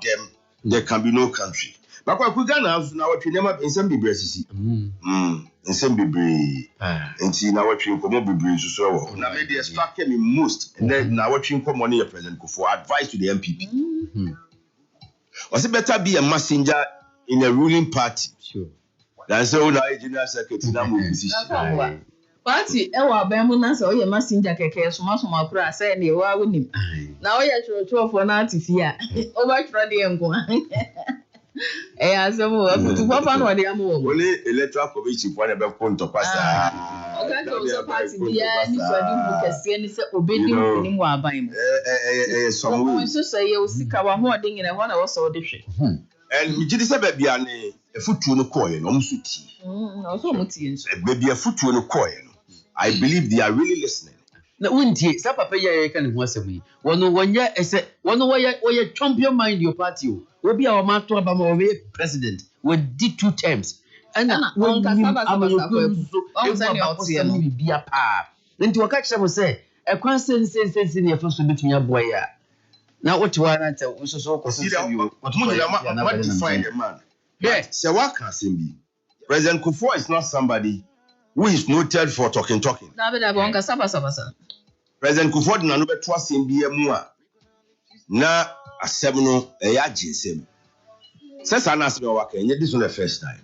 them, there can be no country. But what we Ghana now what we never in some be in some be and see now what we come be so now maybe they struck me most and then now what we come money President for advice to the MPP. Was it better be a messenger in a ruling party? Sure. That's all now general secretary now position. Party ewa bembu na so ye messenger keke so masoma kura say ne wa wonim. Na o ye choro for na atifia. Over try dey enko. Asemo afutu papa no dey amu. Only electoral commission for the point to pass. Okay, so party bia ni so di bu kese ni se obedi ni mu aban mu. Some so say ye osika wa ho de nyina ho na wo so de hwe. And me jidi se bia ne efutu no koye no msuti. So muti nso. Bia efutu no koye no. I believe they are really listening. Na wuntie sa papa ya kan ho asem yi. Wono wonya ese wono woye champion mind your party o. Obi a o ma to aba ma o be president. We did 2 terms. Ana won ka saba so o say o tie no bia pa. Nti wo ka kire mo say e kwan sense ne efo so betumi aboy ya. Na what wa na te so so ko so you. What define the man? Yes. Say what can say be? President Kufuor is not somebody who is noted for talking. David Abonka saba. President Kufuor na no beto asem bia mu a na asem no e ya gisem. Since I asked this is the first time.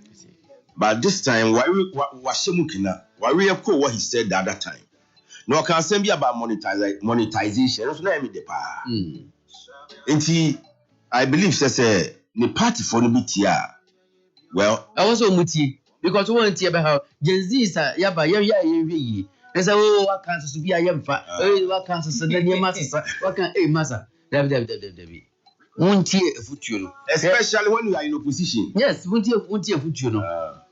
But this time why we what he said the other time. No can say be about monetization. So na me de pa. Nti I believe say the party for no bitia. Well, I also muti because we want to how Gen Z is yaba ye. They say oh what can so be a yemfa. What can so the massa. What can massa. David. Won't future. Especially when you are in opposition. Yes, won't future no.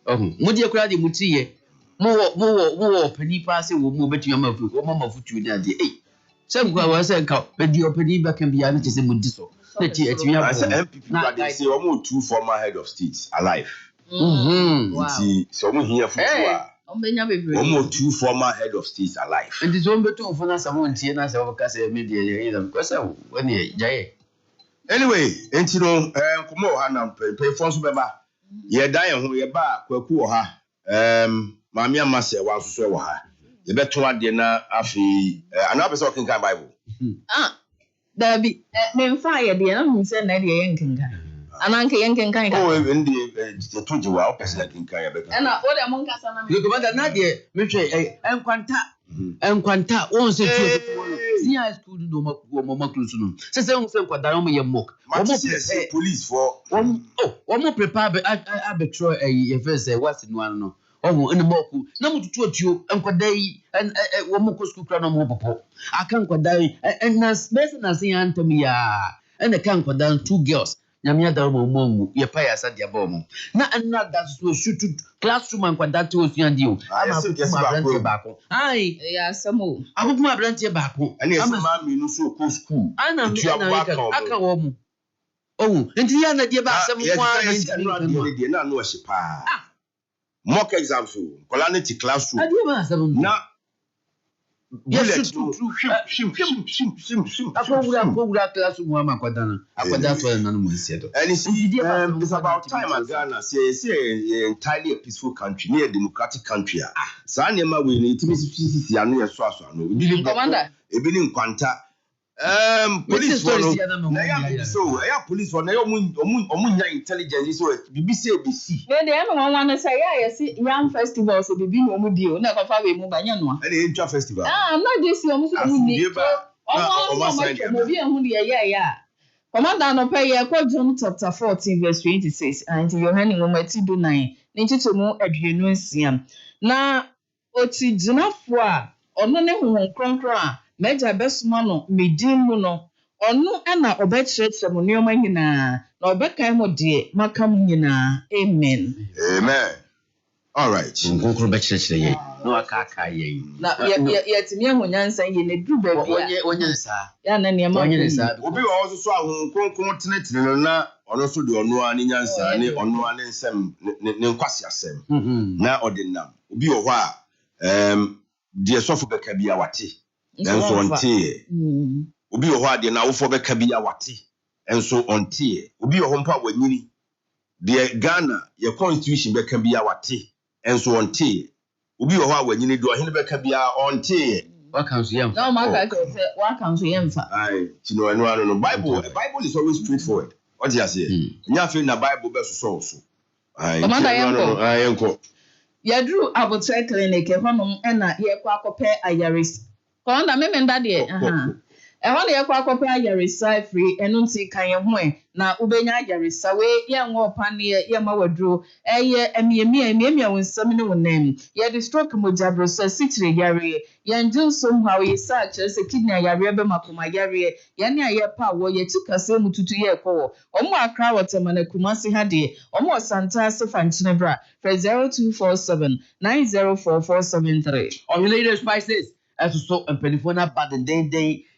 Mudi akura de mutiye. Mo pani pass wo mo betu amafu. Wo mama future na de. Some go was say ka be di opani ba kan bia na te say mudi so. Na ti atimi abo. MPP they say almost 2 former head of states alive. Wow. So we here future. Almost 2 former head of states alive. And this one betu for na some ntie na say wo ka say media ye because when ye jaye. Anyway, entino komo ha na pe fonso beba. Ye dan ho ye ba kwaku ha. Maami amase wa so so ha. Ye beto ade na afi ana be so kinkan Bible. Dabi me mfa ye de na hu se na de ye nkinkan. Ananke ye nkinkan ka. Oh ndi toji wa person kinkan ye be. Na o de mon kasa na me. Look about na de me hwe enkwanta won se tuo senior school do mo close no se se nkwadara mo ye mock police for mo prepare abetro ye first say what's no one no ene moku na mututu otuo nkwadai wo mo ko school kra no mo popo aka nkwadai na space na se antom ya ene kan nkwadai 2 girls nyamia da mo ye pa ya sadia ba mo na that so shoot classroom nkwadai to osuan di o ama ko brand ba ko ai ya samo akukuma brand ba ko ene ma mi no so ko school ana aka wo mo nti ya na die ba asem kwa na no hye pa mock exam so quality classroom adie ba asem na yes shim akogura classroom ama kwadana akwada to na no musiedo and it's about time in Ghana say entirely a peaceful country near a democratic country sa na ma we ni timi sisi anu ye so no ebi ni nkwanta police for no na ya so ya police for na yo omunya intelligence so BBC ABC we dey am one no say ya see yam festival so bibi no mu die na kofa we mu banya no e dey intra festival no dey see omu so mu ni omo bi ehun de ya commander no pay ye kwa John chapter 14 verse 26 and Yohane ngomati do 9 ni titomu aduenu nsia na oti jinafo a ono ne honhom kronkron a meja besuma no medin mu no ono na obekyerekyere mo neoma nyina na obekan mo de makam nyina amen all right ngonkro bekyerekyere ye no aka ye na ye timi ahonyansa ye ne du ba bia onyansa ya na ne ma onyansa obi wa so so ahon kronkron tenetene na ono so de ono ani nyansa ne ono ani nsem ne nkwasi asem na odinam obi wo ho a de sofo beka bia wate enso ontie obi wo ho ade na wofo beka bia wate enso ontie obi Ubi or humpa when you the Ghana, your constitution be can be our tea, and so on tea. Ubi or how when you do a hinderback be on tea. What comes here? No, my what comes here? Aye, you know, and no Bible. The Bible is always straightforward. What do you say? Nothing the Bible best so. Aye, I am. Yadru abutre clinic ehonum na ye kwa akopɛ ayaris. Ko na memenda de ehon ye kwa akopɛ ayaris free enu nti kan ye ho na ubenya ayarisa we ye ngo pane ye ma wadru eye emiemia wonsam ne wonam ye de stroke mojabro so sitire yare ye njun som ha we search se kidney yare be makoma yare ye ne aye pa wo ye tukase mututu ye ko omo akra watermana kumasi ha de omo santa se fanchine bra for 0247 904473 Ohile spices as so empelifona bad den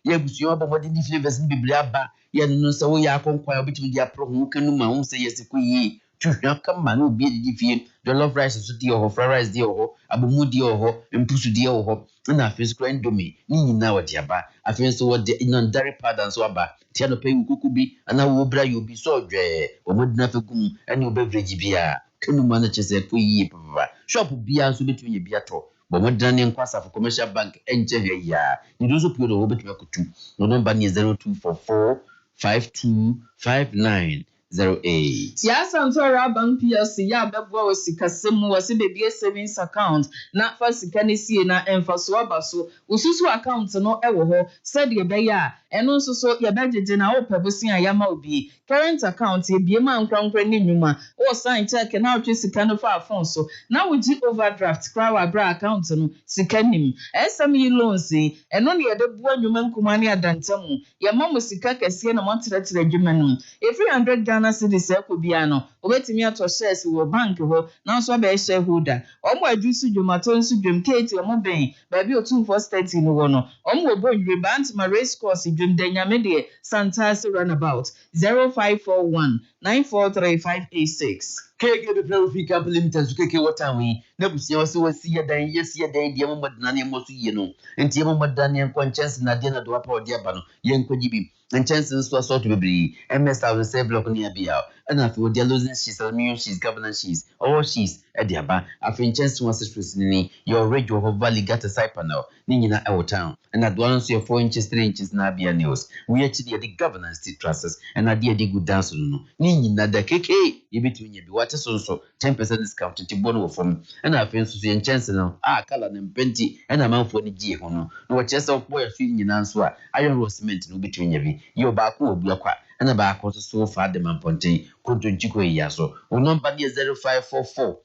ye busio ba body di flavors ni biblia ba ye no se wo ya konkwa obitumi dia pro hu kanu ma hu se yesiku yi tuhwa kama no bi di fie jollof rice so di ho fried rice di ho abomu di ho empusu di ho na afisikra indomie ni nyina wo dia ba afinso wo de inondary powder so aba tia no pe kuku bi ana wo bra yo bi so dwe wo modina fegum ani wo beverage bia kanu ma na chese ko yi papa shop bia so betumi ye bia to but what done in Kwasa for commercial bank enje ya ni do so pure do betumi akutu no number ni 0244 525908 ya santora bank plc ya bebwa osikasem wose bebie savings account na fa sika ne sie na emfaso abaso ususu account no ewo ho said ye be ya eno nso so ye bejeje na wo pebosin ayama obi current account ye bie ma nkwankwa ni nyuma wo sign check na otwe sika no fa phone so na wo gi overdraft kra wa bra account no sika nim SME loans eno ne ye de bua nyuma nkuma ne adantamu ye ma mo sika kese na mo tretre adwuma no 300 cedis ekobia no obetimi ato shares wo bank ho na so be shareholder omo ajusu dwomato nsu dwom kete omo ben ba bi o 2430 no wo no omo obo nwe bant ma race course dwom de nyame de Santas runabout 0541 943586 keke be profit company limited so keke water we na busia wasi ya dan yesi ya dan de mo madana ne mo so yie no enti mo madana en conscience na de na do apa odi aba no ye nkwaji bi chance so sort bebri ms have say block ni abia and afi odi losing she's immune she's governance she's all she's ediaba afi chance one stress ni your radio of valley got a side panel ni nyina e town and that one so 4 inches 3 inches na abia news we actually the governance trusts and ade the good dance no ni nyina da keke ye betu nya bi wate so 10% discount ti bono from and afi so ye chance no kala na mpenti and amanfo ni gie ho no no chese boy so nyina nso iron cement no betu nya bi yo ba ko obi akwa na ba ko so fa de manponten konto nchiko ya so o number ni 0544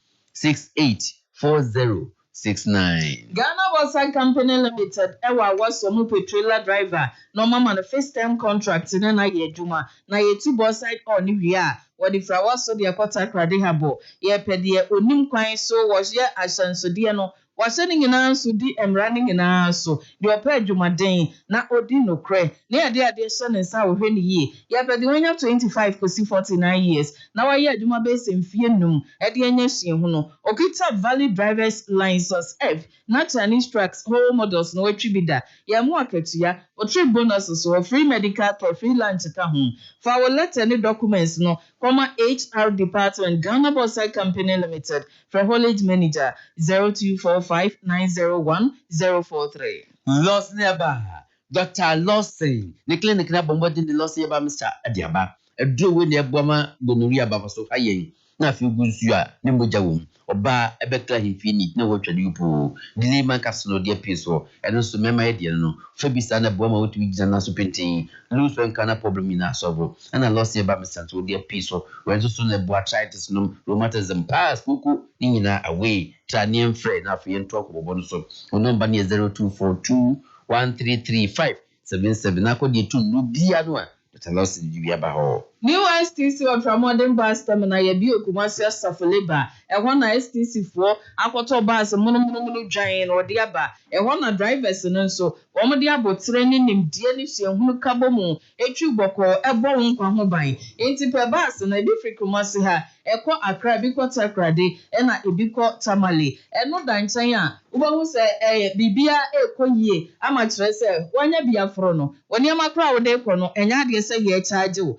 684069 Ghana Oversight Company Limited ewa waso mu petroleum driver no mama na first time contract na ye dwuma na ye tu Oversight on wi a wodi fra waso de akota krade habo ye pede onim kwan so wo ye ahyansode no wase ni nyina nso di emra ni nyina so de opa adwumaden na odi nokre na ye de ade so ne sa ohwe ni ye ye pede wonya 25 kosi 49 years na wa ye adwuma be semfie num e de anya hie hu no okita valid drivers license F na Chinese trucks whole models no attribida ye mu akatua o trip bonuses so free medical care free lunch ka hu for our letter ni documents no comma HR department Ghana Oversight Company Limited for college manager 0245901043 Lost nearby Dr. Lawson the clinic na bombo din the loss yaba Mr. Adiaba edro we ne eboma gonorrhea baba so hayen na afi gunsu a ne moja wom oba ebekla himfini na wotwade yupo dile man kasno de peso eno so mema ye de no fa bisa na boma wotumi gina na so pentin lose when kana problem ina solve na loss yaba Mr. to de peso when so na bo arthritis no rheumatism pass kuku ni nyina away tranium free na afi ento akobo no so o number ni 0242 133577 na ko de tu no bia no a Dr. Lawson bia ba ho New STC ultramodern bus terminal ye bi Kumasi Asafuleba e ho na STC fo akoto bus munumunu dwan no de aba e ho na drivers no nso wo mo de abotre ni nimdie ni suahunu kabomu etwi boko ebo nkwa ho ban enti pe bus na bi fri Kumasi ha ekọ Accra bi kọ Takrade e na ebi kọ Tamale eno danchan a wo hu se bibia ekọ yie ama kire se wonya bia fro no woni amakra wo de ekọ no enya de se ye charge wo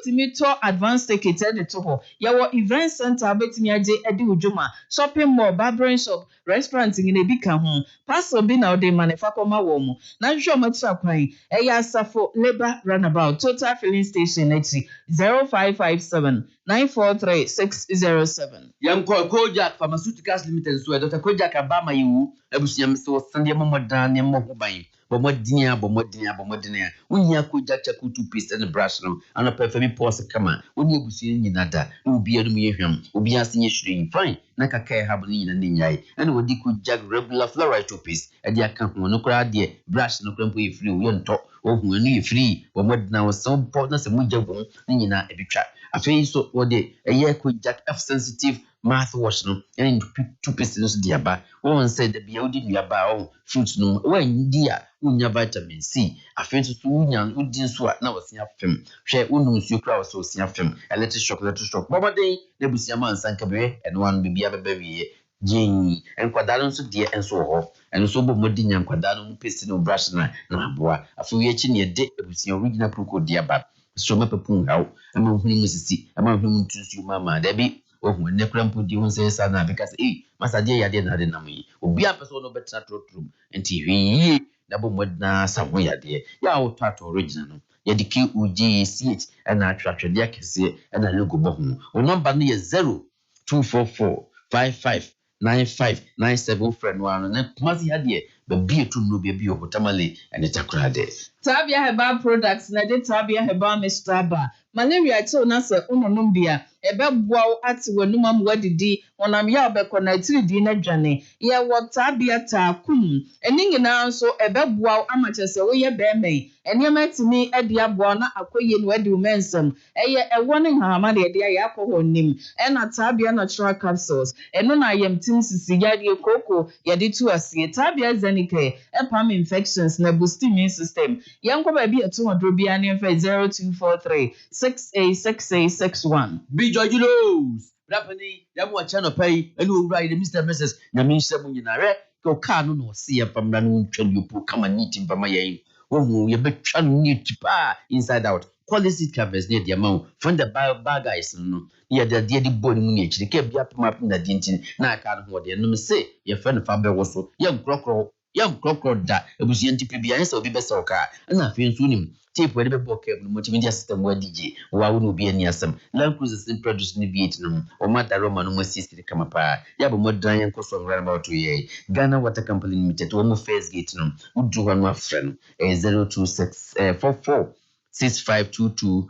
wotimi to advance ticket de to ho ye wo event center wotimi age edi ujuma shopping mall barbering shop restaurant ngine bi ka ho pastor bi na ode manefa koma wo mu na hwe omatu akwan eya asafo labor runabout total filling station echi 0557 943 607 Yanko Kojak Pharmaceuticals Limited so Dr. Kojak Abama you ebusiam so Sunday momodan ne mohoban bomodinia unya Kojak chaku toothpaste and brush no and perfect pause kama oni ebusi nyinada na obi adum yehwam obi asenye hwiren fine na kaka have ni nyina nyai and wodi Kojak regular fluoride toothpaste e dia ka ho no kra de brush no kra mpo e free wo nto ohun anu e free bomodina wo so po na se mugya bom ni nyina ebitwa afei so wode eye Kojak F sensitive mouthwash no and toothpaste no diaba won say the bia odi nuaba o fruit no wan dia unya vitamin C afei so unya udi so na wosia fem hwe unu nsuo kra so wosia fem electric shock boboden na busia man sankabe eno wan bibia bebawie jin enkwada no so de enso ho eno so bomodi nya enkwada no paste no brush na aboa afei ye chi ne de busia original proko diaba so mapapun hawo ama huni musisi ama huni ntusu mama dabi ohun ne krampo di hun say sana because masa de yade na de namu obi apeso no betra trotrum enti hwi na bo modna sawo yade ya o tato original no ya de KUGCH na atwatwede akese na logo bo hu o number no ye 0244559597 friend one na kumasi yade be bi etu no bi obotamale ene takrade Tabia herbal products na de Tabia herbal mistaba malaria to na se unonum bia ebeboa ati wanum am wadidi wonam ya obekọ na tiridi na dwane ye wo Tabia takum eni nyina nso ebeboa amachese wo ye beme eniema timi ade aboa na akoye no ade umensem eye ewo ne hama de ade ya akọ nim ena Tabia natural capsules eno na yemtim sisi yade koko yade tu asie Tabia zenike epam infections na boost immune system yanko ba bi etu hodro bia ne fa 0243 686861 Bijojulos rapani yamu achano pay enu owura ide Mr Mrs na minhye mu nyinare ko ka no no se yepamra no ntwa yupo kama niti mpama yen wohu ye betwa no niti pa inside out quality covers near the amount from the bag guys no ye the de boni mu ni chiri ke bia pama na dintin na aka no ho de no se ye fa no fa be wo so ye nkrokro da ebusi ntipi bia nse obi besa oka na afi nso nim tape we be boka no multimedia system wa DJ wa wo no bi ani asem Land Cruiser sin produce ni bi etinum o ma da Roma no masisiri kama pa ya bo modran yan koso ngran about ye Ghana Water Company Limited wo mo first gate no udu ho no afre no 02644 652230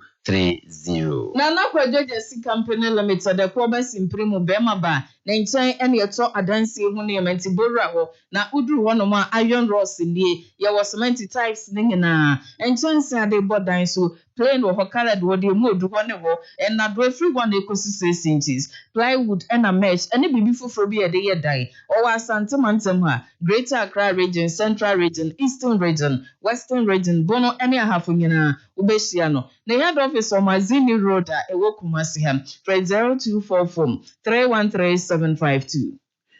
na Judicial Company Limited the Koba Simprimo Bema ba na nchen ene yeto adansi hu ne yementi borra ho na uduru ho no ma iron rods nie ye wo cement types ne nyina nchen se ade bodan so plain wo colored wo de mu odu ho ne ho na do free one ecosi 6 inches plywood na mesh ene bibi foforo bi ye de ye dan o wa santimantem ha Greater Accra region, Central region, Eastern region, Western region bono ene ahafo nyina ubehia no na head office o Mazini Road a ewo Kumasi ha 0244 313752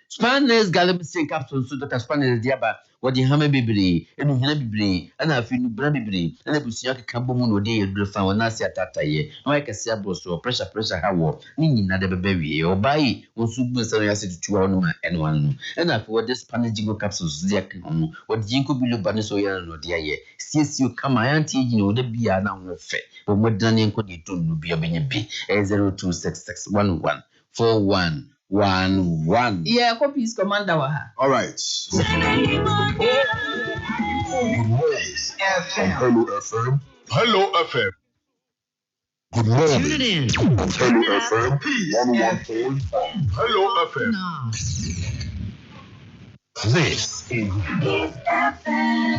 Spanish Galamsey capsules so Dr. Spanish diaba wodi hama bibiri enu hina bibiri ana afi nu bra bibiri ana busia keka bomu no de yedre fa wona asi atataye na wa kase aboso pressure hawo ni nyina de bebawie obai wonsu gbensa ya se tutu wa no ma enu anu ana afi wodi Spanish jingo capsules dia kan ho wodi jinko bilo bane so ya no de aye siesio kama yanti gina wodi bia na ho fe bo modane enko de tonu bia benye bi 0266114111 yeah, copies commander wa ha. All right. Hello FM. Hello FM. Good morning. Tune it in. Hello FM. 101.5. Hello FM. This is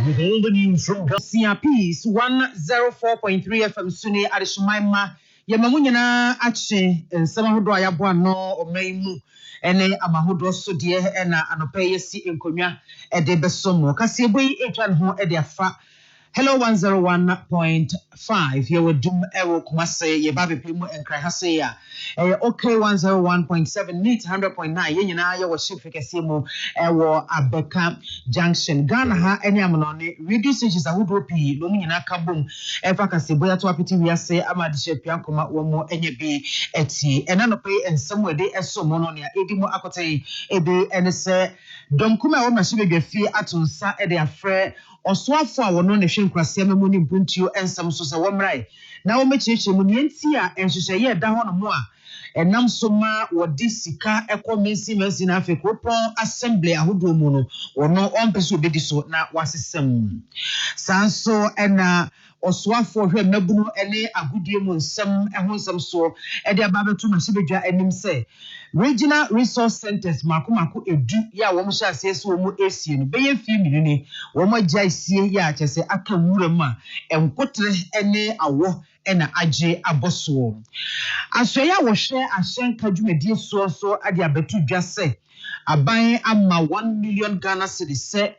with all the news from CRP's 104.3 FM Suni Arishumaima. Yamamunyana ache nsamahodo ayabo no omaimu ene amahodo so de ena anopaye si enkonwa ede besomo kaseboi etwa ho ede afa HELLO101.5 ye wodum ewo kumase ye babe pimu enkra hase ya okay 101.7 neat 100.9 ye nyina ye wo shift kese mu ewo Abeka Junction Ghana ha ene amnone radio stations ahodo pi no nyina ka bom efa kase boya to apiti wiase amadishe piankoma wo mo enye bi eti ena no pe ensem wede eso mo no ne edi mu akotai ebe ene se domkuma wo mahye begafie atonsa ede afre Oswafo a wono ne hwenkrase amemu ni mpuntuo ensam so se womrai na wo mechiche mu nienti a enhwehwe ye da ho no mo a enam so ma wodi sika ekomisi na afekopon assembly ahodo mu no wono ompese obedi so na wasesem sanso ena Oswafo hwe mabunu ene agudie mu nsem eho nsem so ede ababetu mahibedwa anim se regional resource centers makomako edu ya wo mhye asese wo mu esie no beye fi minini wo magya isie ya akese aka wuram a enkotre ene awo ena age aboso asoya wo hwe ahyenka dwumadie so ade abetu dwase aban ama 1 million Ghana cedis se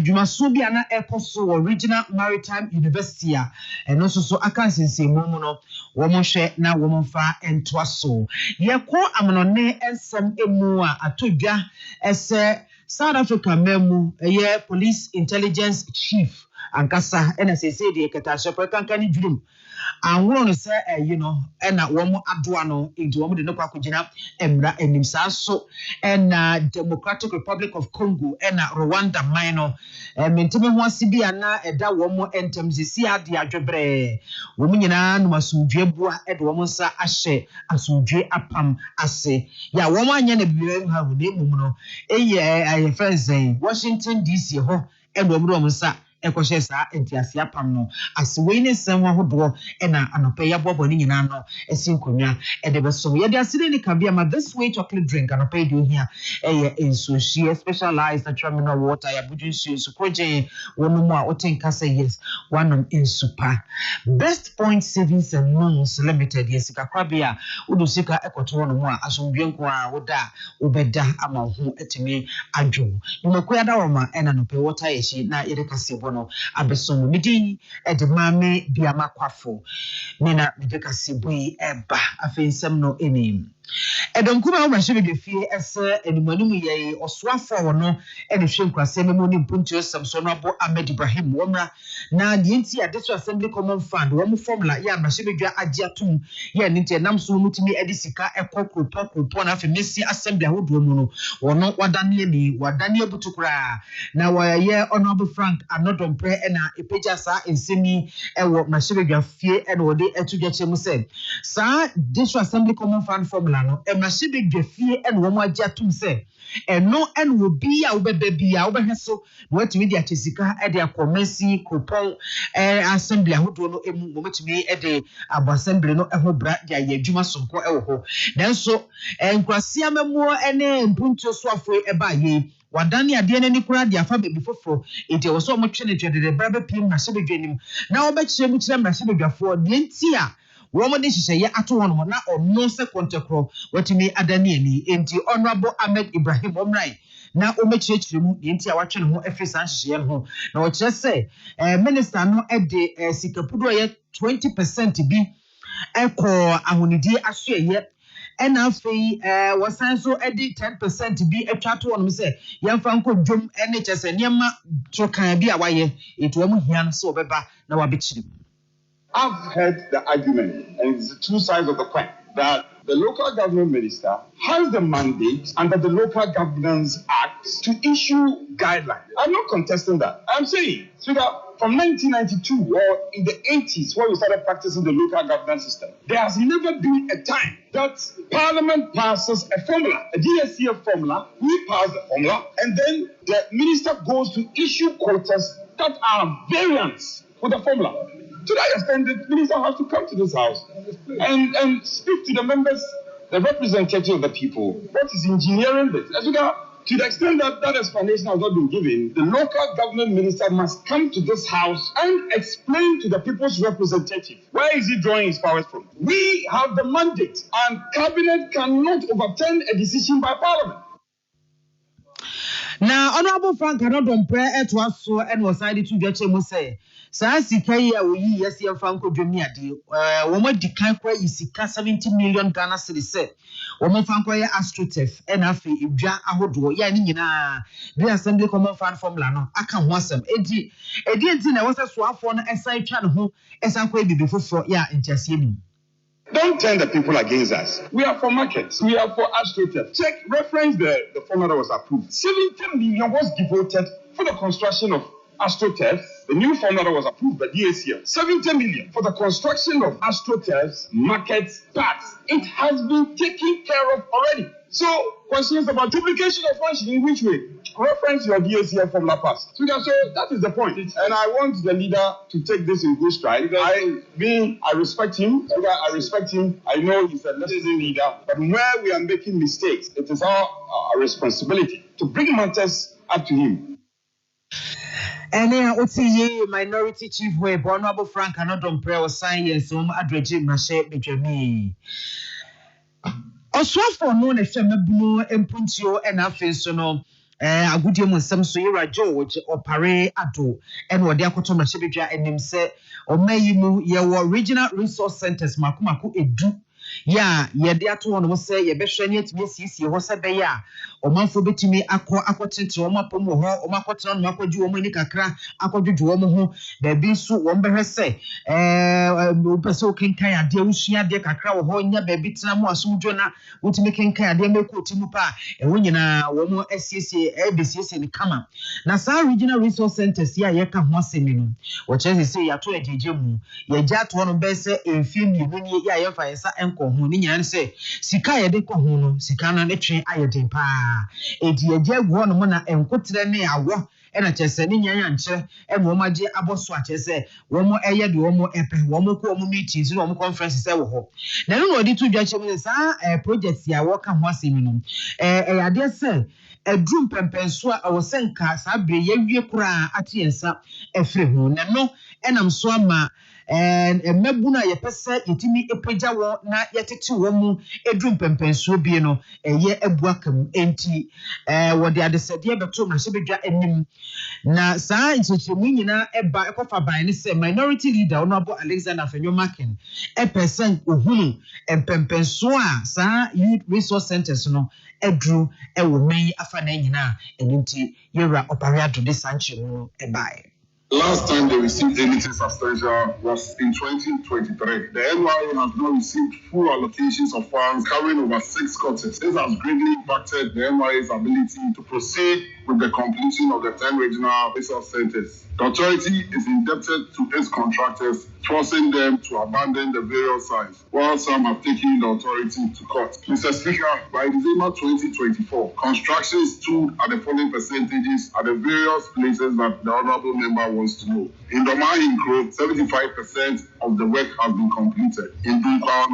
Jumaso bi ana ekoso wo Regional Maritime University a eno so aka nsensemu mu no wo mo hwe na wo mo fa entwaso yeko amnone ensem emu a atodwa ese South Africa memu ye police intelligence chief ankasa ena sese de ketashe prekankani dwum anwo no se ena wo mo adoa no enti wo mo de no kwakogina emra enimsa so ena Democratic Republic of Congo ena Rwanda mino mentime ho asibia na eda wo mo entem sisi ade adwebre wo mo nyina no masudwe bua ede wo mo nsa ahye asudwe apam ase ya wo mo anya na bibire ha ho na emum no eye friends Washington DC ho ede wo mo nsa ekoshe sa entiasi apam no asiwe ne sem ahodo ena anope ya bobo ni nyina no esinkonwa edebeso ye de asire ni kabia ma this way chocolate drink anope do here enso she specialized natural mineral water ya Judicial so koje wonu mu a otenka say yes one in super best point savings and loans limited yesika kwabia udo sika ekoto wonu mu a asomdwe nko a woda obeda ama ho etimi adwo numakoya da woma ena anope water yeshi na yedekase no abesomu midi edemame biamakwafo nina medeka sibui eba afensem no enim edonkuma wo mahye bedefie ese enimanimu ye oswafo wono ene hwenkrase memu ni mpuntu samso no abo Ahmed Ibrahim womra na dienti ya District Assembly Common Fund wo mu formula ya mahye bedwa agiatum ye ninte namso mutumi edisika ekokropo na afemesi assembly ahodo mu no wono wadane butukura na waye honorable Frank anodompre ena epeja sa ensemi ewo mahye bedwa fie ene wode etudwa chemu se sa District Assembly Common Fund formula no mahye bedwa fie ene wo mu agiatum se eno ene wo bia wo beba bia wo behweso no watimi dia chesika ede akomesi kupon assembly ahodo no emu mo matimi ede abo assembly no eho bra dia ye adwuma sonko ewo ho nanso enkwase amamuo ene mpuntu so afo eba ye wadani ade nani kura de afa bebi foforo enti wo so mo twene twede braba pim na sebedwanim na wo be kire mu kire na sebedwafo de enti a wo mo de hihye ato hono na ono se kontekro watimi adani ani enti honorable Ahmed Ibrahim omrai na o mechirechire mu enti a watwene ho efisa hihye ho na wo kire se minister no ede sikapudo ye 20% bi eko ahonidi asoye ena afei wasan so edi 10% bi atwa to wonom se yemfa nko dwom ene chese niema trokan bi a waye etu amu hia no se obeba na wabechiri. I've heard the argument, and it's the two sides of the coin, that the local government minister has the mandate under the Local Governance Act to issue guidelines. I'm not contesting that. I'm saying, Speaker, from 1992 or in the 80s when we started practicing the local governance system, there has never been a time that Parliament passes a formula, a DSCF formula, we pass the formula, and then the minister goes to issue quotas that are variants with the formula. To that extent, the minister has to come to this house and speak to the members, the representative of the people. What is engineering this? To the extent that that explanation has not been given, the local government minister must come to this house and explain to the people's representative where is he drawing his powers from. We have the mandate, and cabinet cannot overturn a decision by Parliament. Now, Honorable Frank Anodom prayer at was so and was sided to get him say. Sassy Kaya, we yes, your Franco Jumia deal. Woman decline quite is 70 million Ghana city set. Woman Franco Astrotef, and Afi, Ibja Ahodo, Yanina, the Assembly Common Fund from Lano. I can want some. Eddie, I was a swap on a side channel, as I'm quite before for ya interceding. Don't turn the people against us. We are for markets. We are for AstroTurf. Check, reference the formula that was approved. 70 million was devoted for the construction of AstroTurf. The new formula that was approved by DACL. 70 million for the construction of AstroTurf's markets parks. It has been taken care of already. So, questions about duplication of funds in which way? Reference your DACL formula pass. So that is the point. And I want the leader to take this in good stride. I respect him. I respect him. I know he's a legislative leader. But where we are making mistakes, it is our responsibility to bring matters up to him. And then OTE Minority Chief Way, Honorable Frank Anodom prayer was science, Adreji Mashe Bijami. Oswafo no na hwemabuno empuntio na afenso agudie mu nsem so yira George opare ado ene ode akoto na hyebedwa enim se omayi mu ye wo regional resource centers makomako edu ya ye de ato no se ye behwe ne atimi siesie ho se be ya omanfo betimi akotente wo mapom ho omakotena no makoji wo mani kakra akodwodwo wo ho da bi so wo behwe se pese okenkan ade usua ade kakra wo ho nya ba bi tena mu asomdwo na wotimi kenkan ade mekoti mu pa wo nyina wo mo asiesie ebesiesie ni kama na sa regional resource centers ya ye ka ho asemi no wo chese se ya to ejeje mu ye ja to no be se emfie mi ni ya ye fa yesa enko ho ni nyina se sika ye de ko ho no sika na ne twen ayeden pa edi eje gwo no mo na enkotre ne awo ena chese ni nyanya nche e mo maje aboso achese wo mo eye de wo mo epe wo mo ko mo meetings no mo conferences e wo ho na no odi tu dwa chem sa projects ya wo ka ho asemi no ade se edrum pempenso a wo senka sa bre ye wie kura atiensa efre ho na no enam so ama mebuna ye pese yetimi epagya wo na yetete wo mu edrum pempenso bi no ye ebuakam enti wo de adesede beto na hyebedwa anim na saa nchechemu nyina eba ekofa ban ne se minority leader Honorable Alexander Fenyomakin person ohunu pempenso a saa youth resource centers no edru ewo men afa na nyina enti yera opariado de sanche no ebae. Last time they received anything substantial was in 2023. The NYA has not received full allocations of funds covering over 6 quarters. This has greatly impacted the NYA's ability to proceed with the completion of the 10 regional resource centers. The authority is indebted to its contractors, forcing them to abandon the various sites, while some have taken the authority to court. Mr. Speaker, by December 2024, construction stood at the following percentages at the various places that the honorable member wants to know. In Domain, 75% of the work has been completed. In Dunkwa,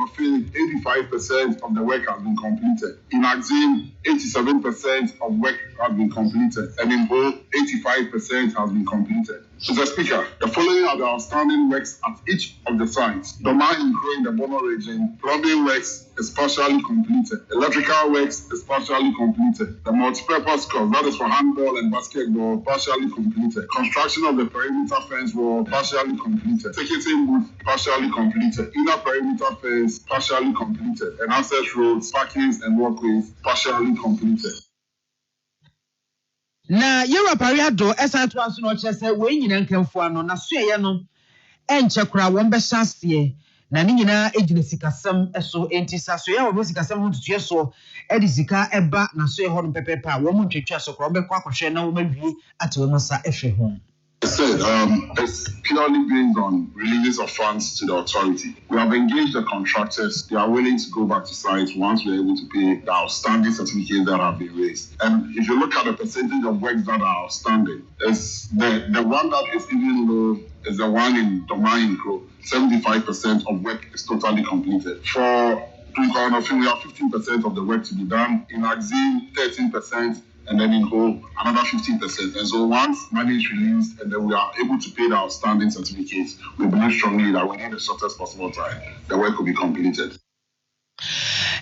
85% of the work has been completed. In Axim, 87% of work has been completed. And in Bo, 85% has been completed. Mr. Speaker, the following are the outstanding works at each of the sites. Domain in the Bono region, plumbing works is partially completed. Electrical works is partially completed. The multi-purpose course, that is for handball and basketball, partially completed. Construction of the perimeter fence wall, partially completed. Ticketing booth, partially completed. Inner perimeter fence, partially completed. And access roads, parkings and walkways, partially completed. Na yewa pariado esa to aso no chese we nyina nkemfo ano na so ye no enche kura won be hyase na ni nyina ejina sikasem eso entisa so ye wo sikasem ho tutu so edi sika eba na so ye ho no pepepa wo mu ntwetwa so kura be kwa kwhwe na wo mawie ate wo masa ehwe ho. I said, it's purely based on releases of funds to the authority. We have engaged the contractors. They are willing to go back to site once we're able to pay the outstanding certificates that have been raised. And if you look at the percentage of works that are outstanding, it's the one that is even low is the one in Domain Pro. 75% of work is totally completed. For Dunkwa, we have 15% of the work to be done. In Axim, 13%. And then in whole, another 15%. And so once money is released and then we are able to pay the outstanding certificates, we believe strongly that within the shortest possible time, the work will be completed.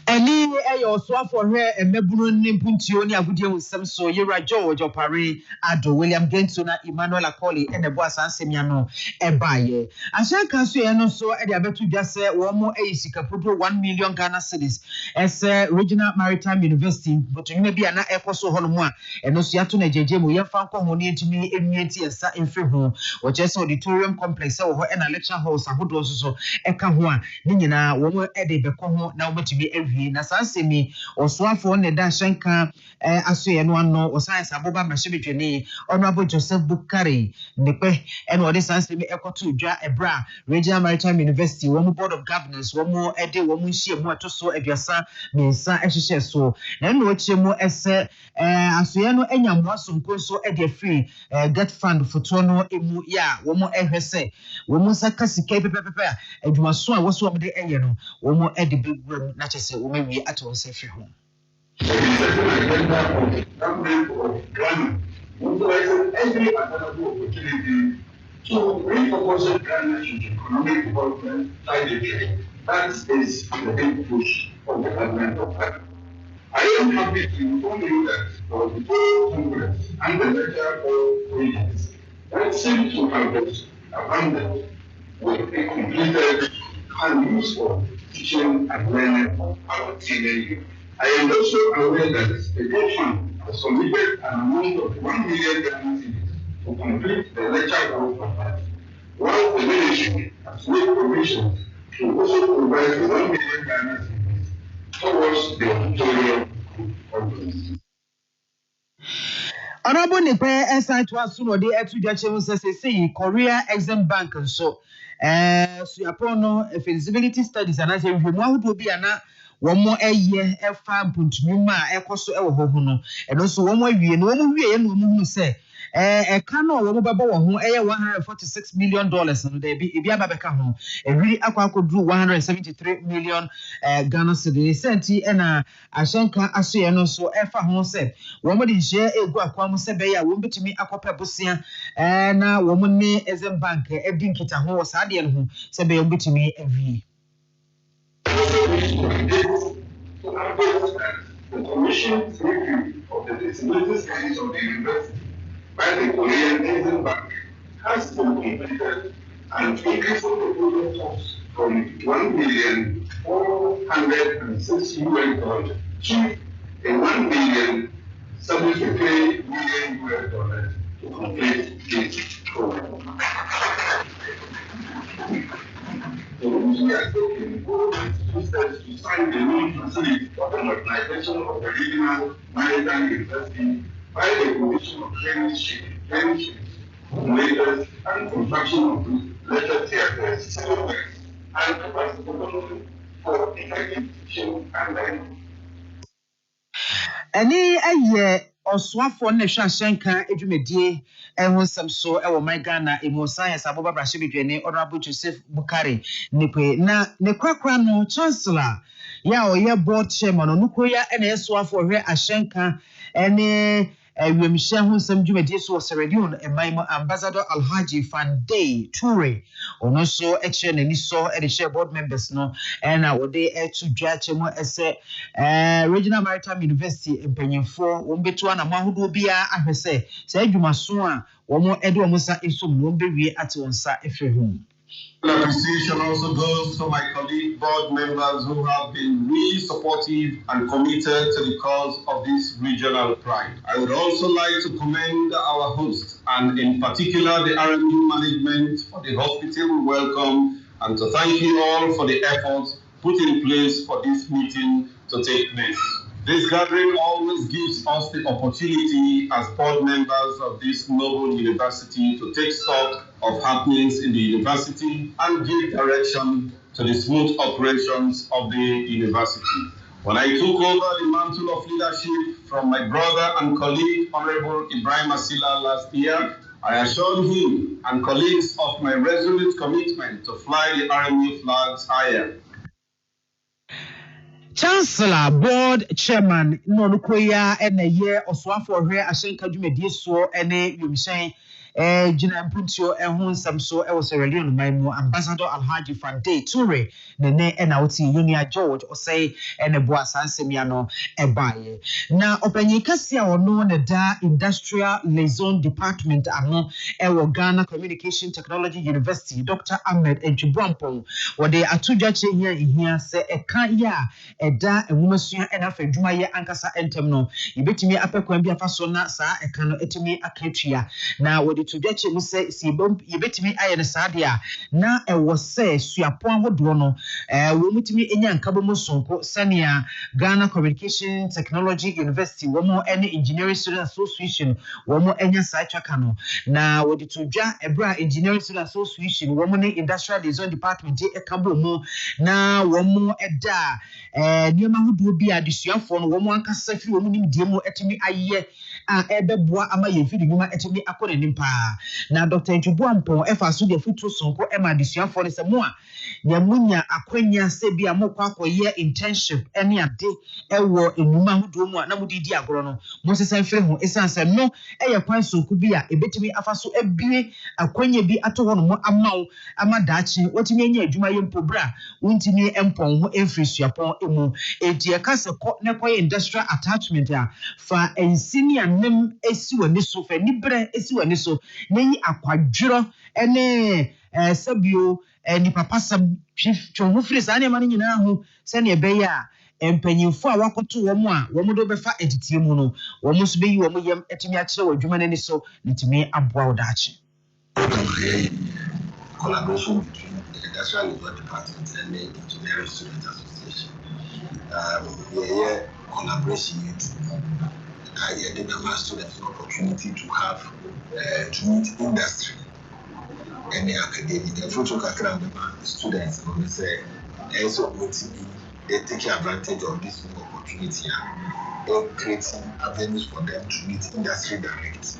Any ayo so for her and Mebunu Nimpuntioni Agudia with some so Yera George or Paris Ado William Gensona Emmanuel Akoli and the boss and Semiano Ebaye. I shall cancel and so at the Abetu just say one more Asika Propo 1 million Ghana cities as Regional Maritime University, but you may be an echo so Holomwa and no Siatu Nejemo Yafanko Honi to me immunity and Sa in Freehold or just auditorium complex or an election house and who does so Ekahua Nina woman Eddie Becomo now to be every na sansemi oswafo ne da hyenka asoye no ano oscience aboba mashibitweni honorable Joseph Bukari nepe and odi sansemi ekoto dwa ebra Regional Maritime University wo board of governors wo mo ede wo mo hie mu atoso aduasa mensa ehhehye so na no ochie mu ese asoye no anyamo asomko so ede free get fund foto no emu ya wo mo ehwese wo mo saka sika pepepe adwumaso a wo so mo de eye no wo mo ede begwam na chese wo mewie ato se free home. Every available opportunity to repurpose Ghana's economic development strategy. That is the big push of the government of Ghana. I am happy to inform you that for the whole Congress and the legislature projects that seem to have been abandoned will be completed and used for teaching and learning of our teenage youth. I am also aware that the government has submitted an amount of 1 million Ghana cedis to complete the lecture hall format, while the ministry has made provisions to also provide 1 million Ghana cedis towards the auditorium complex. Honorable Nipe SI to us soon or the Judicial say Korea Exim Bank and so feasibility studies and I say what would be an one more a year a farm puntunuma a cost no and also one more year no one say a cano who 146 million dollars and they be Ibiabaka home a really could do 173 million Ghana cedi senti and a shanka asiano so efa home said one more share a guaquam sebeya won't be to me a copper busia and a woman me as a bank a dinkita home was adian who said be to me every. The Commission's review of the disability studies of the university by the Korean Exim Bank has been completed and increased the proposal cost from $1,406 US to $1,073 US to complete this program. So we are taking bold steps to sign the new facility for the modernization of the Regional Maritime University by the provision of training ships, simulators, and construction of leisure theaters, civil works, and capacity development for effective teaching and learning. Any a year or swap for nation shanka edumedie ehun sam so e wo my Ghana emo science aboba brashibidwene honorable Joseph Bukari nipe na ne kwakwa no chancellor ya o ye board chairman no koya e na swap for hwe ashanka ene Wemsha hun sam dwumedie so Seredion Emaimo Ambassador Alhaji Fandey Toure ono so eche na ni so e de share board members no na wo de to dwache mo ese Regional Maritime University empanyefo wo betu na mahodo bia ahwese se adwumaso a wo mo ede wo sa esom no bewie ate won sa efre home. Appreciation also goes to my colleague board members who have been really supportive and committed to the cause of this regional pride. I would also like to commend our host and in particular the RMU management for the hospitable welcome and to thank you all for the efforts put in place for this meeting to take place. This gathering always gives us the opportunity as board members of this noble university to take stock of happenings in the university and give direction to the smooth operations of the university. When I took over the mantle of leadership from my brother and colleague, Honorable Ibrahim Asila last year, I assured him and colleagues of my resolute commitment to fly the RMU flags higher. Chancellor Board Chairman no koya ene ye oswafo hwe ashenka dwumedie so ene yumshen Jina Mpuntio ehun samso ewo Sierra Leone maimu Ambassador Alhaji Fande Toure nene enauti Yunia George osei ene boa sansemiano ebaye na opanyi kasi a ono ne da Industrial Liaison Department ano ewo Ghana Communication Technology University Dr. Ahmed Enchibuampong wode atudwache hia se eka ya eda enwumasua ena fadwuma ye ankasa entem no yebetimi apekwan bi afaso na saa eka no etimi akatua na wode tudwache mu se sibom yebetimi aye ne saade na ewo se suapon ahodo no wo mutimi enya nkabom sonko sania Ghana Communication Technology University womo ene Engineering Student Association womo enya saa twaka no na wode tudwa ebra Engineering Student Association womo ne Industrial Liaison Department ekabo mu na womo eda niema hodo bi adesuafo no womo ankasa firi womo nim die mu etimi aye a ebeboa ama ye firi nyuma etimi akore nimpa na Dr. Nchubuampo efa so de futu sonko ema adesuafo ne se mo a nyamunya akwanya se bia mokwa akoye internship ene ade ewo enuma hodo mu a na mudidi agoro no mo sesan fere ho esanse no eye kwan sonko bi a ebetimi afaso ebie akwanya bi ato ho no mo amawo amadaachi wotimi enya adwuma ye mpobra wontimi empon ho efrisuapon emu etie kase ko ne koye industrial attachment a fa ensini anem esi wani so fa nibre esi wani so neyi akwadworo ene sabio ni papa sam twonho firi saa ne ma ne nyina ho se ne ebe ya empanyimfo a wakoto wo mu a wo mu do befa editie mu no wo mu so beyi wo mu yam etimi akire wadwuma nani so ntimi aboa wodaachi collaboration between the Industrial Liaison Department and the Engineering Student Association. Collaboration I gave my students an opportunity to have to meet industry and the academy. The future students say also they take advantage of this new opportunity and creating avenues for them to meet industry direct.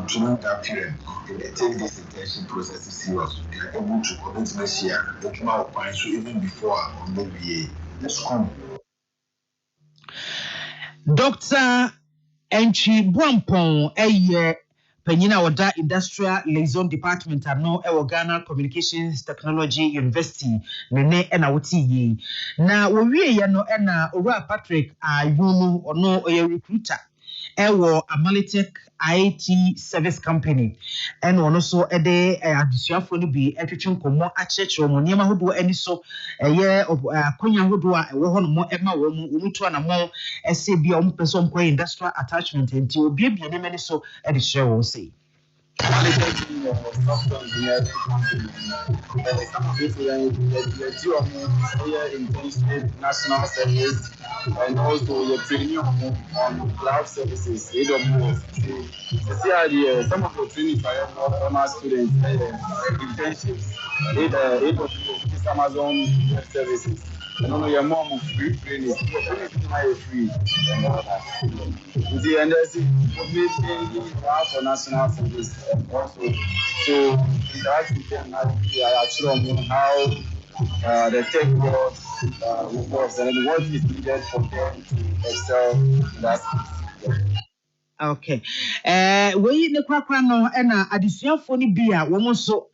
During that period, if they take this internship process seriously, they are able to commit next year, so even before maybe the school. Dr. Enchibuampong Penyina Wada Industrial Liaison Department ano ewo Ghana Communications Technology University nene ena woti na wowie ye no ena Owura Patrick Ayunu ono oye recruiter ewo Amalitech IT Service Company ena ono so ede adesuafo no bi etwetwe nkomo akyekye mo niam ahodo ani so ye akonya ahodo a ewo ho no mo ema wo mu to na mo ese bia o mpeso mko industrial attachment enti obi ebia ne mani so ede share wo say software engineering company. Some of it the two of them internship, national service, and also the training on cloud services, AWS. Some of the training for my students, internships, AWS, Amazon services. Your mom free training, free. And there's for national service also. So that's actually how the tech world works and what is needed for them to excel in that. Okay. We ne kwakwa no na adesuafo ni bia wo mo so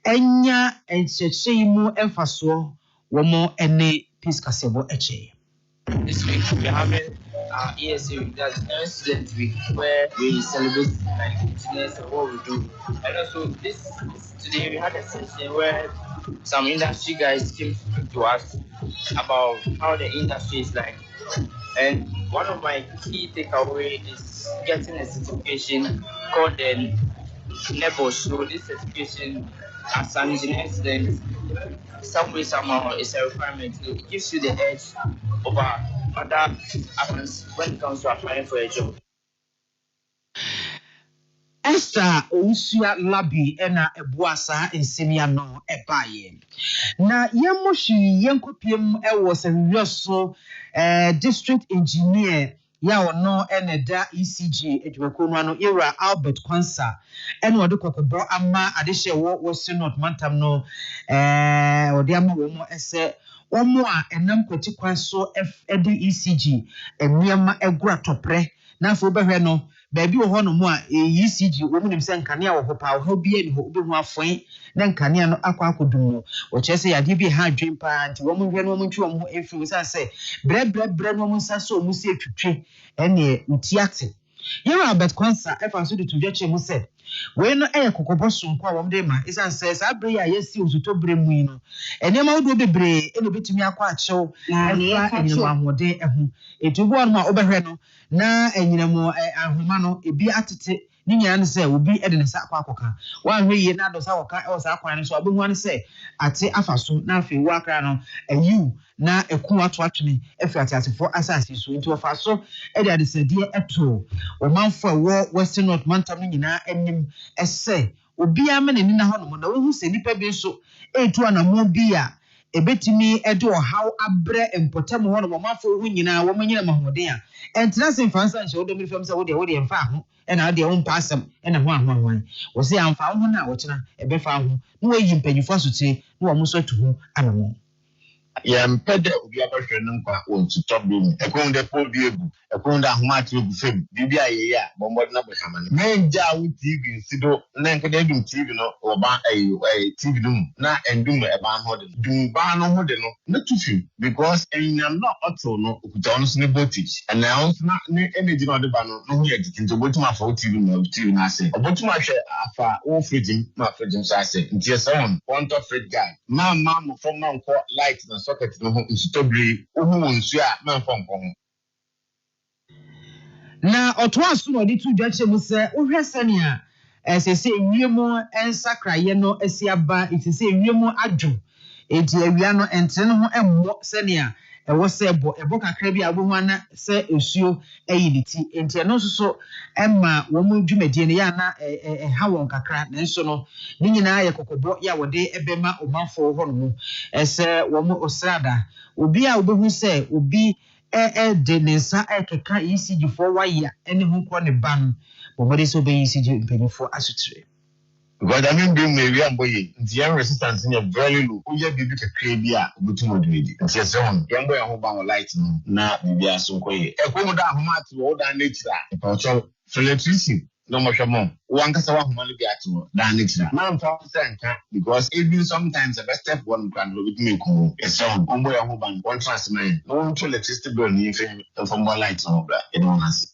enya enchechei mu emfaso wo mo ene peace kasebo eche. This week we're having our ESA week, that's Student Week, where we celebrate like engineers and what we do. And also today we had a session where some industry guys came to speak to us about how the industry is like. And one of my key takeaways is getting a certification called the NEBO. So this certification as an engineer student, some way somehow is a requirement. It gives you the edge over other applicants when it comes to applying for a job. Esther Ousia Labi ena ebuasa ensemia no ebaye. Na yemoshi yenkopiem ewo sewiso district engineer ya ono eneda ECG edwekonu no era Albert Kwansa ena ode kokobo ama adehye wo Synod Mantam no ode ama wo mo ese omo a enam kwati kwan so ede ECG eniema egura topre na afo behwe no baabi wɔ hɔ no mu a ECG wo mu nim sɛ nkanea wɔ hɔ pa wo bi ani hɔ obi hu afɔn na nkanea no akɔ akɔdum no wo kyerɛ sɛ yade bi ha adwen pa nti wo mu hwɛ no wo mu ntwi wo mu efi wo sɛ brɛ no wo nsa so mu se twetwe ɛne utiate yɛwɔ Albert Kwansa ɛfa so de to dwa kyerɛ mu sɛ we no kokɔbɔ sonko a wɔm de ma isan sɛ saa bere ya yɛsi osuto bere mu yi no enema wodo bebree ene betumi akɔ akyew ɛfa enyinam ahode ɛho etubo no ma obɛhwɛ no na enyinam ahoma no ebi atete ni nyina ne sɛ obi de ne sa akɔ akɔka wanhwɛ yie na do sa wɔka ɛwɔ sa akwan no so abehu ne sɛ ate afa so na afei wo akra no ayiw na eku ato atwene efi atiasefo asase so nti wɔfa so de adesadie ɛto ɔmanfo ɛwɔ Western North mantam no nyinaa anim ɛsɛ obi ama n'ani na hɔ no na wohu sɛ nipa bi nso etu anamo bi a ebetimi de ɔhaw abrɛ mpɔtam hɔ no ɔmanfo ho nyinaa wɔn nyina mahoden a ɛntena sɛ mfansa nhyɛ wodɔ mirifam sɛ wode mfa ho ɛna wode wo mpa asɛm ɛna ho ahoan wɔ sɛ amfa ho na wɔkyena ɛbɛfa ho na wɔyi mpanyifo asotire na wɔn nso atu ho anamo yɛmpɛ obi abɛhwɛ no nkwa wɔntu tɔbɔ mu ɛkɔn dɛ pɔ bi egu ɛkɔn dɛ ahoma ate egu fam biribi a yɛyɛ a bɔmmɔde na bɛhama no mɛngya wo TV nsi do na nkɛdɛ dum TV no wɔba TV no mu na ɛndum ɛban ho de no dum ban no ho de no na tu fi because ɛnyam na ɔto no okuta ɔno so ne voltage ɛna ɔno so na ne energy na ɔde ba no ho yɛ tete nti obotumi afa wo TV no TV na ase obotumi ahwɛ afa wo fridge ma fridge nso ase nti ɛsɛ wɔn tɔ fridge guy ma mo fɔm na nkɔ light na socket no ho nsutobre ohu nsu a manfa nkɔ ho na ɔto aso no de to dwa kyerɛ mu sɛ wohwɛ sɛnea ɛsɛ ewiem ensakraye no asi aba ɛsɛ ewiem adwo enti awia no entre no ho ɛmmɔ sɛnea ɛwɔ sɛ ɛbɔ kakra bi abohu ana sɛ esuo ayi ne ti enti ɛno nso so ɛma wɔn mu dwumadie no ya na ɛha wɔn kakra nanso no ne nyinaa yɛ kokɔbɔ ya wɔde ɛbɛma ɔmanfo hɔ no mu ɛsɛ wɔn osrada obi a obehu sɛ obi de ne nsa ɛkeka ECG fo waya ɛne ho kɔ ne ba no wɔde sɛ obe ECG mpanyinfo asotire because I mean being maybe am boy the resistance in very low o ya bibi kakra bi a obetum odwedi nti ɛsɛ hon yɛn boy ho ba light no na bibi aso nkɔye ɛkɔm da ahoma ate wo da nature ɛpɔtɔ electricity no mo hwɛ wan kasa wa ahoma no bi ate wo da nature na mfa sɛ nka because even sometimes the best step one can do with me ko ɛsɛ hon boy ho ba one transmission no to electricity bill ni fɛ from light no bra e don hase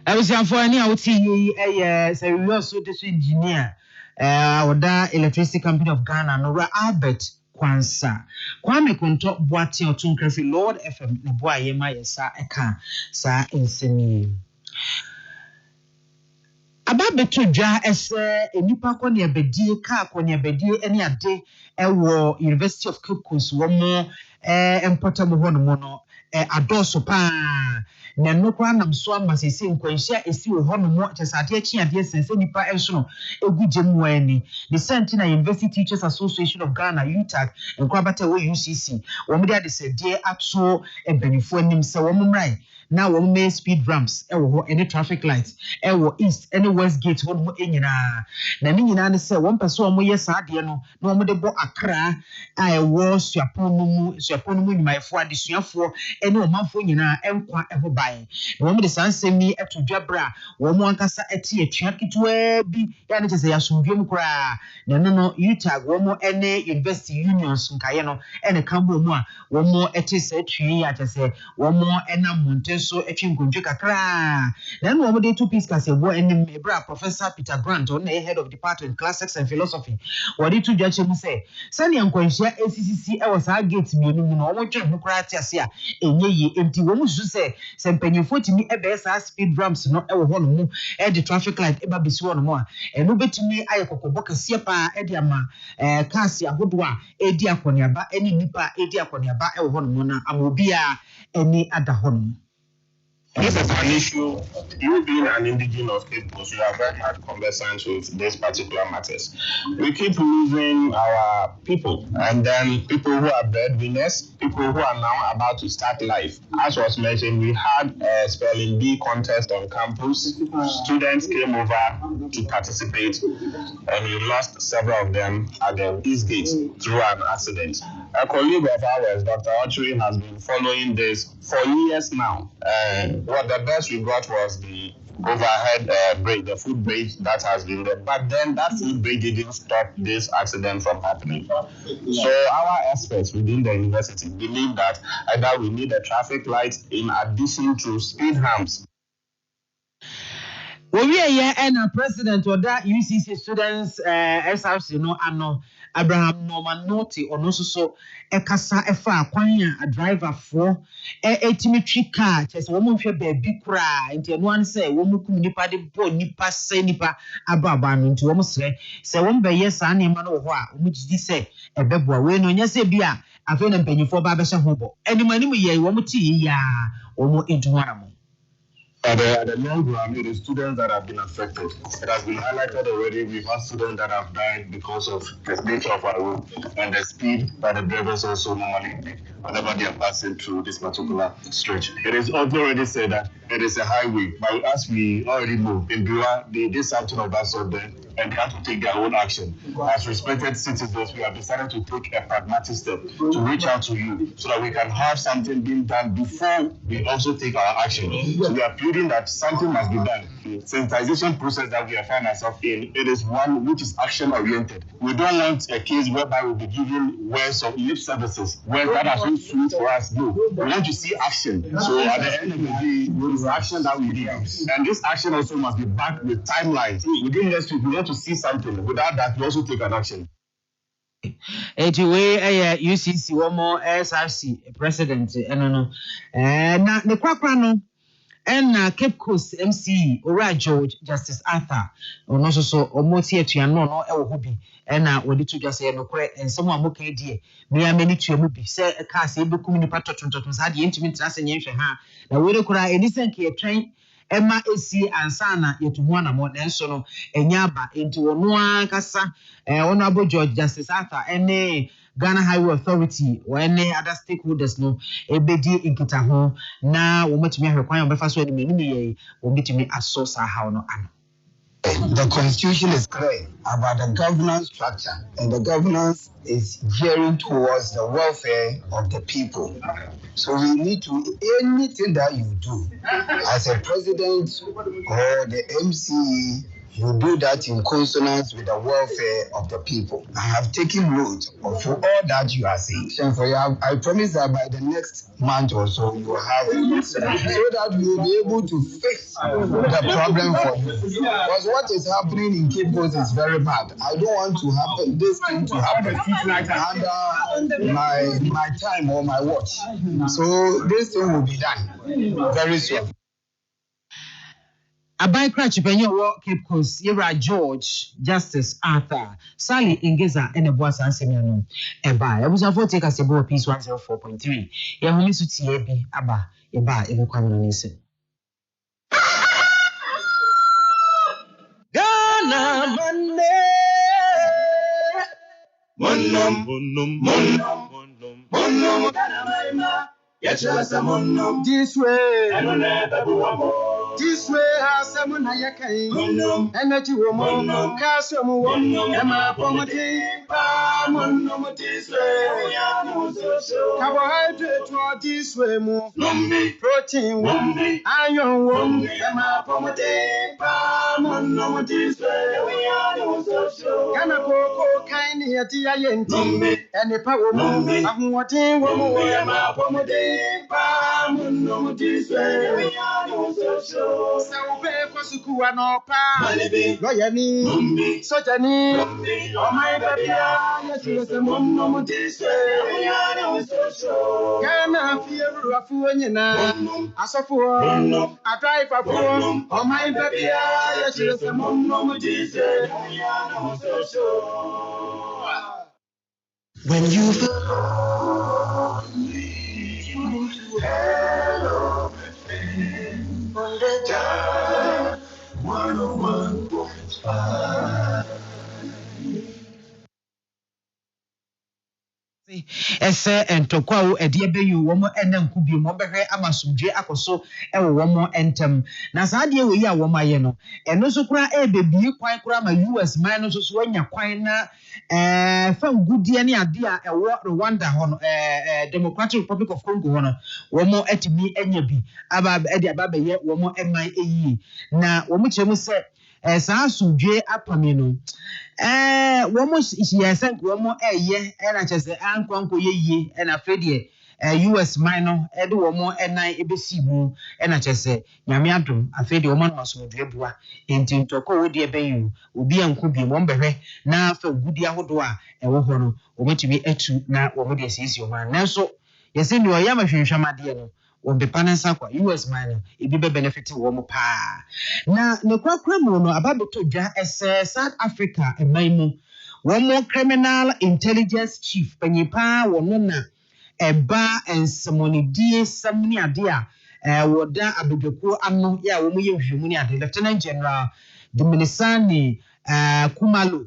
Abusianfo ani a woti yi sɛ we also this engineer oda electricity company of Ghana no Albert Kwansa Kwame Konto Boate Otunkrafi Lord FM na boa yema yesa eka sa ensemi ababeto dwa ɛsɛ enipa kɔ ne abedie ka kɔ ne abedie ene ade ɛwɔ University of Cape Coast wo mo empotam hɔ no mo no adoso pa na nnokwa nam so amasese nkwanhia esi wo hɔ no mo kyesade akyi ade sense nipa enso no egu gemu ani the Sentinel University Teachers Association of Ghana UTAG nkwabata wo UCC wo mo de adesede ato ebanifo anim sɛ wo mo mrai na wo mo speed ramps ɛwɔ hɔ any traffic lights ɛwɔ east any west gate hɔ no enyina na ne nyina ne sɛ wo mpɛso wo mo yɛ saade no na wo mo de bɔ akra a ɛwɔ suapon no mu nyumayefo adesuafo ɛne ɔmanfo nyina ɛnkwa ɛho bae na wo mo de sansemi ɛto dwabra wo mo ankasa ɛte atua kitwa bi ya ne kyese yasomdwem kora na no UTAG wo mo ɛne university unions nkaye no ɛne kambo mu a wo mo ɛte sɛ atwie ya kyese wo mo ɛna monte so atwi nkontwe kakra na no wo mo de two piece kase bo ɛne ebra Professor Peter Grant on the head of department classics and philosophy wo de to dwache mu sɛ sani nkwanhia ACCC ɛwɔ saa gate mienu mu no wo mo twe ho kora ate ase a enye yi enti wo mo su sɛ sempanyefo timi ebe saa speed ramps no ɛwɔ hɔ no mu ɛde traffic light ɛba besi hɔ no mu a ɛno betumi ayɛ kokɔbɔ kɛseɛ pa ɛde ama cars ahodo a ɛdi akɔneaba ɛne nipa ɛdi akɔneaba ɛwɔ hɔ no mu na amobi a ɛni ada hɔ no mu. This is an issue. You being an indigenous Cape Coast, you are very much conversant with these particular matters. We keep losing our people, and then people who are breadwinners, people who are now about to start life. As was mentioned, we had a spelling bee contest on campus. Students came over to participate, and we lost several of them at the East Gate through an accident. A colleague of ours, Dr. Autry, has been following this for years now. What the best we got was the overhead bridge, the food bridge that has been there. But then that food bridge didn't stop this accident from happening. So our experts within the university believe that either we need a traffic light in addition to speed humps. We are here and a president of that UCC students SRC no ano Abraham Norman Noti or no so a kasa efa kwanya a driver for a timothy car just woman fe baby cry into one say woman kum nipa de bo nipa say nipa ababa no nti woman say one be yes an ma no ho a woman gidi say e beboa we no nya say bia afa na mpanyifo ba be hye ho bo enimani mu ye woman ti ya woman into one. At the long run, it is students that have been affected. It has been highlighted already. We've had students that have died because of the nature of our road and the speed that the drivers also normally make whenever they are passing through this particular stretch. It is also already said that it is a highway, but as we already know, in Bua, they did something of that sort then, and they have to take their own action. As respected citizens, we have decided to take a pragmatic step to reach out to you so that we can have something being done before we also take our action. So we are pleading that something must be done. The sensitization process that we have found ourselves in, it is one which is action-oriented. We don't want a case whereby we'll be giving words of lip services, words that are so sweet for us. No, we want to see action. So at the end of the day, there is action that we need. And this action also must be backed with timelines. Within next week, we want to see something. Without that, we also take an action. Anyway, UCC one more SRC president, no, na the kwakwa and Cape Coast MC Ora George Justice Arthur ono so omoti atuano no e wo hobi na wodi to just say no kore ensem amoka die me amani tuamu bi se ka se bekum ni patotontoton sa de ntimi ntra se nyenhwe ha na wori kora enisen ke etwen ema esi ansana yetuhu na mo nenso no enya aba enti wono akasa ono abo George Justice Arthur ene Ghana Highway Authority or any other stakeholders no ebedi inkita ho na wo matumi ahwekwan obefa so ani meni ye wo bitumi asource how no ano. The constitution is clear about the governance structure, and the governance is gearing towards the welfare of the people. So we need to, anything that you do as a president or the MCE, you do that in consonance with the welfare of the people. I have taken note of all that you are saying. For you, I promise that by the next month or so, you will have it, so that we will be able to fix the problem for you. Because what is happening in Cape Coast is very bad. I don't want to happen this thing to happen under my time or my watch. So this thing will be done very soon. Abai Cratch Penny wo Cape Coast Yera George Justice Arthur Sally Ingeza and a boss ansemiano eba ebusa for take us a boy piece 104.3 ye humi su tie bi aba eba ebe kwamno nise Ghana Monum Ghana maima yachasa monum this way This way, has someone I can energy woman, castle woman, and my pomade, no this way, carbohydrate or this way, more protein, iron woman, and my pomade, no this way, can a cocoa kind of tea, and the power woman, I'm wanting woman, and my pomade, no this way, Saupe Kosuku and Opa, Loyani, Sojani, oh my baby, yes, you was a mum, this way. Ghana fear of Fuana, as a fool, a driver for, oh my baby, yes, you was a mum, this way. When you belong to hello. On the job, 101.5. ese entokwa wo ede ebeyu wo mo enanku bi mo behwe amasumdwe akoso ewo wo mo entem na saade we yi a wo maye no eno so kura ebebie kwan kura ma US man no so anya kwan na fam gudie ne ade a ewo Rwanda ho no Democratic Republic of Congo ho no wo mo etimi anya bi aba ede aba be ye wo mo eman eyi na wo mo kyeremu se saa asumdwe apame no wo mo yesen wo mo eye na chese ankonko ye na fedie US man no ede wo mo enan ebesi mu na chese nyame adom afede wo mo no asumdwe bua enti ntoko wo de ebeyu obi anko bi mo mbehwe na fa gudi ahodo a ewo ho no wo metumi atu na wo mo de sisi wo man nanso yesen ni oyama hwehwamade no wo bepanensa kwa US man ebi be benefit wo mo pa na ne kwakwa mu no ababeto dwa ese South Africa emaimu wo mo criminal intelligence chief panyipa wo no na eba ensemonidie samni ade a woda abedweko ano ya wo mo ye hwemu ni ade Lieutenant General Diminisani Kumalo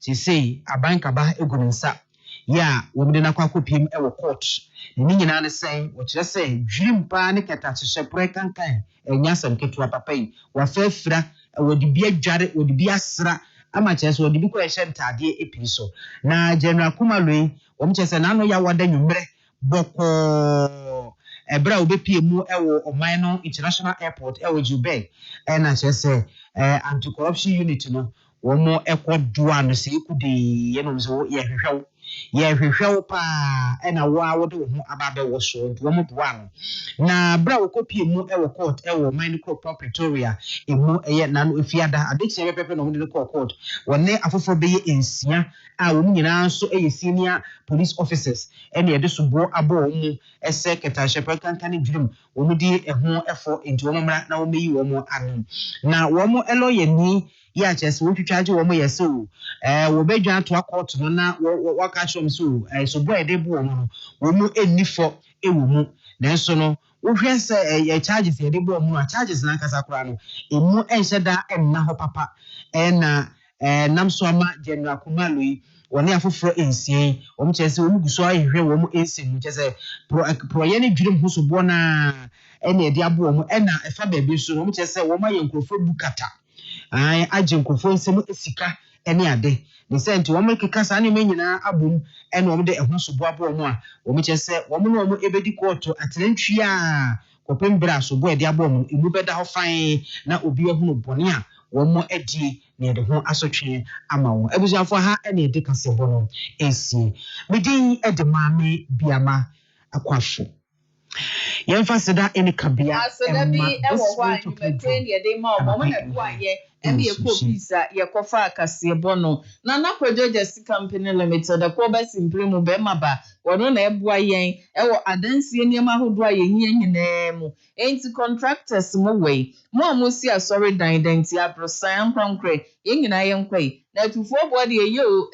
say abankaba egunsa ya wo mo de na kwakopiem e wo court ni nyina ne sen wo kire se dwimpa ne ketache pre kankan enya sam ketua papa yi wa fafira wo de bia dware wo de bia sra ama kire se wo de bi ko ehye ntade epi so na General Kumalo wo mo kire se na no ya wada nwumre boko ebra obepie mu ewo oman no international airport ewo Joburg na kire se anti corruption unit no wo mo ekodoa no se ekudi ye no so ye hwehwew ye hwehwew pa na wo a wo de wo ho ababe wo so nti wo mo boa no na bra wo kopie mu ewo court ewo mine court Pretoria emu eye na no efiada adekye bepepe no ho de court wonne afoforo be ye ensia a wo nyina so eye senior police officers ene de so bo abo mu ese ketashe prekankan dwum wo mu di eho efo nti wo mra na wo meyi wo mo anu na wo mo elo ye ni ya chese wo twitwaje wo mo yese wo bedwa to court no na waka shom so so boy de bo wo mu enifo ewo mu nanso no wo hwese charges ye de bo mu a charges na nkasa kora no emu enhyeda enna ho papa na namso ama General Kumalo yi woni afoforo ensie wo mu chese wo mu guso ahwehwe wo mu ensie mu chese pro ye ne dwirim ho so bo na ene e de abo wo mu na efa ba bi so wo mu chese wo ma ye nkrofo bukata agye nkofo nsem esika ene ade ne senti wo mekeka sa ne menyina abom ene wo de ehun so boabo mo a wo me kyese wo mo no mo ebedi koto atrentwi a kopem bra so bo ede abom emu beda ho fan na obi ehunu bone a wo mo edi ne de ho asotwe ama wo abusuafo ha ene ede kase bo no esi medin ede maame biama akwafo yemfasida ene kabia asada bi ewo ho anyu betwe ne de ma omo na bua ye ebe ye ko pizza ye ko fa akase bono na Judicial company limited ko ba simpre mu be maba wono na ebua yen ewo adansie niam ahodo a ye hia nyina mu enti contractors mo we mo si asori dan identity abrosan konkre ye nyina ye nkwai na tufuo bo de ye o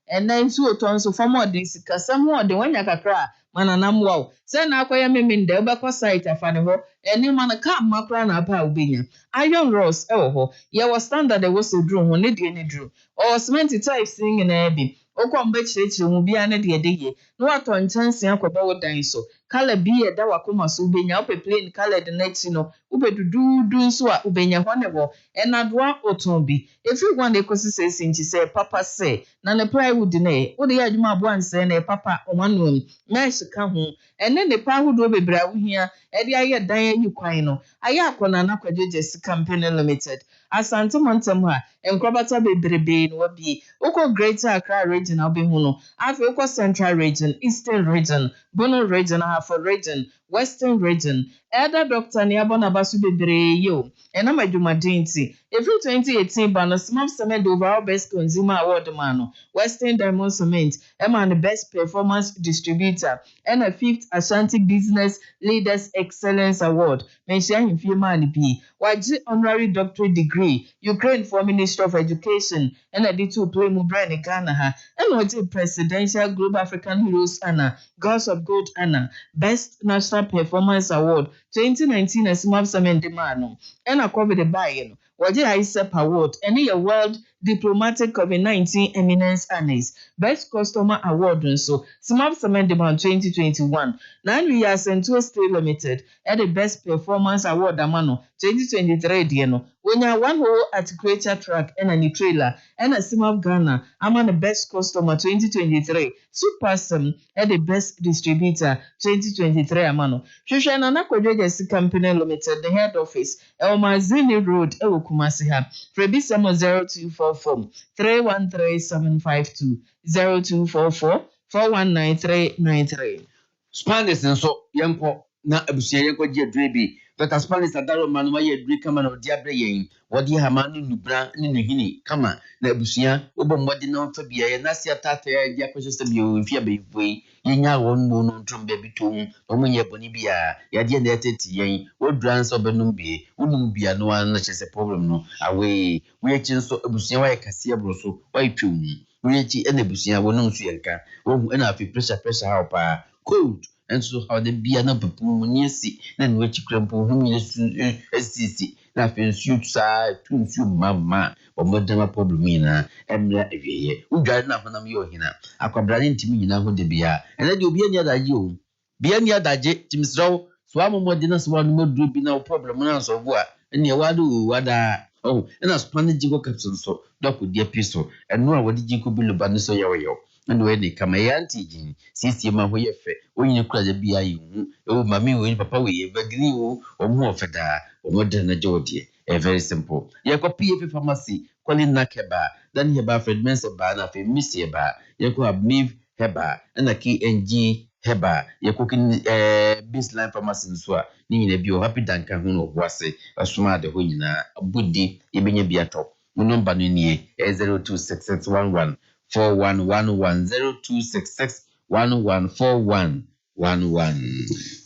enantu otonso famode sikasam ho de wanya kakra mana namwo se na akoya memende obekọ site afane ho eni mana ka makra na apa obenya iron rods ho ye was standard e was drum ho ne de ne drum o cement type sing na bi okombe chirechire mu bia ne de ye no ato nchanse akoba wodan so kala bi ye da wakoma so obenya ope plain colored next no ubedudu nso a obenya ho ne ho enadoa oton bi efi gwan de kosi se nchi se papa se na ne plywood ne wo de ya adwuma abo anse na papa omanu mesh ka ho ene ne pa hodo bebra wo hia e de aye dan ayi kwan no aye akona na Judicial company limited asante montem ha enkrobata bebrebe no wabi uko Greater Accra region obehu no afi uko Central region, Eastern region, Bono region, Afro region, Western region. Elder Dr. Niabona Basu bebree yo ena madwumadenti every 2018 bano smart cement overall best consumer award mano Western Diamond Cement and the best performance distributor and a 5th Ashanti Business Leaders Excellence Award mention him firma ni bi waji honorary doctorate degree Ukraine for Ministry of Education and a D2 play mu brand Ghana ha and waji Presidential Global African Heroes Anna Gods of Gold Anna Best National Performance Award 2019 as Mab Samendemano and a COVID buy wɔgye ISEP award ɛne yɛ World Diplomatic COVID-19 Eminence Annex Best Customer Award nso Smart Cement Demand 2021 na we are Sentuo Steel Limited at the Best Performance Award amano 2023 deɛ no wonya one whole articulator truck ɛna ni trailer ɛna Simap Ghana ama the Best Customer 2023 Super Sim at the Best Distributor 2023 amano hwehwɛ na Nakwadwagye Company Limited the head office Elmazini Road ɛwɔ Kumasi ha Frebi 0244 313752 0244 419393 Spanish nso yenko na abusia yenko gye adure bi Dr. Spanish adaro manu ma ye adure kama na odi abre yen wodi hama ne nubra ne nuhini kama na abusia obomwode na mfa bia ye na sia tata ya dia kwese bi o mfia be foi yenya won mu no ntrom be bi tom omunye boni bia ya de na eteti yen wodran so benum bi unum bia no an na chese problem no awe we chi nso abusia wa ye kase abro so wa twum we chi na abusia wonum so yenka wo na afi pressure ha pa cold and so how the beer no papu ni si na no chikrampo hu ni SCC na fe nsu sa tunsu mama bomodama problem na emra awieye udware na fanam ye ohina akwabrane ntimi nyina ho de bia ena de obi ani adaje o bia ni adaje timisraw so amomode na so wanu maduro bi na problem na so bo a ene wada ena Spanish jigo capsule so doko dia piso eno a wadi jigo bi loba no so yewo and when they come a anti sisi ma ho ye fe onye kura de bia yi hu e mami wo papa we ye bagri wo omo ofeda omo de na jodie very simple ye ko PF pharmacy calling na keba dan heba Fred Mensa ba na fe misi ba ye ko abmiv heba na KNG heba ye ko kin baseline pharmacy nso a ni nyina bi o happy danka hu no boase asoma de ho nyina budi ye benya bia to mo number no nie 026611 41110266114111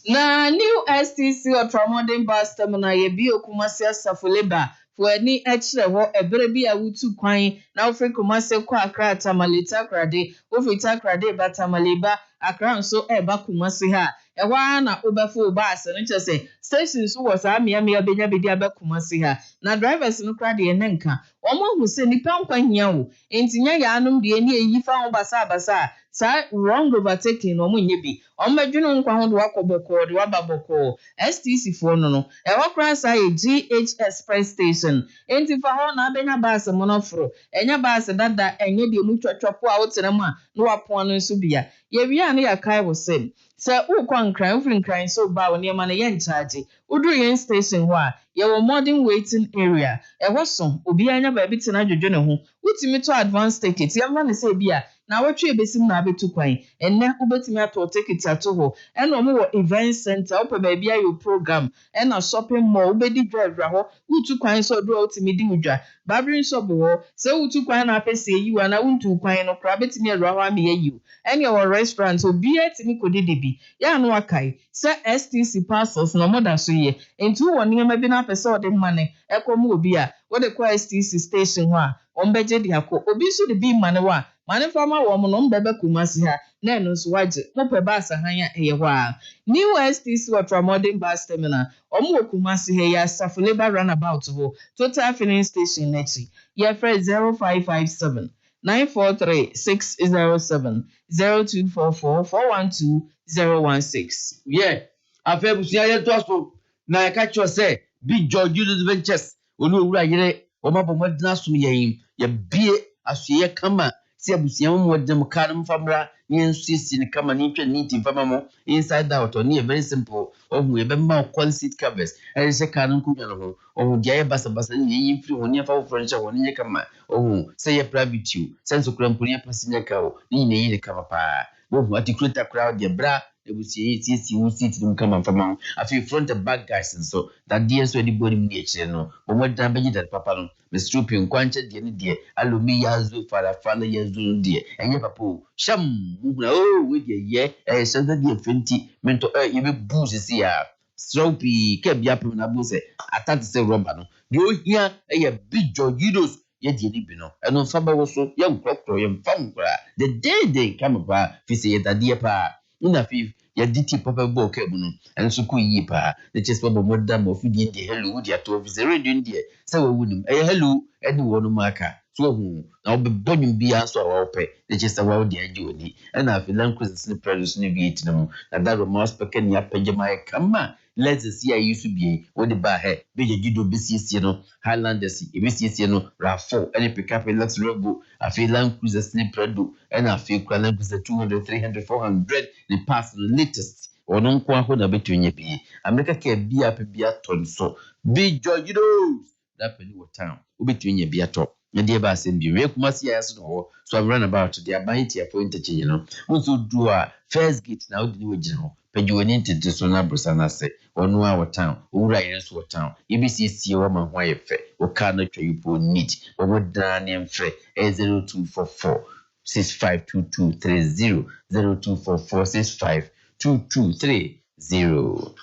na new STC Ultramodern Bus Terminal ye bi Kumasi Asafuleba for any extra ho ebere bi awutu kwan na ofre Kumasi kwa Accra Tamalita Krade ofita Krade Batamaleba Accra nso eba Kumasi ha ewa na obefo bus no chese station so was amia benya bedi aba Kumasi ha na drivers no krade ye nenka omo hu se nipa nkwan hia wo entinya ya anum de ni eyifa ho basa sa wrong overtaking omo nye bi omadwunu nkwan ho de wakoboko de wababoko STC fo no ewa kran sa ye GH Express Station enti fa ho na benya bus mo no fro enya bus dada enye de mu twatwapo a wotenam a no wapo no nso bia ye wia na ya kai wo sem sa ukwan kran ufrin kran so ba wo ne ma na ye nchaje uduru yen station ho a ye wo modern waiting area ewo so obi anya ba bi tena dwodwo ne ho utimi to advance ticket ye ma ne say bia na wetwe ebesim na abetu kwan enne ubetimi ato ticket ato ho ena omo wo event center opa ba bia yo program ena shopping mall ubedi drive ho utu kwan so do utimi di udwa babrin shop ho se utu kwan na apese yiwa na untu kwan no kra betimi adwa ho ame yiwu ene wo restaurant obi etimi kodede bi ya no akai se STC parcels no moda so ye entu wo niam bi na apese ode mane ekomu obi a wo de kwa STC station ho a ombeje di akọ obi so de bi mane wa mane fama wo mo no mbebe Kumasi ha na eno so waje mope basa hanya eye ho a new STC Ultramodern Bus Terminal omo Kumasi he ya Safuleba roundabout ho total filling station nechi ye free 0557 943 607 0244 412 016 yeah afa busia ye to so na ka cho se big George Ventures onu owura yire o mabomodina sum yen ye bie asuye kama si abusia mo dem kanum famra ni nsisi ni kama ni twa ni timfama mo inside out ni very simple ohu e be ma call seat covers e se kanum kunya no ho ohu dia basa ni yin free ho ni fa furniture ho ni kama ohu say ye private you sense krampo ni passenger car ni ni yin kama pa ohu articulate crowd de bra ebusie tisi wo seat dum kama fama afi front and back guys so that dey so the body ni e kire no bo dan beji that papa no Mr. Pin kwanche de ni de alumi yazo fara yazo de enye papa sham mugna we de ye senda de fenti mento ye be booze si ya stropi ke bia pem na booze atati se rubber no de o hia ye big jogidos ye de ni bi no eno fa ba wo so ye nkrokro ye mfa nkra the day come ba fi se ye dadie pa una fi ya diti papa bo kabu no enso ko yi pa the chest baba modda mo fidi ndi hello di ato officer radio ndi se wa wunim hello edi wono maka so hu na obebonum bia so a wope the chest wa di agi oni na afilan cruises ni produce ni viet no na daro mouse peken ya pejama kama let's see I used to be what the bar he be gido BCC no Highlanders BCC no RAV4 any pick up let's go I feel Land Cruiser sleep redo and I feel Land Cruiser 200 300 400 the past the latest or non kwa ho na between ye America ke bia pe bia ton so big joy you know that penny what town between ye bia top and the ba sem bi we kuma si aso no so I run about the abite for interchange you know so do a first gate now the we ho pejuani tete so na brosana se onu a town owura yeso town ebcc wa ma ho ayefe o ka na twayipo need o moda ne mfre 0244 652230 0244 652230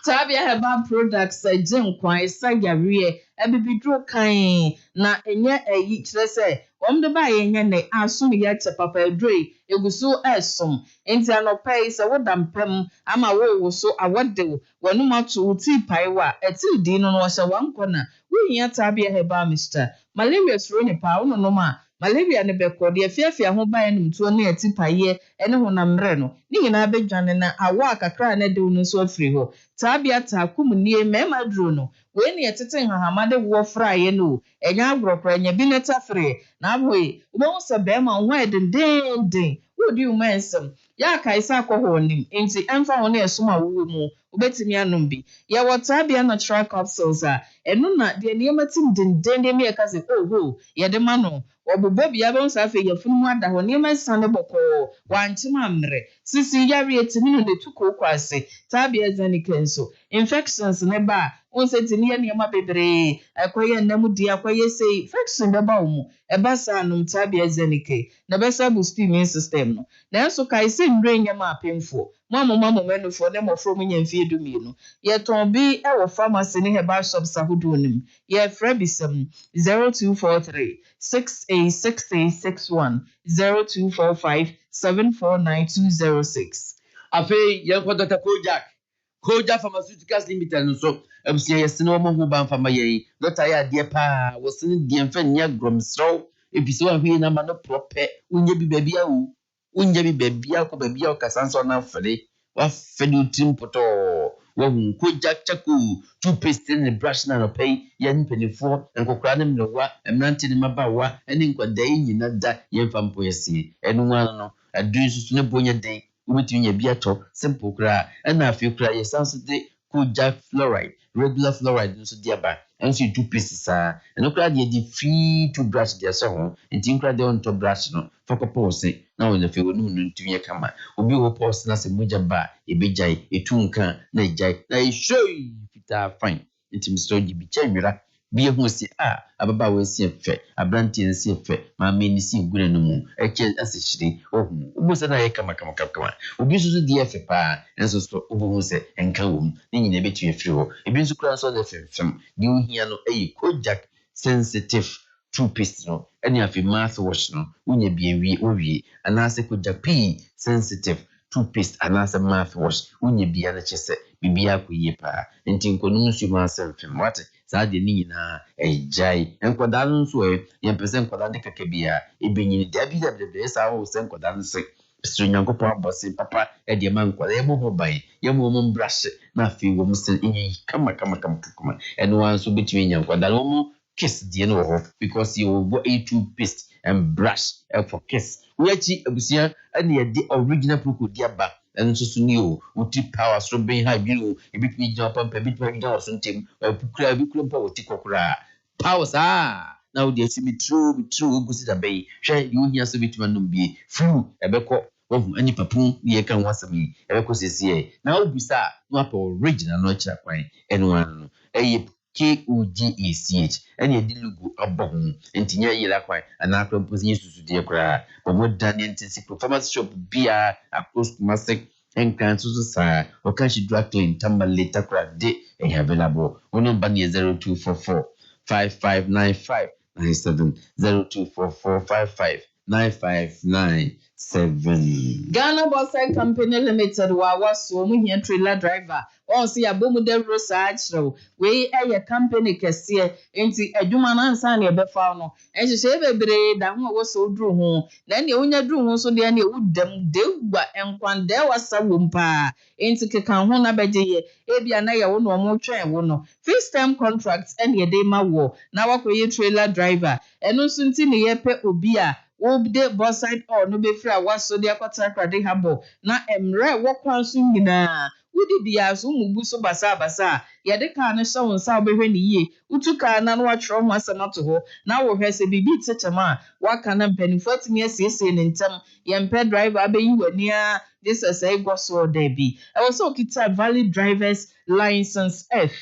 Tabia Heba Products Jim Kwai Sagare ebibidro kan na enye eyi kire se om de ba yenye ne asum ye che papa edrei eguso esom enti anopai se wodampem ama wo so awode wonu matu ti paiwa eti di no no hye wankona wuhia Tabia Heba Mr malaria suro ne pa wono no ma malaria ne bekọ de afiafia ho ban num tuo ne eti paye ene honamre no ni nyina bedwane na awa kakra na de no so afiri ho Tabia ta kumnie mema duro no we ne etete hahamade wo fraye no enya agrokra nya bi neta free na aboy wo se be ma ho edendenden wodi umensem ya kaisa akohonim enti emfa ho na esuma wo mu obetimi anom bi ya Tabia natural capsules a enu na de niematim dendenden me ka se oho ye de ma no obobo bia be nsa fe ye funu ada ho niema sane boko wanchima mre sisi yari etimi no de tuko kwase Tabia zanikenso infections ne ba onse tini ye niema bebre akoye namu di akoye say infection be ba omu e ba sa no Tabia zanike na be sa boost immune system no na enso kai se ndre nyama apemfo mamo menufo ne mo from nyamfie dumienu ye ton bi e wo pharmacy ne herbal shops ahodo nim ye frabisem 0243 686861 0245 749206 afi yanko Dr. Kojak Pharmaceuticals Limited no so abusia yesene omo ho ban fama ye Dr. ya de pa wosene de mfa nya gromsro episo ahwe na ma no prope unye bi babia wo unye bi babia ko babia o kasanso na fere wa fede utim poto wa hu Kojak chaku toothpaste ne brush na no pay ye npenifo nkokra ne mlewa emnante ne mabawa ene nkwada nyina da ye mfa mpo yesi enu wan no adu susu ne bonya den ubetinya biato simple kra na afi kra ye sanso de Kojak fluoride regular fluoride nso de aba enso two pieces eno kra de di free to brush de so ho enti kra de on to brush no fokopo se na wona fe wonu ntunye kama obi wo pause na se moja ba ebejai etunka na ejai na ishoi fita fine enti mr di bi chenwira bi ehu si ababa we si efe abranti nsi efe ma me ni si gura no mu eche asechiri ohu obusa na ye kama obi susu di efe pa enso so obu se enka wom ni nyina betu efiri ho ebi nso kura so de fem di ohia no Kojak sensitive toothpaste no eni afi mouthwash no unya bi ewie owie anase Kojak P sensitive toothpaste anase mouthwash unya bi ana chese bibia koye pa enti nkonu nsu ma asem wate saa de ni nyina ejai enkoda nso ye pese nkoda de keke bia ebenyini dabi saa ho se nkoda nso Mr. Nyankopo abosi papa e de man nkoda ye mo ho bai ye mo brush na afi wo mse enyi kama eno anso betimi nyankoda no mo kiss de no ho because you go a toothpaste and brush for kiss we achi abusia ene ye de original proko dia ba enso so ni o uti power so ben ha bi o ebitimi gina pampa bitimi gina so ntem pukura bi kura mpa woti kokura powers na o de asimi true gusi da bai hwe yu hia so bitimi no bi flu ebekọ wohu ani papu ye kan wasami ebekọ sesie na obusa no apa original no kira kwan eno anu eye KOGACH ene edi logo abohu entinya yira kwan ana akrampozi yesusu de kura bomo dan entisi performance shop bia across masek enkan susu sa okashi drug clean tamaleta kura de available wono bani 0244 5595 97 0244 9597. Ghana Oversight Company Limited was so many trailer driver. On see a boom de roadside show. We a company can see into a human answer near Befano. And she said, "Baby, that one was so drew home. Then you only drew home so then you would them do but and when there was some wumpa into Kakanhona Beji, Ebianaya one or more train one. First time contracts and ye day my war. Now I trailer driver. And no soon tin ye pe obia. Obde Oversight or no be free was so dear Quatakra habo. Na emre walk on soon Would be as Umubuso Basa, Yadeka and so and Sao Beven ye, Utuka and watch from Masamato. Now has a BB such a man, what can a penny 14 years in term, Yampe driver be you were near this as a gospel debby. I also kita valid driver's license F.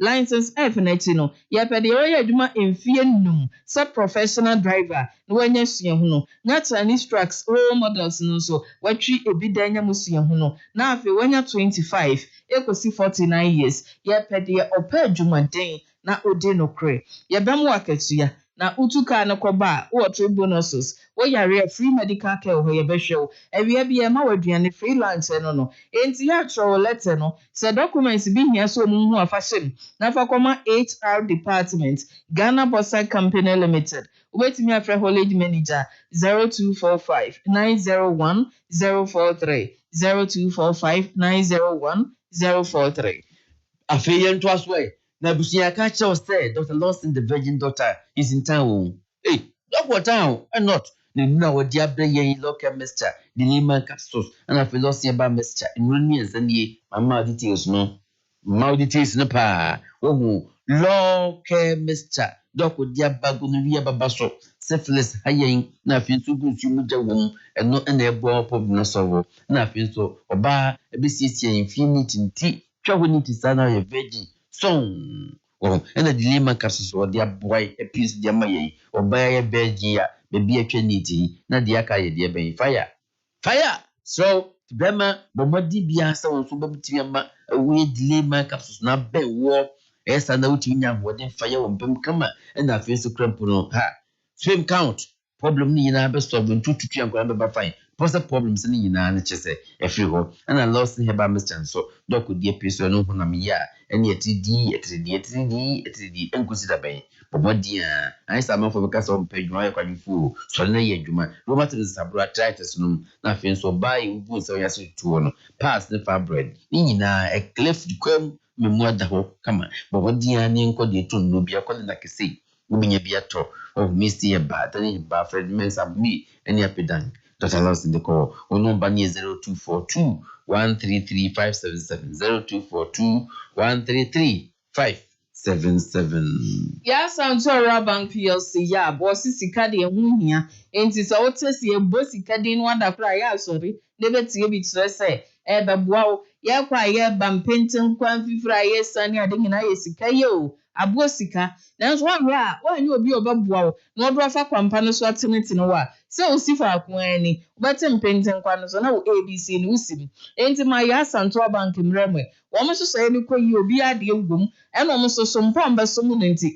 License F netino. Yapedia Duma in Fienum, sub professional driver, no one yes, no, not Chinese trucks, role models, no so, what tree a bidanya musiahuno. Now, if you when you're 25, you see 49 years, Yapedia or per Juma day, na Odino cray. Yabam workers ya. Na utuka na koba o bonuses wo yare free medical care ho ye behwe e bia ma waduane freelance no enti ya tro letter no se documents bi hia so mu hu afahye na fa koma HR department Ghana Oversight Company Limited ubetimi afre college manager 0245 901 043 0245 901 043 Afiyan to us way. Na busia ka che say Dr. Lawson the virgin daughter is in town. Hey, look what town and not. Ni na wo dia bre yen local mister. The Lima capsules and a philosophy about mister. In runians and ye mama details no. Mau details no pa. Wo local mister. Doc wo dia bagu no wi ababaso. Syphilis hayen na afin so gun sumu ja wom eno na ebo problem so. Na afin so oba ebisiesie infinity nti twa woni ti sana ye virgin. Song. Oh, and the dilemma casus or their boy a piece of Yamaye or buy a begia, baby a trinity, not the Akaya dear bay fire. Fire! So, Bema, Bomadi Bia, so Subatiama, a weird dilemma casus not be war, as I know to young wedding fire on Bemkama, and I feel so crumple ha. Swim count. Problem ni na best of 2 to 3 and grandpa fine. Post problems ni na chese every ho and I lost in heba Mr. So doc could dear piece no hunamia and yet and consider bay. But what dear I saw for because on page no can fool so na ye juma Robert is sabratritis no nothing so buy wood so yes to pass the far bread. Ni na a cliff quem me mother ho come but what dear ni nko de to no bia calling like say we be a talk of Misty a bat and Buffred Mens of me and your pedant. Dr. Lost in the call. Or number 0242 133 577 0242 133 577. Yes, I'm sorry, Bank PLC. Yeah, bossy Sicadi and Wunia. And it's all test ye bossy cadin wonder cry. Sorry, never to be say. Wow, ya cry, bam penton, quanti fry, sunny, I think I is Sikayo. Abosika, that's one ya, when you be about wow, no brother company swatting it in a while. So see for a quany, but in painting quanos on ABC Nusim. Ain't my ass and to a bank in Remwe. Almost say you be a dear boom, and almost some pamba summunity.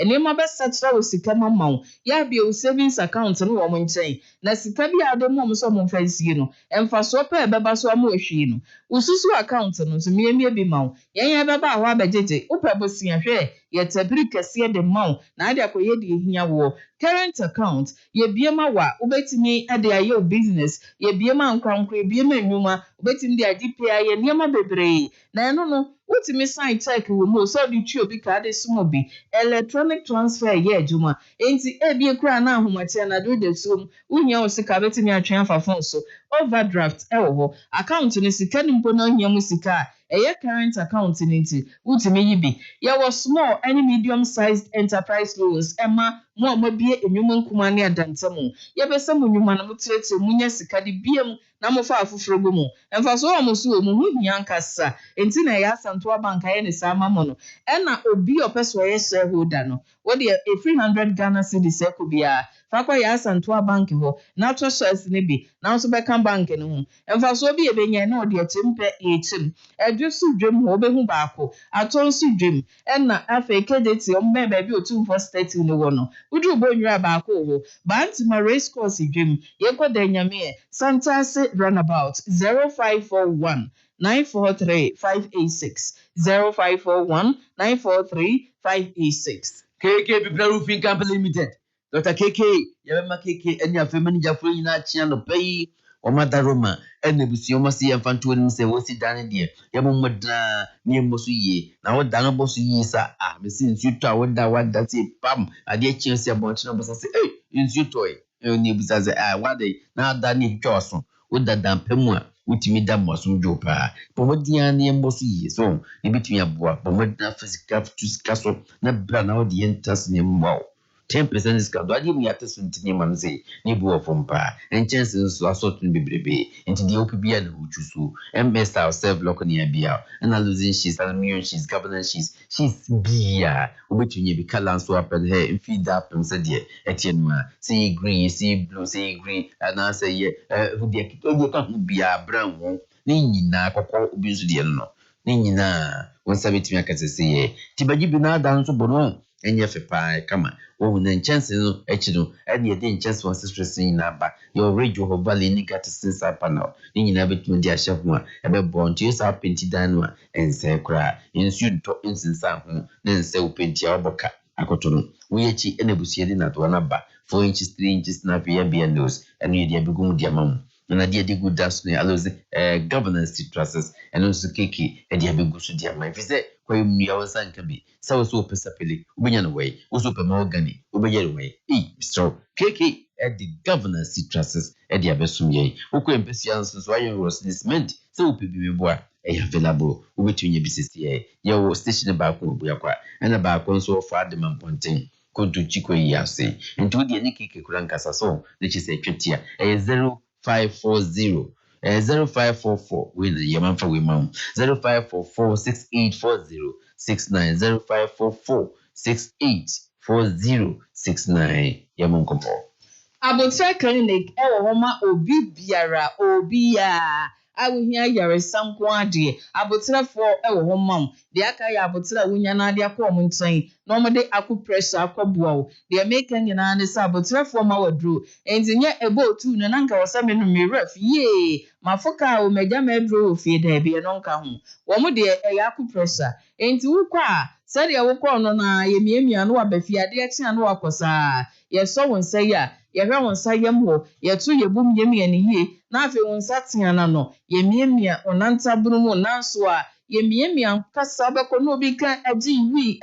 And in my best such was the common mount. Ya be your savings account and woman say, Nasikabi are the mom some fancy, you know, and for so pair babaso amoshino. Ususu account and to me be mount. Ya baba wabajete, Upabossi and share, yet a brick a sear the mount, neither could ye war. Current account, ye be a mawa, ubet me at the ayo business, ye be a man concrete, be a man, betting the DPI and Yama Bebre. Now, no. What me sign check will most of the tube because this mobi electronic transfer ye juma. Ain't it be a crown now who might and I do the soon. We know security me a transfer phone so overdraft account in the second impono yamusika. A current account in it. What me be? Ya was small and medium sized enterprise loans. Emma more be a human kumania than some. Ya be some human mutate munya sikadi biam. Namofa afufrogumo emfa so amosu omu nyankasa enti na ya santo banka ye ne sama mono na obi opeso ye shareholder no wo de a 300 Ghana cedis ekobia Fakwa ya asanto bank ho na to shares ne bi na so beka bank ne ho emfa so bi ebenya na ode atimpe echim edu su dwem ho obehu baako aton su dwem na afa kedeti ombe ba bi otu for state ne wo no udu bonwura baako ho bantima race course dwem yekoda nyame Santase runabout 0541 943 586 0541 943 586. KK People Roofing Company Limited. Dr. KK, Yama KK, and your family Jafrey Nachiano Pay, or Madaroma, and the Busioma see and Fantuan say, what's it done dear? Yamumada near Mosuye. Now what Dana Bosuye, sir? Since you tower that one that's it, pam, I did change your bunch of numbers. I say, hey, it's your toy. Nibs as what they now done Johnson with that damn Pemua. Utimi da mosum jopa pomodia ne mboso yi so ne bitumi aboa pomodina physical to skaso na bra na odi entas ne mbaw 10% discount adi mi ateso ntini manze ne bu ofompa enchance nso asot ne bebrebe enti de opibia na uchusu ms ourselves local ne bia na losing she's aluminium she's governance she's bia obetunye bi kala so apel he feed up am said etienma see green see blue see green and say ye de kito ka bia brown ho ne nyina kokko obi nso de no ne nyina won sabetimi akasese ye tibaji bi na da nso bono enye fepa kama wo na chance no echi no ene de chance for stress nyina ba your radio ho valley ni gat sense panel ni nyina betumi de ahye ho a ebe bonto yesa penti dan no ense kra insu to insinsa ho na ense openti a oboka akoto no wo yechi ene busie de na to na ba 4 inches 3 inches na bia nose ene de abegum de amam na de good dance no aloze governance trusts and also keke e de abegu so de amam fi se kwa mu ya wansan ka bi sawo so pesapele ubenya no way uso pe mahogany ubenya no way Mr. keke at the governance trusts e de abesum ye ukwe mpesian so ayen rosement so upebi meboa available ubetunye bisisi ye station ba ko bu yakwa na ba ko so for adman ponten kontu chiko yi ase nti de ni keke kura nkasa so ne chi se twetia 0540 0544 we the yaman for we mam 0544 684069 0544 yaman kompo Abotre clinic homa obi biara obiya awuhia yare sanko ade abotrefo homa de aka ya abotre awunya na ade akọ mo ntan na omode aku pressure akọboa o de make nyina ne sa abotrefo ma wadru entinye ebo otu no nanka wasame no miref ye mafoka o meja medro ofie da bia no nka ho wo mo de ya aku pressure enti wukwa sari ya wukọ no na yemiemia no abafia de achi anu akosa yeso wonsa ya yehwe wonsa yem ho yetu yebum yemia ne yie na afi wonsa tiana no yemiemia onanta brumu nanso a yemiemia kasa beko no obi kan aji wi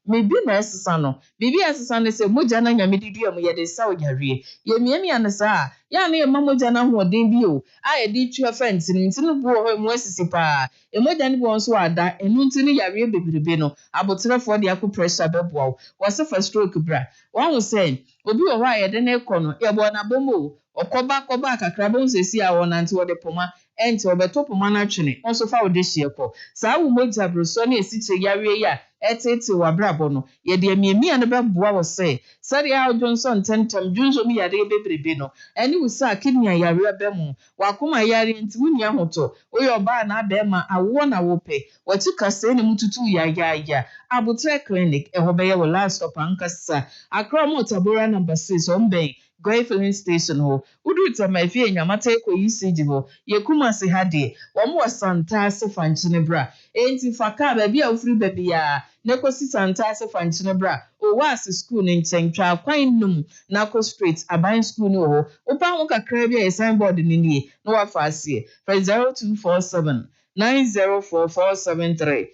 mebi na esesa no bibi esesa ne se moja na nyamedidi am ye de sa oyarie yemiemia ne sa ya na ema moja na hoden bi o a ye di twa fence ni ntinu bu ho mu asisi pa e moja ne bi wonso ada enu ntinu yare bebrebe no abotrefo de akọ pressure beboa wo se for stroke bra won say obi wo ha ye de na ekono ye bo na bomo okoba kakra bo nsesi a won anti wo de poma enti obeto poma na twene onso fa wo de hie ko saa wo moja broso na esiche yare ya etete wa brabo no ye de amiemia no beboa wo se sari a Johnson tentam junzo mi yare bebrebe no eni wo sa kidney yare abemu wakoma yare enti wunya hoto oyo oba na abema awo na wo pe wati kase ne mututu ya abotre clinic ehobeye wo last stop ankasa akra mo tabora number 6 omben Gray filling station ho udu tamafie nyamata ekọ ECG ho yekuma se hade wo mo santa se fanchine bra enti faka ba bia ofri ba bia nekosi santa se fanchine bra o was school ne nchenkwa kwan num na ko street aban school no ho opa ho kakra bia signboard ni nie no wa fasie 0247 904-473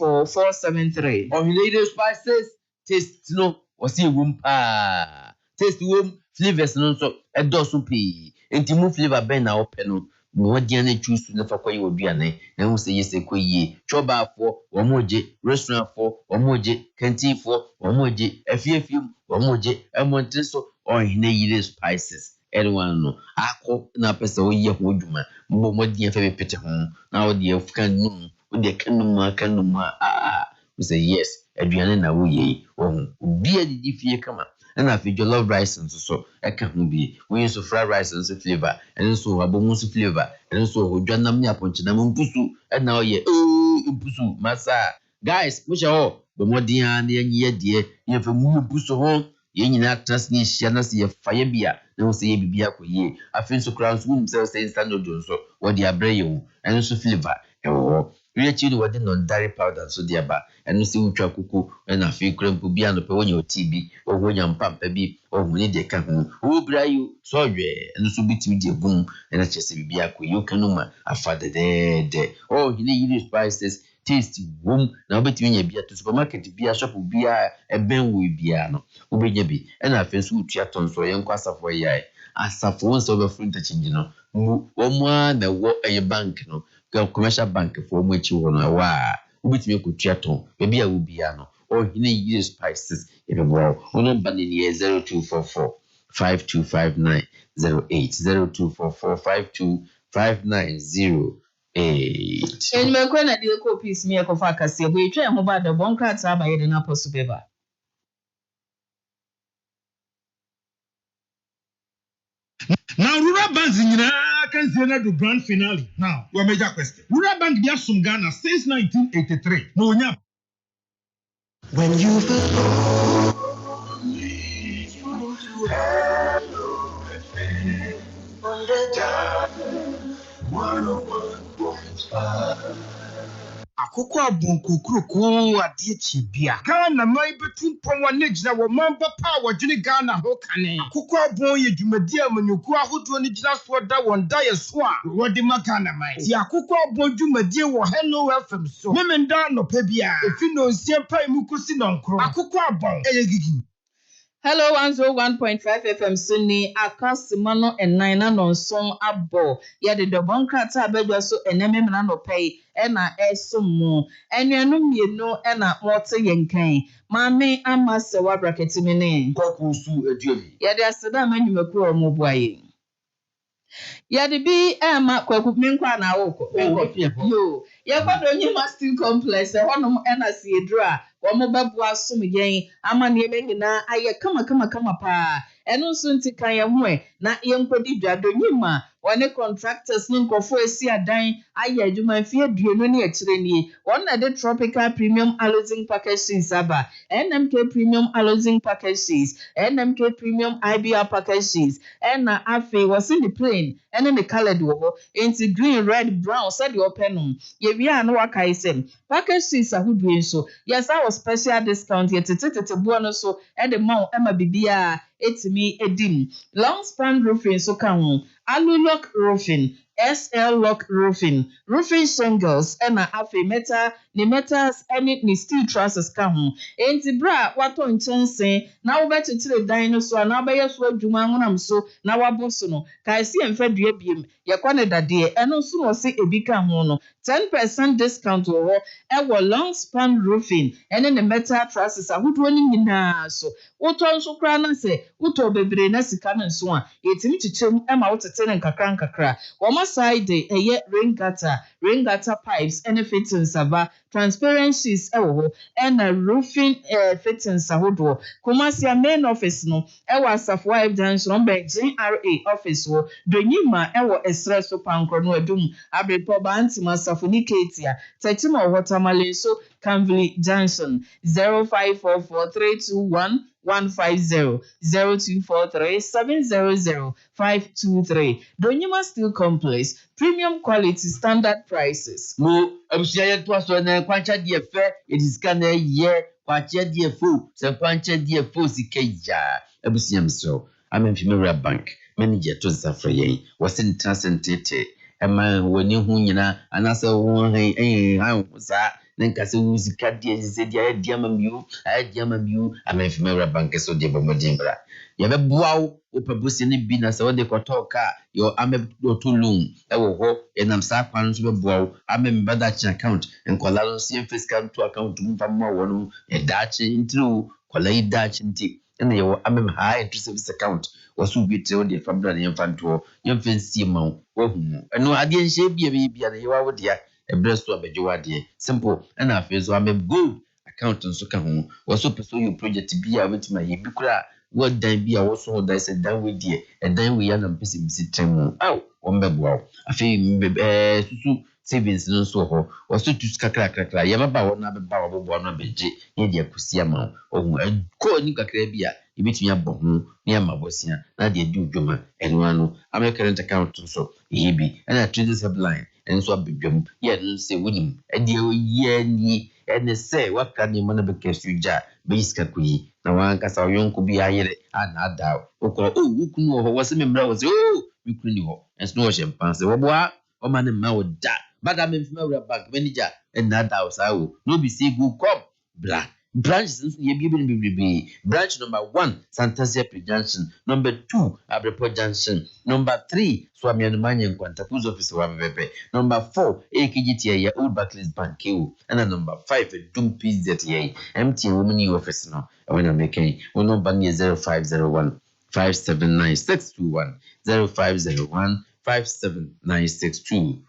0247-904-473 Ohilade spices taste no wasi wumpa taste wum flavors no so edoso pe enti mu flavor ben na ope no wodi na choose na fakwa yi oduane na hu se yese koyie choba afo womoje restaurant afo womoje canteen afo womoje afiefiem womoje emontin so Ohilade spices anyone no akọ na pesa oye ho dwuma mbo modi afa be pete ho na odi afuka num odi kanum we say yes aduane na wo ye wo obi adidi fie kama na afi jollof rice nso so eka ho bi we nso fried rice nso flavor nso abomu nso flavor nso odwanam ne aponchinam mpusu na oye mpusu masa guys musha ho be modia na yenye de ye fa mu mpusu ho ye nyina trust ni hia na se ye faye bia na wo se ye bibia koye afi nso kra nso wum se se instant noodles nso wo de abre ye wo nso flavor ewo we chi do non dairy powder so de aba eno se utwa kuku na afi krempo bia no pe wonya otibi wonya mpampa bi ohuni de ka ho wo bra you so hwe eno so bitimi de gum na chese bibia koye kanuma afade de hini yiri spices taste boom na obetimi nya bia to supermarket bia shop bia eben we bia no obenya bi na afi so utua tonso ye nkwasafo yai asafo won so be front change no wo mo na wo bank no commercial bank for mo chi wo no wa ubitimi ko tuaton bia wo bia no hini use spices e be bro ono bani ni 0244 525908 0244 525908 Enimekwe na die ko peace me ko fa kase bo etwa ho ba da bonka ta ba yede na poso beba. Now, rural banks in can say the grand finale. Now, your major question. Rural bank they have some Ghana since 1983. No, yeah. When you feel Akoko Abon kukuruku adie chibia. Ghana mai betum pon ne gina wo mamba pa wo dwene Ghana ho kane. Akoko Abon ye dwumadi amanyuku ahodo ne gina so da won da ye so a wo de makana mai. Ti Akoko Abon dwumadi wo Hello FM so. Memenda no pa bia. Efi no nsie pa mu kosi no nkro. Akoko Abon eye gigi. Hello 101.5FM Sunni akasimano enina nonson abo ya de dobonka ta abedwa so eneme mena no pay na esomo enuanu mienu na mote yenkan maame amase wa bracket mene kokusu eduobi ya de aseda manyumaku omobuaye ya de bi ma kwaku menkwa na awoko yo ya kwado nyima steel complex honum na siedra womo babu asum yen amane nyina aye kama pa eno nso ntika ye ho na ye nkodi dwado nyima one contractors no nkofo esi adan aye adwuma fie duonu ne akire nie won na de tropical premium housing packages aba NMK premium housing packages NMK premium IBR packages na afi was in the plane ene ne colored wo into green red brown said your penum ye wi an waka isem packages ahudu nso yes I was special discount yet tete buono so e de ma ema bibia etimi edim long span roofing so kan ho Alulock roofing, SL lock roofing shingles, na afi metal, ni metals, ni steel trusses come. Enti bra, wato nchense, na ubetu tile dinosaur, na ubeya suwa juma ngunam so, na waboso no. Kaisi enfedwe biem, ya kwane dadie, eno suno si ebika hono. 10% discount wo ewo long span roofing, ni metal trusses, ahudu wani nina so. Uto nso kra na se, uto bebre na sika na nso a, yetimi chichem ema utetene nkakra. Wama side eye rain gutter pipes and fittings aba transparent sheets ewo and roofing fittings ahodo Kumasi main office no ewo Asafo Junction GRA office wo donyima ewo espresso pankro no adum abrepo banti Asafo Niketia Techima Watermale so Canville Junction 0544321150 0243700523 Donyima Steel Complex premium quality standard prices. Mo abusia ye to so na kwancha de fe ediska na ye kwacha de fo se kwancha de fo sikeja abusia mso amemfimera bank manager to zafre yen wasin transentete ema woni hu nyina anase wo han sa nenkase wuzika de se de diamamiu amemfimera bank so de bomodimbra ye beboawo opabusi ne bi na se wo de kotoka yo amebotulum ewo ho enam sa kwan nso beboawo amembada chin account enkola no se fiscal to account mfamma wono edachi ntru kola idachi nti ene yo high interest service account wasu biete wo de fabra ne mfanto yemfensi ma wo hu eno ade nhye bia na yewa wo dia ebresto abegewade simple ena afezo gold account nso ka ho wo so person you project bi a wetin ma ye bi kura what dan bi a wo so da say dan we die e dan we ya na mpese bisi tremu aw wo mbeboa afi susu savings no so ho wo so tu kakra ye maba wo na beba wo bobo no beje ye de akusia ma ohun ko ni kakra bi a ebetumi abɔ ho ne amabosia na de di udwoma eno ano am current account so ye bi na trading line enso abedwam ye no se wonim de ye ni ene se waka ni mana be kesuja be iska kuyi na wanka sa yonko bi ayere anada okọ wukunu ho wose memra wose wukunu ni ho enso no hye mpanse wo boa o ma ne ma wo da bada me mfima wura bank manager enada o sa wo no be say go come bra branches ye bi branch number 1 Santasia Junction, number 2 Abrepo Junction, number 3 Swamian Manyan Quantapu's office wa bebe, number 4 AKGT ya Old Barclays Bank and number 5 Doom PZA MT Women office no when I'm making one number 0501 579 0501 579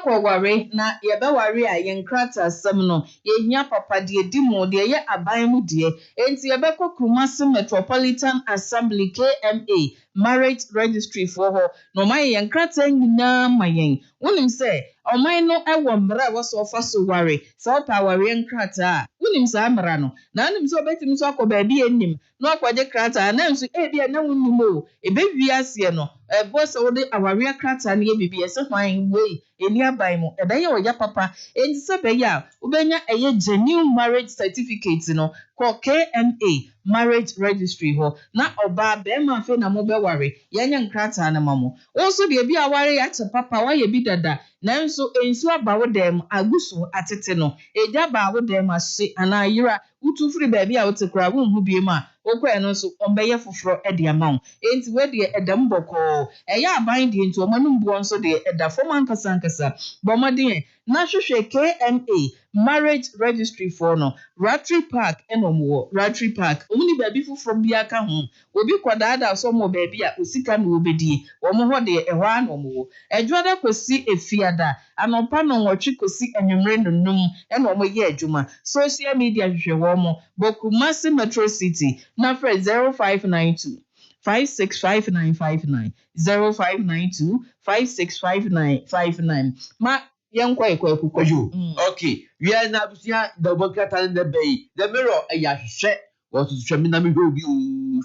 kwa ware na ye be ware a ye nkrata asem no ye hia papa de di mo de ye aban mu de enti ye be Kumasi Metropolitan Assembly KMA marriage registry for ho no mai ye nkrata nyina mayen wonim se oman no ewo mra wo so fa so ware so pa ware nkrata wonim se amra no na nim so betim so akọ ba bi enim no akwaje krata na nso e bi na wonim o e be wiase no boss wo de aware krata na ye bibi e se hwan we eni aban mu ebe ye oya papa enti se be ya ubenya eye genuine marriage certificate no ko KMA marriage registry ho na oba be ma fe na mo be ware yenya nkrata na mamo also de bi aware ya che papa wa ye bi dada na nso ensu aba wo dem aguso atete no eja ba wo dem ase ana yira utu free ba bi a wo te kra wo hu bi ma okwa no so ombeye foforo e de amount enti we de edam boko eya aban de enti omanum buo nso de eda forman kasa bomodin na hwehwe KMA marriage registry for no Ratri Park enomo Ratri Park omuni ba bi foforo bi aka ho obi kwadaada so mo ba bi a osika no obedi omo ho de ehwa anomo edwada kosi efiada anopa no nwotwe kosi anwumre nunum enomo ye adwuma social media hwehwe wo mo Kumasi Metro City na 0592 565959 0592 565959 ma yankwa ekwakukoju okay we are na busia the bokata the bay the mirror ya hwehwe wo so hwemi na me obi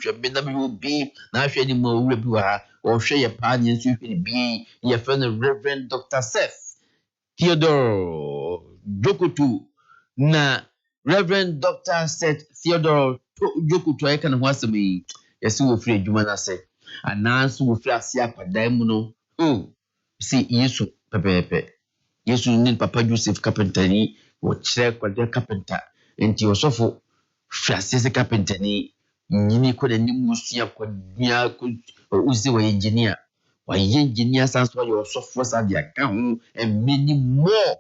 hwemi na me obi na hwe ni mo wura bi wa ha wo hwe ye pa ni nso hwe ni bi ye friend Reverend Dr. Seth Theodore Jokutu na Reverend Dr. Seth Theodore Jokutu ay kan ho asemi yesi wo free adwuma na se ananso wo free ase akwadan mu no si Yesu pepepe Yesu ni papa Joseph carpenter ni wo kire kwade carpenter enti osofo free ase carpenter ni nyini ko da ni musua kwadua ko uzi wa engineer sans wa yo osofo sa dia ka ho and many more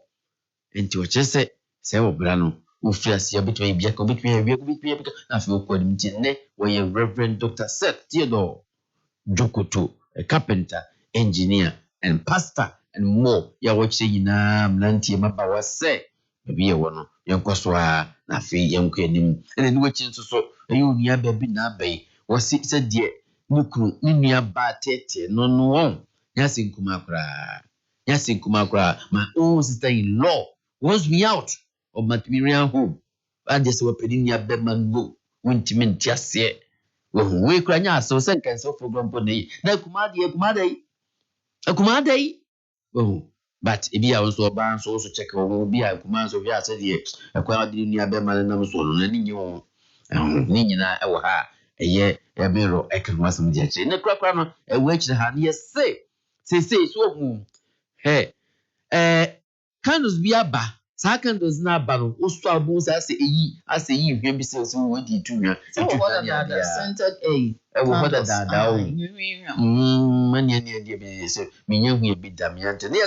enti wo chese se wo bra no free ase abetwe bia ko betwe na fi okwa nim tinne wo ye Reverend Dr. Seth Theodore Jokutu a carpenter engineer and pastor and more ya woche nyina mnantie maba wase bi ye wono yenkoso a na fi yenko anim ene ni wachi nso so ayi onua ba bi na abai wose se de nukru nua ba tete no no yasi nkuma kra my own sister in law wants me out of my Miriam home and just we pedi nia be mango wontimi ntiase we kra nya so se nkan so program po nei na akumadai but ebi a won so ba so check wo bi a kuma so wi ase de akwa de nia be man nam so no ni nyi wo ni nyina e wo ha eye e be ro e kan wasam je che na kra no e wo akire ha ne se so hu candles bi aba sa candles na aba no osu abu sa ase yi hwe bi se wo di tunwa the centered a wo hoda da o mani ani bi se minya hu e bi dam yante ne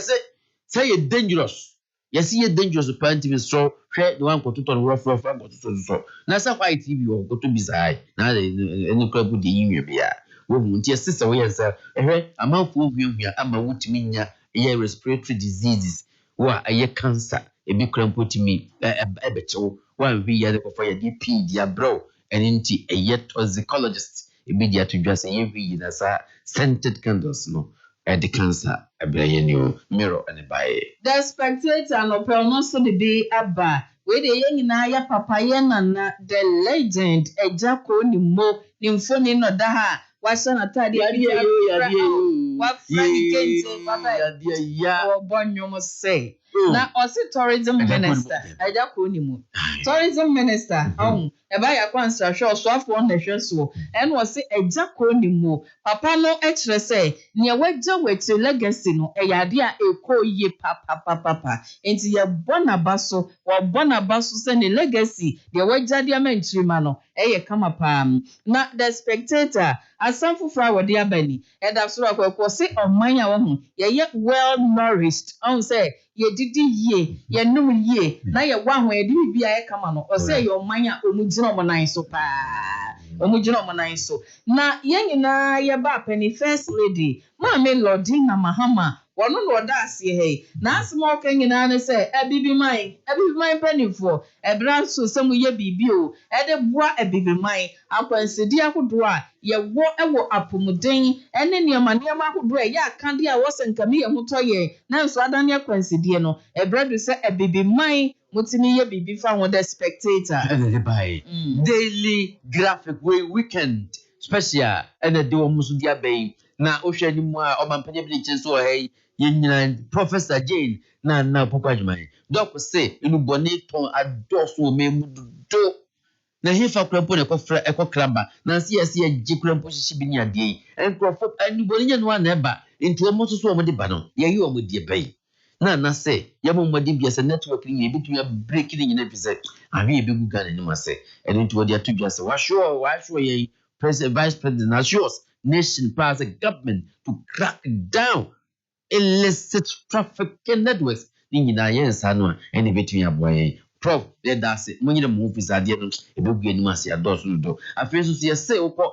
say you dangerous ye dangerous panty so hwe the one kototo no rough kototo so na sa white tv wo koto bi sai na eni krabu de yi bia wo hu ntie sisa wo yensa ehwe amanfo hwehwia ama wutimi nya ye respiratory diseases wa aye cancer ebi krampo timi ebecho wan wi ya ko for ya DP dia bro eninti a toxicologist ebi dia to dwa say ye wi na sa scented candles no the cancer abrayeni mirror and by the spectator no pel no so de be aba we de ye nyina ya papa ye na the legend ejako ni mo ni mfoni no da ha wasa na tade ya wa friend kente papa ya o bonyo mo say na osi tourism minister ejako ni mo tourism minister e ba ya kwansa hwe so afo na hwe so en wo se ejako ni mo papa no e kire say ne wagya wati legacy no e yade a ekoye papa enti ye bonaba so wo bonaba so se ne legacy de wagya de amantrima no e ye kama pam na the spectator asanfo fra wode abani e da so akwa se oman a wo ho ye well nourished on say ye didi ye ye num ye na ye wa ho ye di bibia ye kama no o say ye oman a omugina omanan so pa omugina omanan so na ye nyina ye ba penny first lady ma me Lordina Mahama wono no da ase he na asmo ka nyina ne say ebibi man penifo ebra so sem ye bibi o e de boa ebibi man akwansidi akodo a ye wo ewo apomuden ene niema akodo e ya akande a wo senkame ye hoto ye na so adane akwansidi no ebra do say ebibi man mutimi ye bibi fa won the spectator daily graphic weekend special ene de wo musu dia bay na ohwe ni mu a omampanye bi chen so hey yenyina Professor Jane na papa jumai doc say inu boni ton adoso memudo na hifa krampo ne kofra ekokraba na se ye gi krampo hihyi bi ni ade enkrofo aniboni nya no na eba nti omo so omo de ba no ye yi omo de bay na say ye mo modi bia se network ni ebitu ya break ni nyina bi se awi ebegu Ghana ni ma se enti wo de atudwa se wa sure ye president vice president assures nation pass a government to crack down illicit trafficking networks. Nina yensa no ene betun aboye. Prof, let that say when you move is idea no ebegu enu ase adoso do. Afenso se say ukọ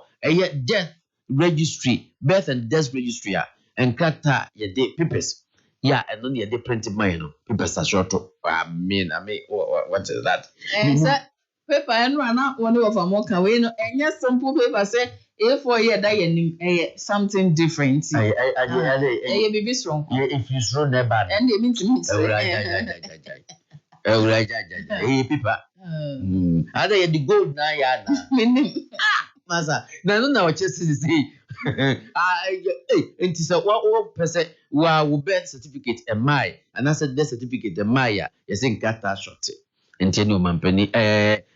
death registry, birth and death registry and kata ye de papers. Yeah, and only a different mine no. Papers are short. I mean, what is that? Paper and run out one of a mocha we no enya simple paper say A4 year that ye something different. I be strong. If you strong never. And they mean to me. Hey paper. Ada ye the gold na ya na. Masa. Na no na chest say. Enti say what person wa birth certificate and my and I said death certificate and my ya say nkata short. Enti no mampani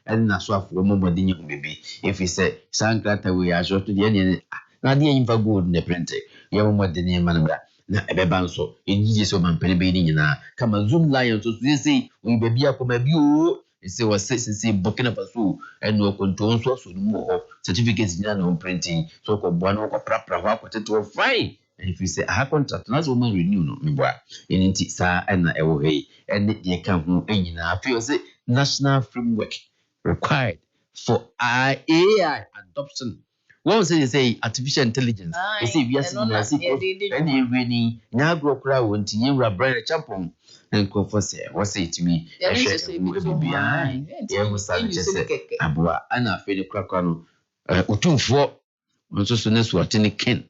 and na so afro mo body nyu bebe if he say sankrata we are short de ne na de yimfa gold ne print ye mo body ne manabra na ebeba nso enyi so mampani be ni nyina kama zoom lion so say we bebe akoma bi o say was say Burkina Faso and no control so no certificate nyina no printing so ko boa no ko prapra ho akoteto fine. And if you say a contract, that's woman renew no mboa enti sa na ewo hey and de kan ho enyina feel say national framework required for AI adoption. One say artificial intelligence. They say we are seeing and you really now grow crowd want to you brand champion and go for say what say to me abua ana fe de krakra no utumfo nso so nesu atene ken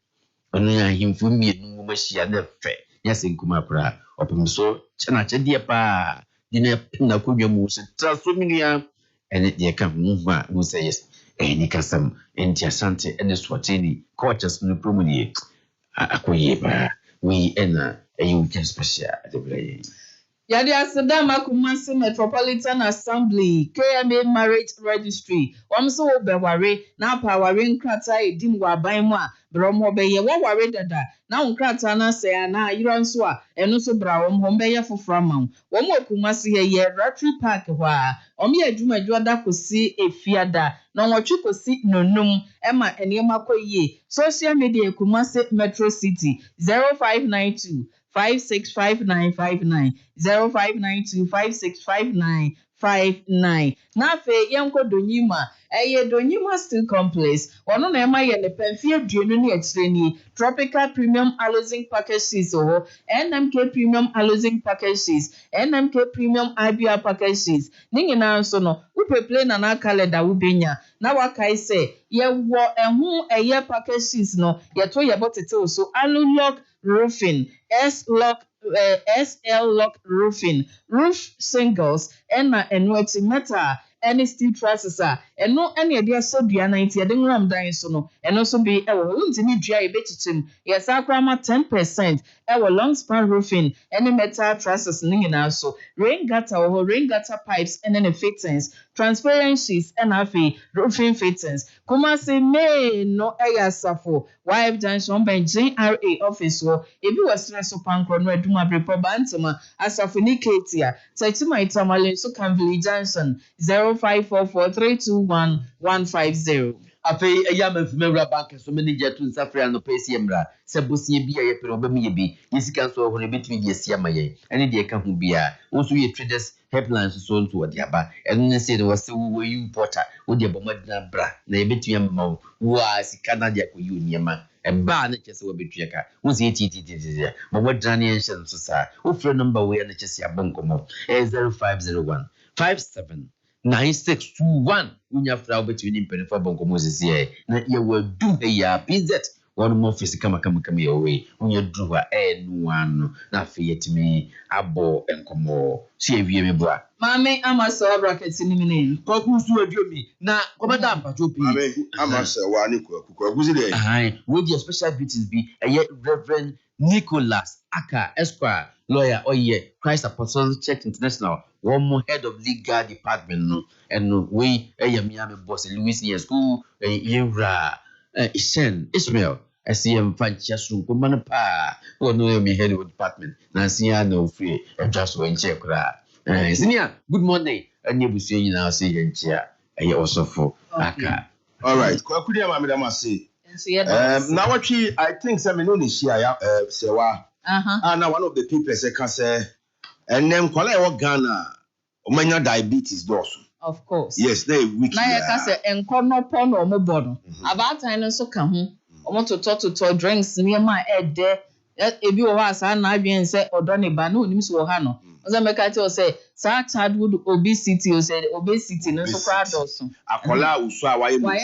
ono ya himfo mienu mo mahia na fe yase nkuma kra opemso chana chede pa dina na kodwa mu se transformia ene de ka hu a mu say yes eni kasam enti asante ene swatini coaches no promuni akoye ba we ena ayu can special de play. Yadi Asadama Kumasi Metropolitan Assembly KMA Marriage Registry. Wamso beware na paware nkrata edim waban mu a bromo beye wo ware dada na nkrata na se ana yiro nso a eno so bra wo ho beye fofra ma wo mo Kumasi ye Rotary Park ho a omi adwumadwo da kosi efiada na nwotwe kosi nonum ema enema koyie. Social media Kumasi Metro City 0592 565959 0592 565959 Na fe yanko Donyima, Donyima Steel Complex. Ono na ema ye ne pemfie aduonu ne akyireni. Tropical Premium Alizing Packages or NMK Premium Alizing Packages, NMK Premium IBR Packages. Ningi na nso no, upe play na na calendar ubenya. Na wakai se, ye wo eye packages no, ye to ye botete so Alu-Lock Roofing, SL Lock Roofing, roof singles, enweti metal, any steel trusses and no any idea so dua 90 de ngram dan so no eno so be untini dua e betitim yes akrama 10% long span roofing any metal trusses nyina so rain gutter pipes and any fittings transparent sheets and afi roofing fittings kuma say me no safo wife junction by JRA office wo ebi wasre so pankro no aduma brepo bantama asafo ni ketia setima itamale so Canville Johnson 0544321150. Afei eya mafumewura bank so manager to nsafre no pesi emra se bosie bia ye pero ba me bi yesika so ho ne betimi de asia maye ene de ka ho bia wo so ye traders helplines so nto wode aba ene ne se de wase wo importer wo de bomadina bra na ye betimi amma wo asika na de akoyi oniema eba na chese wo betua ka wo se titi bomadina ne enhye so sa wo frɛ number we na chese abonkomo 0501 579621 unya fra obetwi ni mpene fa bonko Moses ye na ye wadu ya PZ one more office kama ye we unya duwa nuano na fe yetimi abo enkomo si ewie me bra mame amaso bracket ni mine kwaku su adiomi na komanda ampacho pi mame amaso wa ni kwaku zi de we the special duties be Reverend Nicholas Aka Esquire lawyer oye Christ Apostolic Church International one more head of legal department no and we Miami boss Louis near school Yura Ishmael SCM Fanchas room command pa or no me head of department Nancy no free and just when check senior good morning and you be saying now say and chair also for Aka all right kwakudia madam say now what I think some no ni share sewa now one of the people say and then kwala e wo Ghana omanya diabetes doso of course yes they weak na ya ka say enko no pon no mo bodo about time no so ka ho omo to drinks ni ma ede ebi wo asa na adwen say odo ne ba na onim so wo ha no oza meka ti o say sa childhood obesity o say obesity no so kwa doso akola usu awaye mutu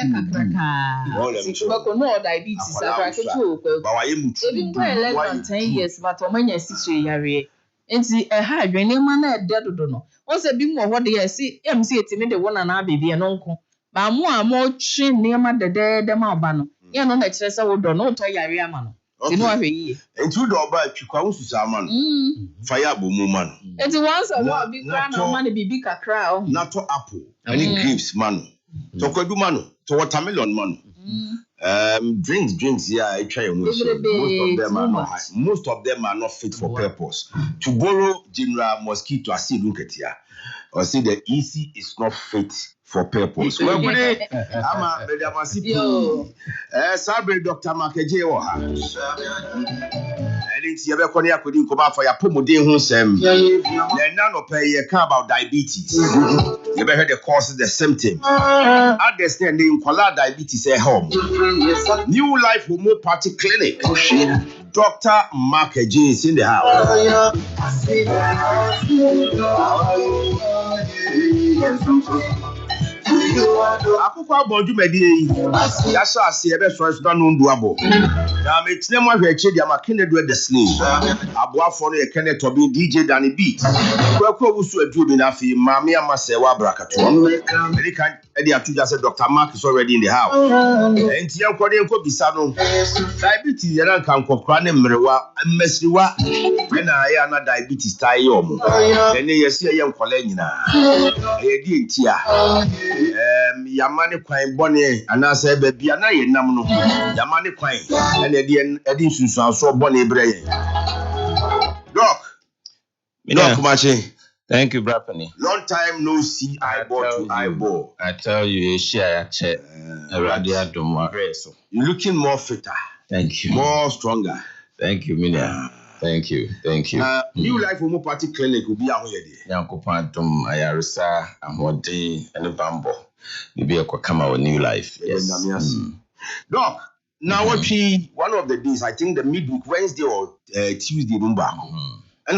ko no diabetes akra ketu ba waye mutu ebi ngo 10 years but omanya siswe yare enti ha adwene ma na ede dodo no o se bi mo ho de yesi MC etimi de wona na abebe no nko ba mo twi ne ma de ma oba no ye no na kire se wo do no to yare ama no tinu ahwe yi enti do oba atwikwa ususu ama no fire abomu ma no enti once a wa bi kwa na ma ne bibi kakra o na to apple any grapes ma no to kwadu ma no to watermelon ma no drinks yeah I try most of them are not fit for purpose. To borrow General Mosquito acid look at here or say the EC is not fit for purpose. Well good day ama Madam Sipo sabre Dr. Makeje wo ha and you be koni akodi nkoba for ya pomode ho sem na no pay ye ka about diabetes you be heard the causes the symptom understand the inquala diabetes home New Life Homeopathy Clinic Dr. Makeje is in the house Akoko Abon dwumadi ya so ase ebe so na no nduabo na metine mo ahwe eche dia makene do the slim aboafo no ye kene tobi DJ Danny Beat kwakwa wusu aduobi na afi maame amase wa brakato American edi atuja say Dr. Mark is already in the house enti yankode enko bisa no diabetes ya nka nkokra ne mrewa mmesiwa na ya na diabetes tai yomo ene yesi ye nkola nyina e di entia yamane kwan bone anase ba bia na ye nam no yamane kwan ene edi nsunsu aso bone bre ye doc Kumache. Thank you, Brapani. Long time no see eyeball to eyeball. I tell you, share check. You're looking more fitter. Thank you. More stronger. Thank you, Minia. Thank you. New Life Homo Party Clinic will be out here. Yankopantum ayarisa amode and bambo. Maybe a kama or New Life. Yes. Doc, now one of the days, I think the midweek, Wednesday or Tuesday, and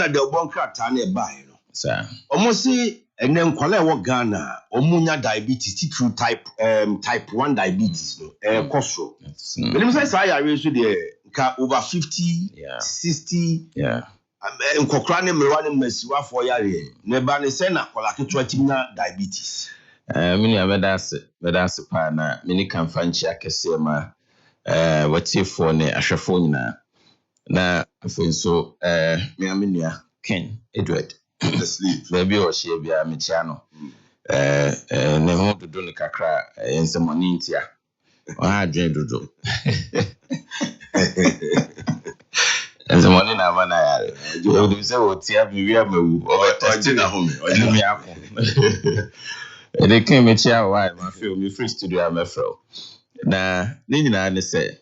at the bunker tane by, you know. Sir. Almost say, and then Kwale Ghana, Omunya diabetes, through type 1 diabetes, cholesterol. But I'm saying I raised the over 50, 60, and Cochrane Mirani Messiwa for Yari, Nebani Sena, Kolaki diabetes. Many of that's a partner, many can find Chiakasema, what's your phone, Ashafona. Now, I feel so, Miaminia, Ken, Edward. The sleep. Maybe or she be a Michano. Never to do the cacra in some money. I dread to do. And the morning I want to do so, what you have me over testing at home. They came a chair while my film, me free studio, I'm a fro. Now, Nina say,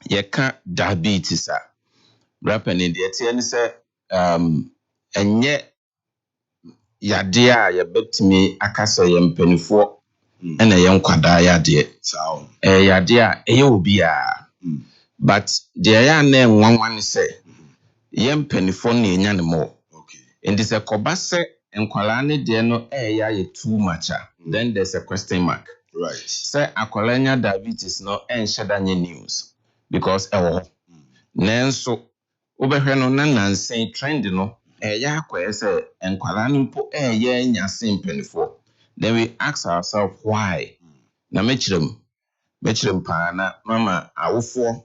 you can't diabetes, sir. Rapping in the ATN say, and yet, Yadia, you bet me, Akasa yam penny for, and a young quada yadia. So, Yadia, you be a. But the name one say, yam penny for near animal. Okay. And this a cobase and qualani deno too much. Then there's a question mark. Right. Say Aqualania diabetes no and shadanya news. Because Nanso Oberheno nan say trend no. Say and Qualanimpo nyasing penny for. Then we ask ourselves why. Na metrim pana mama awofo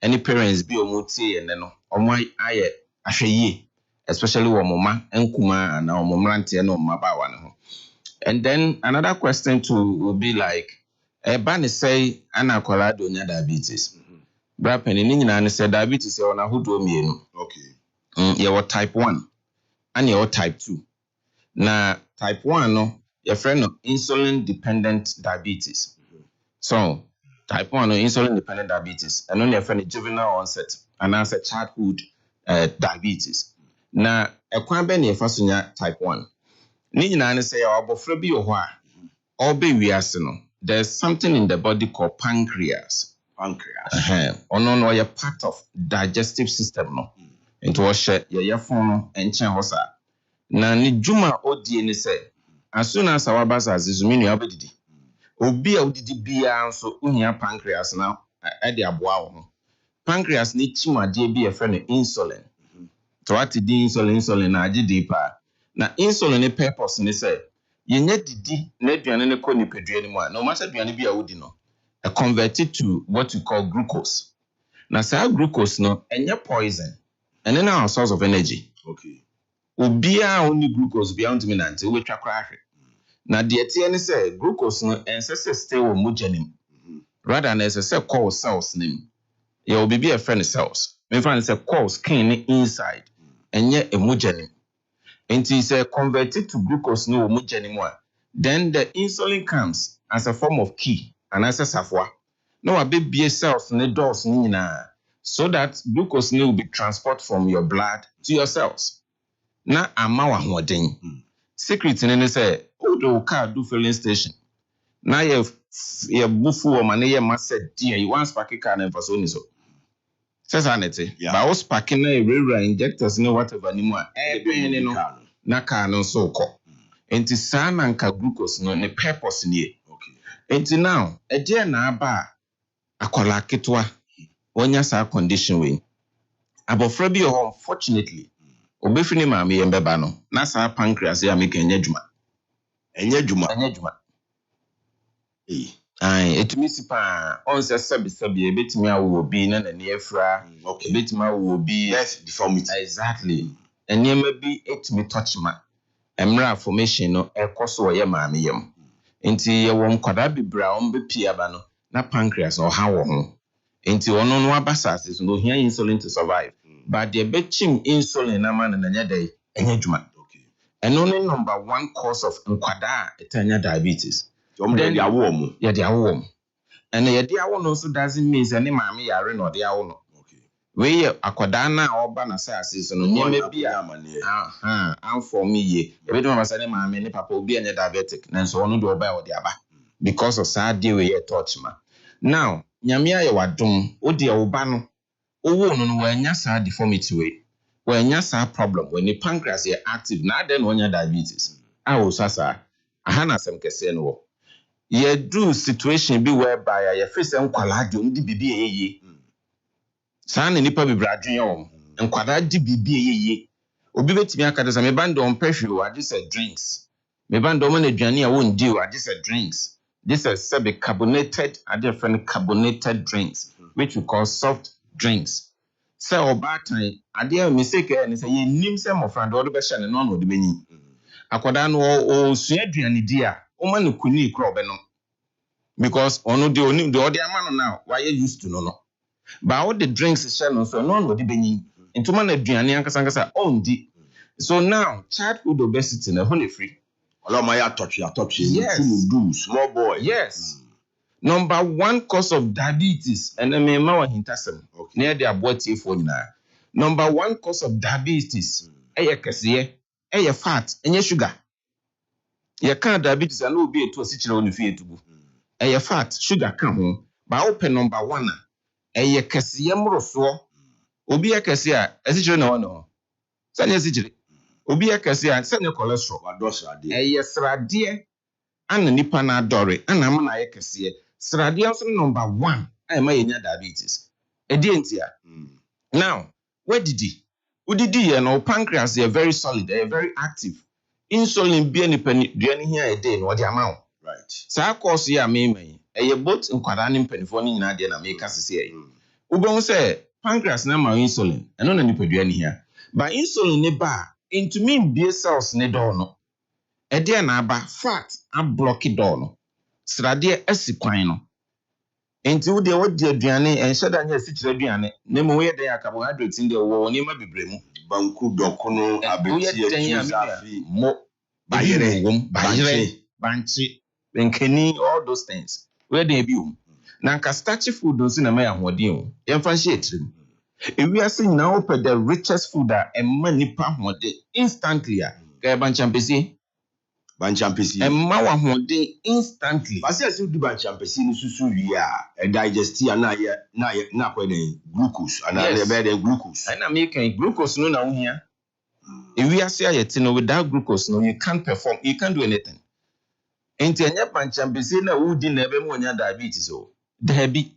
any parents be omuti and no omwai aye ahwe especially wo mama enkuma na omomrante na omabawa ne ho. And then another question too will be like bani say ana kwala do nya diabetes. Bra penny ni nyina ne say diabetes e ona hodo mienu. Okay. You type 1 and you type 2. Now type 1 no your friend of insulin dependent diabetes. So type 1 no insulin dependent diabetes and only your friend juvenile onset and answer childhood diabetes. Now a kwan be ne fasonya type 1. Ni nyina ne say obofra bi wo ho a obe wiase no there's something in the body called pancreas. Ono no your part of digestive system no. Into what share your phone and chen hosa. Na ni juma odie ni say as soon as our basa zizumini abedidi. Obi a odidi bia so uhia pancreas na e de aboa wo. Pancreas ni chimade bi e friend insulin. To what di insulin na agi deeper. Na insulin ni purpose ni say yenye didi na aduane ne ko nipadua ni mu a no matter aduane bi a wodi no e convert it to what we call glucose. Na say glucose no enye poison. And then our source of energy. Okay. Ubia only glucose beyond dominant, we track crash. Now, the TN say glucose no ancestor stay with mujanim. Rather than as a cell called cells name. Your be a friend cells. My friend say call skin inside and yet a mujanim. And it is converted to glucose no mujanim. Then the insulin comes as a form of key and as a safwa. No, a baby cells ne doors nina. So that glucose will be transported from your blood to your cells. Na amawa hoden. Secret in say, oh, the car do filling station. Now you bufu or money, you must say, dear, you want sparky car and for so. Says Anette, but I was packing a railway injectors, no whatever anymore. Na car no so called. And to san and glucose no ne purpose in ye. Okay. And now, a dear na ba a colakitwa. Onya sa condition we abofra bi unfortunately obefini maame yembeba no na sa pancreas ya make enye dwuma etumi sipa on se sabi ebetumi awo obi na na ne afra ebetumi awo obi deformity exactly enema bi etumi touch ma emra formation no ekoso ye maame yem enti ye won kwada bibra on be pia ba no na pancreas no ha wo ho. Enti ono no abasas no hia insulin to survive. But the betching insulin na man na nyade enye dwuma. Okay. And only number 1 cause of nkwada etanya diabetes. Then they are warm. Yeah, they are warm. And the awo no so doesn't mean any maame yare no they awo no. Okay. we akoda na oba na say so no nyeme bia am for me ye e be do ma say ne maame ne papa obi anya diabetic na so ono do oba e odi aba because of sad day we touch ma now nyame aye wadom odi e oba no owo no no wanya sad deformity we wanya sad problem when the pancreas is active na then wanya diabetes o sasa aha na asem kese no wo ye do situation bi whereby ye face nkwala adwom di bibi eyeye saa na nipa bibra adwen yo nkwala di bibi eyeye obi betimi akada sa me band on pressure o adi say drinks me band on na aduane a won di o adi say drinks this is carbonated and different carbonated drinks which we call soft drinks so obatan ade a mistake e say ye nim say mo friend do be hye ne no de benyi akoda no o sua aduane di a o ma no kuni kro be no because onu de onim de ode ama no now why you used to no but all the drinks share no so no de benyi ntoma na aduane ankasa on di so now childhood obesity na honey free touch do small boy yes number 1 cause of diabetes and me ma wa hintasem na de abotie fo nyina number 1 cause of diabetes kese fat enye sugar ye kan diabetes and obi etu osikire onu fi etubu fat sugar kan ho ba open number 1 kese mroso obi kese a esikire na wono sanye esikire obi kese a sanye cholesterol adosrade srade ana nipa na adore ana am na kese srade also number 1 ma yenya diabetes edientia now where did he udidi ye no pancreas is very solid, very active. Insulin be any penny duane here a day no the amount. Right. Sa course ya me both nkwada ne mpanifo ni nyina de na make asese ye. Ubon say pancreas na ma insulin eno na nipa duane here. But insulin ne ba into mean be cells ne do no. E de na aba fat a block door no. Srade asikwan no. Enti wo de wodi aduane enhye da nya asikire aduane na mu ye den carbohydrates inde wo ni ma bebremu banku dokono abeti afi mo bayire banchi benkeni all those things we dey bi o na nka starchy food nso na ma ya hoden o ye fa hye etrim ewi ase nyina ope the richest food a emma nipa hoden instantly a ka banchampesi emma wa hoden instantly base ase du banchampesi ni susu wi a digest na kwa den glucose ana le be den glucose ana me kan glucose no na wo hia ewi ase ayete no without glucose no you can't perform, you can't do anything. Enti enye banchampesi na wo di na ebe mu onya diabetes o dabi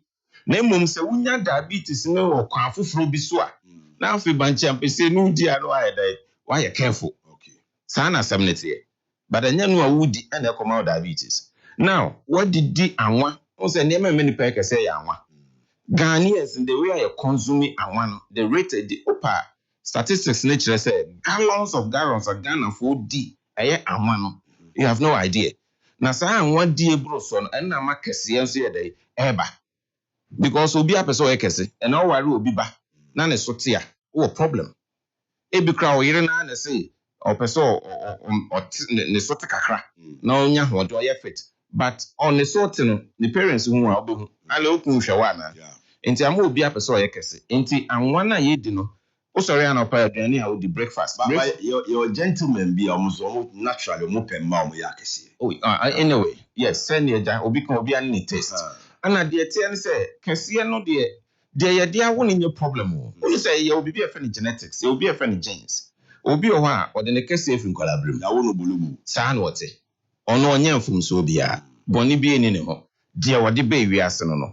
na mmom se wunya diabetes no wo kwa afoforo bi so a na afi banchampesi no di ano ayedai why careful. Okay, sana samnete but enye no awudi and e come out diabetes. Now what did the anwa o say na me ni pa say ya anwa Ghanaians in the way I consuming anwa the rate the upper statistics nature say gallons of Ghana for D eye anwa no you have no idea. Na sa anwa di ebro so no na ma kese enso ye dey eba because obi apeso ye kese and all worry obi ba na ne so tia o problem e bi kra o yire na na say opeso ne so te kakra na onya ho do ye fit but on the sort no the parents who are obehu ale okun hwewa na enti am obi apeso ye kese enti anwa na ye di no o sorry an opa aduane a o di breakfast your gentleman be almost naturally mo pe ma o ya kese. Oh anyway yes send ye ja obi kan obi an ni test ana de tie ne say kese no de ye de awo ni problem o you say ye obi be friend genetics ye obi be friend genes obi o ha o de ne kese efin kwalabrim ya wo no bulubu saa na wote ono onye mfum so obi a boni bi eni ne ho de wo de be wi ase no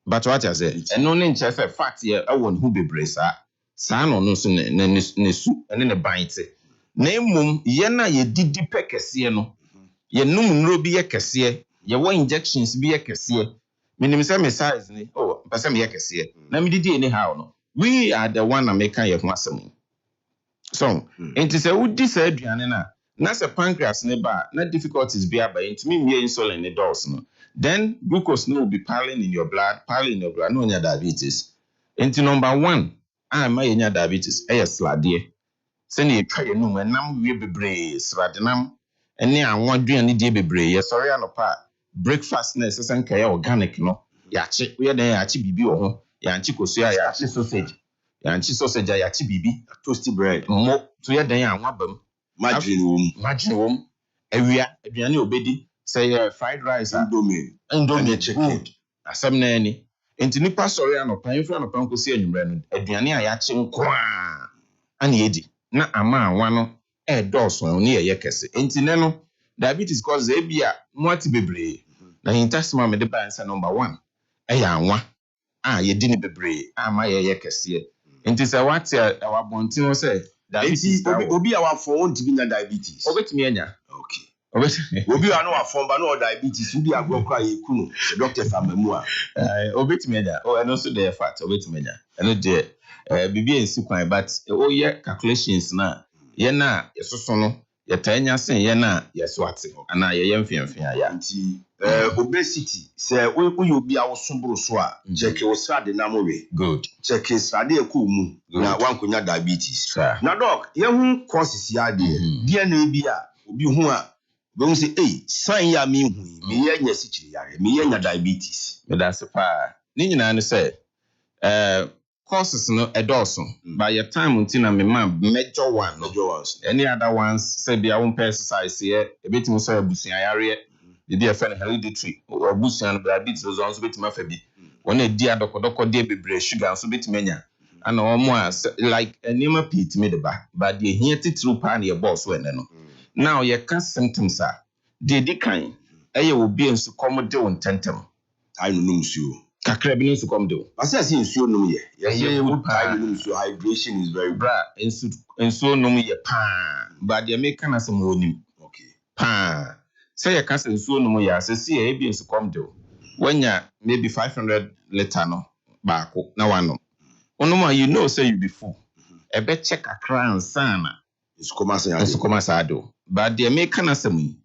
but what I say eno ne nche say fact ye awo ne hu bebre saa no no so ne su ene ne bainte na emum ye na ye didi pekese no ye num nro bi ye kese ye wo injections bi ye kese minim say me size ni pese me ye kese na me didi anyhow no we are the one American ye ho asem so enti say udi say aduane na say pancreas ne ba na difficulties bi aba enti me insulin ne dose no then glucose no will be piling in your blood no nya diabetes enti number 1 ma yenya diabetes slade se ne twa ye num enam wie bebre sradenam ene anwa duane die bebre ye sorry anopa breakfast na sesan kaya organic no ya che we den ya che bibi wo ho yanchi kosua yachi sausage yachi bibi toasty bread mo to ye dan anwa bam margarine wom awia aduane obedi say fried rice indomie chicken asem na ani enti nipa sori anopa infra anopa nkosi anwumre no aduane a yachi nkwa ana edi na ama anwa no dawson ne ye kese enti ne no diabetes cause ebia mwati bebre na hintasima me de bansa number 1 anwa ye di ne bebre ama ye kese enti se wati awabontin wo say diabetes obi awafo won't be na diabetes obetimi anya okay obi anu afọ ba no diabetes obi agrokra ye kunu doctor famamu a obetimi anya eno so dey fat obetimi anya eno de bibi ensi kwan but ye calculations na ye na yesoso no ye tanya sen ye na yeswate ana ye mfiamfia ya nti obesity say we obi awosombro so a check wo srade na mowe good check srade ekomu na wankonya diabetes na doc ye hu causes ya de na bi a obi hu a we say sign ya me hu me ye nya sichiri yare me ye nya diabetes me da se pa ni nyina ne say causes no edoso by your time until me major ones any other ones say be won exercise here ebetimi so abusuan yare dey e friend hereditary abusuan diabetes zo so betimi afa bi won edi adokodoko dey bebre sugar so betimi anya ana omo like anima pit me dey ba but dey here titru pa na your boss we no now your can symptoms are dey kan eye obi ensu come dey on tentem I no nsuo kakra bi nsu come dey ase nsuo nom ye wood pie nsuo hydration is very bra nsuo nom ye pa but dey make kana some onim okay pa say your can nsuo nom ye ase see e bi nsu come dey wanya maybe 500 liter no baako na wano onoma you know say you be full e be check akra ansana nsu koma sa do but dey make kana some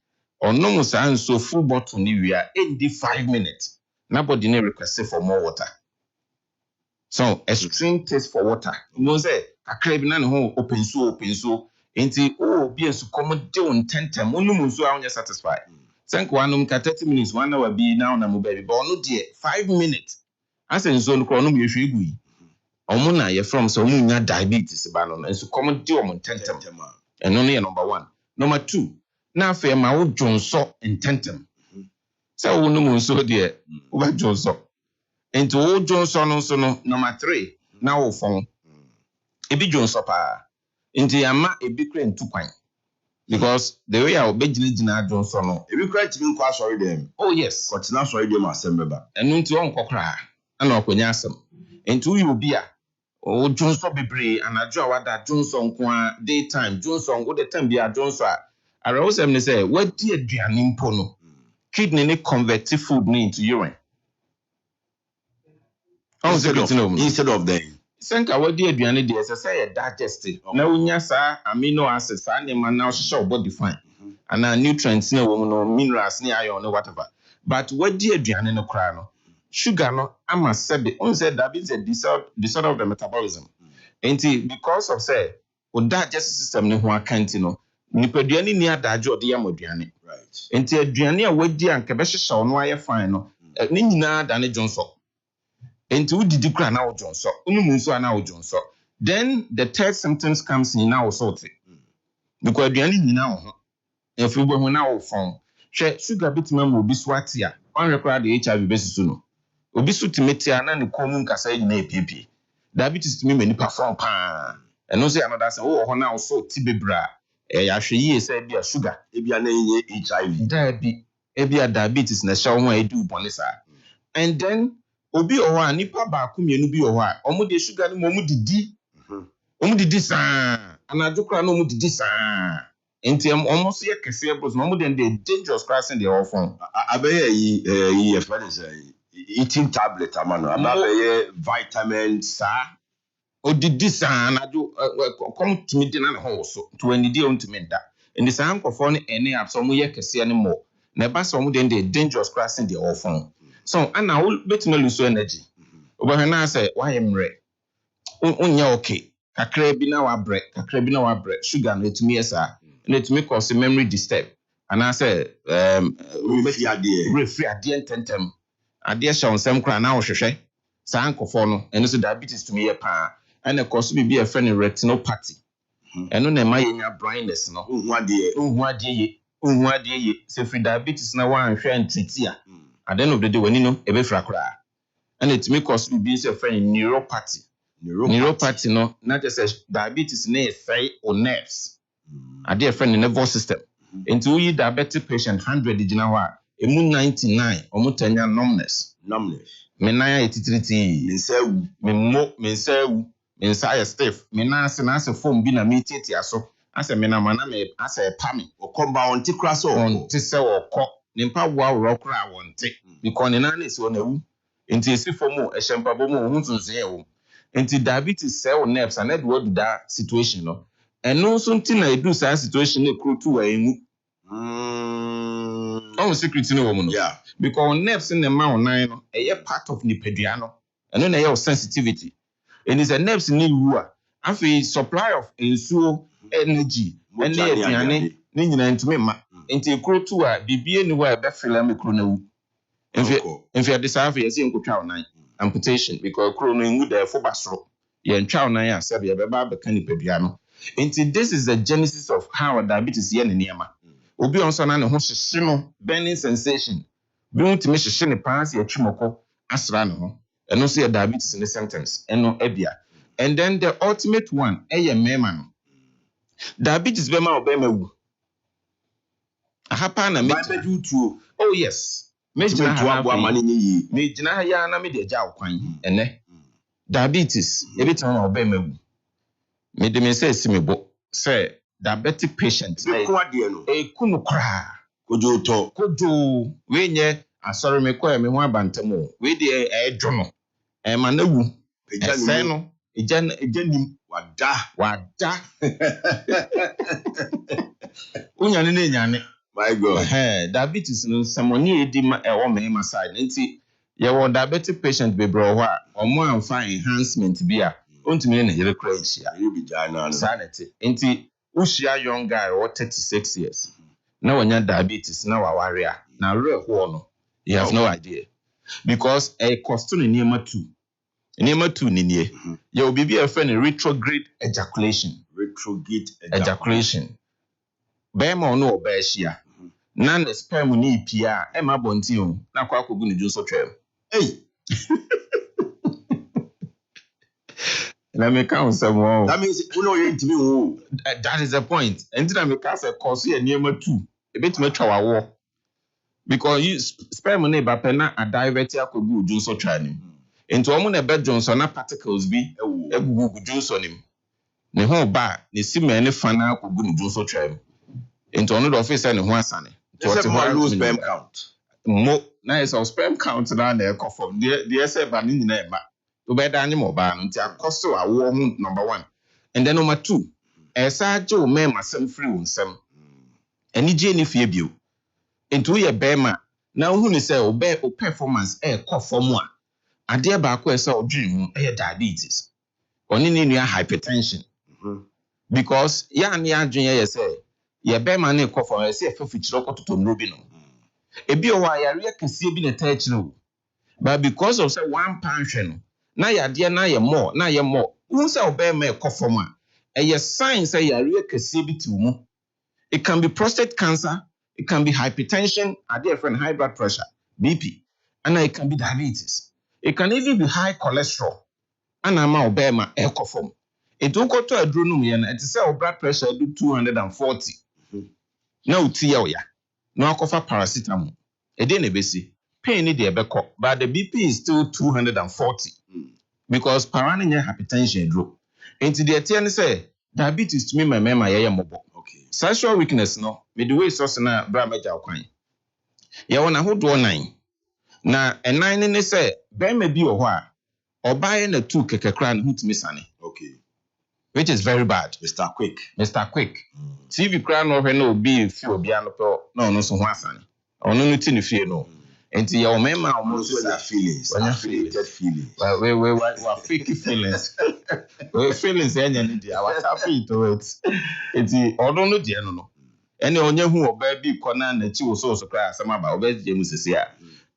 onom sa nsuo full bottle ni wia endi 5 minutes nobody need request for more water. So extreme taste for water. You know say akra bi na ne ho open so enti be so come dey on tentem onum so a onye satisfied. Thank one ka 30 minutes 1 hour be now na mo baby but no dey 5 minutes. As en so no kro no me hwe egu yi. Omo na ye from so omo nya diabetes ba no enso come dey on tentem. Eno no ye number 1. Number 2. Na afa ma wo dwonso in tentem. So we no so there over Johnson. Into old Johnson also no number 3. Now phone. E be Johnson pa. Into yama e be crane 2 kwan. Because the way I obey Jina Johnson no. E be crane to kwa sorry them. Oh yes. Continue sorry them assemble. And into on kokra. Ana okonya asem. Into you be a o Johnson bebre anadwo wada Johnson kwa daytime Johnson go the time be a Johnson. I always say what di aduane mpo no. Kidney ne convert food into urine. Instead of them. Senka what dey aduane dey say digest. Na unya sa amino acids sa na na hye body fine. And nutrients na wo no minerals na iron no whatever. But what dey aduane no kra no sugar no ama sebe on say that is a disorder of the metabolism. Because of say o digestive system ne ho akanti no nipaduane ni adage ode ya moduane. Enti aduane a wadi anka be hyehye ono aye fine no ne nyina da ne jonso enti udidi kra na wo jonso unum nso na wo jonso then the third symptoms comes in now salt because aduane nyina wo ho efu bo ho na wo fon hwe sugar bitima ma obi so atia on record the HIV besusu no obi so timetia na ne komu nkasa nyina epiepie diabetes timi mani perform pa eno say another say wo ho na wo so ti bebra ya hwe yi say bia sugar ebia na enye HIV ebia diabetes na sha ho edu bonisa and then obi oho a nipa ba ko mienu bi oho a omo de sugar no omo didi saa anadukra no omo didi saa enti omo so ye kese ebos no omo de dangerous crossing the all form abeye yi friends eating tablet amano abeye vitamins saa odidi saa anadu come to me na ho so to anidi on to me da and the san kofo no ene apso omo ye kese ne mo na ba so omo de dangerous crossing the all form so ana will betime lose energy oba na say why mre unya okay kakra bi na wa bre sugar no etumi esa na etumi cause memory disturb ana say refri ade tentem ade sha onsem kra na wo hwehwe Sankofo no eno so diabetes to me pa and of course be a friend retinopathy eno na ma yenya blindness no Unhu ade ye se free diabetes na wan hwe antiti a at the end of the day wani no ebe fra kra and it me cause be a friend neuropathy no not just diabetes na say or nerves at the friend nervous system into you diabetic patient 100 gina ho a emu 99 omutanya numbness menaya etitriti mensewu mensa stiff menase na se form bi na metete aso ase menamana me ase pami okomba onti kraso onti se okọ nimpa wo awro kra wonte because ne na se onawu enti esi fomu ehempa bomu hunsunse ewo enti diabetes cell nerves and do that situation no eno so nti na edu sa situation na krutu wa enu secret no woman yeah because nerves in the mouth nine no a part of nipadua no eno na your sensitivity and is a nerves ni wu a afi supply of ensuo energy and na aduane ni nyina ntumi ma enti krutu a bibie ni wa be fela me kru na wu enfi desafi yesi nkotwa onan amputation because kru no ngu da fo basoro ye ntwa onan a sebe ye be ba be kan nipadua no enti this is the genesis of how diabetes ye ne niema obi onso na ne ho hyehye no burning sensation bi untime hyehye ne pass ye twimoko asra ne ho eno so ye diabetes ne symptoms eno ebia and then the ultimate one mema no diabetes be ma obema wu ahapa na meju tuo oh yes mejina ha ya na me de ja okwan ene diabetes ebitima na obema wu me de me say simebo say diabetic patient ekunu kra kojo we nye asori me ko me ho abantamo we de edwo no ma na wu ese no ejanim wada unyane na enyane my god diabetes no samoni edi ma ewo me side nti ye wo diabetic patient be bro ho a omo amfa enhancement bi a ontimi na yere kra nhia bi jana no sanity nti ushia young guy or 36 years na wanya diabetes na waware a na real ho no you have no idea because a cost to niema 2 ni nie ye obi bi a friend retrograde ejaculation be ma no obehia na the sperm ni pia e ma bonti o na kwa kogu ni junso twem let me count some more. That means you know you intimi wo. That is the point. And then me can say cause here near 2. E bit me twa wo. Because you sperm na ba pena a divert akogu junso twa nim. Enti omo na be Johnson na particles bi egugu junso nim. Ne ho ba ne sima ne fa na akogu ni junso twa nim. Enti ono do office ne ho asane. To what low sperm count. Mo na is sperm count na na ekofom. The say ba ni nyina e ma. Ubeda any mobile nti akoso awo hu number 1 and then number 2 esaje o mema sem free unsem eni je ni fie bio enti ye bema na hu ni say o performance kofom a ade ba ko esa odwin hu diabetes oni ni nua hypertension because ya ni adwen ye say ye bema na kofom ye say fefichiro kototo nobi no ebi o wa yare kese bi na taachiro but because of say one pension no na yade na ye more who say obey me kofom a ye sign say yare kese bi ti mu. It can be prostate cancer, it can be hypertension, a dear friend high blood pressure, BP, and it can be diabetes. It can even be high cholesterol. And I'm obey my kofom. It don't go to a drunum yen and to say blood pressure do 240. No tia ya. No kofa paracetamol. E dey na besi. Pain dey ebeko, but the BP is still 240 because paranoia hypertension drop. Into the attorney say diabetes to me my mema yeye mobo. Okay. Sexual weakness no, me the way so na bra meja okwan. Ye wona hodo 9. Na 9 ne say be ma bi wo ho a obaye na 2 kekekra na hutumi sane. Okay. Which is very bad. Mr. Quick. TV kra no hwe na obi fi obi anopɛ na ono so ho asane. Ono no ti ne fie no. Enti ya omema almost their feelings. Affiliated feelings. We fake feelings. We feelings enya ni dia. What happy to it? Enti odo no dia no. Ene onye hu oba bi kona na chi wo so kra asema ba oba je mu sese a.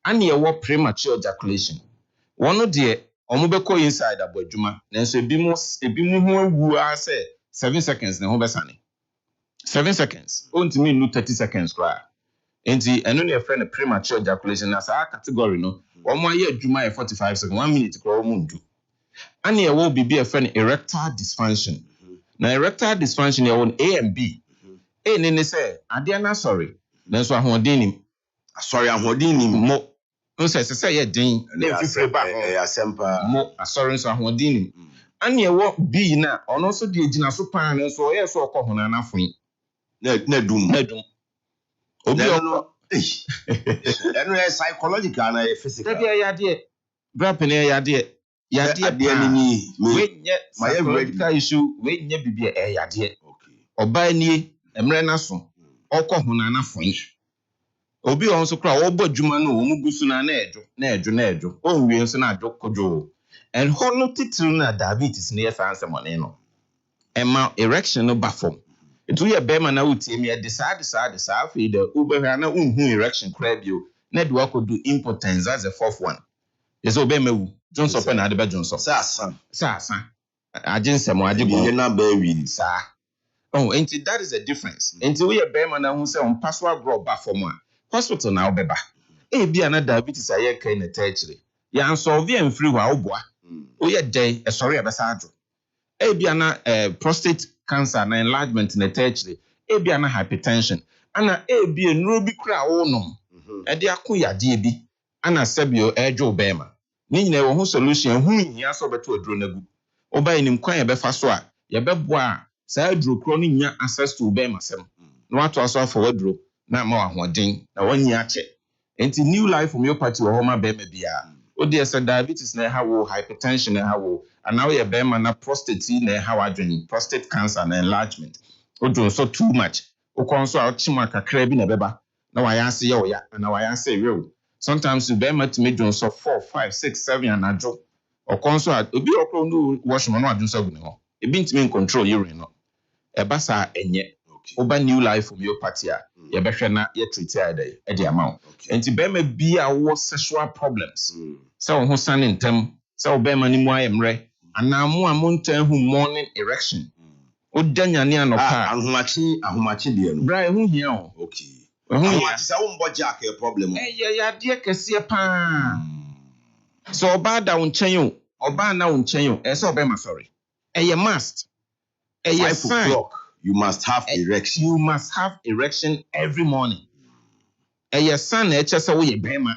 Ane ye wo premature ejaculation. Wono de omo be ko inside abodwuma nanso ebi mu ho awu a say 7 seconds na ho besane 7 seconds ontimi nu 30 seconds kwa enti eno na friend premature ejaculation na sa category no omo aye adwuma e 45 seconds 1 minute kwa omo ndu ani e wo bibi e friend erectile dysfunction na erectile dysfunction e won A and B A ne say ade na sorry nanso ahoden nim sorry ahoden nim mo nse se ye den na fifre ba asempa mo asori nso ahoden nim ani e wo B na ono so de egina so pan na so ye so okọ hona na fun na dum obi ono eno e psychological na e physical da ya de bra pen ya de ni we nye psychological issue we nye bibia e ya de oba ni emre na so okọ hona na fun obi on so kra wo bodwuma no wo mugusu na edwo o nwie nso na adwo kojo and hono titiri na diabetes ne yesa ansemone no ema erection no bafom etu ye bema na utie me de saa fe de ubehwa na unhu erection kra bio na de wakodu impotence as the fourth one yeso obema wu Johnson pe na ade be Johnson sa agensemo agego na ba wi sa oh and that is a difference enti we ye bema na hu se on password grow bafom a hospital na obeba e bia na diabetes aye kai na techire ya solve am free wa oboa o ye dey e sorry abesa adwo e bia na prostate cancer na enlargement na techire e bia na hypertension ana e bia nuro bi kura wonom e de akoyade bi ana sabio edwo bema ni nyina wo ho solution hu hia so beto aduro nagu oba nim kwan ye befa so a ye beboa sa aduro kro no nya access to bema sem no ato aso afọ aduro na ma ahoden na wanyi ache enti new life homeopathy wo homa bema bia o de say diabetes na ha wo hypertension na ha wo ana wo ye bema na prostate na ha wadwen prostate cancer na enlargement o do so too much o kon so a chima kakra bi na beba na wa yanse ye wo ya na wa yanse rewo sometimes you bema to me do so 4 5 6 7 and ajo o kon so obi okro no washroom no adun so gu ne ho ebi ntimi control urine no e ba sa enye oba new life homeopathy a ye behwe na ye treat ade e de amount enti bema bia wo sexual problems so ho sane ntem so bema ni mu ayemre ana mu amontan hu morning erection o danyane anopa ahomachi de no bra hu hia o okay ahomachi sa wo mbo jack e problem ya de kese pa so oba da wonchen o oba na wonchen o e so bema sorry e must e 5 o'clock you must have erection. You must have erection every morning. Your son, HSA, we bema.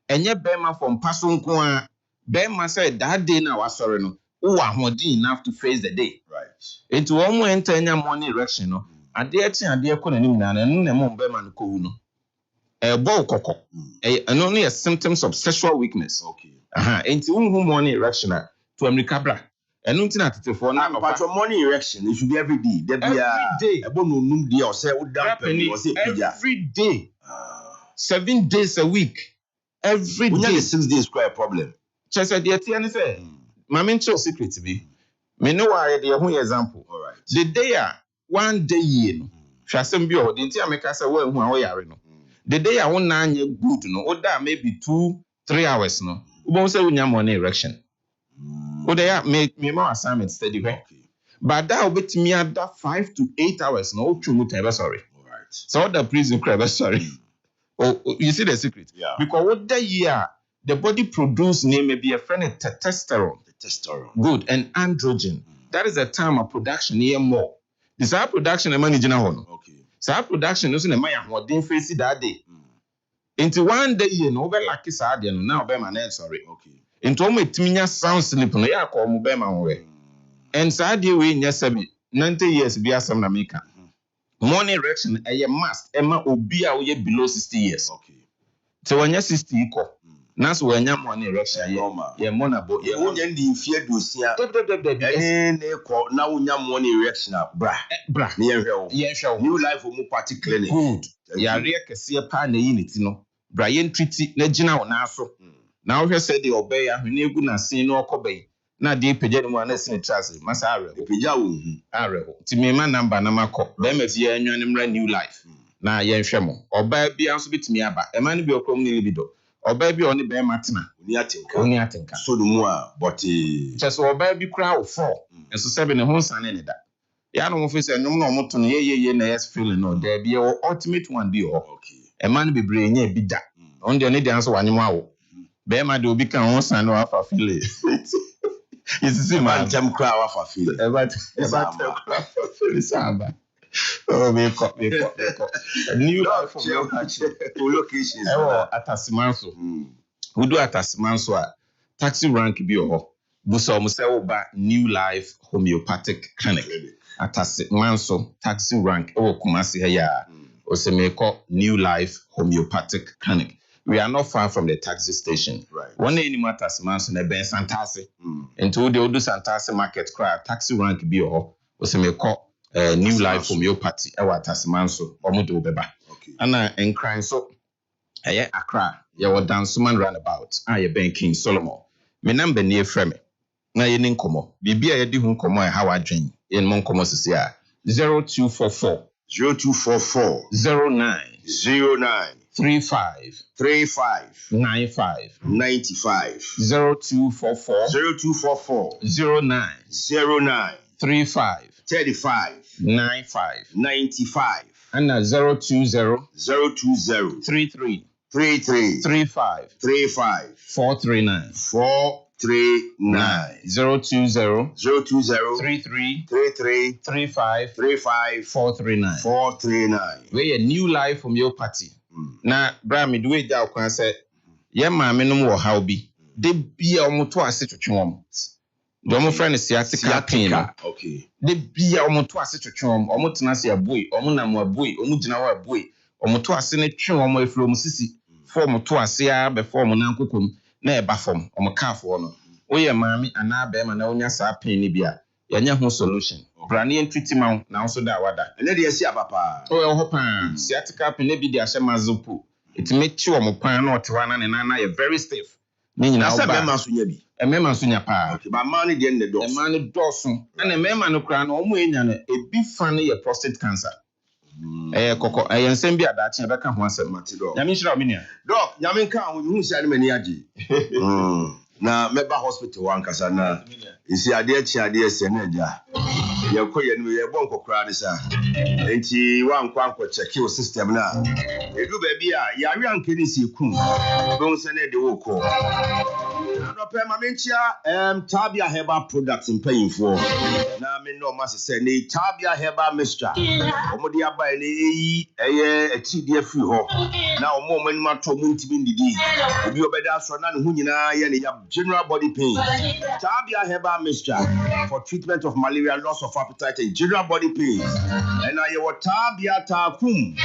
And your bema from Passon Kwa. Bema said that day now was sorry no. Oh, I'm enough to face the day. Right. Into one more enter your morning erection no. A dear thing, a dear couldn't and no more bema no kuno. A bow coco. And only a symptoms of sexual weakness. Okay. Into one morning erection to America. And nothing at the phone. But your morning erection, it should be every day. Every day. Every day. 7 days a week. Every day. 6 days quite a problem. Just a dear Tiana say, my main secret to be. Me know why the whole example. All right. The day, 1 day, you Shasembio, the entire make us away who are no. The day I won't nine good, no, or that maybe 2-3 hours, no. We won't say we have morning erection. Oh, they are make me more assignment steady. Okay. But that will be to me at that 5 to 8 hours. No, sorry. All right. So the prison crab, sorry. Oh, you see the secret? Yeah. Because what the year the body produce name may be a friend of testosterone. Good. And androgen. That is a term of production here more. This our production and managing a one. Okay. So our production is in a maya what didn't face it that day. Into 1 day, you know, very lucky sardian now be my name, sorry. Okay. Into me timinya sound sleep no ya ko mu be ma we and sadie we nya sabi 90 years bi asam na meka morning erection a must ema obi a we below 60 years okay so when you 60 ko na so when you morning erection ye monabo ye wonya ndi mfie dosia ne ko na wonya morning erection bra ne ye hwe new life mu party clinic good ya re kese pa na yi niti no bra ye treat na gina wo na so now we said the obey ahwene egu na sin no okobai na de pagya no na sin trust masa are pagya wo are ti me ma number na makọ be ma bia anwane mra new life na ye nhwe mo oba bia so bitimi aba e ma ne bi okrom ne libido baby on the bear matina. Only atinka. So the more, but just baby crowd 4. And so 7 and 1 son in that. Ya no office and no more to ye na yes feeling no there be your ultimate one be okay. A man be brain ye be that. On the need answer one wow. Bear my do become one son of a feeling. It's a man jam crowd of a feeling. But oh, me cop. A new life from your location. At Asimanso. We do at Asimanso. Taxi rank be your Buso Museo New Life Homeopathic Clinic. At Asimanso, taxi rank. Oh, Kumasi Haya. Osemeko New Life Homeopathic Clinic. We are not far from the taxi station. Right. One day in Matasmanso, the Ben Santasi. And to the Odu Santasi market cry, taxi rank be your Osemeko. New Life Homeopathy ewa Tasmanso omudo beba ana enkran so eye Accra ye wo Dansoman roundabout ye Ben King Solomon me number near frame na ye ni nkomo bibia ye di hu nkomo e ha wadwen ye mo nkomo sisi a 0244 09 35 95 0244 09 35 95 and 020 33 35 439 020 33 35 439 we a New Life Homeopathy. Na bra me do eja okwan say ye ma me no wo how bi de bia omoto ase twetwom Domo friend is sciatica pain. Okay. The bia omoto ase twetwom omotena se aboy omonam aboy omugina wa aboy omoto ase ne twe omo efro musisi form to ase a be form na nkokom na eba form omkafo no oye maami ana be ma na onya sa pain ni bia yanya ho solution brane entwitiman na so da wada ene de yesi abapa o ho pan sciatica pain bi de ahye mazopo itimechi omo pan na otewa na ne na ye very stiff ni nyina oba asa be ma so nya bi emema so nya pa okay ba man de ne do man do so na emema no kra na omo enya na ebi fa ne ye prostate cancer koko ensem bi adache be ka ho asem mate do nyame shira ominia doc nyame ka ho hu sia ne mani age na meba hospital wan kasa na isi ade chi ade ese na ja ye koye no ye bon kokora de sa enti wan kwa nko check your system na edu ba bi a ya wi anke ni si kun don se na de wo ko no pe ma menchia Tabia Herbal products in paying for na me no mas se ne Tabia Herbal mixture omodi aba ne yi eye atidie free ho na omo manima to muntimi ndidi obi obeda so na ne hu nyina ye ne ya general body pain Tabia Herbal mixture for treatment of malaria, loss of appetite and general body pain and I your Tabia takum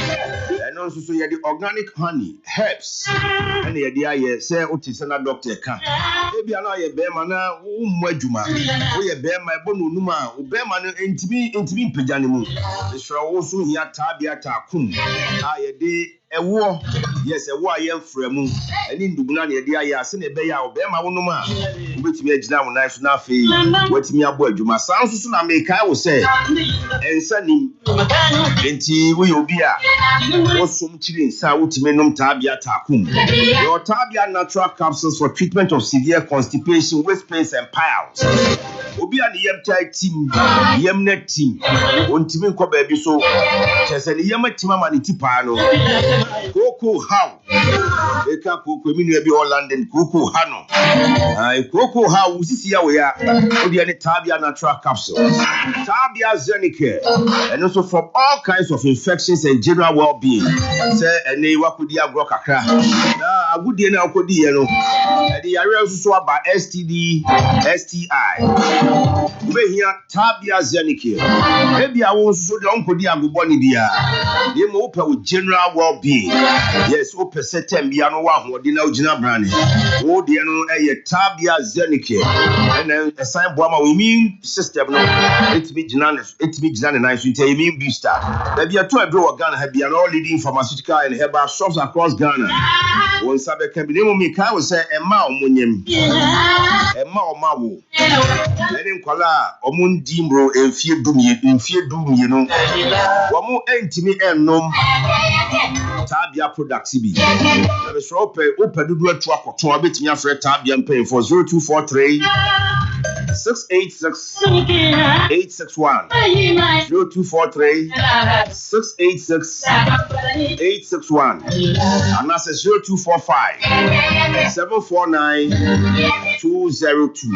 and also so ye the organic honey herbs and ye dia say otisana doctor ka ebi ana ye be ma na ummu adwuma wo ye be ma ebo no numa wo be ma no entimi mpagane mu esra wo so hia Tabia takum a ye de ewo yes ewo aye mframu ani nduguna na ye de aye ase na be ya wo be ma wo numa obetimi agina wo nan so na afi watimi abo adwuma san so na me kai wo say ensani enti wo ye obi a wo som chiri nsa wotimi nom Tabia takum your Tabia natural capsules for treatment of severe constipation, waist pains and piles. Obi an yem tai team, yem net team. Ontimi ko baby so. Chese ni yem team ma ni tipa no. Koko how. Eka koko mi no bi all London koko ha no. Ai koko how usisi ya we ya. Odi ani Tabia natural capsules. Tabia Zenicare. And also from all kinds of infections and general well-being. Say ene wakudi agro kakra. Na agudie na akodi ye no. The area so about STD, STI. We here Tabia Zenicare. Maybe I want so the uncle dia go boni dia. They mo open with general well-being. Yes, open certain bia no wa ho de na ugina brand. O de no Tabia Zenicare. And then a sign boama we mean system no. It be gina nice with immune booster. There be a two abro Ghana have been all leading pharmaceutical and herbal shops across Ghana. One sabe can be name me can say Emma Munyem. Emma Omawo. Let him call her Omundimbro and fear doom you know. Wamu entimi nom. Tabia products be. Na me so open do to akoton abetimi afre Tabia mpay for 0243 686 861 0243 686 861 and that's 0245 749 202.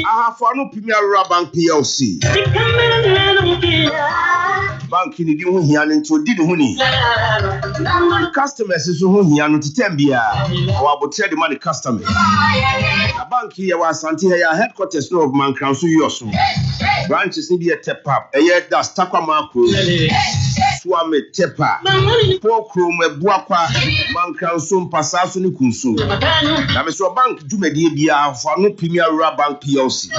Ahafano Premier Rural Bank PLC. Bank in the Hunyan into did Huni. Customers is Hunyan to Tembia or about the money customers. A bank here was Santia headquarters of Mancran Suyosu. Branches need a tap up. A yet that's Takamako. Swame Tepa. Pokrum, a Buapa, Mancran Sum Passasuni Kunsu. Now, Mr. Bank Jumedia for no Premier Rural Bank PLC.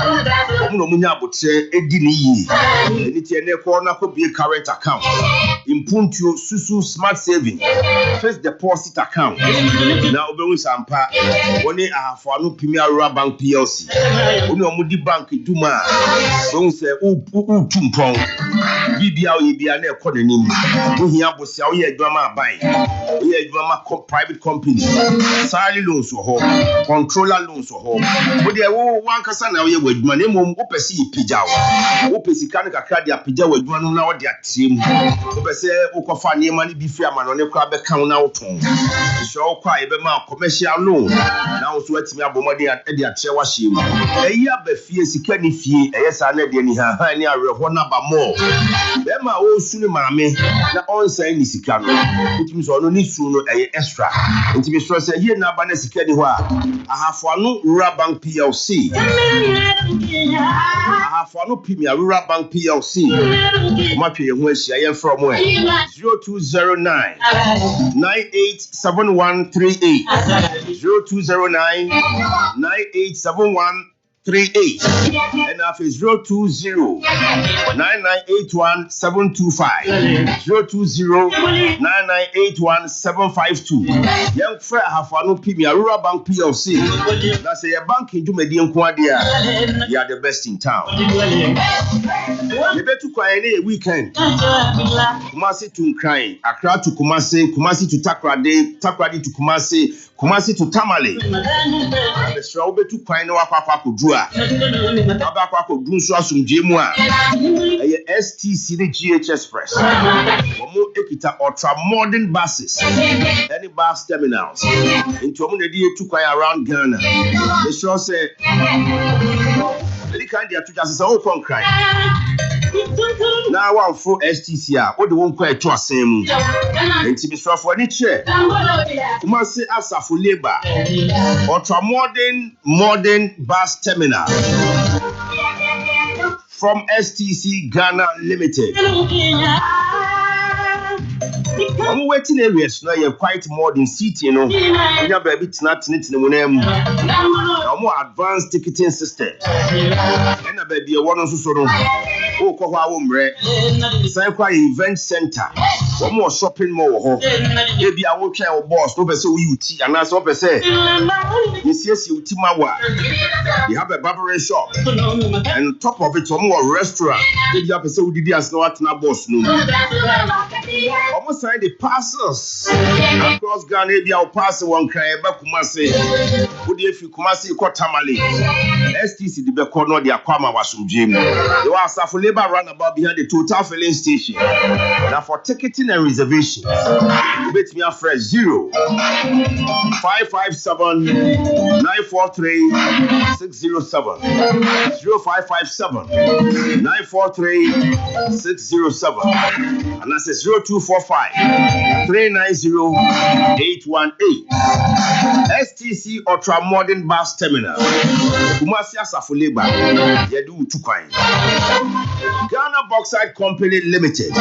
No Munya would say Edini. Anything corner could be a current account. Impuntu Susu Smart Saving. First deposit account. Now, Oberu Sampa. One for no Premier Rural Bank PLC. Mudi Bank Duma. Don't say Tumpong. BBA Biane Economy. We have a drama buying. We have drama private company. Salary loans or home. Controller loans or home. But there were one person now with money. Opesi Pijao. Opesi Kanika Kadia Pija with one now their team. Opesi Okofani money be fair man on the crab account out. So quite a commercial loan. Now, so what's me about money at Edia Chewashim. A year be fierce, can if ye, yes, I need any honey, I will one up more. Then my old Sunni Mammy, the on saying is Sikano, which means only sooner a extra. And to be sure, say here now, Banesi Kediwa. I have for no Rural Bank PLC. I have for no Premier Rural Bank PLC. Matthew, where I am from where 0209 987138 0209 987138 and after 020 9981 725 020 9981 752. Young friend have no Premier Rural Bank PLC. That's a bank in Medium Quadia. You are the best in town. You better cry a weekend. Kumasi to Ukraine, Accra to Kumasi, Kumasi to Takrade, Takrade to Kumasi, Kumasi to Tamale. The Straube to Quino Papa Kudua. Papa Kuduswa Sum Jemua. STC the GH Express. Omo Ekita ultra modern buses. Any bus terminals. Into Omunedi to Kwai around Ghana. The show say the kind of just all concrete. Now one for STC, what the one quite to same. And to be sure for any chair. Kumasi Asa for labor. Ultra modern bus terminal. From STC Ghana Limited. I'm waiting areas now. You're quite modern city, you know. You're baby, it's not in the name. A more advanced ticketing system. And a baby, one of those. Oh, Kohawumre, Sanqua Event Center, one more shopping mall. Maybe I will try our boss, no person you tea, and that's what I say. Yes, you Timawa. You have a barbering shop, and top of it, some more restaurant. Maybe I say, we did as no at boss. No, almost signed the parcels across Ghana. Maybe I'll pass one cry back Kumasi. Would if you Kumasi Kotamale, STC the Bekono, the Aquama was from Jim. They were Safuli. Labor roundabout behind the Total filling station. Now for ticketing and reservation, bet me a fresh 0557 943 607 0557 943 607 and that's 0245 390 818 STC Ultra Modern Bus Terminal. Kumasi Asafuleba Yedu Tukwai. Ghana Bauxite Company Limited.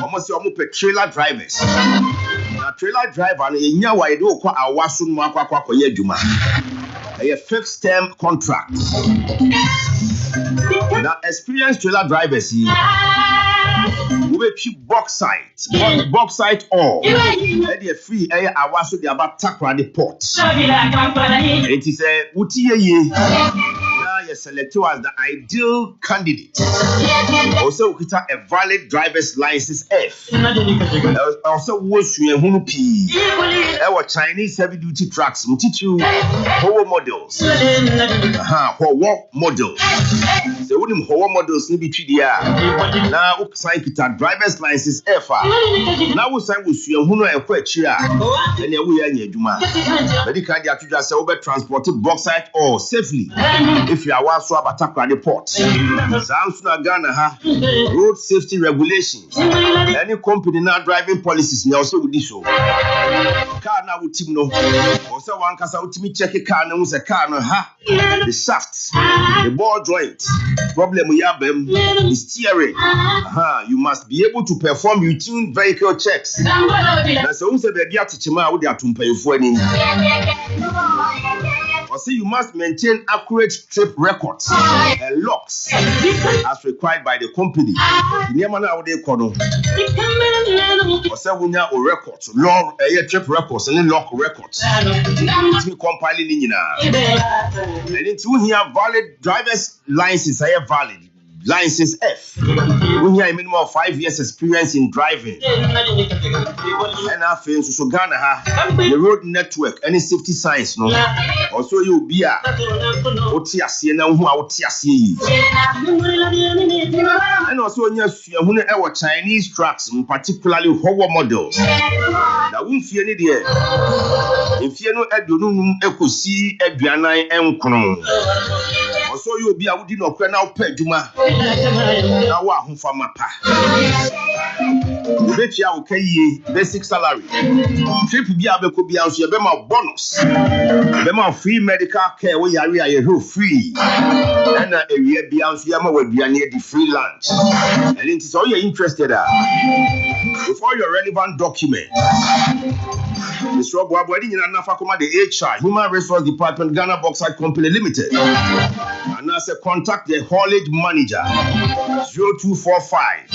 Almost your trailer drivers. Now trailer driver and you why do kwa awasun makwa kwa yeduma. A fixed term contract. Now experienced trailer drivers we keep bauxite ore. And they free air awasu the about Takrade port. It is a utiye. you select you as the ideal candidate. Also, we a valid driver's license F. Also, was you a P. Our Chinese heavy duty trucks will teach you whole models. What models? The wooden whole models need to be now, sign Peter driver's license F. Now, we sign with you who know a question. And we are in Juma. Medical Diatuja say over transported bauxite or safely if you are one swab attack at the port. Samsung Ghana road safety regulations. Any company now driving policies now also with this show. Car now with team no. Also one casa ultimate check a car no a car no the shaft, the ball joint. Problem we have them the steering. You must be able to perform routine vehicle checks. That's also the Chima with their tumpe for any. Or say you must maintain accurate trip records and logs as required by the company. Or say we have records, log trip records and log records. We compiling in and into here valid driver's license. I have valid. License F. We have a minimum of 5 years experience in driving. And I feel so Ghana the road network, any safety signs, no. Also you be a OTC and who are OTC. And also yes, you our Chinese trucks, particularly Howo models. Now we fear any there. If you know Edunum Ekusi Edriana and Kron. Also you be a woody no now pay Juma. Now what for my pa? Basic salary. Trip be able to be answer be bonus. Be free medical care we are free. And area be answer we be near the free lunch. And it is all you're interested with all your relevant documents. Mr. Rob wedding in Anafakoma the HR Human Resource Department Ghana Bauxite Company Limited. And as a contact the haulage manager 0245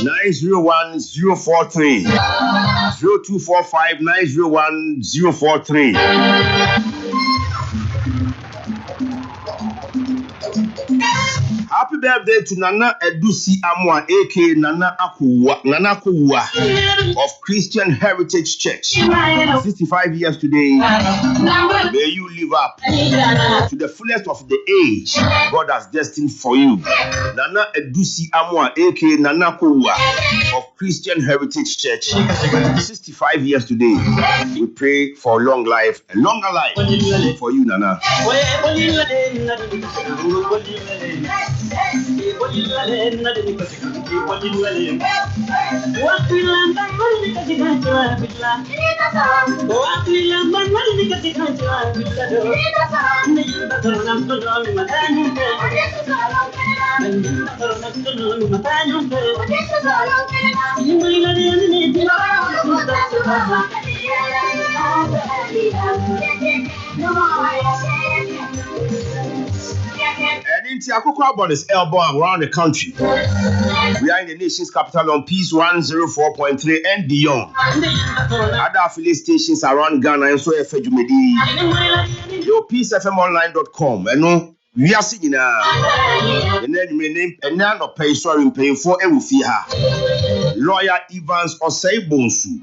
901 043 0245 901 043. Happy birthday to Nana Edusi Amwa, aka Nana Akuwa of Christian Heritage Church. 65 years today. May you live up to the fullest of the age God has destined for you. Nana Edusi Amwa, aka Nana Akuwa of Christian Heritage Church. 65 years today. We pray for long life, a longer life for you, Nana. And in Akoko Abon is airborne around the country. We are in the nation's capital on Peace 104.3 and beyond. Other affiliate stations around Ghana and so Efejumedi. Your peacefmonline.com. And no, we are singing and then my name and none of pay sorry paying for Ewufiha. Lawyer Evans Osei-Bonsu,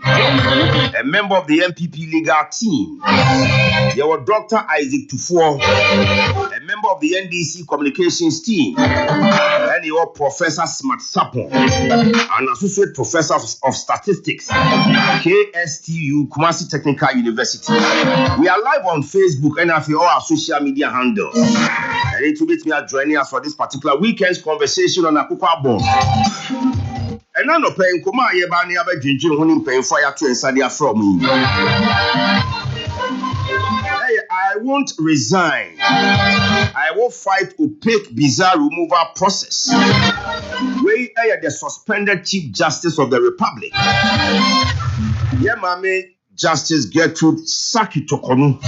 a member of the MPP legal team. There were Dr. Isaac Tufuo, a member of the NDC communications team, and your Professor Smart Sapon, an associate professor of statistics, KSTU, Kumasi Technical University. We are live on Facebook and have all our social media handles. And it will be joining us for this particular weekend's conversation on Akoko Abon. And none of paying Kuma Yabani Abe Jinjin when paying fire to Sadia from me. I won't resign. I will fight opaque, bizarre removal process. We are the suspended Chief Justice of the Republic. Yeah, Mami, Justice Gertrude Sakitokonu.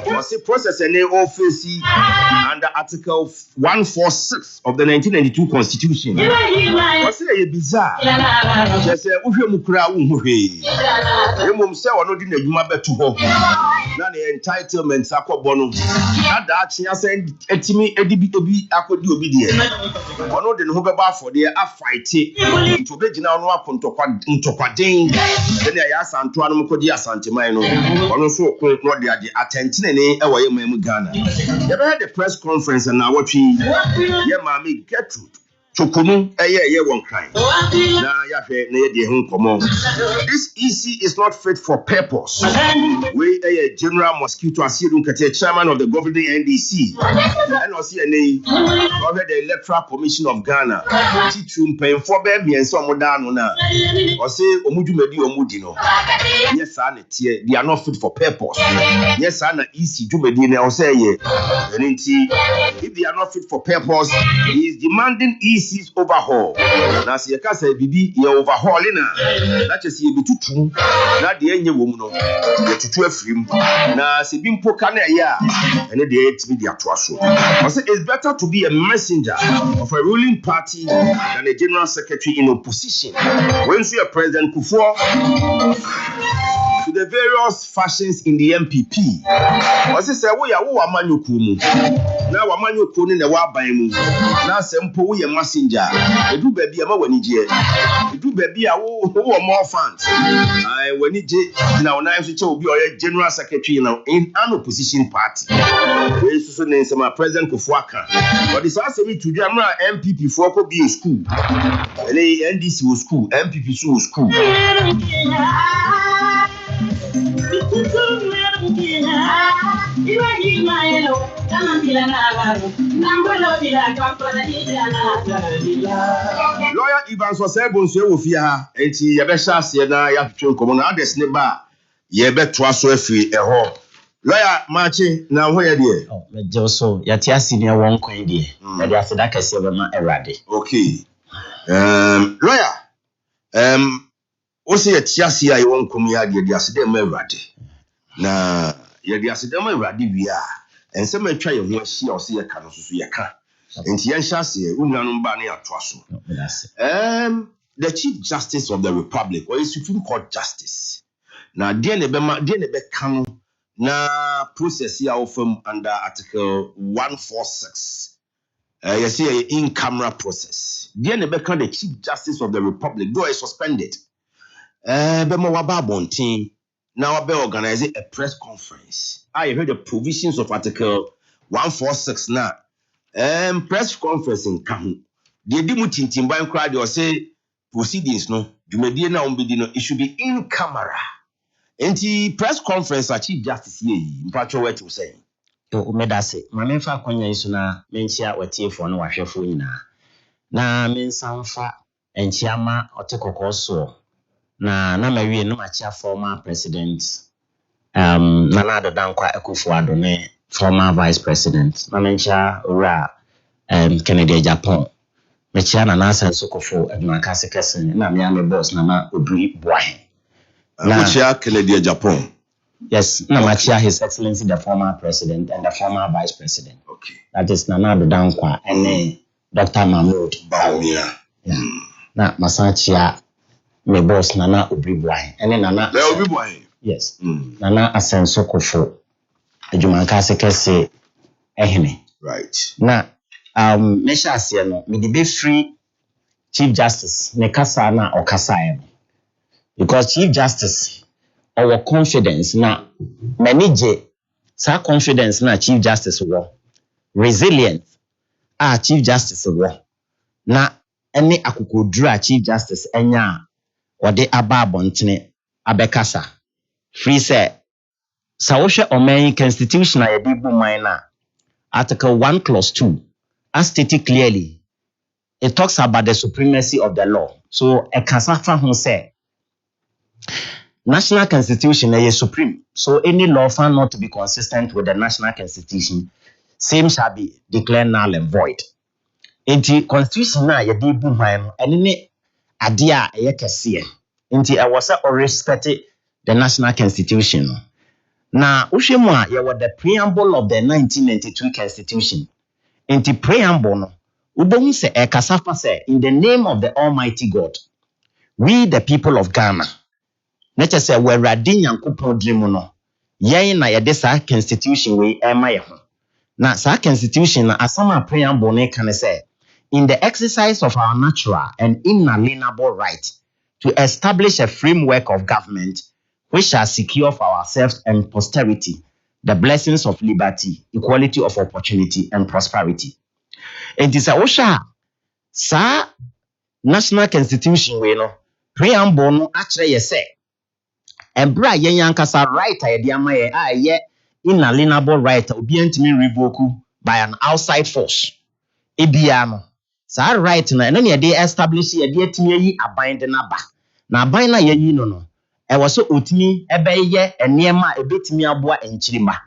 Was a process in the office under Article 146 of the 1992 Constitution. Was it bizarre? Just say, Emom say ono di na adwuma beto ho. Na the entitlements akọbọ no. Na da achia say etimi edibi obi akodi obi de. Ono de no ho beba for de a fight. Nti obegina ono akontokwaden. Then ya asanto anu kodi asanteman no. Ono so okun no de ade atentene ne e wo yema mu Ghana. You ever had the press conference and now what we mami get to Chukunu one crime. This EC is not fit for purpose. We General Mosquito Asiru Kate, chairman of the governing NDC, and also the Electoral Commission of Ghana. Titum paying for baby and some modern or say Omudu Medi Omudino. Yes, they are not fit for purpose. Yes, Anna EC Jumedina or say if they are not fit for purpose, he is demanding EC's overhaul. Now, see, I can say, Bibi, you're overhauling now. That is, you be too true. Not the any woman, you're too free. Now, see, being pokana, yeah, and then they hate me, the actual. I say, it's better to be a messenger of a ruling party than a general secretary in opposition. When you are President Kufuor, to the various factions in the MPP. I say, we are who are Manukumu. Now, a Manukuni, the Wabamu. Now, Sempo, we are messenger. You do baby, I'm a winnie. You do baby, who are more fans. I winnie now, now, will be a general secretary in an opposition party. We used to name some President Kufuaka. But it's also me to Jamra MPP for could be in school. NDC was school, MPP was school. Lawyer Evans was able to say, and he Yabesha said, I have to come on others neighbor. Yebet was so free a home. Lawyer Marchi, now where dear? Oh, Joso, Yatia senior one coin dear. And after that, I say, eradi. Okay. Lawyer, also at Yasia, I won't come here, the accident eradi. Na the accident eradi we are. And some may try and see or see a canoe so you can. And Tianshasi, Unanubani at Twasso. The Chief Justice of the Republic, or Supreme Court Justice. Now, dear Cano, na process here of under Article 146. You see, in camera process. Dear Nebekan, the Chief Justice of the Republic, though I suspended. Bemawababontin. Now, I'll be organizing a press conference. I heard the provisions of Article 146 now. Press conference in Kahu. They didn't timber and cry or say proceedings, no. You may be now, it should be in camera. And the press conference, Chief Justice, in Patrol, what you saying? To Umedase, my main fact when you na mentia what you for no washer na men sanfa and Chiama or Tekokoso. Na mawie no machia former president Nana Dankwa Akoko Abon former vice president na mencha ora Kennedy Japan mechia na nasa sokofo adwumakase kesen na me am boss na obri boahe na mechia Kennedy Japan. Yes, na machia his excellency the former president and the former vice president. Okay, that is Nana Dankwa and Dr. Mahmoud Bawumia. Na masachia me boss Nana Obribwai and then Nana Obribwai. Yes. Nana Asenso Kofo adwumakase kese ehene. Right. Na mesha asie no me dey be free Chief Justice ne kasa na okasa em. Because Chief Justice our confidence na manage sa confidence na Chief Justice wo resilience Chief Justice wo na ene akokodura Chief Justice enya or the ababonchine abekasa free say sawoshe omen constitution ya bibu minor article 1 clause 2 as stated clearly it talks about the supremacy of the law. So a kasafa who say national constitution is supreme, so any law found not to be consistent with the national constitution same shall be declared null and void. Enti constitution na ya bibu minor ene adia yekese nti I was respect the national constitution. Na uhwemu a ye the preamble of the 1992 constitution. Nti preamble no ubohu se kasafa se in the name of the Almighty God we the people of Ghana Nature say where radin yankopon dream no. Yen na yede sa constitution we ema ye ho. Na sa constitution na asama preamble ne kan say in the exercise of our natural and inalienable right to establish a framework of government which shall secure for ourselves and posterity the blessings of liberty, equality of opportunity, and prosperity. It is a osha sa national constitution we no preamble no actually ye say Ebra yen yankasa right idea my ye inalienable right obi antimi revoke by an outside force. Ebiano. Sa right na no dey establish ye dey atimi yi aban de na ba. Na aban na ye yi no. E wo so otimi ebeye enema ebetimi aboa enchirima.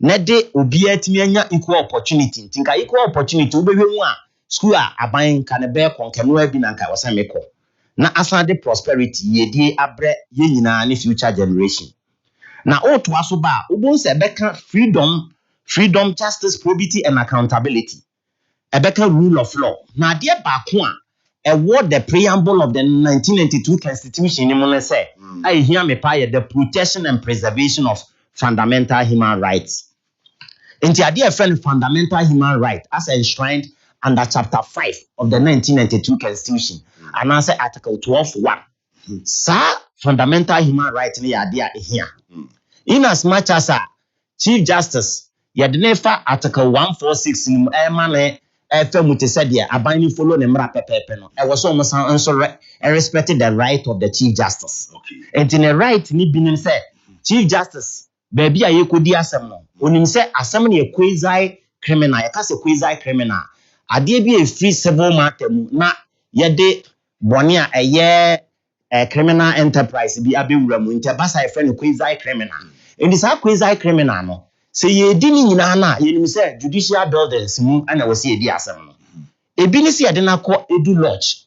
Na de obi atimi anya equal opportunity. Tinka equal opportunity obehwe a school a aban ka ne be konkano abi na nka wasa meko. Na asande prosperity ye die abre ye nyina ne future generation. Na oto aso ba obon se beka freedom, justice, probity and accountability. Ebeka rule of law. Na de baako a what the preamble of the 1992 constitution ni mo say I hear me pa the protection and preservation of fundamental human rights. Inti ade a friend fundamental human right as enshrined under chapter 5 of the 1992 constitution. And answer article 12.1. Sa fundamental human right ni ade a here. In as much as a Chief Justice yadnefa article 146 ni emane FM te said ya abani follow ne mra pepepe no. E was almost respected the right of the Chief Justice. Okay. And in the right ni binin say Chief Justice baby a yekodi asem no. Onim say asem ne quasi criminal. Ya kase quasi criminal. Ade bi e free civil matter mu na yede boni a eye criminal enterprise bi abewura mu nti basa e friend quasi criminal. And this quasi criminal no. Say ye dini nyina na ye say judicial buildings mu ana wasi edi asem no. Ebi ni si ade na ko edu lodge.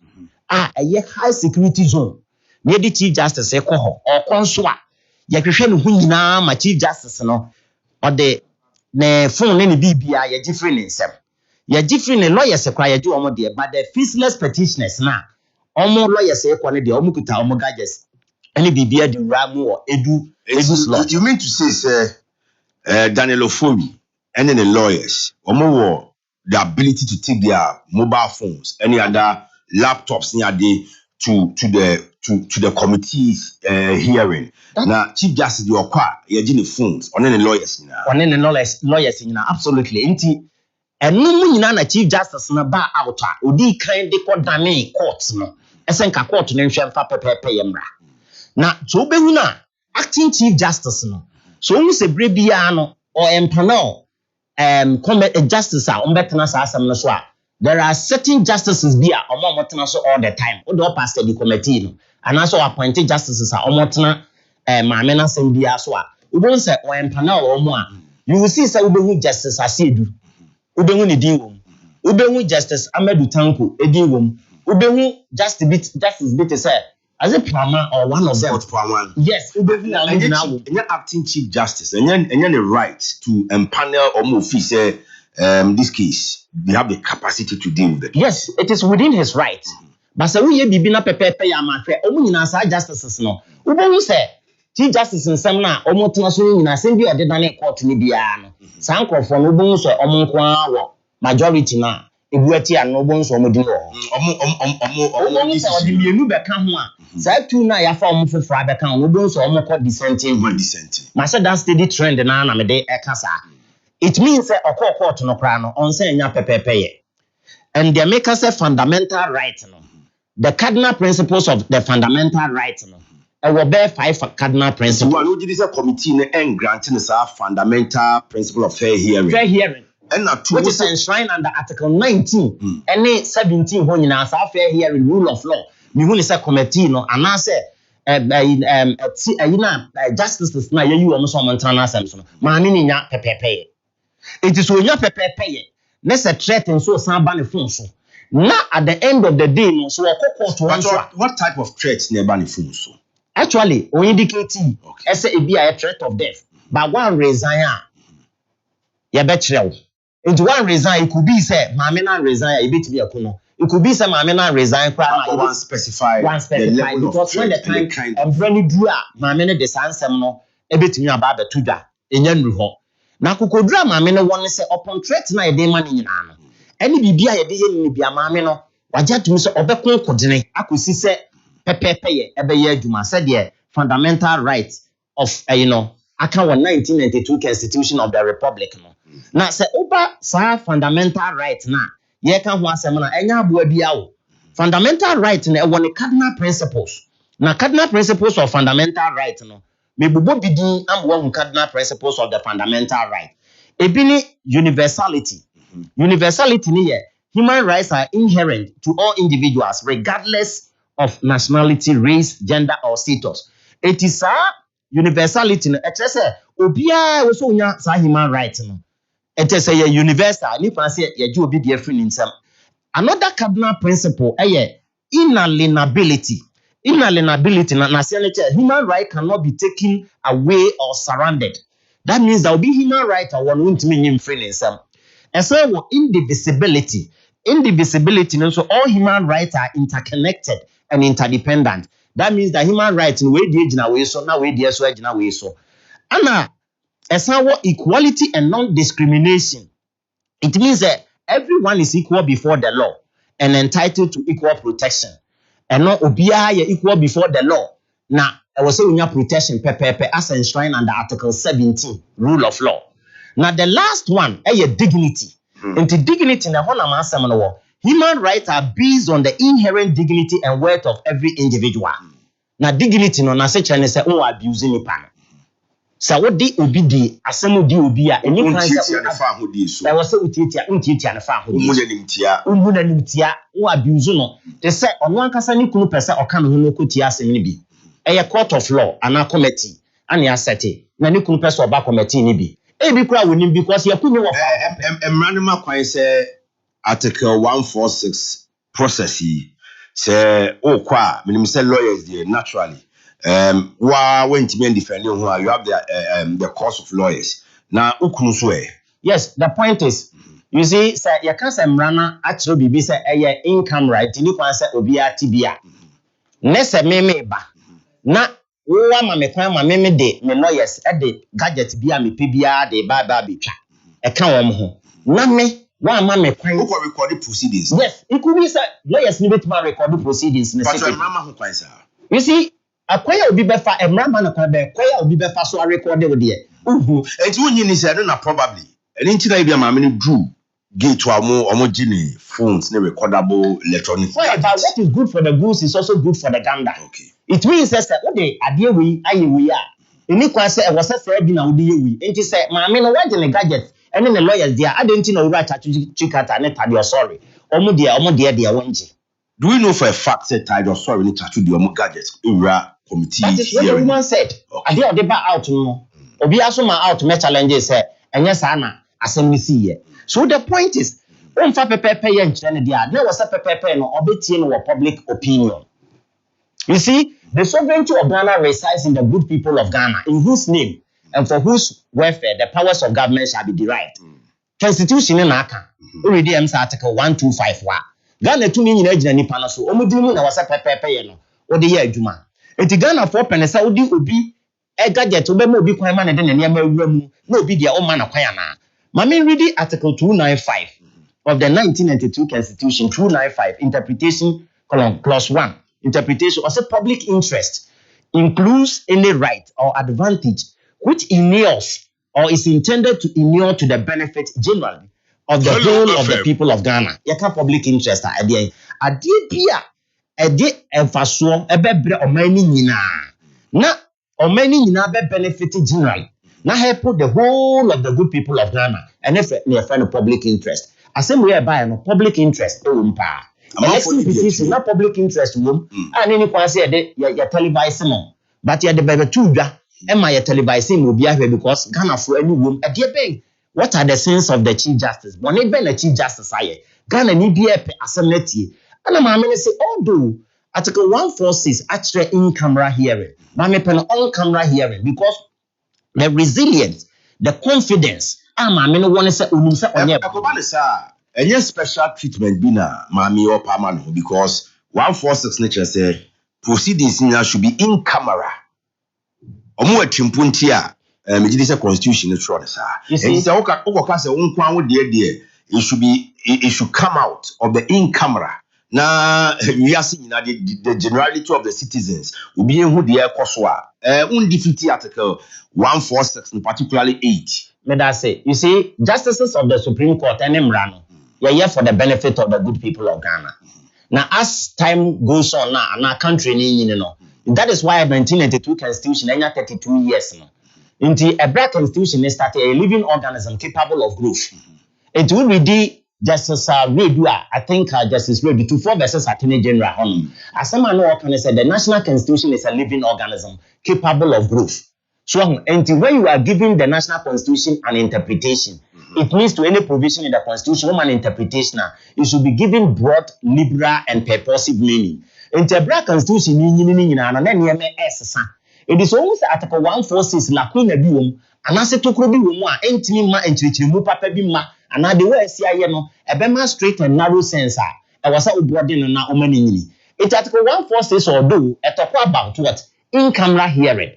Eye high security zone. Ne di Chief Justice e ko ho. Okonso a ye hwehwe no hu nyina ma Chief Justice no. Ode ne phone ne bibia ye gifre ne nsem. Ye gifre ne lawyers kwa ye ju omo de but the feesless petitioners na omo lawyers e kwa ne de omo kuta omo gadgets. Any bibia di ramu or edu slot. You mean to say Daniel Ofomi and then the lawyers, the ability to take their mobile phones, any other laptops near to the committee's hearing. Now, Chief Justice, you are the phones, on any lawyers, lawyers, absolutely. Inti, and no na Chief Justice na ba outa, udi kind de kodane courts no. Esenka court no nhwemfa pepepe yemra. Na chobehuna acting Chief Justice no. So when you say brebia no or empanel justice umbetena sa asem no so a there are certain justices bia omotena so all the time. O do pass the committee no. And also appointed justices are omotena maame na sem bia so a. We don't say or empanel or mo a. You will see say ubehu justice Asiedu. Ubehu ni din wom. Ubehu justice Amedu Tanko edin wom. Ubehu justice bit say as a plumber or one of them. Yes, and acting Chief Justice, and the right to empanel or move say this case, they have the capacity to deal with it. Yes, it is within his right. But so we be na pepe ya mafe, omu sa justices no. Ubehu say Chief Justice in some na omo tena so nyina sem bi ode dane court ni bia no. San krofo no omu so omo nko awo majority na ebuati an omu so omo di no. Omo so odi mienu be ka ho a. Say two na ya fa omo fofra be ka no omu so omo ko dissenting. Ma say that steady trend na me de ekasa. It means say okọ court no kra no on say nya pepepe ye. And the make us a fundamental right no. The cardinal principles of the fundamental right no. I will bear 5 cardinal principles. Well, this is a committee and granting us a fundamental principle of fair hearing. Fair hearing. And which is enshrined under Article 19 and 17 when you answer fair hearing rule of law. Me who is a committee no and I say justice na you almost on Montana Samson. Mamini nya pepepe. It is when you pepepe. Let's a threat and so somebody phone so. Now at the end of the day no so what type of threats near bani phone so? Actually, we indicate as a threat of death. But one reason, you bet you. Into one reason, it could be said, Mamina resign a bit be a kuno. It could be some mamena resign one specify because when the time and when do mamena the sansem no ebetumi aba betuda enya nru ho na kokodura mamena won say upon threat na ye de man nyina no ene bibia ye de ye ni bia mame no wagya tumi so obekon kodene akosi se pepepe ye ebeye adwuma said the fundamental rights of aka 1992 constitution of the republic no na se oba sa fundamental right na ye ka ho asem na enya aboa bia wo fundamental right na e won cardinal principles na cardinal principles of fundamental right no mebubo bidin amwo hu cardinal principles of the fundamental right ebini universality ni ye human rights are inherent to all individuals regardless of nationality, race, gender or status. It is universality no e say obia we so nya sa human rights no it is a universal ni fa say ye je obi de free nsam. Another cardinal principle inalienability na say human right cannot be taken away or surrounded. That means there will be human right or one won't mean free nsam. And so indivisibility so all human rights are interconnected and interdependent. That means that human rights in way the way so now way the so ejina way so. And equality and non-discrimination. It means that everyone is equal before the law and entitled to equal protection. And not obia equal before the law. Now, I was saying protection as enshrined under Article 17, rule of law. Now, the last one, dignity. Into dignity na ho na masem no wo. Human rights are based on the inherent dignity and worth of every individual. Na dignity no na se chane se o abuse nipa no. Sa wo di obi di asem di obi a eni kan se na fa hodi so. E wo se utitia na fa hodi. Umu na nimtia o abuse no. Te se ono ankasa ni kunu pese o kan ho no kotia asem ni bi. Eye court of law ana committee ani asete. Na ni kunu pese oba committee ni bi. Ebi kura wonim because you kunu wo emranima kwan say article 146 process say okwa minim say lawyers there naturally wa went me defend you have the course of lawyers na ukunu so yes the point is you see say you can say emrana atro bibi say income right ni kwan say obi atibia ne se meme ba na wo ma me kwan ma me de me lawyers e de gadget bia me pe bia de ba betwa e ka wo ho na me wa ma me kwan who record proceedings yes it could be say lawyers ni betima record proceedings ne say mama ho kwan sa you see akwaya obi befa emrama na kwan be akwaya obi befa so record we de enti wonyi ni say na probably eni nti na bia ma me drew gate wa omo gini phones ne recordable electronic well, but what is good for the goose is also good for the gander. Okay. It means that what the idea we aye we are. Any kwa say e was say bi na odi ye we. Enti say maame no wa the gadget and the lawyers there adenti na ura chikata ne tade sorry. Omo de wonje. Do we know for a fact that tade sorry ne tatu de omo gadget ura committee that is what the woman said. Okay. Ade ba out no. Obi aso ma out me challenge say enye sa na asem ni si ye. So the point is umfa pepepe ye nkyere ne dia na wo se pepepe no obetie no public opinion. You see, the sovereignty of Ghana resides in the good people of Ghana, in whose name and for whose welfare the powers of government shall be derived. Constitution in Aka, already Article 125. Ghana to me in Ejina Nipana so, Omudimu na wasa pepepe no, or the year Juma. Eti Ghana for Penesa Udi a gadget to be mobi kwa man and then near Muramu, no be their own man of Kayana. Mami read Article 295 of the 1992 Constitution, 295, interpretation, clause 1. Interpretation of a public interest includes any right or advantage which inures or is intended to inure to the benefit generally of the whole of the people of Ghana. Yaka public interest ade bia ede emfaso ebebre omani nyina na omani nyina be benefit generally na help the whole of the good people of Ghana and if near friend of public interest asem we buy no public interest umpa election petition na public interest wom and any kwan say ya televise no but ya de bebe tudwa e ma ya televise mo bia hwe because Ghana for any wom e de ben what are the sins of the chief justice but ne ben the chief justice aye Ghana ni bia pe asem na tie ana ma me say although article 146 actually in camera hearing ma me pen on camera hearing because the resilience the confidence ama me no won say onum say onye akobale sa any special treatment bina mami or permanent because 146 nature say proceedings now should be in camera. Omo atwimpuntia me constitution is wrong sir. And say okay say unkwan wo de it should come out of the in camera. Now we are seeing the generality of the citizens will be who the Koswa. Undefeated article 146 and particularly 8. May I say, you see, justices of the Supreme Court and Emrano, you're here for the benefit of the good people of Ghana. Now, as time goes on now, and our country, that is why 1992 Constitution, 32 years now. Into a black constitution is started a living organism capable of growth. It will be the Justice Redua, I think Justice Redu to 4 verses Attorney General. As someone who can say the national constitution is a living organism capable of growth. So until when you are giving the national constitution an interpretation, it means to any provision in the constitution, an interpretation, it should be given broad, liberal, and purposive meaning. Into a black constitution, it is almost Article 146 lacuna bium, and as it took Rubium, entimi and Chichimu Papa Bima. And now the way I see a bema straight and narrow sensor. I was out broadening and now omening. It Article 146 or do a talk about what? In camera hearing.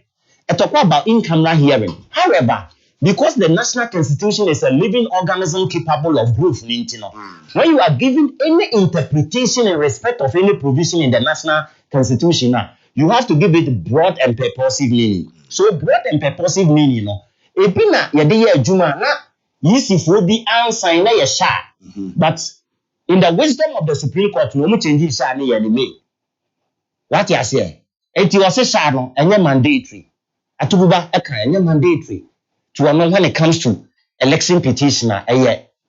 A talk about in camera hearing. However, because the national constitution is a living organism capable of growth, when you are given any interpretation in respect of any provision in the national constitution, you have to give it broad and purposive meaning. So broad and purposive meaning, ebina yadiye juma na yisifu bi ansan na ye sha. But in the wisdom of the Supreme Court, no mu change sha na ye me. What you say? Enti was sha no enye mandatory. Atububa eka enye mandatory. To know when it comes to election petitioner,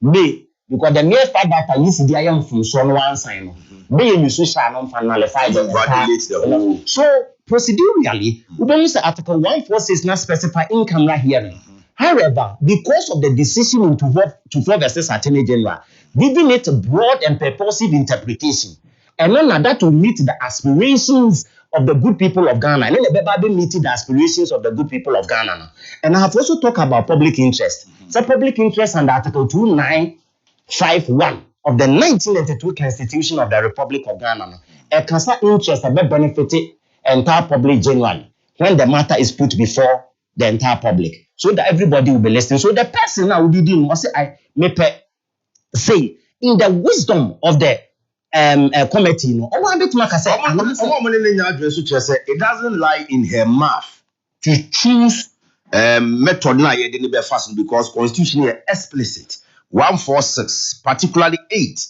me because the mere fact that I used to am from so one sign, be you shall not finalize the so procedurally, we don't use Article 146 not specify in camera hearing. However, because of the decision into what to for versus Attorney General, giving it a broad and purposive interpretation, and none that will meet the aspirations of the good people of Ghana, and then the Bible meeting the aspirations of the good people of Ghana. And I have also talked about public interest. So public interest under Article 2951 of the 1992 Constitution of the Republic of Ghana. A concern interest that benefited entire public generally when the matter is put before the entire public, so that everybody will be listening. So the person now will be doing what I may say in the wisdom of the committee, it doesn't lie in her mouth to choose method na because constitution is explicit. 146, particularly 8,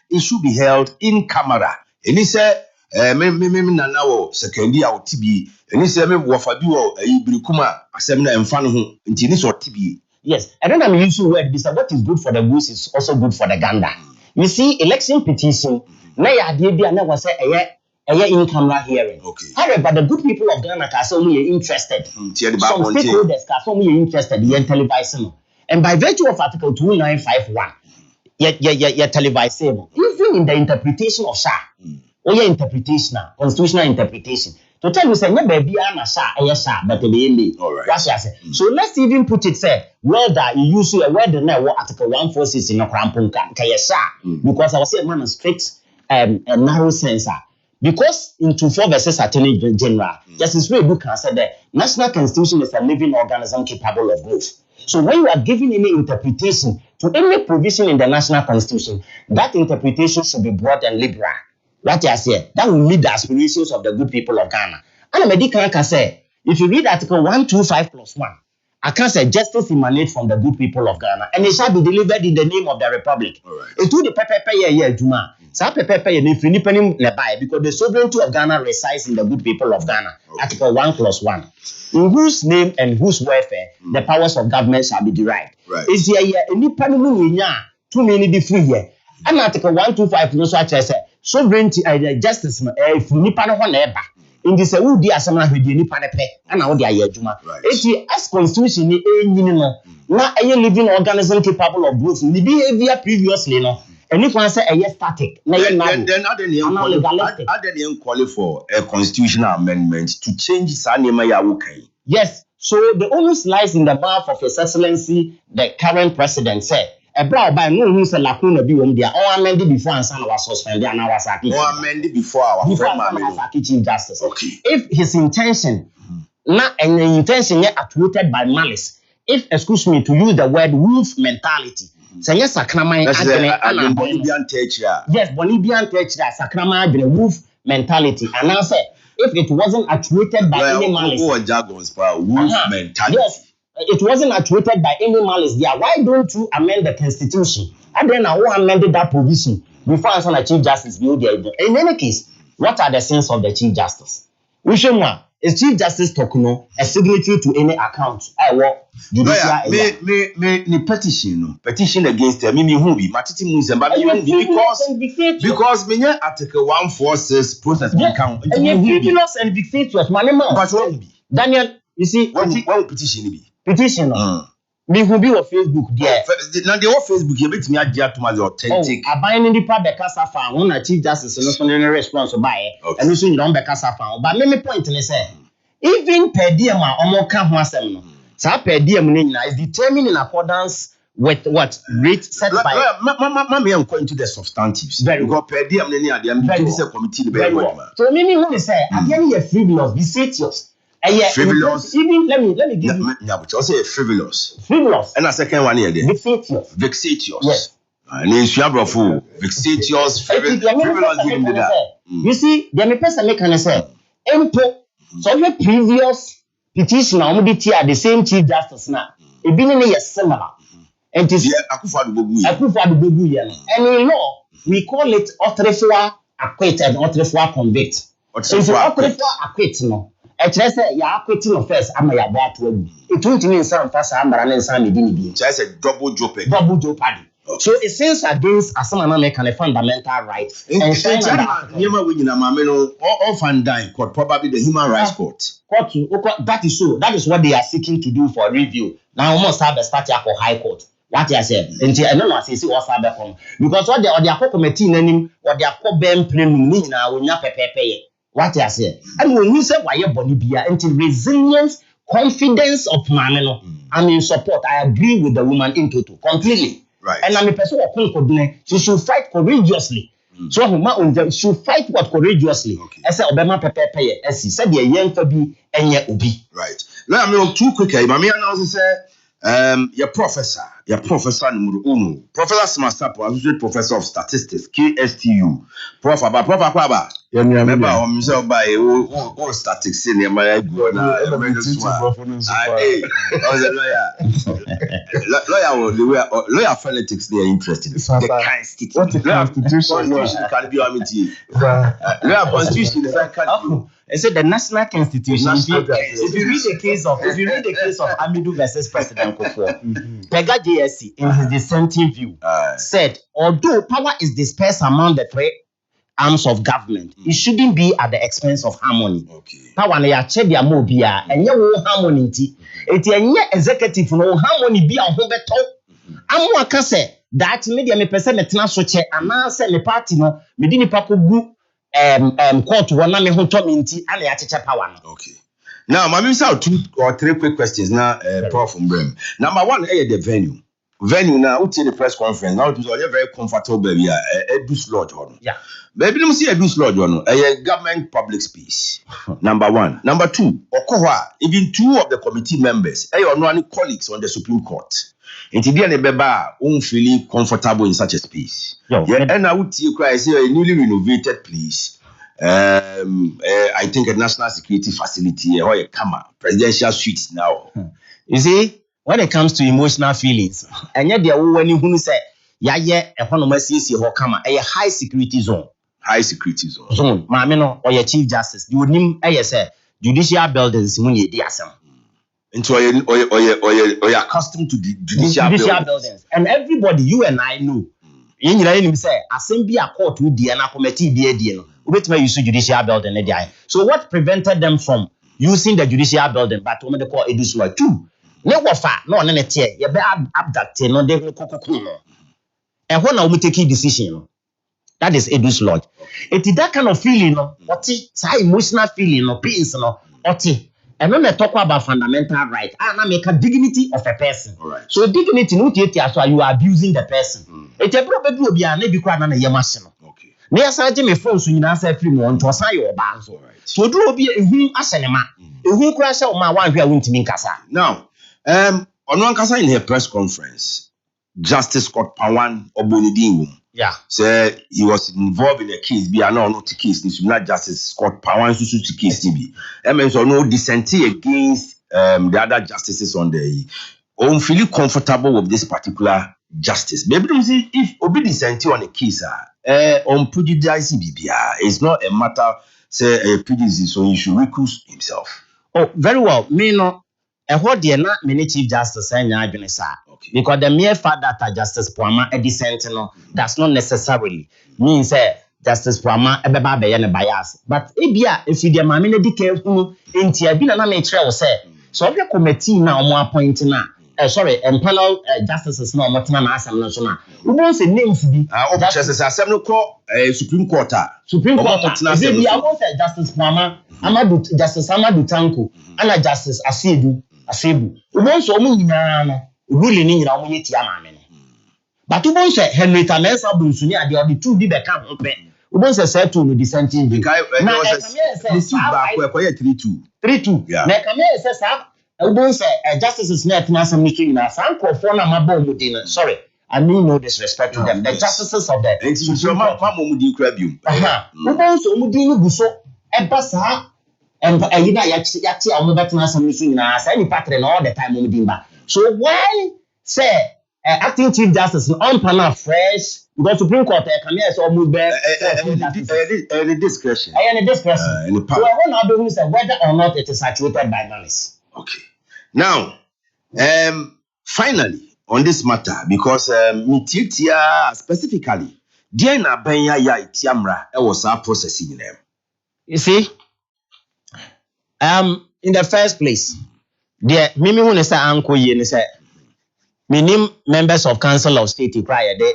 it should be held in camera. And he said, now second year TB, and he said, Wafabiwo, Ibrikuma, Assembly and Fanu, and Tinis or TB. Yes, I don't know using word because what is good for the goose is also good for the gander. You see, election petition, na ya idea never say in camera hearing. Okay. However, the good people of Ghana are so interested. Some stakeholders are so interested in televising. And by virtue of Article 2951, you're televisable. Even in the interpretation of SHA, or your interpretation, constitutional interpretation, to tell you, say, no, baby, I'm a SHA, but the all right. That's what I say. So let's even put it, say, whether you use a word now, Article 146 in a crampon, because I was saying, man, a strict and narrow sensor. Because in 24 verses Attorney General, Justice Redu can say that national constitution is a living organism capable of growth. So when you are giving any interpretation to any provision in the national constitution, that interpretation should be broad and liberal. What I say, that will meet the aspirations of the good people of Ghana. And a medical can say, if you read Article 125+1, I can say justice emanates from the good people of Ghana, and it shall be delivered in the name of the Republic. It will the pepe Juma. Because the sovereignty of Ghana resides in the good people of Ghana. Article 1+1. In whose name and whose welfare the powers of government shall be derived. Is here any panel too many be free here. And Article 125 no such as sovereignty justice if Nipano neba. In this would be as someone who did Nipanepe and now they are Juma. It's as constitution not a living organism capable of growth. The behavior previously no. And if one say a static, then call for a constitutional amendment to change Sanema. Yes, so the onus lies in the mouth of His Excellency, the current president, said, bra by no who say lacuna bi wom dia on amend before and son was suspended and was sacked. On amend before our Chief Justice. Okay. If his intention not an intention yet attributed by malice, if excuse me to use the word wolf mentality. Say yes, Sakrama Bolivian teacher. Yes, Bolivian teacher, Sakrama the wolf mentality. And I say if it wasn't attributed by any malice. Wolf mentality. Yes. It wasn't attributed by any malice there. Why don't you amend the constitution? And then I will amend that provision before I saw the Chief Justice build the. In any case, what are the sins of the Chief Justice? Which is Chief Justice Tokuno a signatory to any account? I work judicial. Me petition against them. Me who be matiti munisem, but because me article 146 process account. And you frivolous and vexatious, my name. But won't be Daniel. You see what petition be? Petition. Me who be on Facebook there. Now they on Facebook. You bet me idea to my authentic. I buy in the public casa fan. When a Chief Justice no so any response to buy. And you see don't be casa fan. But me point in say even per diem a omo ka ho asem no. Sa per diem ni na is determined in accordance with what rate set by. Me am going into the substantives. Because per diem ni ade am this committee be well. So me who say again you frivolous, vexatious. Frivolous. Even let me give you. Yeah, but you say frivolous. Frivolous. And a second one here there. Vexatious. Vexatious. Yes. And it's bravo. Vexatious. Frivolous. You see, the me person make an say. Empo. So the previous petition on the same Chief Justice now. It been is similar. And it is Akoko Abon. And in law, we call it autrefois acquit and autrefois convict. So autrefois acquit no. Actually, say ya acquitting offense ama ya bought to it won't mean some fast amara and some medini. Just a double jeopardy. So it says against asama make a fundamental right. And all Fandine court, probably the Human Rights Court. That is so. That is what they are seeking to do for review. Now almost have a statute for High Court. What I said, and I don't know what see what's happening because what the Akoko committee name or the Akoko Ben Plem now will not pay. What I say, and when you say why you Bolivia until resilience, confidence of Mameno, I'm in support. I agree with the woman in total completely. Right. And I'm a person who she should fight courageously. So who should fight what courageously. I said Obama Pepe, as he said, young to be and yet ubi. Right. Now I'm too quick. But me announce say your professor number uno, Professor Smastapo, associate professor of statistics, KSTU, Prof. Akwaba. Remember, I'm so by all statistics in my go now. I was a lawyer phonetics. They are interested. The constitution can be amity. Lawyer constitution is I said the national constitution. If you read the case of Amidu versus President Kufuor, Pega JSC in his dissenting view said, although power is dispersed among the three arms of government, it shouldn't be at the expense of harmony. Power na ya chebi amobia, enye wo harmony nti. Eti enye executive no harmony bi a ho beto. Amu aka se that media me pese metena so che ana se me party no me di nipa ko gu court wona me ho to me nti ana ya cheche power no. Okay. Now, my minister, 2 or 3 quick questions now, Prof. Mbrem. Number one, the venue. Venue now, we the press conference. Now, it was already very comfortable, baby. Edus Lodge, yeah. Baby, let me see Edus Lodge, a government public space. Number one. Number two, Okoha, even 2 of the committee members, colleagues on the Supreme Court. And today, Beba won't feel comfortable in such a space. And I would see a newly renovated place. I think a national security facility or a presidential suite now. You see, when it comes to emotional feelings, and yet there when you say, a high security zone. High security zone. Mamino or your Chief Justice, you would name judicial buildings when you do some. Into or you're accustomed to the judicial buildings. And everybody, you and I know. In your say, assembly a court with the committee be you see judicial building. So what prevented them from using the judicial building? But what they call Edus Lodge 2. No wafa, no none tier. You be abducted, no they no. And when I take a decision, that is Edus Lodge. It is that kind of feeling, what it's emotional feeling, no pains, no. What And when we talk about fundamental right, I make a dignity of a person. All right. So dignity no tie so you are abusing the person. It's a problem be obi na bi kwa na ye machine. Okay. Me asaje me phone so nyina sa free mo nto sa ye oba so. So do obi ehu asenema. Ehu kura sha o ma wan hwe a wontimi nkasa. Now, ono nkasa in her press conference, Justice Scott Pawan Obonidin. Yeah. Say he was involved in a case. Be not the case. This not Justice Scott Pawan Susu case. TB. I mean, so no dissenting against the other justices on the. I'm feeling comfortable with this particular justice. Maybe don't see if obi dissenting on a case. On prejudice BBA. It's not a matter say a prejudice, so he should recuse himself. Oh, very well. Me no. What the na many chief justice adwene sa. Because the mere fact that Justice Puama a dissent no does not necessarily mean say Justice Puama ebeba be ne bias. But ebia if you dey mame na dike hu enti abi na me kire wo say so the committee na omo appoint na panel justices na omo tena na asem no so na we don say names bi justices asem no ko Supreme Court Supreme Court bi I want say Justice Puama Justice Amadou Tanko and Justice Asebu we don so omo nyina no ruling ni nyina omo yeti amame no but we don say Henry Tamesa Bunsu ni ade odi two bi be ka ho pe we don say settle no dissenting bi na say back we 3-2 na kame say sa we don say justices na tena asem ni nyina san krofo na mabọ mu di no sorry I mean no disrespect to them the justices of the institution ma mu di kra bium we don so omo di ni gu so eba sa and you know yati omo betena asem ni nyina say ni patre na all the time omo di ba. So when say acting chief justice on panel fresh because Supreme Court come here so almost any discretion. Any discretion. So I want to know say whether or not it is saturated by malice. Okay. Now, finally on this matter because mititia specifically there na benya ya itiamra e was our processing them. You see, in the first place. There, Mimi when say Uncle Ye say minim members of Council of State prior de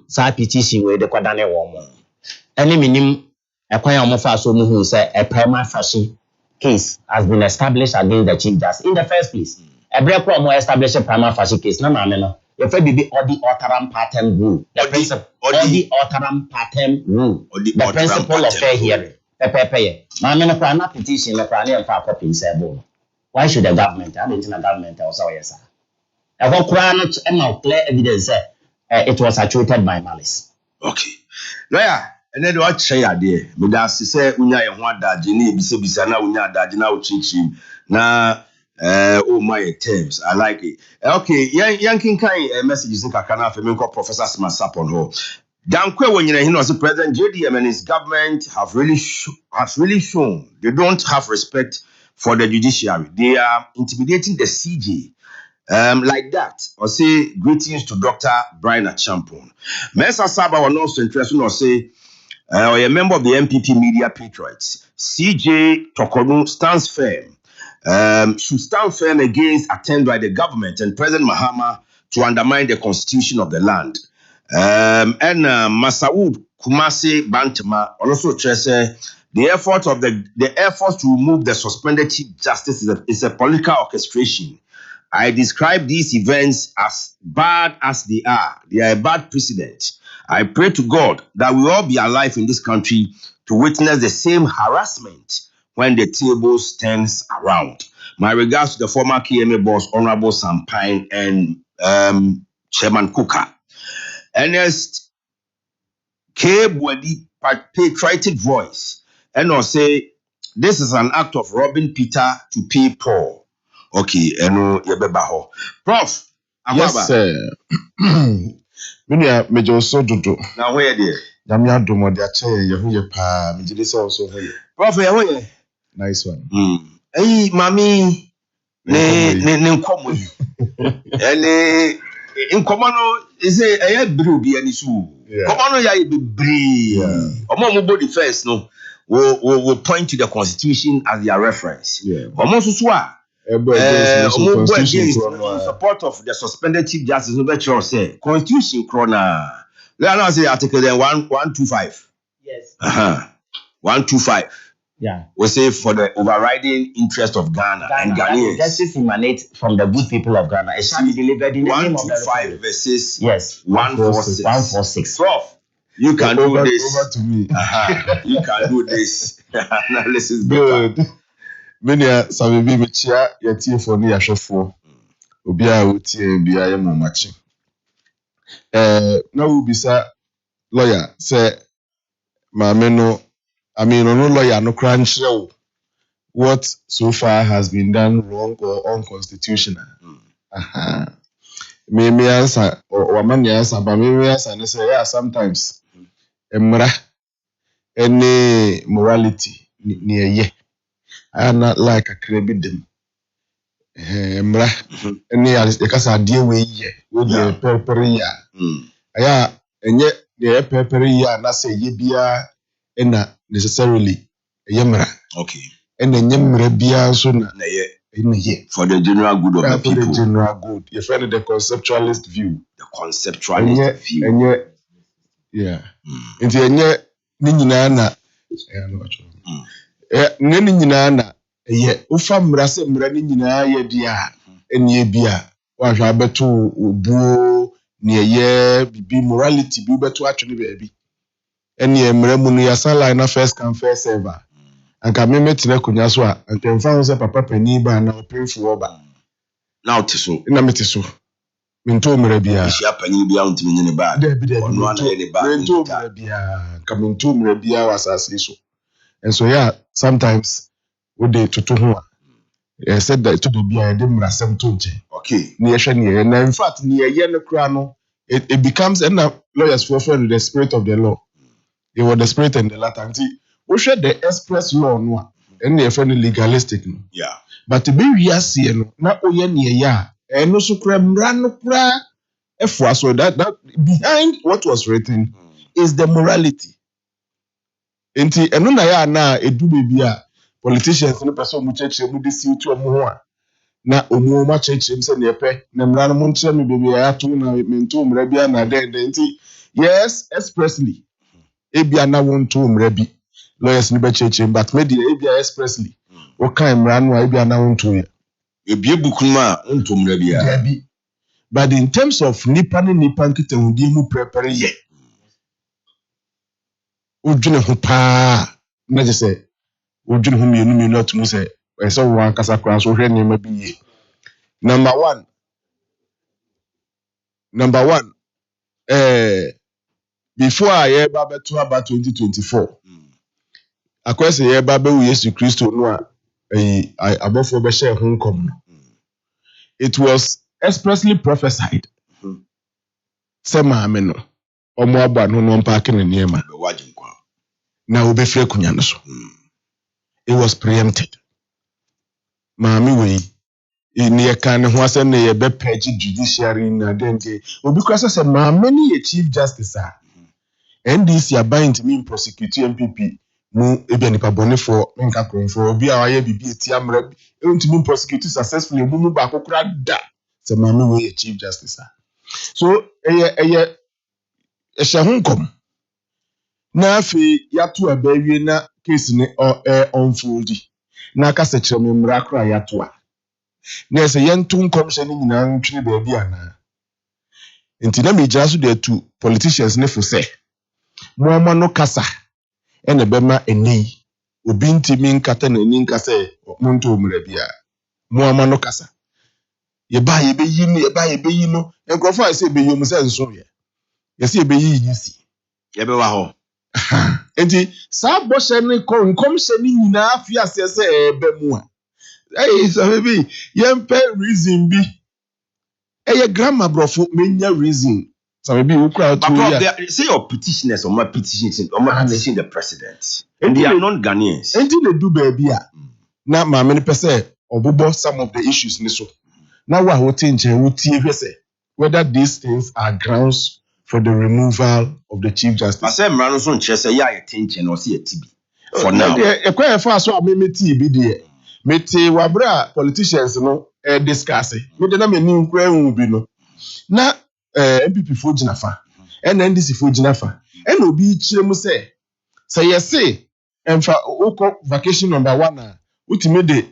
sa petition we de kwadane wo mo. Any minim ekwan omo fa so mu say a prima facie case has been established against the chief justice in the first place. E bre ko omo establish a prima facie case na me no. If it be odi alteram partem rule. The principle odi alteram partem rule. The principle of fair hearing. Pepe. Na me no kwa na petition na kwa na fa copy say bo. Why should the government? I don't think the government also yes, sir. I hope clear evidence it was saturated by malice. Okay. Lawyer, and then what say there? Me da say unya ye ho adaje na ebisa na unya adaje na uchichim na oh my terms. I like it. Okay, yankin kai messages in kakana for me call Professor Smasap on ho. Dankwe when you know President JDM and his government have really shown they don't have respect for the judiciary. They are intimidating the CJ like that. Or say greetings to Dr. Brian Achampon. Mesa Saba was also interested or say or a member of the MPP Media Patriots. CJ Tokonu stands firm. Should stand firm against attempt by the government and President Mahama to undermine the constitution of the land. And Masawood Kumasi Bantama also stressed the effort to remove the suspended chief justice is a political orchestration. I describe these events as bad as they are. They are a bad precedent. I pray to God that we all be alive in this country to witness the same harassment when the tables turns around. My regards to the former KMA boss, Honorable Sampine and Chairman Kuka. Ernest K. Bwedi, patriotic voice. And I'll say, this is an act of robbing Peter to pay Paul. Okay, and Yabebaho. Prof. Yes, sir. Me just so do. Now, where dear? Damia do more their chair, you pa, me this also for you. Prof, where? Nice one. Hey, mommy, ne common. And in common is a brew be any sue. Common ya be bree. Omo body first, no. Will point to the Constitution as their reference. Almost support of the suspended chief justice. No say Constitution Corona. Let us say Article 125. Yes. 125. Yeah. We say for the overriding interest of Ghana and Ghanaians. Justice emanates from the good people of Ghana. It shall be delivered in the name of the 125 verses. Yes. 146. 146. 12. You can do this. Over to me. You can do this. Analysis good. Many some be me chia yetie for ne yahwefo. Obi a otie bia ye momachi. Na wo bisa lawyer say maame no no lawyer no kran hire what so far has been done wrong or unconstitutional. Me answer or man answer but me answer and say yeah sometimes emra any morality near ye I not like a credit them emra any kasa die we ye we dey pepper ya aya enye dey pepper ya na say ye bia na necessarily yemra okay and then yemra bia so na ye for the general good of the people. For the general good. You find the conceptualist view. The conceptualist view. Yeah. Nti enye ni nyina na ni nyina na ye ufa mra se mra ni nyina ye dia enie bia wa hwa beto obuo ne ye bibi morality bi beto atwe ne baabi enie mra mu no ya sala na first come first server anka me metire kunya so a anka mfa ho se papa pani ba na opinfo oba na otiso na metiso minto mra bia hia pani bia ontimi nyene ba ono ana ne ba minto mra bia ka minto mra bia wasase so and so yeah sometimes we dey tutu ho a said that to be a dem rasem to nche okay ni ehwe ni na in fact ni ye no kra no it becomes and lawyers for the spirit of the law they were the spirit and the latter we share the express law no and the friend legalistic no yeah but be wiase no na oye ne ya eno so kra mra no kra efo so that behind what was written is the morality enti eno na ya na edu bebia politicians no person mu chechire mu disi utu omo ho a na omu ma chechire se ne pe na mra no mu nchire me bebia ya to na mento mra bia na den enti yes expressly ebia na won to mra bi lawyers ni be chechire but media ebia expressly o kan mra no ebia na won to ya ebie bukuma onto mra bia but in terms of nipa nkita hudi mu prepare ye odwene ho pa na je say odwene ho mienu atumu say so wan kasa kran so hwe nema bi ye number 1 before I ba beto about 2024 akwese ye ba be Yesu Kristo no a abofo be share ho nkom no it was expressly prophesied say maame no omo aba no no mpa kene niema be wajinkwa na obefre kunya no so it was preempted maame we ni ye kan ho asem na ye be page judiciary na dente obi kwasa say maame ni ye chief justice a NDC abind me prosecute MPP mu ebia nipa bone for nka kron for obi a waye bibi eti amra ntimi prosecute successfully mu ba kokura da say maame we ye chief justice a so eye ehunkom na afi yato abawie na case ne unfold na aka se kire mmra kra yato a na se yentu nkom se ni nyina ntwene ba bia na enti na megira so de tu politicians ne fo se mo no kasa ene bema eni obi ntimi nkata na eni nkasa monto mmra bia mo no kasa ye ba ye beyi no enkrofo a se beyi mu se nso ye se beyi yisi ye be wa ho enti sa boshe ne nkom se ni nyina afi ase se ebe mu a so baby yempe reason bi eye grammar brofo menya reason so baby who crowd to ya say your petitioners or my petition the president and they are non Ghanaians enti le do baby a na ma me pese obobo some of the issues ni so na wa ho tinche wo tie hwese whether these things are grounds for the removal of the chief justice. I say mrano so nche say ya tinche no say tibi for now e kwa fa so me ti bi de meti wabra politicians no discuss me de na me ni nkwa hu bi no na MPP fo ginafa NDC fo ginafa na obi kire mu say yese emfa oko vacation number 1 ultimate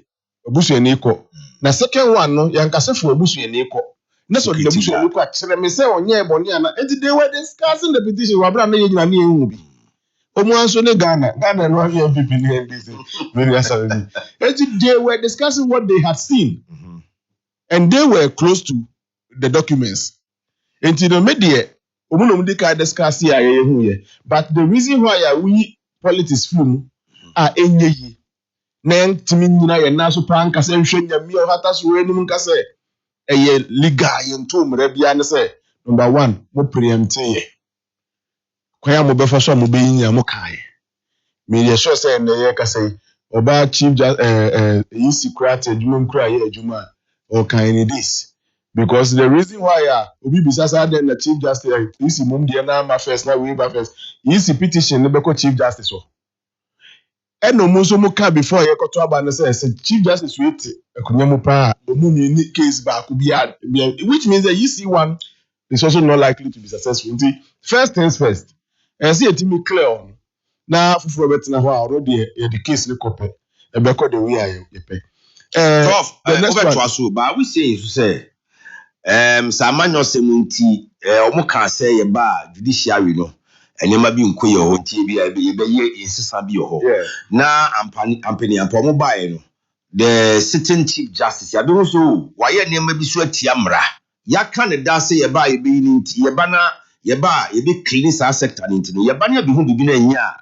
obusuani iko na second one no yankasefo obusuani iko na so the obusuani iko akere me say onye eboni ana enti they were discussing the petition wabra na yegyina na ehu bi omu anso ne Ghana no have MPP ni NDC very asabi enti they were discussing what they had seen and they were close to the documents enti no media omu no mudi ka discuss ya ehu ye but the reason why we politics film enye yi na ntimi nyina ye na so pa nka se nhwe nyame o hata so enu nka se eye legal ye nto mra bia ne se number 1 mo preempt ye kwaya mo befa so mo be nya mo kai me ye sure say na ye ka say oba chief secret adwuma kura ye adwuma o kan ni this because the reason why obi bisasa den na chief justice isi mum de na ma first na we ba first isi petition ne be ko chief justice so eno mo so mo ka before ye koto aba na say chief justice wait akunya mo pa omu ni case ba ku bia which means that isi one is also not likely to be successful. First things first. And see it me clear on. Now for betina ho already the case le kope. E be ko the way I pay. The next one so but we say samanyo semunti omo kan say ye ba judiciary no enema bi nko ye ho tie bi be ye insisa bi ho na ampani ampo mo bae no the sitting chief justice ya do so why enema bi so atia mra ya kan da say ye ba ye be ni nti ye ba na ye ba ye be clean sa sector ni nti no ye ba na bi hu bibi na nya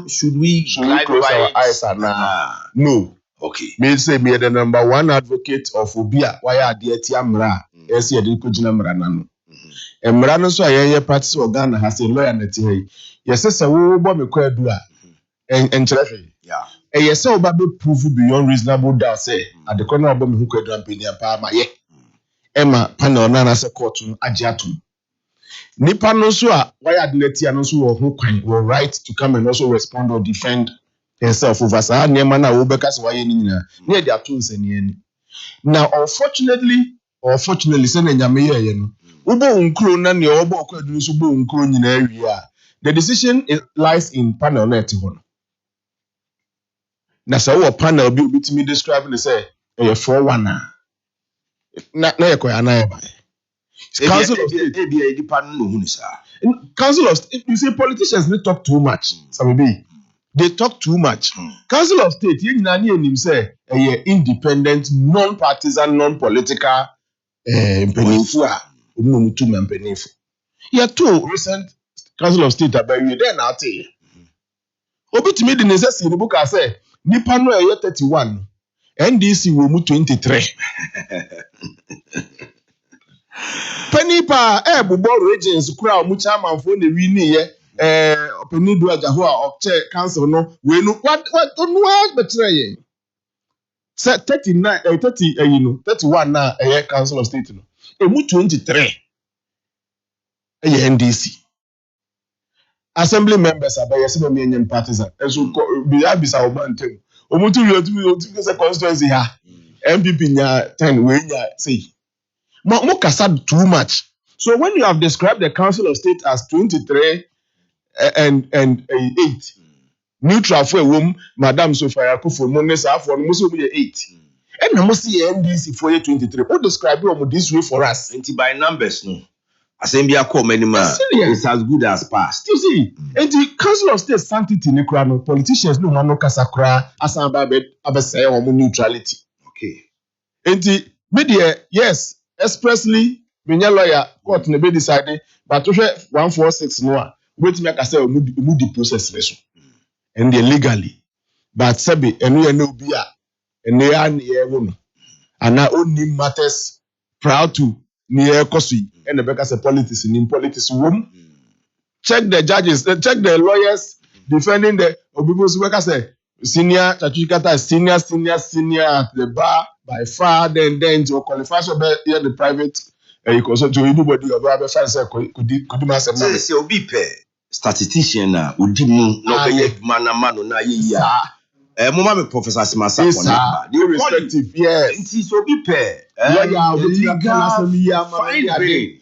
should we close our eyes no. Okay. Me say me the number 1 advocate of Obia why are there tia mra yes ye dey ko gina mra na no. Mra no so aye practice organ has a lawyer na ti hey. Yes say wo bo me ko adu a enkyerehwe. Yeah. Yes say oba be prove beyond reasonable doubt say at the corner oba me hu ko adu ampani ampa ma ye. Emma panel na say court no age atom. Nipa no so a why are the tia no so wo ho kwan wo right to come and also respond or defend himself over sa niema na wo beka se waye ni nyina na dia to nsani ani now unfortunately say na nyame ye no wo bo nkro na ne obo kwadu so bo nkro nyina awie a the decision lies in panel net ho no na so wo panel bi obitimi describe ne say e 4-1 na ye koya na ye ba Council of State Council of State you say politicians they talk too much sabi they talk too much. Council of State, you know, him say a independent, non-partisan, non-political penifua. Yeah, 2 recent Council of State about you. Then I'll tell you. Obi to me the necessity in the book I say, Nipa no 31, NDC will move 23. Penipa, bubo regions, crowd, mucha man for the winning. Opinion aja ho a okche council no we no what no betray say 39 30 31 na council of state no emu 23 NDC assembly members abaye se be me partisan so bi abisa obantem omutu wi say constituency ha MPP nya 10 we nya say mo kasa too much so when you have described the council of state as 23 and 8 neutral for wom madam Sofia Akufo monesa for no so be 8 and no see NDC for 23 what describe them this way for us and by numbers no assembly come anymore it's as good as past you see and the council of state sanctity ne kra no politicians no no kasa kra asan ba abesay wom neutrality okay and the media yes expressly menya lawyer court ne be decide but 146 no wait me say mu the process leso and they legally but sabi enu ye no bi a enu ya ne ye wo no ana only matters proud to ne ye koso and be say politics wom check the judges check the lawyers defending the obibo so be say senior certificate senior at the bar by far then to qualify so be the private you consult to anybody over be find say could ma say obi pe statistician na odimu no be ye mano na ye ya mo ma me professor Simasa Koneba they respective yes nti so obi pe lawyer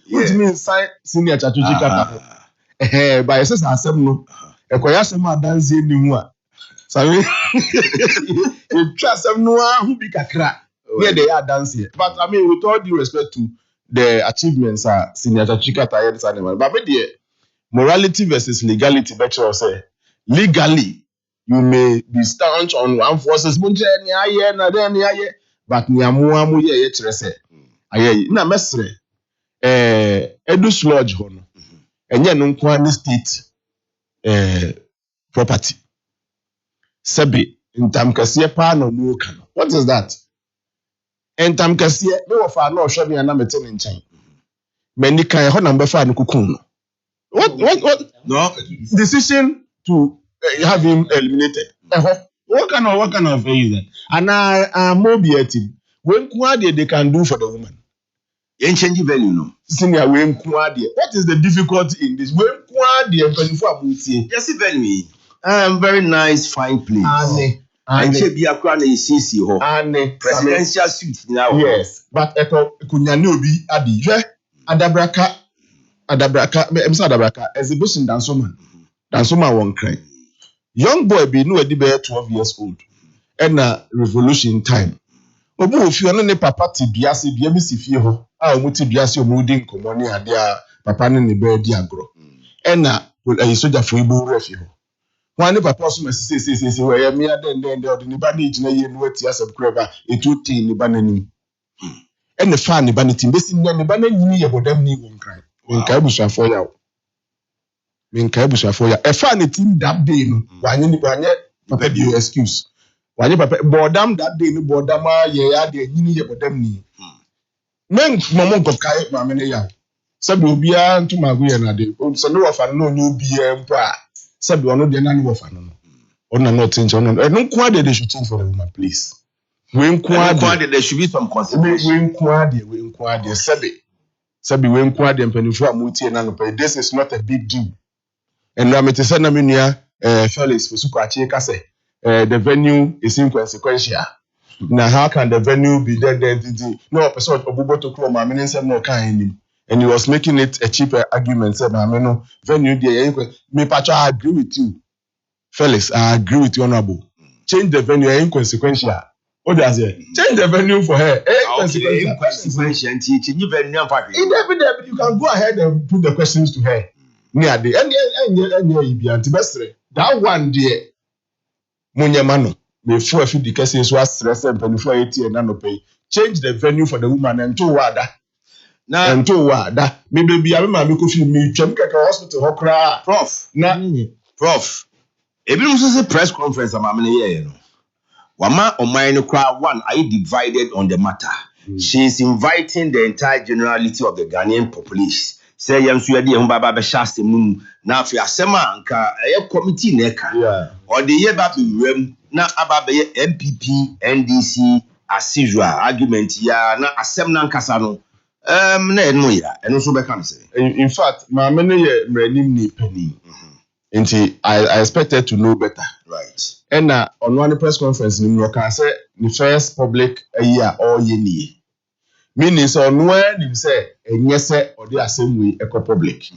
which means senior certificate by say asem no ekoya asem adanse ni hu a Sorry. You trust them no one who be kakra. Where they are dancing. But I mean, with all due respect to the achievements are senior Chika Tayens animal. But maybe morality versus legality, better say legally you may be staunch on armed forces, but niamuamu ye chrese. Aye, na mesre edu sludge hono. Enye no nkwa state property. Sebi ntam kase pa no mu ka. What is that? Ntam kase me wo fa na ohwe me na mete ne nchen. Many kan ho number fa no kukun no. What no decision to have him eliminated. What kind of reason? And mobiating when they can do for the woman. Change value no. Senior when what is the difficulty in this? When yes, value. Very nice, fine place. And be a crown is ho. Presidential suite now. Yes, but kunyanobi adi. Adabraka, exhibition dansoman won cry. Young boy be no 12 years old. And revolution time. Obu ofi ono ne papa ti biase bia bi si fie ho. A omu ti biase omu di nkomoni ade a papa ne be di agro. And soja fo ibo refi ho. Wan ne papa so mesese we ya mi aden ode ni ba na ejina ye no ati asem kreba etu ti ni ba nanim. And the fan, the banity, basically, the banana, you them need one cry. In Kabusha for you. In Kabusha for you. A fan team that day, why you papa you excuse. Why you papa boredom that day, no boredom, ye need about them knee. Men, Mamma of Kai, Mamma, Sabubia to Maguia, so no of no new beer, Sabu, no, the none of an on not change on. I don't quite they should change for the woman, please. We inquired there should be some consideration. We inquired Sabi we inquired and Penifua Muti and Anope. This is not a big deal. And Rametisana Minia, Felix for Sukachi Kase. The venue is inconsequential. Now, how can the venue be there? No, person of Buboto Chroma, I mean, no kind. And he was making it a cheaper argument. Said, I mean, no venue there. Me, Pacha, I agree with you. Felix, I agree with you, Honorable. Change the venue, inconsequential. What does it? Change the venue for her. You can go ahead and put the questions to her. Near the that one dear Munyamano. Before a few cases was stress and before 80 and nano pay. Change the venue for the woman and to Wada. Now and to Wada. Maybe be a man who feel me Chemka hospital Hokra. Prof. If you was a press conference, I'm a Wama Omaino Kra one are divided on the matter. She is inviting the entire generality of the Ghanaian population. Say yam suadi mbaba be shaste mum na afi asema anka committee neka. Or the year baby rem na aba be MPP NDC as usual argument ya na asem na nkasa no na eno ya eno so be kan say. In fact, ma me ne ye mranim ni pani. I expected to know better. Right. And on one press conference, you can say the first public year or year. Meaning, so when you say, yes, or the same way, eco public.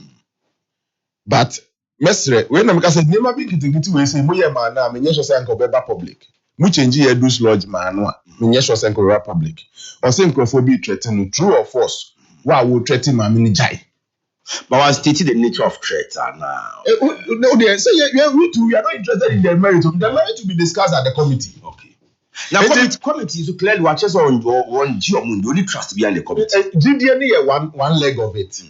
But, Mestre, when I'm saying, never be getting to say, Moya man, I mean, yes, I can public. Which change here do sludge man, yes, I can public. Or saying, be threatened, true or false. Why would threaten my mini jai? But I stated the nature of threats now. No, they say we are not interested in the merit. The merit to be discussed at the committee. Okay. Now, committee is clearly watches on Geomundo. Only trust behind the committee. GDN one leg of it.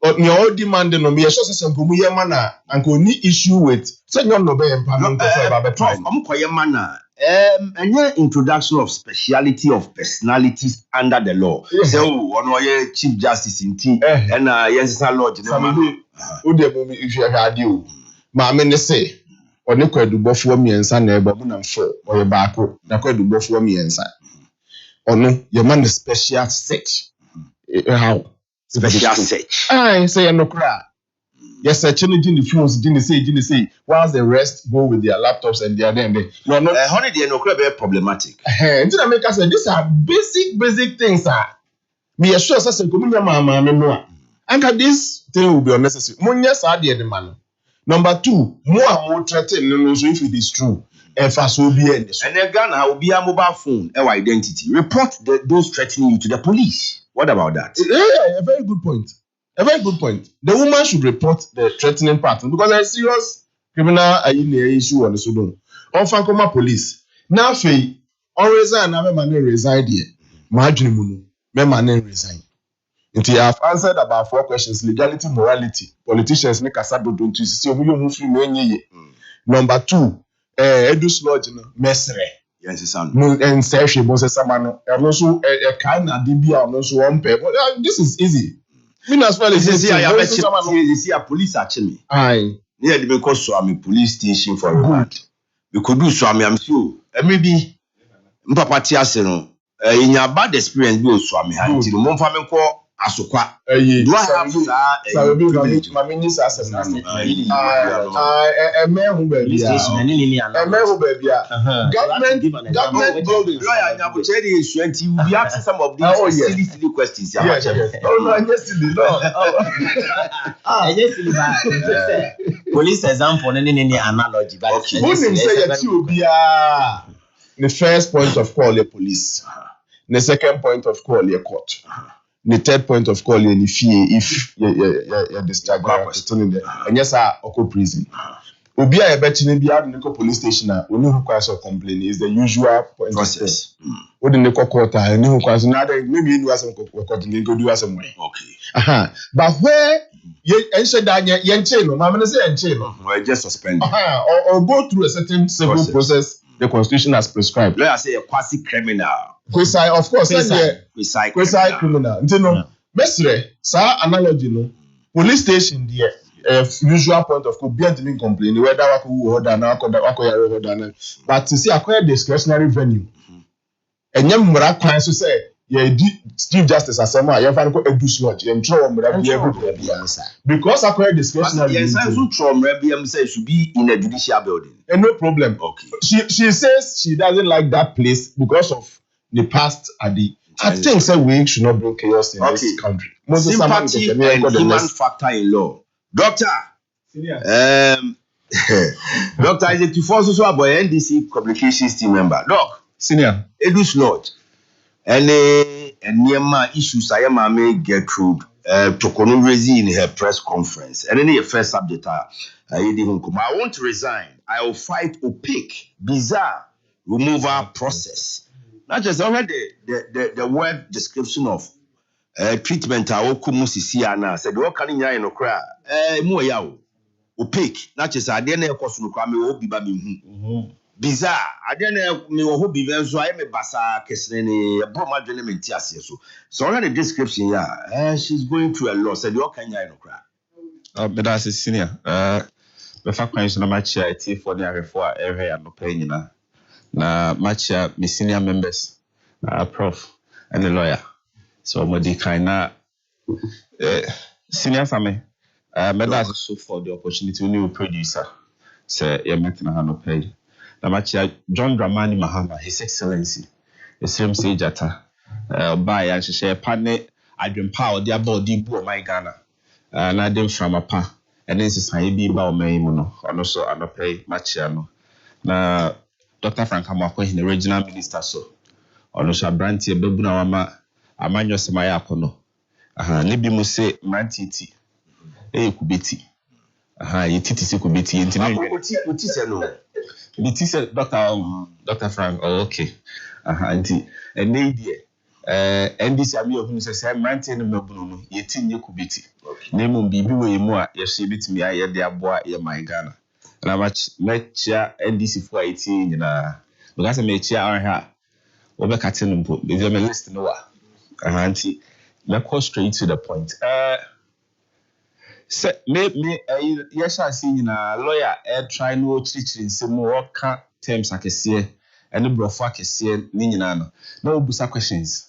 But me all demanding on me. I just say Gomuye mana and go ni issue with. Say no no be empowerment for Baba Prime. Koye mana. Any introduction of speciality of personalities under the law. So, one Chief Justice in T and yes, Lord. If you had you, Mamma say, or Nico do both for me and son, Babun and four, or a barco, Nako do both for me and son. Or no, your man is special search. How? Special search. I say, no cry. Yes, sir. Changing the phones, didn't say. Whilst the rest go with their laptops and their then they no holiday no very problematic. Until I make us say these are basic things, sir. Me assure us mama no. And this thing will be unnecessary. Munya sa the man. Number 2, more threatening no so if it is true. Efa so be any. And then Ghana will be a mobile phone, our identity. Report those threatening you to the police. What about that? Yeah, a very good point. A very good point. The woman should report the threatening part because there's serious criminal issue on the Sudan. On Fankoma police. Now, on resign, I man resign here. Margin munu, me man resign. Until I have answered about 4 questions: legality, morality. Politicians make a sabo don't you see? Number 2, Edus Lodge, mesre. Yes, it's on. And say she was a samano. And also a kind of DB and also one paper. This is easy. I mean, as well as you see a police actually. Aye. Yeah, because so I'm a police station for a month. We could do so. I'm sure. Maybe Papa Tiaseno. In your bad experience, go so I'm having one family call Asokwa. Do I have my minister as a man who baby. Government buildings. Lawyer, Nabucheri is 20. We ask some of these silly questions. Oh, no, I just silly. No. Police example, any analogy. But the first point of call your police. The second point of call your court. The third point of call your if you're discharged and yes, I Oko prison. Obia a bet in the police station. We know who cause a complaint is the usual process. What in the court, I know who cause another. Maybe you have some court and go do some way. Okay. But where you said that you're chain, Mamma say chain, or just suspend or go through a certain civil process the constitution has prescribed. Let us say a quasi criminal. Of course, quasi criminal. No, Mestre, sir, analogy no. Police station there, usual point of call, be ant complain whether I could order now, but to see acquire discretionary venue. And young Murak so say, yeah, Chief Justice as someone, you find a dislodge, and throw because acquire discretionary. Yes, I should throw say should be in a judicial building. And no problem. Okay. She says she doesn't like that place because of the past Adi. I think that we should not bring chaos in this country. Sympathy and human factor in law. Doctor. Doctor is a Tifoso so about NDC communications team member. Doc. Senior. Edus Lord. And Niema issues I am Gertrude to raising in her press conference. And then the first subject I want to resign. I will fight opaque, bizarre removal process. Not just already the word description of treatment I will come see now said what can you know cry more yaw opaque not just I didn't cause no crime will be baby bizarre I didn't me will be even so I am a basa kesene a broma element so already the description yeah she's going through a lot said what can you know cry but that's a senior the fact is no match for the refor area no pay na match my senior members prof and the lawyer so modi kind senior family medals so for the opportunity new producer say you met na no pay na match John Dramani Mahama his excellency the same say jata buy and share pane adwempa o dia ba odi bu o my Ghana na dem from apa and then say bi ba o mai mu no ono so anopay match no na Dr. Frank Amako in the regional minister so ono so abrantie bebu na wama amanyo semaya akono ne bi mu se mantiti kubeti yititi se kubeti yenti na uti se no biti se Dr. Frank oh okay anti ene die NDC ami ohunu se mantie no mabunu no yeti nye kubeti na mu bibi we mu a ye hye bitimi aye de aboa ye my Ghana na matcha NDC for 18 na because matcha on her obe katin mpo be me list no wa anti let's go straight to the point say me yes I see na lawyer try no chichiri nsem work terms akese ene brofo akese ni nyina no na obusa questions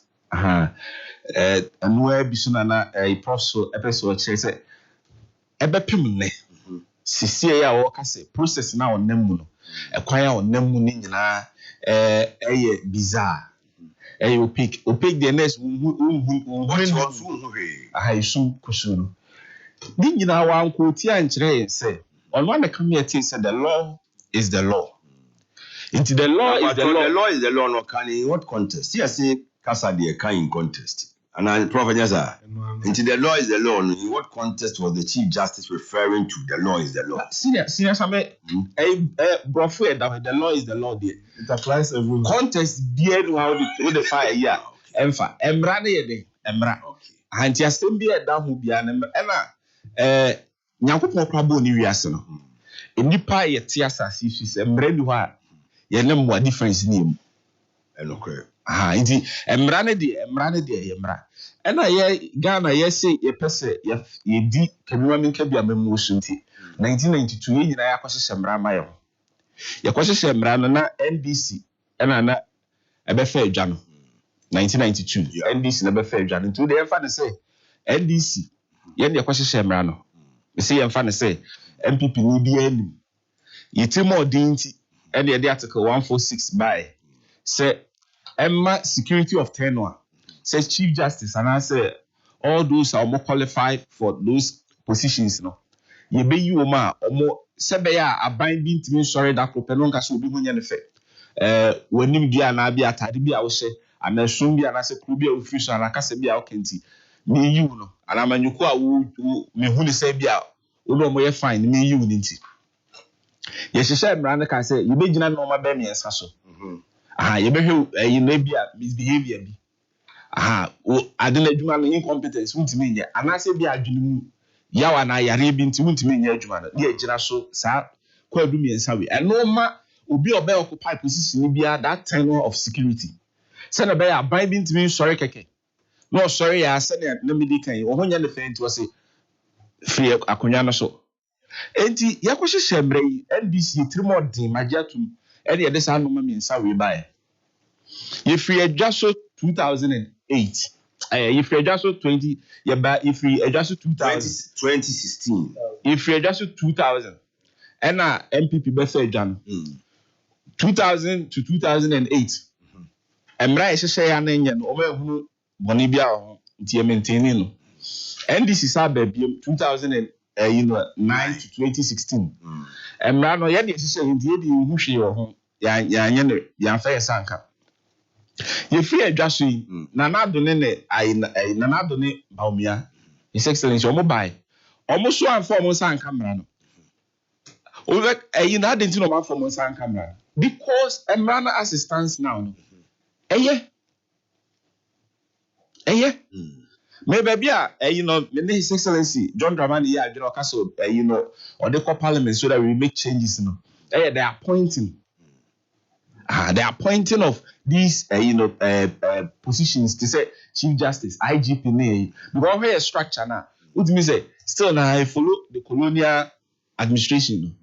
anwa bisu na proso episode chere say ebepim ne sisie ya woka say process na onam no ekwan ya onam ni nyina eye bizarre opaque the next isu kusuru ni nyina wa anko ti ankyere say on one come here say the law is the law Into the law is the law. The law is the law. No, can in what contest? Yes, say Casa de can in contest. And I Prophet Yasa. Into the law is the law. No, in what contest was the Chief Justice referring to? The law is the law. Senior, Sabe, Brofu, the law is the law. There, it applies everywhere. Contest, dear, with the fire, yeah. Emfa, Emra, Emra. And just be a down who be an Emma. Nyankopon kwabo ni wiase no. Enipa ye te asase fi se mra ni ho a ye ne mo difference ni em. Enokre. Nti emra ne de ye mra. Ena ye Ghana ye say ye pese ye di kanwa minka bia memu so nti 1992 ye nyina ya kwahye mra mayo. Ye kwahye mra no na NDC ena na ebefa adwa no 1992 NDC na ebefa adwa no nti de emfa ne say NDC ye ne kwahye mra no. We see and fan say MPP ni bi anim. Yiti more dinti and the article 146 by say Emma security of tenure says Chief Justice and I say all those are more qualified for those positions no. Ye be you ma omo sebe ya aban bi ntimi sorry da kopeno nka so obi hunya ne fe. Wanim bia na bia atade bia wo hye anasun bia na se kru bia ofiri so anaka se bia okenti. Me you no ana manyuko a wo me hu ne say bia wo do mo ye fine me you ni nti ye hyehyɛ mra ne ka say ye be gina no ma ba me ensa so ye be hwe you no bia misbehavior bi o ade na adwuma no incompetence wuntimi nye ana say bia adwene mu yawa na yare bi nti wuntimi nye adwuma no ye gina so sa kwa adu me ensa we eno ma obi obe occupy position bia that tenure of security say na be ya ban bi ntimi sori keke. No, sorry, I said that no medican. Or when you're the faint was a free Akunyano so. Enti Yakoshi Shembre, NBC, 3 more day, Majatum, any other sound of me in Sawi by. If we adjust so 2008, if we adjust so 20, yeah, but if we adjust so 2016, if we adjust so 2000, and now MPP birthday Jan 2000 to 2008, and Rai Shayan and Omer. Money bia nti maintaining no NDC sabe 2009 to 2016 emra no ye de sise nti e di hu hwe yo ho ya nye ne ya fa sanka ye free adwaso yi na na adone ne na na adone baumia his excellency omo bai omo so an form sanka mra no o be na de nti no man form sanka mra because emra na assistance now no maybe me his excellency John Dramani here adwene okaso or the parliament so that we make changes they are appointing of these positions to say Chief Justice IGP because where a structure now what mean say still now I follow the colonial administration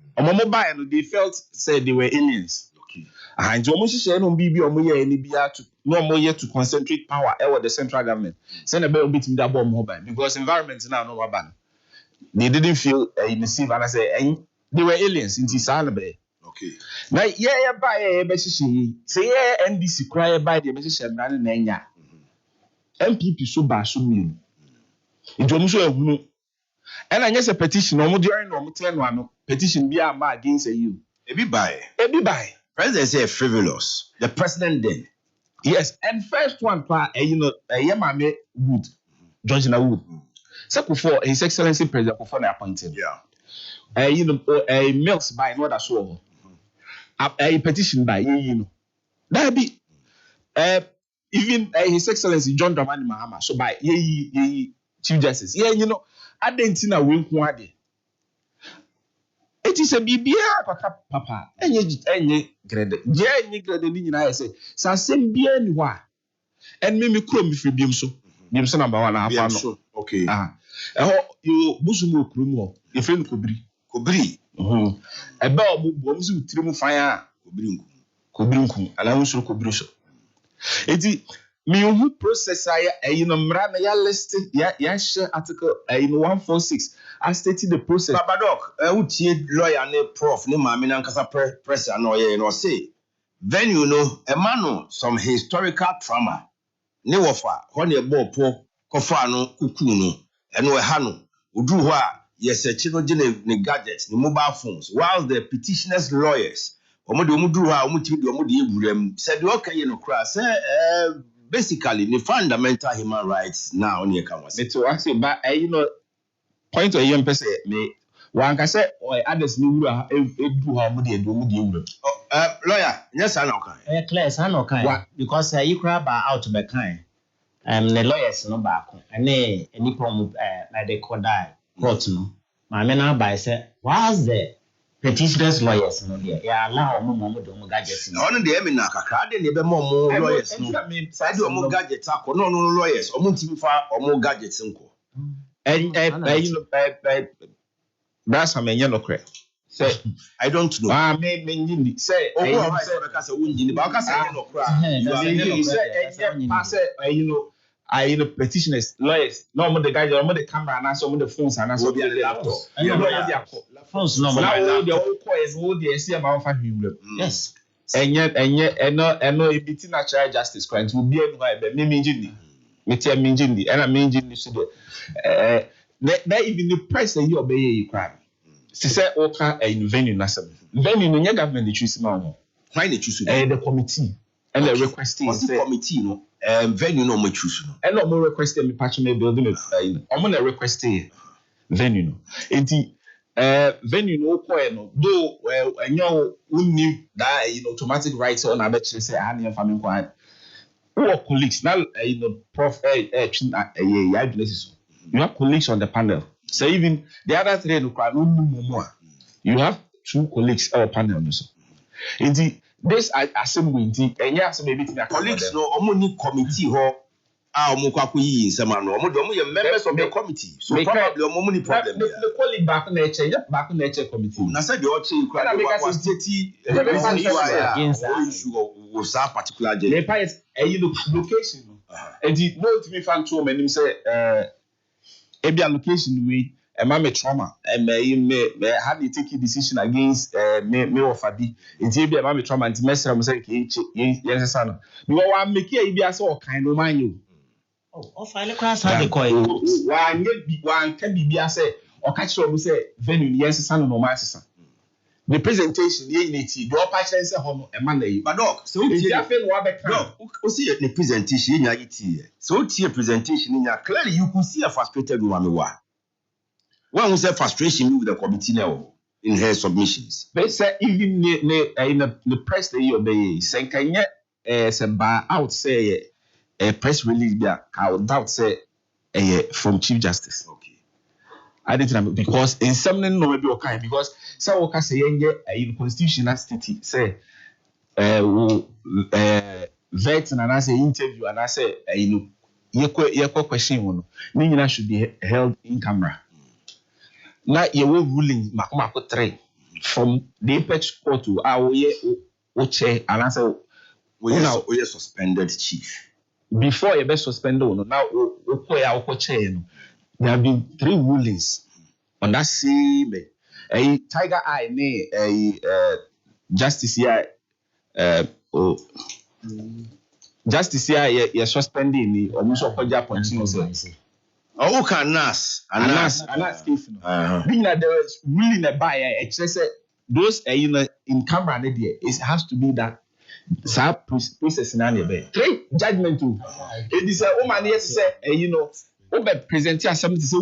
they felt said they were aliens. And to almost share no BB or Moya any BR to no more yet to concentrate power over the central government. Send a bell beating that bomb mobile because environment now no ban. They didn't feel receive and I say they were aliens in Tisanabe. Okay. Now yeah by a message say NDC cry by the message and Nanya. MPP so bad so mean. It almost no. And I guess a petition no during no 10 petition be a against you. Every buy. President say frivolous. The president then. Yes, and first one Yamame Wood, Georgina Wood. So before His Excellency President before they appointed. Yeah. Mills by no that so. A petition by that be even His Excellency John Dramani Mahama so by Chief Justice. I didn't know we wanted. It is a BBA papa. Any grade. Any grade in I say. So same bien wa. And me chrome if you beam so. Beam so number 1 half. Okay. You busumu krumo. Your friend Kobri. A bell bombs with trimu fire. Kobrinkum. Allow us to Kobrisho. It is me who process mrana ya list ya share article 146. I stated the process. Babadok, utie lawyer ne prof ne mami na nkasa press no say venue no emano some historical trauma ne wofa ho ne bopo kofa no kuku no eno ha no odu ho a yesechi no gene ne gadgets ne mobile phones while the petitioners lawyers Omo de omo duru ha omo timi de omo de ewuram. Said the okay no kra say basically the fundamental human rights now on your canvas. Me to say but point to young person me one can say others ni wura edu ha omo de ewuram. Lawyer, yes I know kan. Clear san no kan because you cry ba out be kan. The lawyers no back and any problem like they could die court no my men now by say what's the petitioners lawyers no there yeah allow mo do gadgets no on the na kakra de ne be mo lawyers no side omo gadgets akọ no lawyers omo ntimi fa omo gadgets nko brass amenye no kre say I don't know me say say wunjini ba ka say no kra say petitioners, lawyers, no the guys, no the camera, and so the phones, and so the laptop. Phones, no now the whole coins, all the see about 5 million. Yes. And yet, no, a bit natural justice crimes will be a me and I mean, that even the price that you obey, you cry. She said, okay, in venue, Nasa. Venue, in your government, choose now. Why they choose the committee and the requesting the committee, no. Venue no more choose no. And no more requesting me patch me building I'm gonna request venue no. Enti venue no ko no do enyo unni that automatic rights on abet say an yan family kwa. Who colleagues now prof you have colleagues on the panel. So even the other three no kwa more. You have 2 colleagues on the panel no so. Enti this assembly and yes maybe colleagues no omo ni committee ho omo kwaku yi nsema no omo de members of the committee so probably omo ni problem there the colleague back na eche committee na say the oche ikra wa state issue of that particular day the price location no and the no to me fan to me say ebi allocation we me trauma me had to take a decision against me ofadi nti e be me trauma nti mesra mo say yes sana because one make e be as all kind of man you file class how they call it one can be as o catch sure we say venue yes sana no man sesa the presentation ye need the upper chance ho no man dey but dog so you feel what be no o see the presentation ye nya it so tie presentation nya clearly you could see a frustrated woman wa one who said frustration with the committee now in her submissions. But say even in the press that you obey, say can you say by out say a press release there, I would doubt say from Chief Justice. Okay. I didn't because in some no maybe okay because some okay say in constitutional state say vet and I say interview and I say your question one, no should be held in camera. Na yewe ruling makomako 3 from the apex court to chair and answer we suspended chief before you be suspended no now chair no there have been 3 rulings on that same Tiger Eye ne justice here justice here you suspending ni omuso koja point oh can nas case no being that there was really a buy it says those in camera it has to be that process scenario be 3 judgment too it is a woman yes say over presenting something say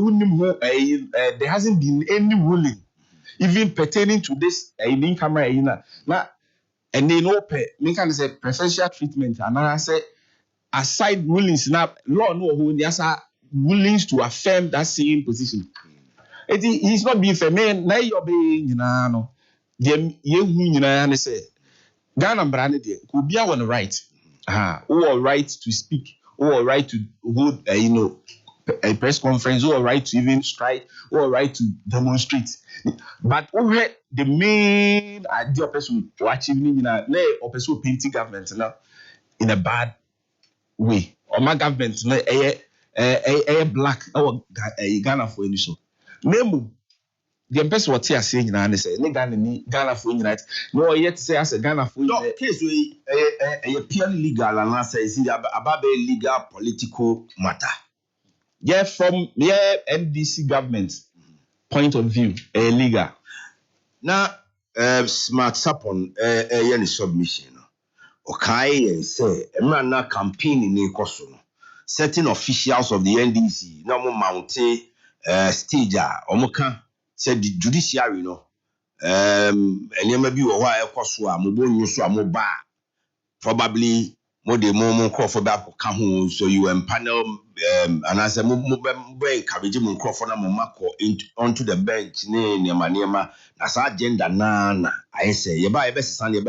there hasn't been any ruling even pertaining to this in camera na and they know me can say preferential treatment and I say aside rulings now law no who yasa rulings to affirm that same position. He's not being fair. Man, now you're being, no. You say, Ghana brand could be on the right. Or right to speak, or right to hold, a press conference, or right to even strike, or right to demonstrate. But over the main idea person to achieve, or person painting government now in a bad way. Or my government, black Ghana for any so. Name the person what you are saying now and say Ghana for United. No yet say as a Ghana for no case we a purely legal and answer is about a legal political matter. Yeah, from NDC government point of view, legal. Now smart sapon any submission. Okay, and say, a man na campaign in Kosono. Certain officials of the NDC, no more mountain stage, Omoka said the judiciary, and you may be a while Koswa, Mobon, so Moba, probably more the moment call for that Kahu, so you empanel and as a mobile cabbage Crawford Momako onto the bench, near Maniama, as agenda nana. I say, you buy best son, and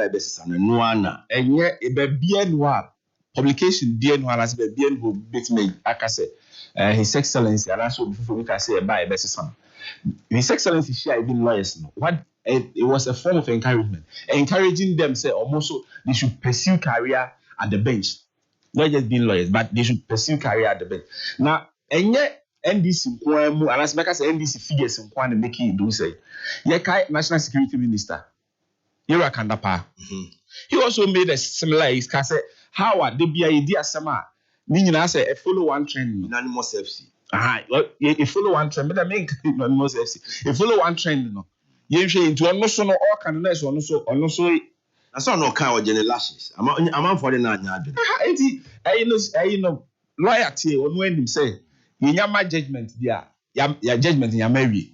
Nuana, and yet a baby publication dear no as be bien who bit me akase his excellency and also before we can say by best son his excellency share even lawyers no what it was a form of encouraging them say almost so they should pursue career at the bench, not just being lawyers but they should pursue career at the bench. Now and yet NDC and as make us NDC figures in one making it do say national security minister Yera Kandapa. He also made a similar case. How are they be idea sama? Meaning I say a follow one trend. Unanimous FC. A follow one trend. But I mean unanimous FC. A follow one trend. No. You say into almost no all candidates or no so. I saw no kind of general lashes. I'm for the I know loyalty or when him say you my judgment there. Your judgment in your marry.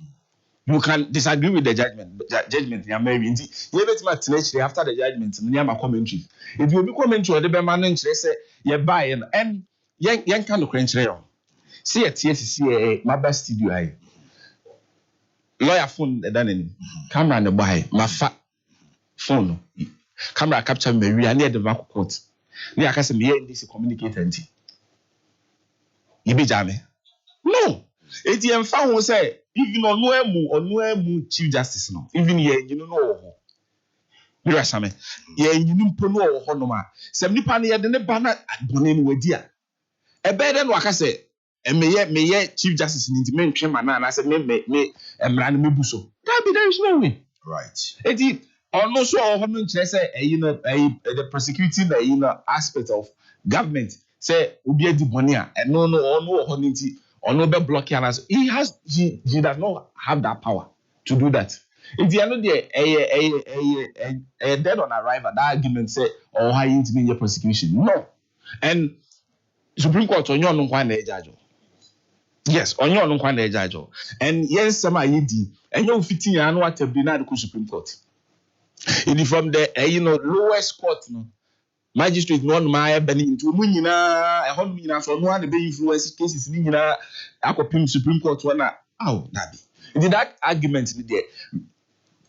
You can disagree with the judgment. Judgment in America. You bet my teenage after the judgment. Near my commentary. If you be commentary, the man say you buy and young kind of crunch rail. See a TSC, my best studio. Lawyer phone the done camera and the buy my fat phone. Camera capture me. We are near the back court. Near I can say me this communicate. You be jammy? No. ATM found say. Even on no mu chief justice no even ye you know you rasame ye you no ho no ma sem nipa ne ye de ne ba na bone ni wadi a e be de no aka say me ye chief justice ni nti me ntwe ma na say me emra no mebu so there is no way right eti ono so ho no nkyere say the prosecuting aspect of government say obi adi bone a no ono ho nti or no be blocking us. He does not have that power to do that. If the end of a dead on arrival, that argument say or how you mean your prosecution. No. And Supreme Court on your no one judge. Yes, on your no one judge. And yes, some are and you're 15 years what to be now the Supreme Court. It from the lowest court no. Magistrate no my bani into munina e hon mina so no an be influence cases ni nyina akopim Supreme Court wana nabi that argument ni there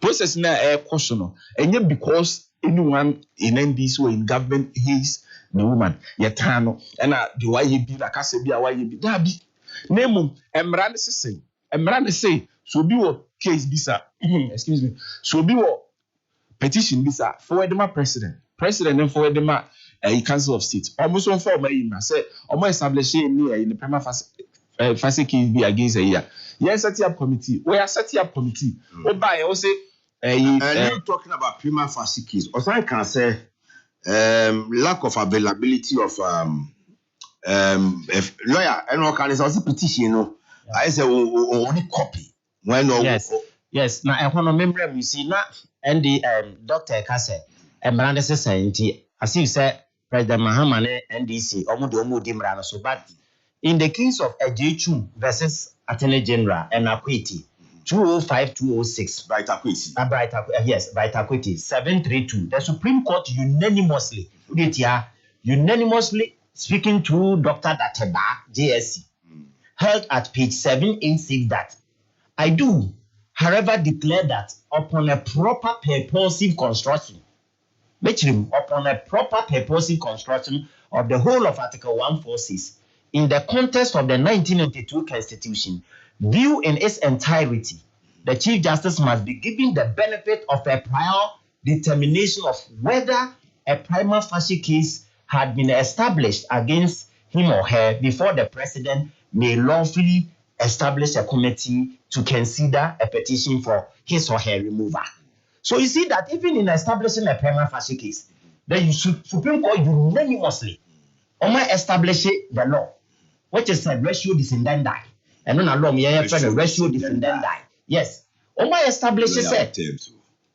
process na question no enye because anyone in NDC or in government hates the woman yetano and the why he be like ase bi a why he be that be name emra ne say so bi wo case bisa excuse me so bi wo petition bisa for the president and for the Council of State. Almost one for my say, almost establishing in the prima facie case be against a year. Yes, set up committee. We are setting up committee. Oh, by also, you're talking about prima facie case. Also, I can say lack of availability of if lawyer and all kinds of petition. I say only copy. Yes. Now, I want to remember we see now, and the Dr. Kase. Brand society, as you said, President Mahama NDC, Omo Dimrano. So, but in the case of Ejechum versus Attorney General and Akwiti, 205-206, Bright Akwiti. Yes, Bright Akwiti, 732. The Supreme Court unanimously speaking to Dr. Dateba, JSC, held at page 786 that I do, however, declare that upon a proper purposive construction upon a proper purposive construction of the whole of Article 146 in the context of the 1992 Constitution, view in its entirety, the Chief Justice must be given the benefit of a prior determination of whether a prima facie case had been established against him or her before the President may lawfully establish a committee to consider a petition for his or her removal. So you see that even in establishing a prima facie case, the Supreme Court unanimously establish the law, which is a ratio descendendi. And then along here, ratio descendendi. Yes. Establishes it.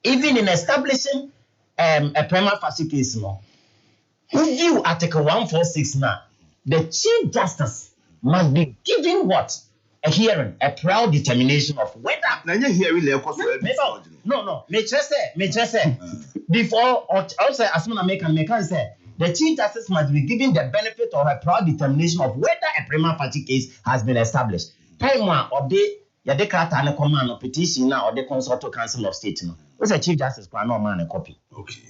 even in establishing a prima facie case, no, who view Article 146 now, the Chief Justice must be given what? A hearing, a proud determination of whether. Now you hearing no. Me just say. Before also as soon as I say the Chief Justice must be given the benefit of a proud determination of whether a prima facie case has been established. Time one or the Yadeka and command of petition now or the Consultative Council of State. No, what's a Chief Justice plan no man a copy. Okay.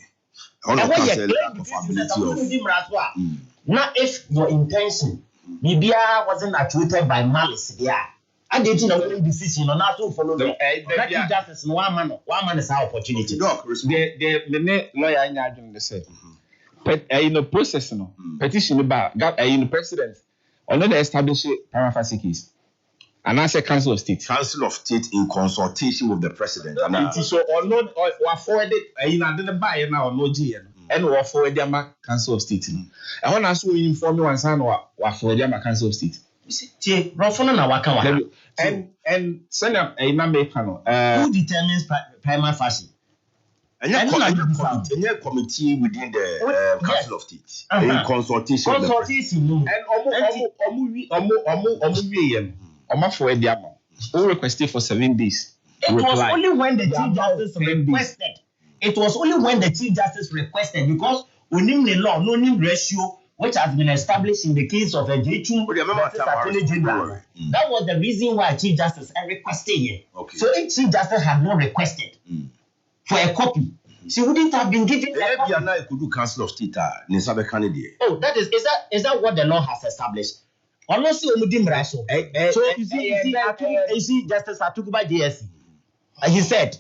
Now if your intention maybe I wasn't actuated by malice there. I didn't know any decision on how to follow the Chief Justice. One man is our opportunity. The lawyer in the say. But in the process, no petition about in the president or not establish prima facie case. And I say Council of State. Council of State in consultation with the president. So or not or forwarded in another buy now or no GN. And or forward them Council of State. I want to ask you inform me one son or forward them Council of State. And send up a number panel. Who determines prima facie? And your committee within the Council of State in consultation. Who requested for 7 days. It was only when the Chief Justice requested. It was only when the Chief Justice requested because we need the law, no name ratio, which has been established in the case of a J2 versus Attorney General. That was the reason why Chief Justice requested here. Okay. So if Chief Justice had not requested for a copy, she wouldn't have been given a copy. Could do Council of State candidate. Oh, is that what the law has established? Honestly, so you see, Justice Atukuba JSC, he said,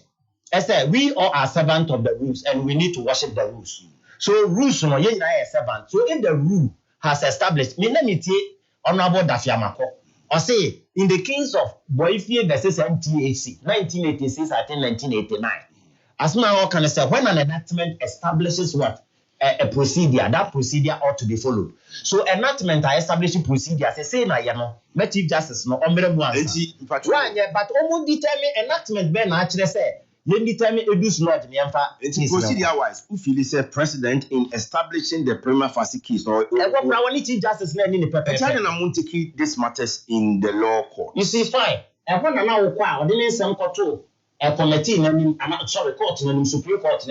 we all are servants of the rules and we need to worship the rules. So rules, no, you are a servant. So if the rule has established, let me tell Honorable Dafiamako, or say in the case of Boyfie versus MTAC, 1986, I think 1989, as my can say when an enactment establishes what a procedure, that procedure ought to be followed. So enactment are establishing procedures. Say na no, Chief Justice no, but almost determine enactment ben actually say. Procedure wise, who feel is a precedent in establishing the prima facie case or Chief Justice this matters in the law court. You see, fine. A committee, court, Supreme Court,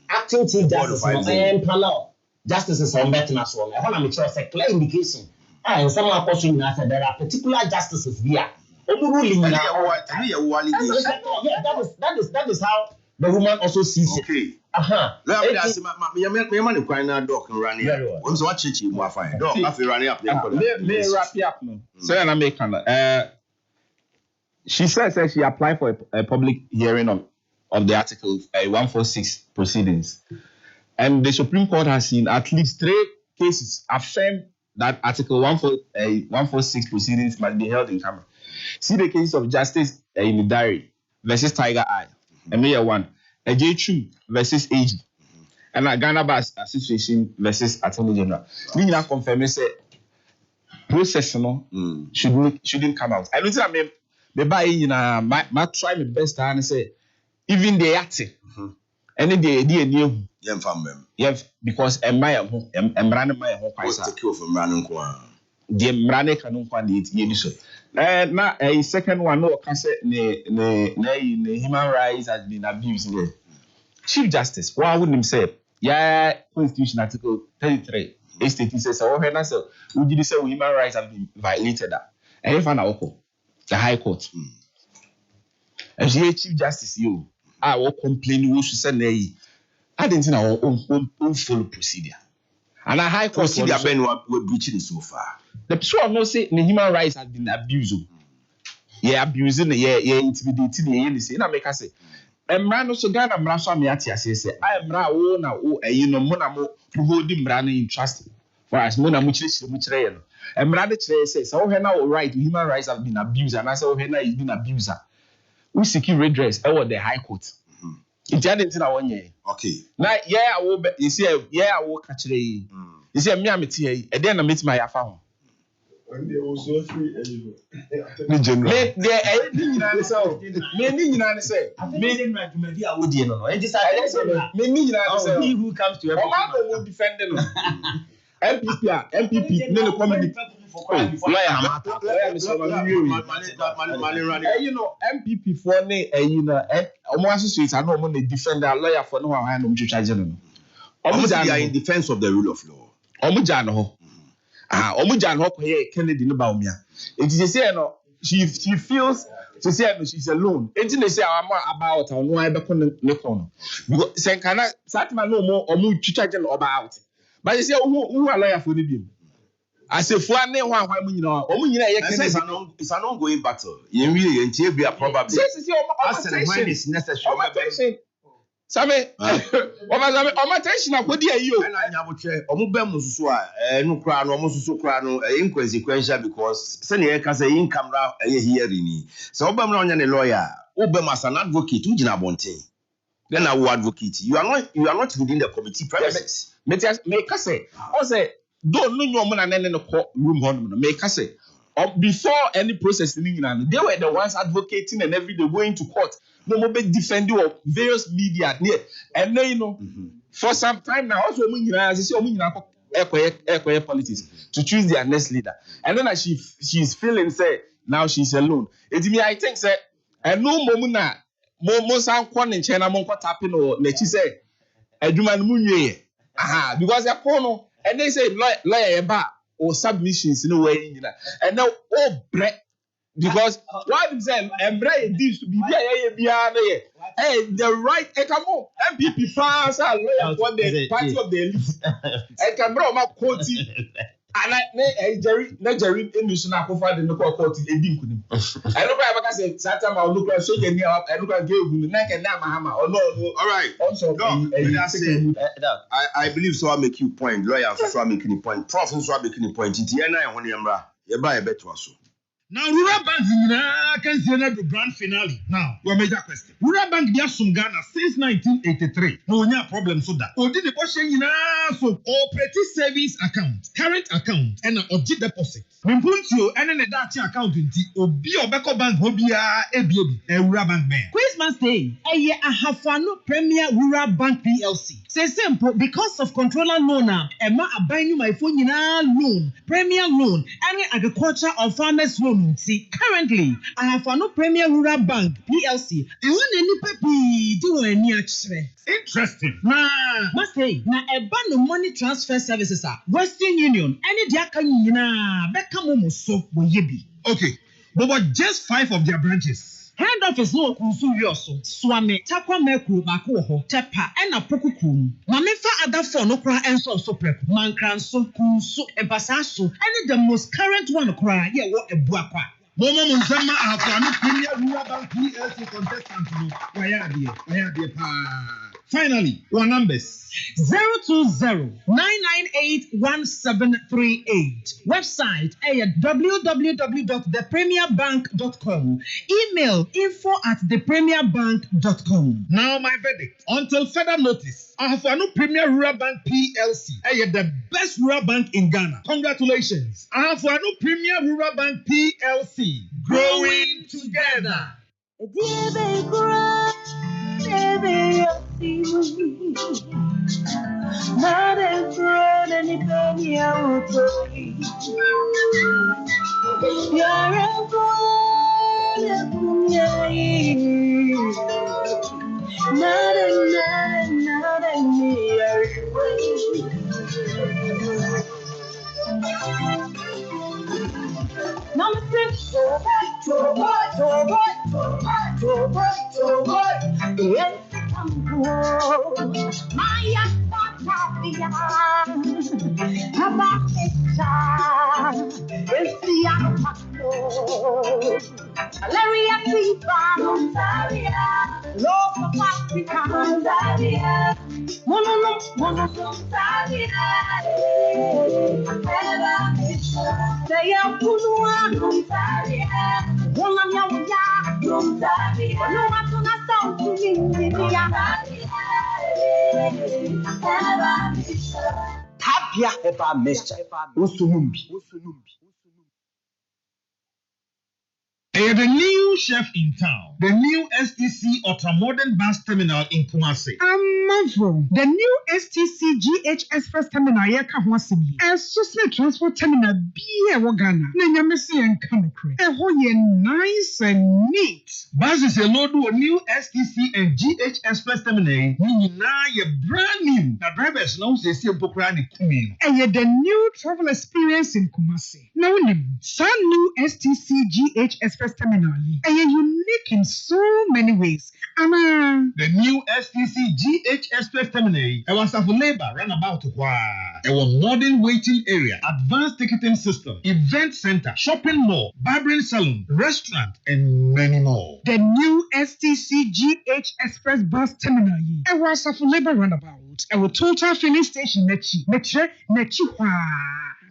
acting Chief Justice and panel justices on Betnas one. I want to make a clear indication. And someone question there are particular justices here. That is how the woman also sees it. Okay. She says she applied for a public hearing of the Article 146 proceedings. And the Supreme Court has seen at least 3 cases affirm that Article 146 proceedings must be held in camera. See the case of Justice in the diary versus Tiger Eye, and Mayor 1, a J2 versus AG, and a Ghana Bas Association versus Attorney General. We now confirm say process shouldn't come out. I don't think I may try my best to say even the acting and then the new because I'm running my home. The Mrane Canon Quandit. Now, a second one, no, can say human rights has been abused. Chief Justice, why wouldn't him say, yeah, Constitution Article 33, a state says, oh, and I said, would you say human rights have been violated? And if an alcohol, the High Court. And she Chief Justice, you, I will complain, you should say, I didn't know our own full procedure. And a High Court procedure, Ben, we're breaching so far. The people not say the human rights has been abused. Yeah, abusing, yeah, intimidating, yeah, say, make us say, Emrano so Ghana Mraso Miati say, I am Raona, Monamo, to hold him running in trust. For as Mona Muchre, and Brother says, oh, Henna, right, human rights have been abused, and I say, oh, Henna is been abuser. We secure redress over the High Court. It's in our 1 year. Okay. Now, yeah, I will, you see, I will catch the. You see, me, and then I meet my phone. Ni general. Me the ni nyina so. Me ni nyina say. Me general dwumadi a wodie no. E just me ni nyina say. He who comes to every man will defend no. MPP ne ne community. Lawyer Hamata. You know MPP for ne you know omo associate na omo ne defender lawyer for no ha no mtwetwa je no. They are in defense of the rule of law. Omuja no ho. Omuja no ho ye Kennedy no ba omia. Enti say no she feels to say no she's alone. Enti they say about no I be kon ne kon. Because senkana satma no mo omu twitwa je no about. But you say who are lawyer for ni bi. As if one ne hwan mu nyina omu nyina ye Kennedy. It's an ongoing battle. You really enti be probably. As and when it's necessary. Same omatension akodi ayi o na nyabotre omubem susu a no kra no omususu kra no inconsequential because se ne e ka say income ra hearing ni so obem na onya ne lawyer obem as an advocate ugina bonten then na wo advocate you are not within the committee premises me ka say o say do no nyom na ne no ko room hon no me ka say before any process ni nyina they were the ones advocating and every day going to court no mo be defending of various media and then you know for some time now also omu nyina say omu nyina ekoye politics to choose their next leader and then she's feeling say now she's alone it me I think say no momu na mo san ko ne nche na mo nko tapping no na chi say adwuma no mu nwie because e ko no and they say lawyer e ba or submissions in a way, you know, and now because what I'm saying, embrace this to be there. Hey, the right, come on, MPP fans are lawyer for the party of the elite. I can bring my court, and I Jerry in the Sunako the local court in Edinkunim. I don't know if I say Satam or look at shaking me up and look at Gabe neck and Namahama or no. All right, also, I believe so. I make you point, lawyer, so I'm making a point, prof, so I'm making a point. Tiana, when you're you buy a bet to us. Now, Rural Bank can see the grand finale. Now, we major question. Rural Bank dia Ghana since 1983. No problem so that. Odi the portion so operating savings account, current account, and object deposit. Mpunti and an data account inti obi obeko bank hobia ebiebi Rural Bank bank. Christmas Day, Ahafano Premier Rural Bank PLC. Say simple because of controller loan Emma abinu my phone loan, premier loan, and agriculture or farmers loan. See, currently, I have no Premier Rural Bank PLC. I want any papi do any actually. Interesting. Must say, now a band of money transfer services are Western Union. Any Jaka Beckham so will ye be. Okay, but just 5 of their branches. Head office no kunsu Swami, Takwa Meku, Makoho, Tepa, and a Pokukum. Mamifa other phone, no cry and so prep. Mankran so kunsu, and Pasasu, and the most current one cry, yeah, what a buakwa. Momo Muzama, I have no Premier Rural Bank PLC contestant. Why finally, your numbers 020-998-1738. Website www.thepremierbank.com. Email info@thepremierbank.com. Now my verdict. Until further notice, I have no Premier Rural Bank PLC. The best rural bank in Ghana. Congratulations. I have no Premier Rural Bank PLC. Growing together. Not a grown anybody out of you're a boy, not a me. Number 6, to what? Yes. Maya Patapia, Abafita, Estiano Paco, Valeria Pipa, Montaria, Lord of Africa, Montaria, Mono, Montaria, they are Punua, Montaria, Monamia, Montaria, no one to not to me. Tapia eba mesha usumumbi The new chef in town, the new STC ultra-modern bus terminal in Kumasi. The new STC GH Express terminal here Kahwasibi. And social transport terminal be a Wagana. Nanyamesi and Kanokre. Nice and neat. Buses a load to a new STC and GH Express terminal. Now you're brand new. The drivers now say Pokrani Kumin. And the new travel experience in Kumasi. Now, some new STC GH Express terminal. And unique in so many ways. The new STC GH Express terminal. It was a labor runabout. It was modern waiting area, advanced ticketing system, event center, shopping mall, barbering salon, restaurant, and many more. The new STC GH Express bus terminal. It was a labor runabout. It was total filling station.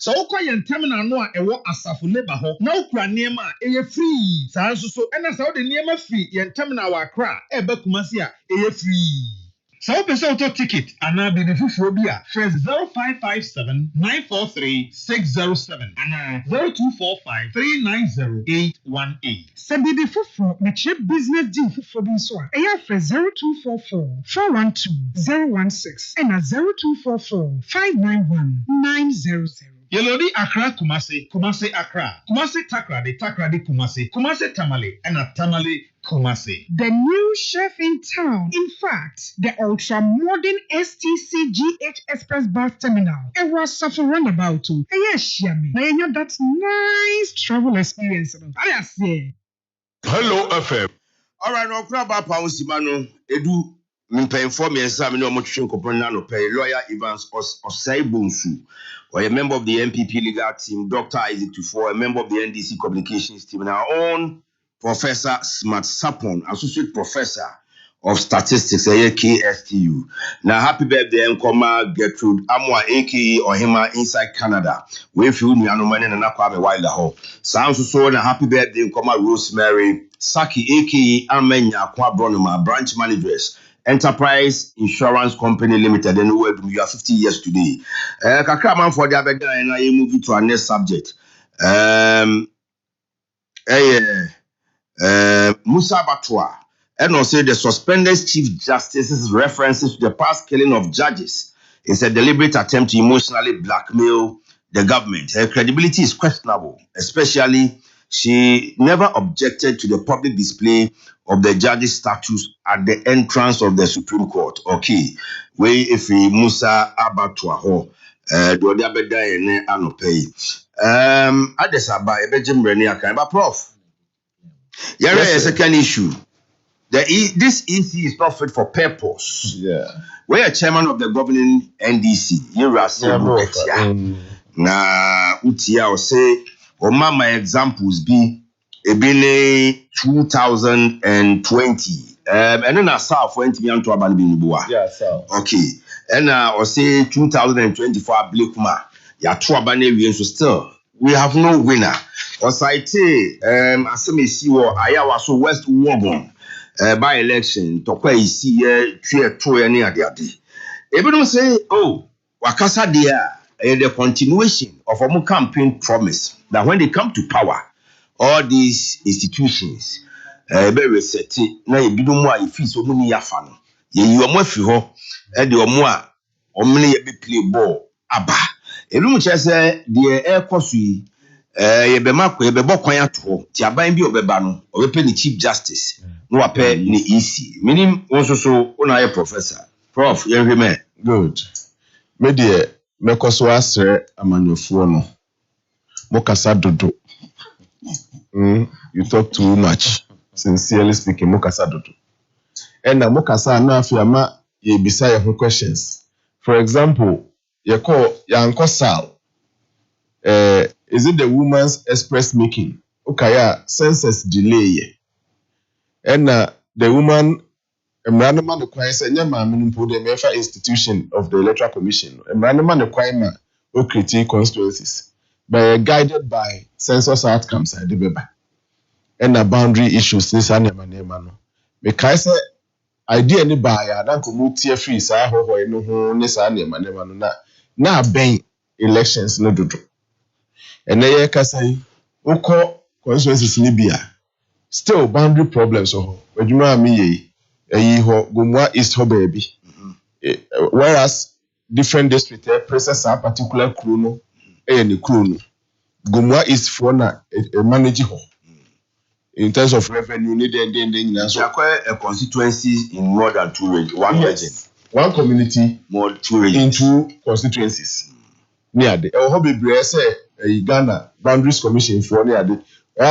So yen terminal no a ewo asafo labor ho na okura niema eye free saa so na sa the niema free yen terminal wa Accra e ba Kumasi a eye free. So person auto ticket and be the fufu bi a first 0557 943 607 and 0245 390 818. Sabi the fufu me cheap business deal fufu bi so a eya first 0244 412 016 and 0244 591 900. Yelodi Accra Kumasi, Kumasi Accra, Kumasi Takrade, Takrade Kumasi, Kumasi Tamale, and a Tamale Kumasi. The new chef in town. In fact, the ultra-modern STC GH Express bus terminal. It was such a runabout too. Yes, Yami. Now that nice travel experience. I say. Hello FM. All right, no crab up on Simano, Edu. Mimpa inform me and no much no pay lawyer Evans Osai Bunsu, or a member of the MPP legal team, Dr. Isaac Tufo, a member of the NDC communications team, and our own Professor Smart Sapon, Associate Professor of Statistics at KSTU. Now, happy birthday, Nkoma Gertrude Amwa, aka Ohima, inside Canada. We feel me and Nakwa Wilder Hall. Sounds so na happy birthday, Nkoma Rosemary Saki, aka Amenya Kwa Bronoma, branch managers. Enterprise Insurance Company Limited, and we are 50 years today. Kakraman for the Abega, and I move to our next subject. Musa Batwa, and also the suspended Chief Justice's references to the past killing of judges is a deliberate attempt to emotionally blackmail the government. Her credibility is questionable, especially she never objected to the public display of the judge's statues at the entrance of the Supreme Court. Okay, we if we Musa Abatwa ho, do the abeda ene anopay. Adesaba ebejem reni akamba prof. Here is a second issue. This EC is not fit for purpose. Yeah. We are chairman of the governing NDC. Na utia or say, or my examples be ebile 2020. And then I saw for NTB to Abanibua. Yeah, so. Okay. And or say 2024 Blakuma. Ya to Abane so still we have no winner. Or say aseme si wo ayawa so West Wogon by election to kwa isi ye to any ade. Even don't say, oh, wakasa dia the continuation of our campaign promise that when they come to power, all these institutions be reset na e bido mu a ifi so mu ni yafa no ye yi omo afi ho e de omo a omne ye be play ball aba elu mu chese de e koso yi ye be makọ ye be bokwan ato ti aban bi obeba no obepe ni chief justice no wape ni EC minim won so una ye professor prof ye hweme good me de mekoso asre amanyofuo no mokasa dodo you talk too much sincerely speaking mokasa dodo and na mokasa na afiama ye bisa ye questions. For example, ye call yanko sal is it the woman's express making okay census delay and the woman Emranoma the kwai say nyama minimpo the mefa institution of the electoral commission Emranoma the kwai ma o critique constituencies but guided by census outcomes at the beba and the boundary issues this anema no because idea ni ba ya dan ko mutie free sa hoho no ho ni sa anema no na ben elections no dodo and ye ka say ukọ constituencies ni bia still boundary problems so adwuma mi ye eyi ho Gomwa East ho baby whereas different district process a particular crew no ni crew no Gomwa East for na manage ho in terms of revenue need and so acquire a constituency in more than one region, one community more 2 regions in 2 constituencies near the ho bebre say Ghana Boundaries Commission for near the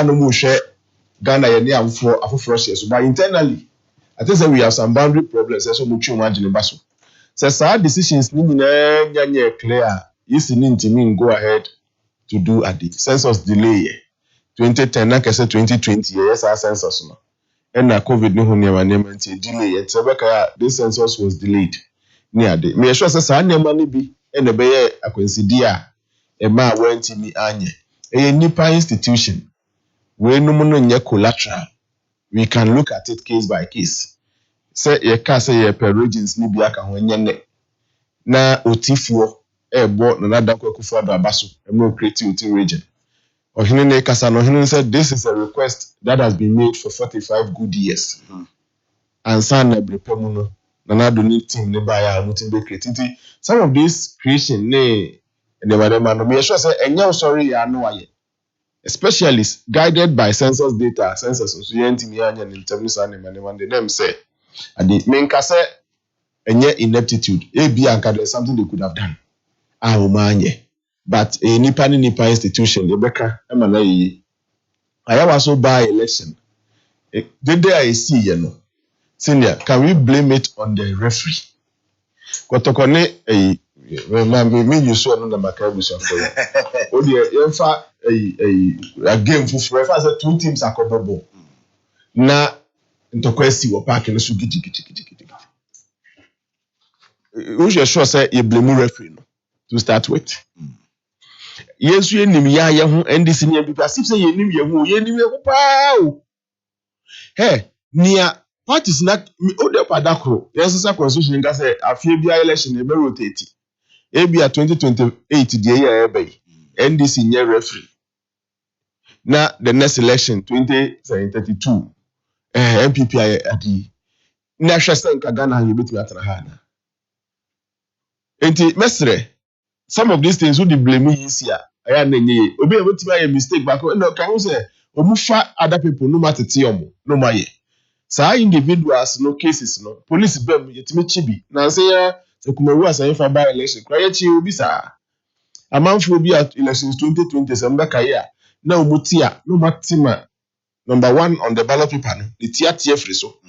no mu share Ghana ye near for afoforo share so but internally I think that we have some boundary problems so mu twi imagine baso so some decisions ni nyanya clear is need go ahead to do at the census delay 2010 na kese 2020 yes our census no and na covid ni hunia nti delay it sebeka this census was delayed near the me sure say sa nema ni bi and be ye akwensidi a e ma wanti mi anye e nipa institution we no no nye collateral we can look at it case by case say ye ka say ye per regions ni bi aka ho nye na otifuo ebo na nadakwa kufu abaso e mo create oti region Ohinene Kasano Ohinene said this is a request that has been made for 45 good years. And San Ebrepemuno, Nanado need team Nebaya, Mutimbe creativity. Some of these creation, nay, and they were the man. We sure say, and now sorry, I know why. Specialists guided by census data, census, so Yantimian and Intermisan and the name say, and the main cassette, and yet ineptitude. A.B. and there's something they could have done. Ahumanye. But a nipa institution, Rebecca, I also by election. The day I see, senior, can we blame it on the referee? Kotokone, me you saw another Macabus for you. Oh, dear, a game for forever. I said 2 teams are comparable. Na, into question, we're parking the Sugiti. Who's your sure say you blame referee to start with? Yes, you nim ya hu NDC ni people as if say you nim ye pa. Hey, nia parties na o de padakro. Yes, say constitution ga say afie bia election e be rotate. E bia 2028 the year e be. NDC nye referee. Na the next election 2032 MPP adi. Na hwese nka Ghana ye betimi atara ha na. Enti mesre some of these things who they blame is here. I am nenye. Obi able to make a mistake back. No, can you say omufa other people no matter tiomo no maye. Sa individuals no cases no police bem yetimi chibi. Na say ya se kumewu asa infa by election. Kwa ye chi obi sa. Amanfo obi at elections 2020 September kaya na omutia no matima number 1 on the ballot paper no. The tia free so.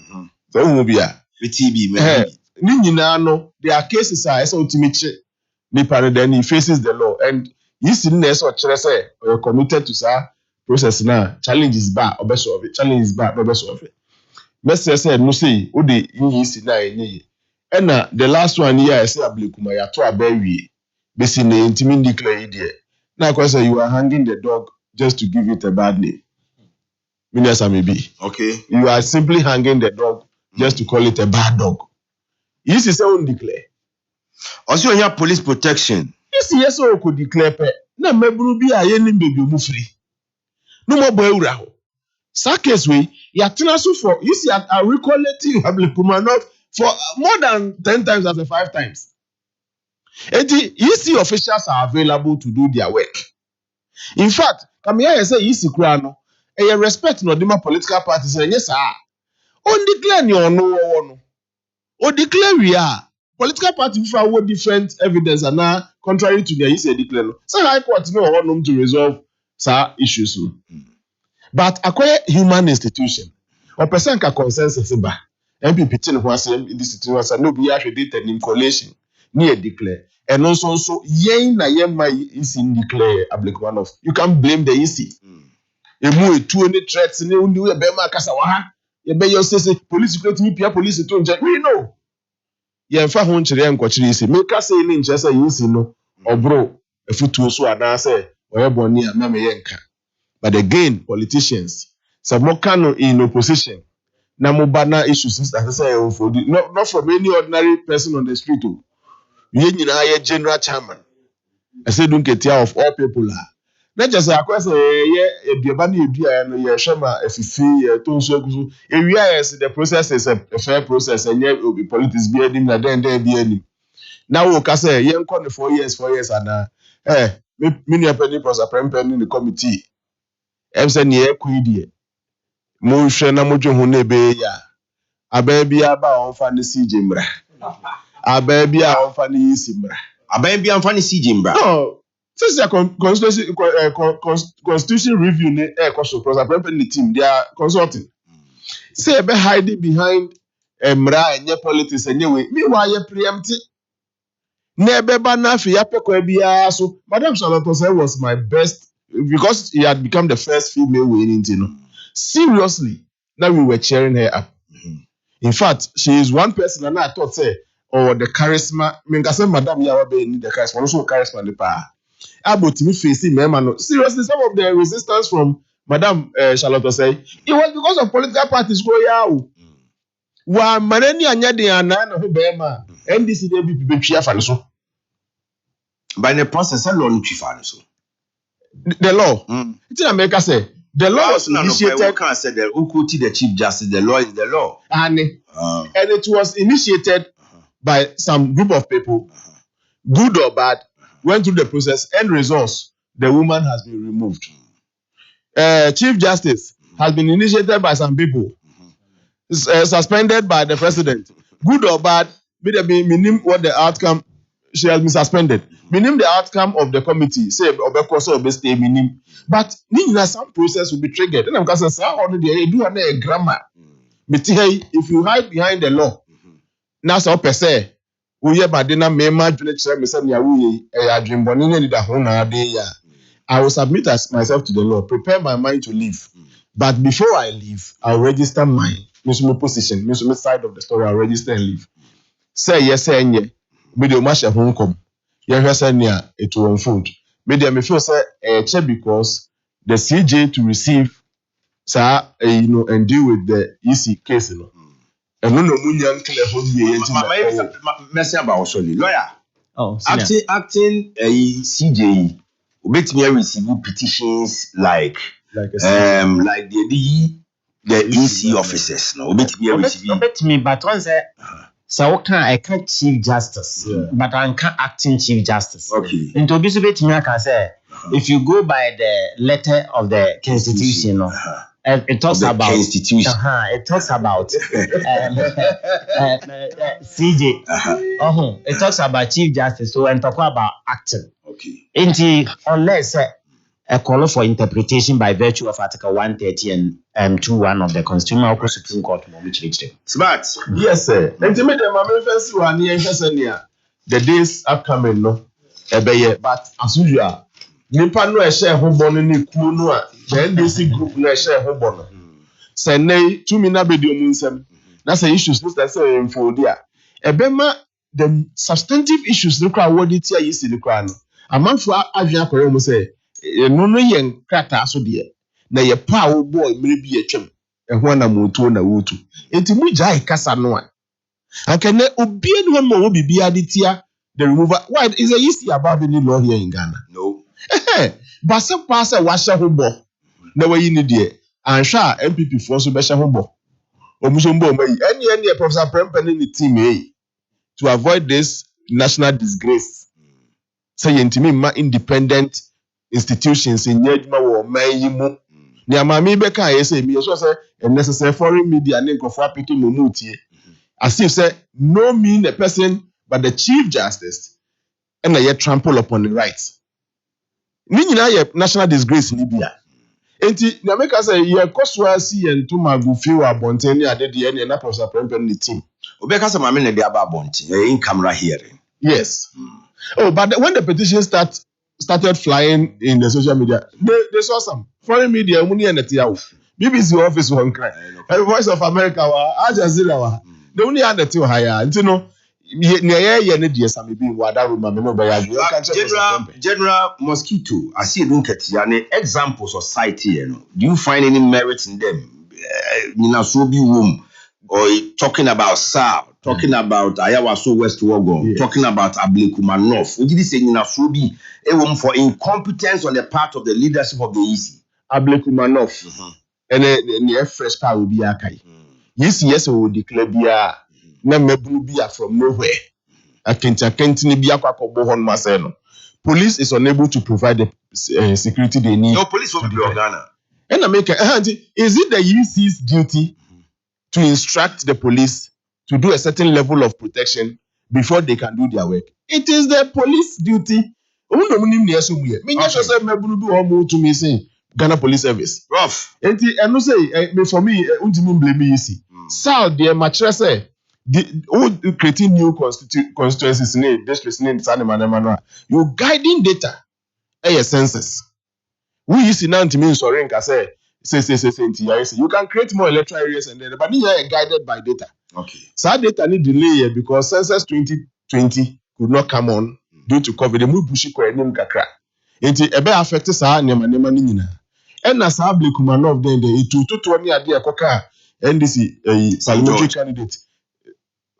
So obi a TB me. Ni nyina no there are cases are esa otimi chi. Then he faces the law, and you see, you're committed to that process now. Challenge is bad, or best of it. Challenge is bad, or best of it. Mr. said, no say, oh, the you see now, and the last one here, I say, Ablikuma, ya to a berry, basically, intimate declare idiot. Now, because you are hanging the dog just to give it a bad name. Minister, maybe. Okay. You are simply hanging the dog just to call it a bad dog. You see, someone declare. Also, you have police protection. Yes, so could declare pay. Na mebru bi aye ni baby mu free. No more boy ura ho. Sakes we, ya tena so for you see I recollecting Ablikuma not for more than 10 times as 5 times. Eti you see officials are available to do their work. In fact, come here say you see kura no. E respect no dema political parties and yes ah. On declare ni ono. O declare we are political parties for different evidence and now contrary to their issue declare no. So high court no want to resolve sa issues no. But acquire human institution or person can consensus ba MPP tin ho asem in this situation no be accredited in collation near declare and also yen na yen my is in declare Ablikuma of you can't blame the EC. Emu etu any threats ni undi we be ma kasa wa ha ye be yo say police security me pia police to nje we know ye mfa ho nkyere nkokyere isi me ka say ni nkyere say isi no obro efutuo so ana say oye boni a na me ye nka. But again, politicians, some more canon in opposition. Na mobana issues as I say, not from any ordinary person on the street. You general chairman. I say don't get of all people. Not just a question, a Biabani, and your Shama, a Fifi, a Tonso, the process is a fair process, and yet will be politics be any, and then there be any. Now, we can say, young corner 4 years, and many a penny was a prempen in the committee. I'm saying, yeah, quid. Motion, Namujo Hunebe, ya. A baby about on Fanny C. Jimbra. A baby on Fanny Simbra. A baby on Fanny C. Jimbra. No. Since the constitution review, the team, they are consulting. Say, be hiding behind Mra and your politics anyway. Meanwhile, you preempt it. Nebe Banafi, Yapeko so Madame Charlotte was my best because he had become the first female winning, you know. Seriously, now we were cheering her up. In fact, she is one person, and I thought, say, the charisma. I mean, I said, Madame Yawabe need the charisma, also charisma the power. About me facing me, seriously, some of the resistance from Madame Charlotte say it was because of political parties go yaw. Wa maneni anyade anan ho bema NDC dey be betwia fa so. By the process law no twifa so. The law. It's in America say the law was initiated. Can say the Ukuti the Chief Justice, the law is the law. And it was initiated by some group of people, good or bad. Went through the process, end results, the woman has been removed. Chief Justice has been initiated by some people, suspended by the president. Good or bad, meaning what the outcome, she has been suspended. Meaning the outcome of the committee, say, meaning. But some process will be triggered. And I'm going to say, do a grammar. If you hide behind the law, now so per se. I will submit myself to the law, prepare my mind to leave. But before I leave, I'll register my position, my side of the story, I'll register and leave. Say yes, say yeah. Media match at home come. It will unfold. Media me feel say because the CJ to receive and deal with the EC case, and no munyan clear for me. Messy about sorry, lawyer. Oh, acting a CJ. Ubet me receive petitions like the EC officers. No, ubet me, but once so I can't Chief Justice, but I can't acting Chief Justice. Okay. And to be so bit me, I can say if you go by the letter of the Constitution, it talks about institution. It talks about CJ. It talks about Chief Justice. So and talk about acting. Okay. Unless a call for interpretation by virtue of Article 130 and 21 of the Constitution of Supreme Court. Smart. Yes, sir. And to me, the days upcoming, no, but as usual. Nipa no share home born ni ku no a the NDC group no share home born. Say nay to me na be di omunsem. Na say issues no say info dia. Ebema the substantive issues no kwa wodi tia yisi ni kwa no. Amanfo adwen akore mu say no no yen krata so de. Na ye pa wo boy mmiri bi atwam. Ehwo na moto na wotu. Enti mu jai kasa no a. Akene obi enu ho mo bibia de tia the removal. Why is there easy about any law here in Ghana? No. But some pass a washer hobo. No way you need it. And sure, MPP for so besha hobo. Omusombo may any Professor Prempen in the team to avoid this national disgrace. Saying to me, my independent institutions in Yedma or Mayimu. Near Mammy Becca, I say, me also say, a necessary foreign media name of Rapid Mumuti. As if say, no mean a person but the Chief Justice, and I yet trample upon the rights. Nina ye national disgrace in Libya. Enti na make us say ye koswa si and to magufi wa bonteni ade de na Professor Prempen the team. Obeka say mama na de aba bonti in camera hearing. Yes. Oh, but when the petition started flying in the social media, they saw some foreign media muni and the BBC office one cry. Voice of America wa Al Jazeera wa. They only had the two higher. You know, General Mosquito, I see an example society, you know. Do you find any merit in them? So be womb or talking about South talking about Ayawaso West Wogon, talking about Ablekuma North. Would you say in Asubi for incompetence on the part of the leadership of the EC? Ablekuma North. And the fresh power will be Akai. Yes, we will declare Bia. Nemebu Bia from nowhere. Akentini Bia Kwakobohon Maseno. Police is unable to provide the security they need. No police will be Ghana. And America, is it the UC's duty to instruct the police to do a certain level of protection before they can do their work? It is the police duty. Ghana Police Service. Rough. And no say for me, blame me easy. Sal, the mattress creating new constituencies in districts in you guiding data. Census. We see now to mean sorry, say you can create more electoral areas and then but you are guided by data. Okay. So that data need delay because census 2020 could not come on due to COVID. The move bushi ko enim kakra. Enti ebe affect sa nema ni nyina. And na sa Ablekuma North then the to ni ade akoka NDC parliamentary candidate.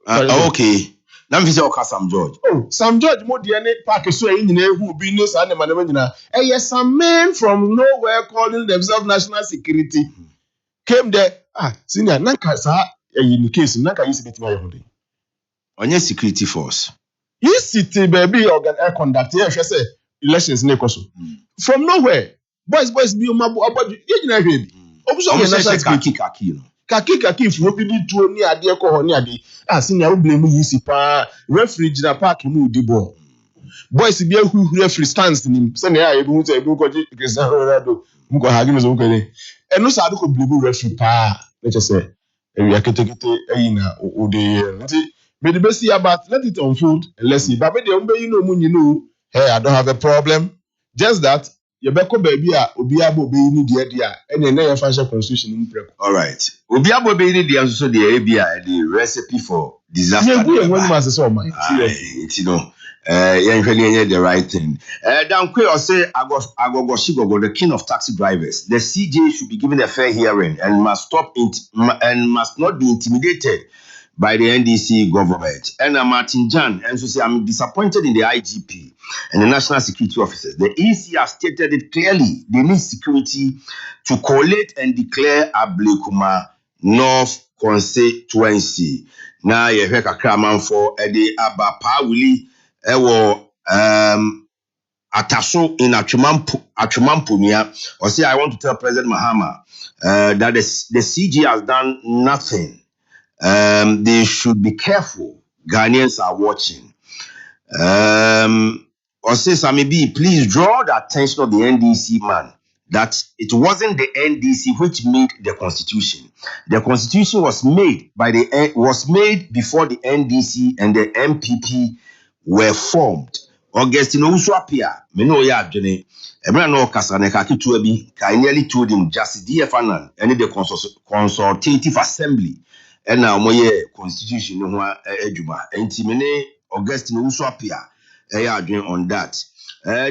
Okay. Now we say Sam George. Oh, Sam George mo de ne park so nyina who be no sa nema nyina. Yes, some men from nowhere calling themselves national security came there. Senior nanka sa in case nanka use bit my holding. Onye security force. You city baby organ air conduct here say elections na ekoso. From nowhere. Boys be mabu abaju. You na hwe bi. Obuso we national security kaki if we be do ni ade ko ho ni ade. Senior we blame you pa referee jina park mu di ball. Boys be who referee stands ni say na ya ebu say ebu ko ji Cristiano Ronaldo mu ko hagi no so ko ni. Eno sa do ko blame referee pa. Let us say we are ketekete na ode. May the best see about let it unfold and let's see. But hey, I don't have a problem. Just that you beko baby obiabo be ni dia and then your financial constitution in prep. All right. Obiabo be ni dia so the recipe for disaster. Yeah, you know. The right thing. Dankwe or say Agogo Shigogo, the king of taxi drivers. The CJ should be given a fair hearing and must not be intimidated by the NDC government. And Martin Jan, and so say I'm disappointed in the IGP and the national security officers. The EC has stated it clearly. They need security to collate and declare Ablekuma North constituency. Now you hear Kakraman for the Abapa Willie Ataso in Achumampunia or say I want to tell President Mahama that the CG has done nothing. They should be careful. Ghanaians are watching. Or say Samibi, please draw the attention of the NDC man that it wasn't the NDC which made the constitution. The constitution was made before the NDC and the MPP were formed. Augustine Uswapia, Meno Yadjene, Ebrano Kasaneka Kituabi, I nearly told him Justice DFN and the consultative assembly. And now my constitution ejuma entimene Augustine Uswapia on that.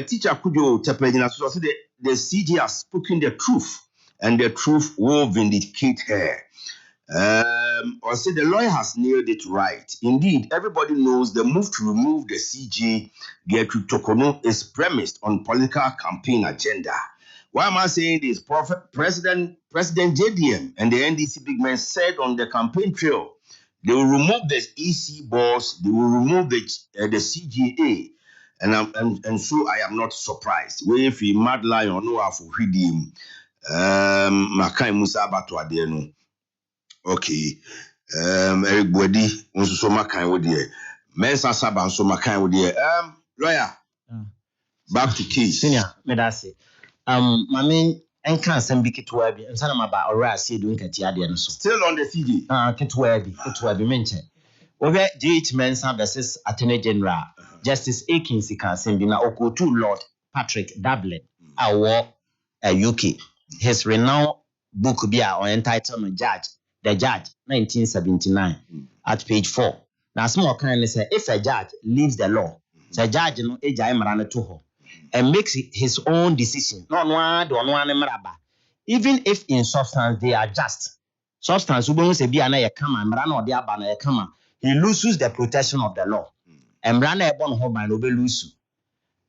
Teacher Kujo Tepedina so the CG has spoken the truth and the truth will vindicate her. Or say the lawyer has nailed it right. Indeed, everybody knows the move to remove the CG Gertrude Tokono is premised on political campaign agenda. Why am I saying this? President JDM and the NDC big men said on the campaign trail, they will remove the EC boss, they will remove the CGA, and so I am not surprised. Where if he mad lion or no for him, Makai Musa Batuadeno. Okay, Eric Bodi wants to so Makai with the Mensa Saban so Makai with the lawyer. Back to case. Senior, medasi. Mami, enka asem kitwa bi nsana maba ora ase do nkati ade no so. Still on the CD. Kitwa bi menche. Obe GH Mensa versus Attorney General Justice Akinsi kan asem bi na okotu Lord Patrick Dublin awo UK. His renowned book bi a entitled The Judge 1979 at page 4. Now small kind say if a judge leaves the law, the judge no ejai mara to ho and makes his own decision. Even if in substance they are just. Substance we say be na ye kama mara no de aba na ye kama. he loses the protection of the law. And Brana Ebon Hoban Obelusu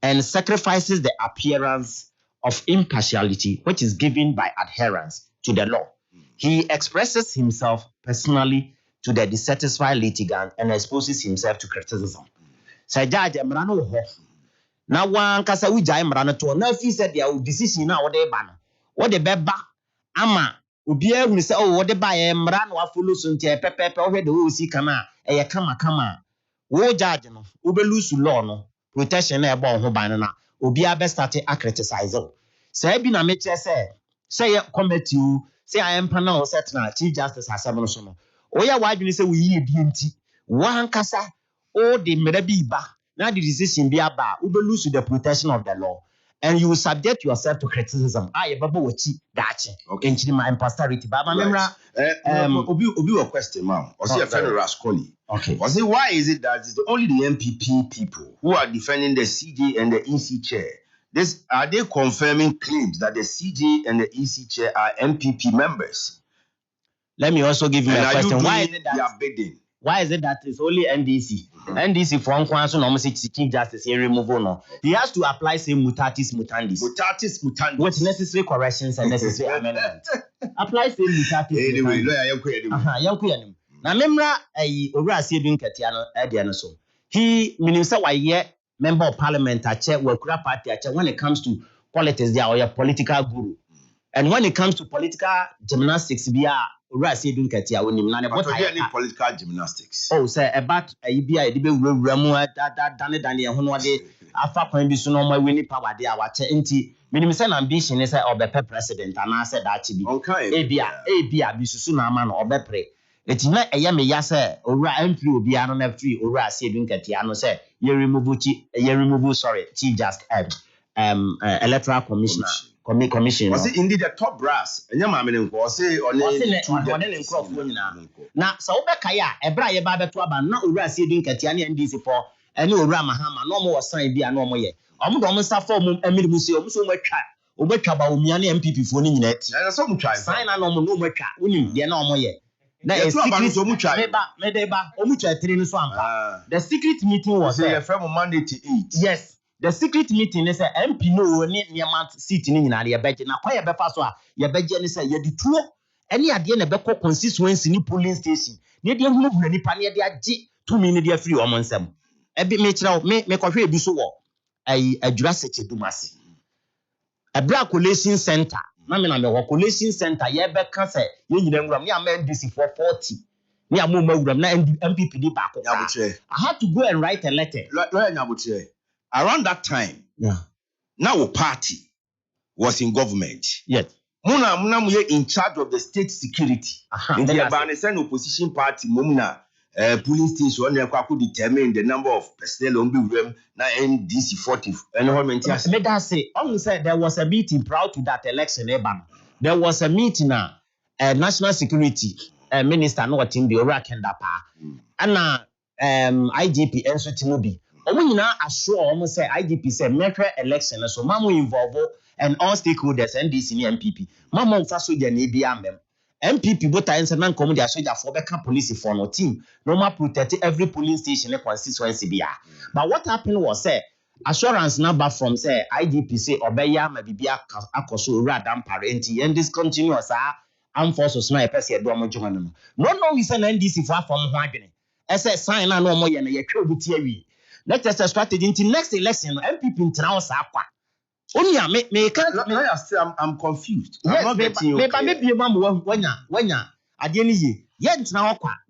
and sacrifices the appearance of impartiality, which is given by adherence to the law. He expresses himself personally to the dissatisfied litigant and exposes himself to criticism. Say Judge Emrano Ho. Now one kasa wija Emrano to now if he said their decision now what they ban. What the beba ama ubia who say oh what they buy Emrano afulu sunte pepe over the who see kama kama wo judge no ubelu law no protection na ebo ho ban na obia be start a criticize. Say bi na me say committee say I am panel set na Chief Justice asem so no. Oya wadwene say we yi bi nti wan kasa o de mmera bi ba na the decision bi aba we be lose the protection of the law and you will subject yourself to criticism ye baba wachi dachi okay nchini ma impostority baba memra obi a question ma'am or say a friend Rascoli okay or say why is it that it's only the MPP people who are defending the CJ and the EC chair? This are they confirming claims that the CJ and the EC chair are MPP members? Let me also give you a question. Why is it that they are bidding? Why is it that it's only NDC? NDC for one so normal Chief Justice here remove no. He has to apply same mutatis mutandis. Mutatis mutandis. With necessary corrections and necessary amendments. Apply same mutatis anyway, mutandis. Na memra owura asiedu nketia no e no so. He meaning say why member of parliament ache wakura party ache when it comes to politics they are your political guru. And when it comes to political gymnastics bia owura asiedu nketia wonim na ne but any political gymnastics. Oh say about bia de be wura mu dane ho no de afa kwan bi so no ma weni power de awache nti meaning say ambition is say obepe president and I said that be ebia bi susu na ama no obepre. It's not a yame yasa or MP will be an on free or saving Katiano say you remove Chief Justice Electoral Commissioner Commission. Was it indeed the top brass? And your mammy was say on now so Bekaya, a Bria Baba Twaba, not Ura saving Katiani and DC for any Ramahama, no more sign be a normal year. I'm going to suffer Emil Museum so much. Obekaba Umiani MPP for net. There's some try sign a normal no more car, winning the normal year. The secret meeting was from Monday to 8. Yes, the secret meeting is a MP no near seat in your budget. Now, quite a befaso, your budget is a yedi tour. Any idea in a Beko constituency in polling station. Near the move any pania de 2 minutes free on some. A bit make a free biso a Jurassic Dumasi. A black collation center. Mamma me collation center ye be kan say ye nyina nguram ne ama NDC for 40 ne amu nguram na MPP di back. I had to go and write a letter. Around that time, now party was in government. Yes. Muna mu in charge of the state security. In the Abanese opposition party mumna police station na kwa could determine the number of personnel on be na NDC 40 environment. Let us say said there was a meeting prior to that election. There was a meeting national security minister no team the Ora Kendapa and IGP enso Timobi. Omo nyina assure omo say IGP say metro election so mamu involve and all stakeholders NDC and MPP. Mamu fa so dia na bia ambem. MPP both times and come their soldier for become police for no team. Normal protect every polling station in constituency bia. But what happened was assurance number from say IGP say obeya ma bibia akoso ura dam parenti and discontinuous armed forces na person do am join no we say NDC for from ho adwene. Say sign na no mo ye na ye twa obi awi. Let us a strategy until next election MPP ntina o sa kwa. I'm confused. Yes, I'm not getting you.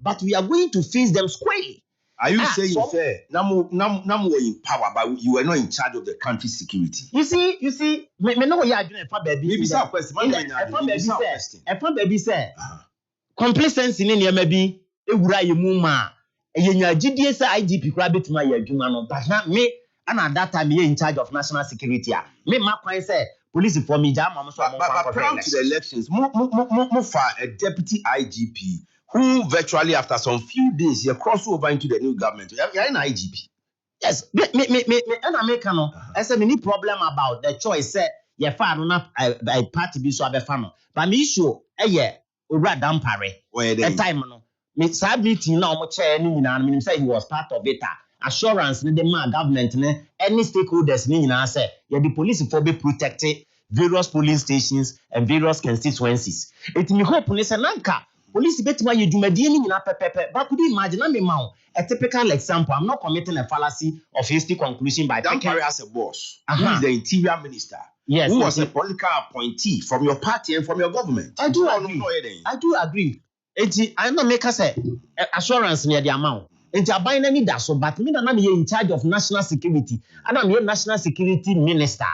But we are going to face them squarely. Are you saying Namu in power, but you were not in charge of the country's security? You see, me know you are doing a baby. Maybe some question. Baby say, complacency in your maybe a gray muma. You GDS IGP rabbit my jumano, but not me. And at that time, you're in charge of national security. Me, my point say, police for me, jam. But prior to the elections, Mufa, a deputy IGP, who virtually after some few days, he crossed over into the new government. You're an IGP. Yes, me, and American. I said, any problem about the choice, say, your father, not a party be so a fan. But me, sure, a year, or radam pare, a time, me sad meeting na omo chair ni nyina me say he was part of it. Assurance ni the man government ne any stakeholders ni nyina say yeah the police for be protected various polling stations and various constituencies. It me hope ni say nanka police betima ye dwumadie ni nyina pepepe. But could you imagine a typical example? I'm not committing a fallacy of hasty conclusion by Dampare as a boss. Who is the interior minister? Yes, who was a political appointee from your party and from your government? I do agree. I know make us assurance near the amount. Enti aban na ni da so, but me na me in charge of national security. And I'm your national security minister.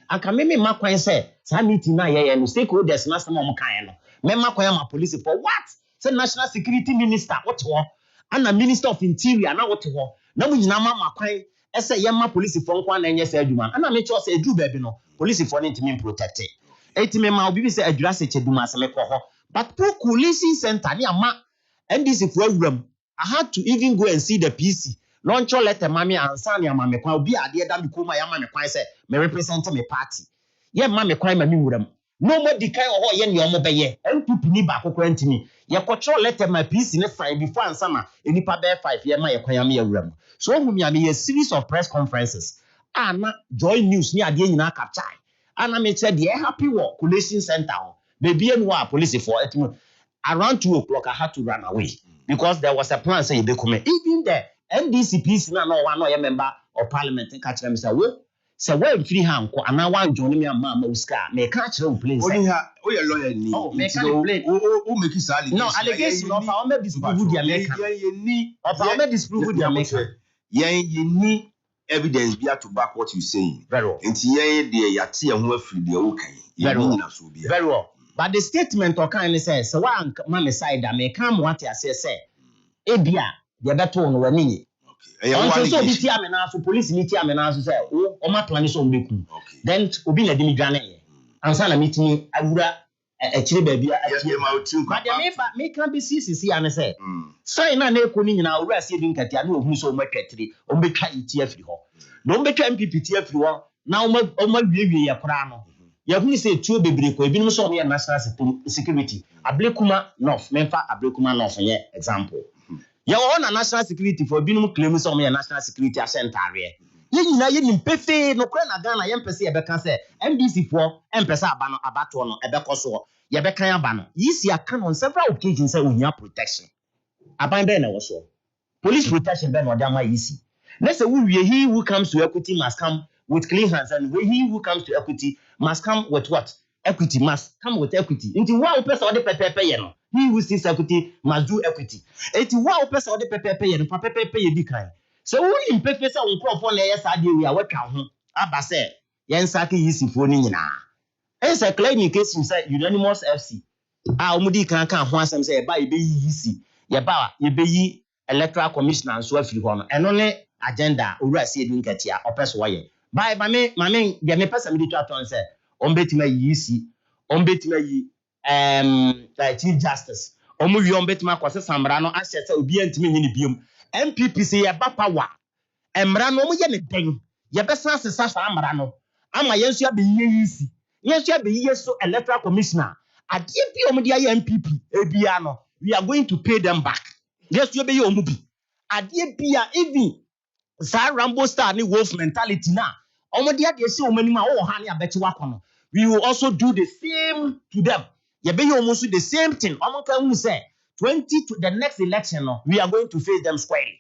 And can me makwan say, sa meeting na ye no stakeholders na some mo kan no. Me makwan ma police for what? Say national security minister what ho? And a minister of interior na what ho? Na mo nyina ma makwan ese ye ma police for nkwa na enye say adwuma. And make sure say edu baby no police for need to me protected. Eti me ma obi say adwura se cheduma se me ko ho. But pro coalition center ni ama NDC for awuram. I had to even go and see the PC. Launch your letter, mammy, and Sanya, mammy, be a dear damn kuma, mammy, say, may represent my party. Yeah, mammy, crime a muram. No more decay or yen your mobile, and to penny back or to me. Your control letter, my PC in the Friday before and summer, in the Paber 5 year, my acquire room. So, whom you a series of press conferences. And join news near the Inaka capture. And I may say, the happy walk, coalition center, baby and war police for it. Around 2 o'clock, I had to run away. Because there was a plan say they come even the NDC piece na no one no member of parliament catch them say wo say we free hand ko ana wan join me am uska me catch them place only ha o your lawyer ni oh me can play o make it allegation no allegation of how me disprove the American of how me disprove the American you need evidence be to back what you saying very well enti yen de yate ho afiri de o kan very well. But the statement or kind says, so one man side that may come what I say, Ebia, the better one when me. Okay. So be tia mena so police ni tia mena so say, oh, my plan is on beku. Then obi na dimi dwane. Ansa na meeting awura chire baby but me can be CCC and say. So na na eko ni nyina awura se din katia na ohunu so o matwatire o betwa iti afiri ho. Na o betwa MPP ti afiri ho. Na o ma wiwie ya kora no. Yahuni say two bebre ko ebinom so me national security ablekuma north memfa ablekuma north ye example ya wo na national security for ebinom claim so me national security asentare ye nyina ye nimpefe no kra na Ghana ye mpese ye beka say MDC for empese aba no abato no ebeko so ye beka ya aba no yisi aka on several occasions say ohia protection aban be na wo so police protection be no dey ama yisi na say we he who comes to equity must come with clean hands, and he who comes to equity must come with what? Equity must come with equity. Into one person or the pepe no. He who sees equity must do equity. Into one person or the pepe no. Pepe di kind. So we in pepe say on crop on yes ade we are work ho. Aba say yen saki yisi fo ni nyina. It's a claim case say unanimous FC. Omudi kan ho asem say e ba e be yisi. Ye ba ye be yi electoral commissioner so afiri ho no. Eno ne agenda owura se edin katia opeso waye. By mame the me person me twa ton say on betima yisi on betima yi chief justice omo wi on betima kwase samra no ahye say obi antimi nyini biom MPP say ye ba power emra no mo ye ne den ye besa sesa samra no ama yensu abe yisi yensu abe yeso electoral commissioner ade bi omo dia ye MPP ebia no we are going to pay them back yesu abe ye omo bi ade bia even sa Rambo star ni wolf mentality na omodi ade ese omanima wo ha ne abeti wakono we will also do the same to them ye be you almost the same thing omonka hu say 20 to the next election no we are going to face them squarely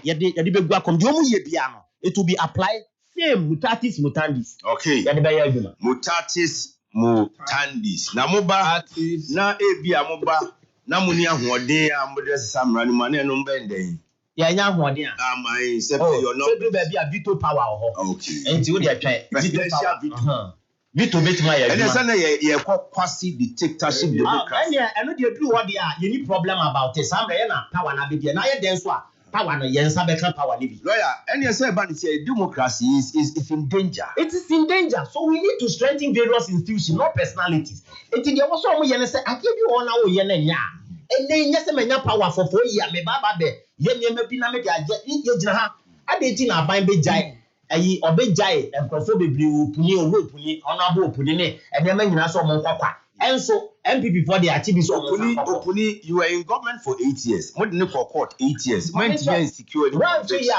ye de be gua kom de omu ye bia no it will be applied same mutatis mutandis okay ye de be ya aduma mutatis mutandis na moba na ebia moba na muni ahoden amode samra ni mane no mbenden ya nya hoden a my say you no so do be a veto power ho okay enti wo de atwa presidential veto veto betima ya and say na ye quasi dictatorship democracy eno de du ho de a ye ni problem about it samra ye na power na be de na ye den so a power no ye nsa be kan power ni bi lawyer and you say about say democracy is in danger. It is in danger, so we need to strengthen various institutions, not personalities. Enti de wo so mo ye ne say akebi ho na wo ye na nya ene nya se menya power for 4 years me baba be ye nyema bi na me de age ye gina ha adeti na aban be jai ayi obe jai enkrofo bebre opuni opuni onabo opuni ne ene ma nyina so mo nkokwa And so MPP for the activities of Opuni, you were in government for 8 years. What didn't for court 8 years? When to be secure? 1 2 years.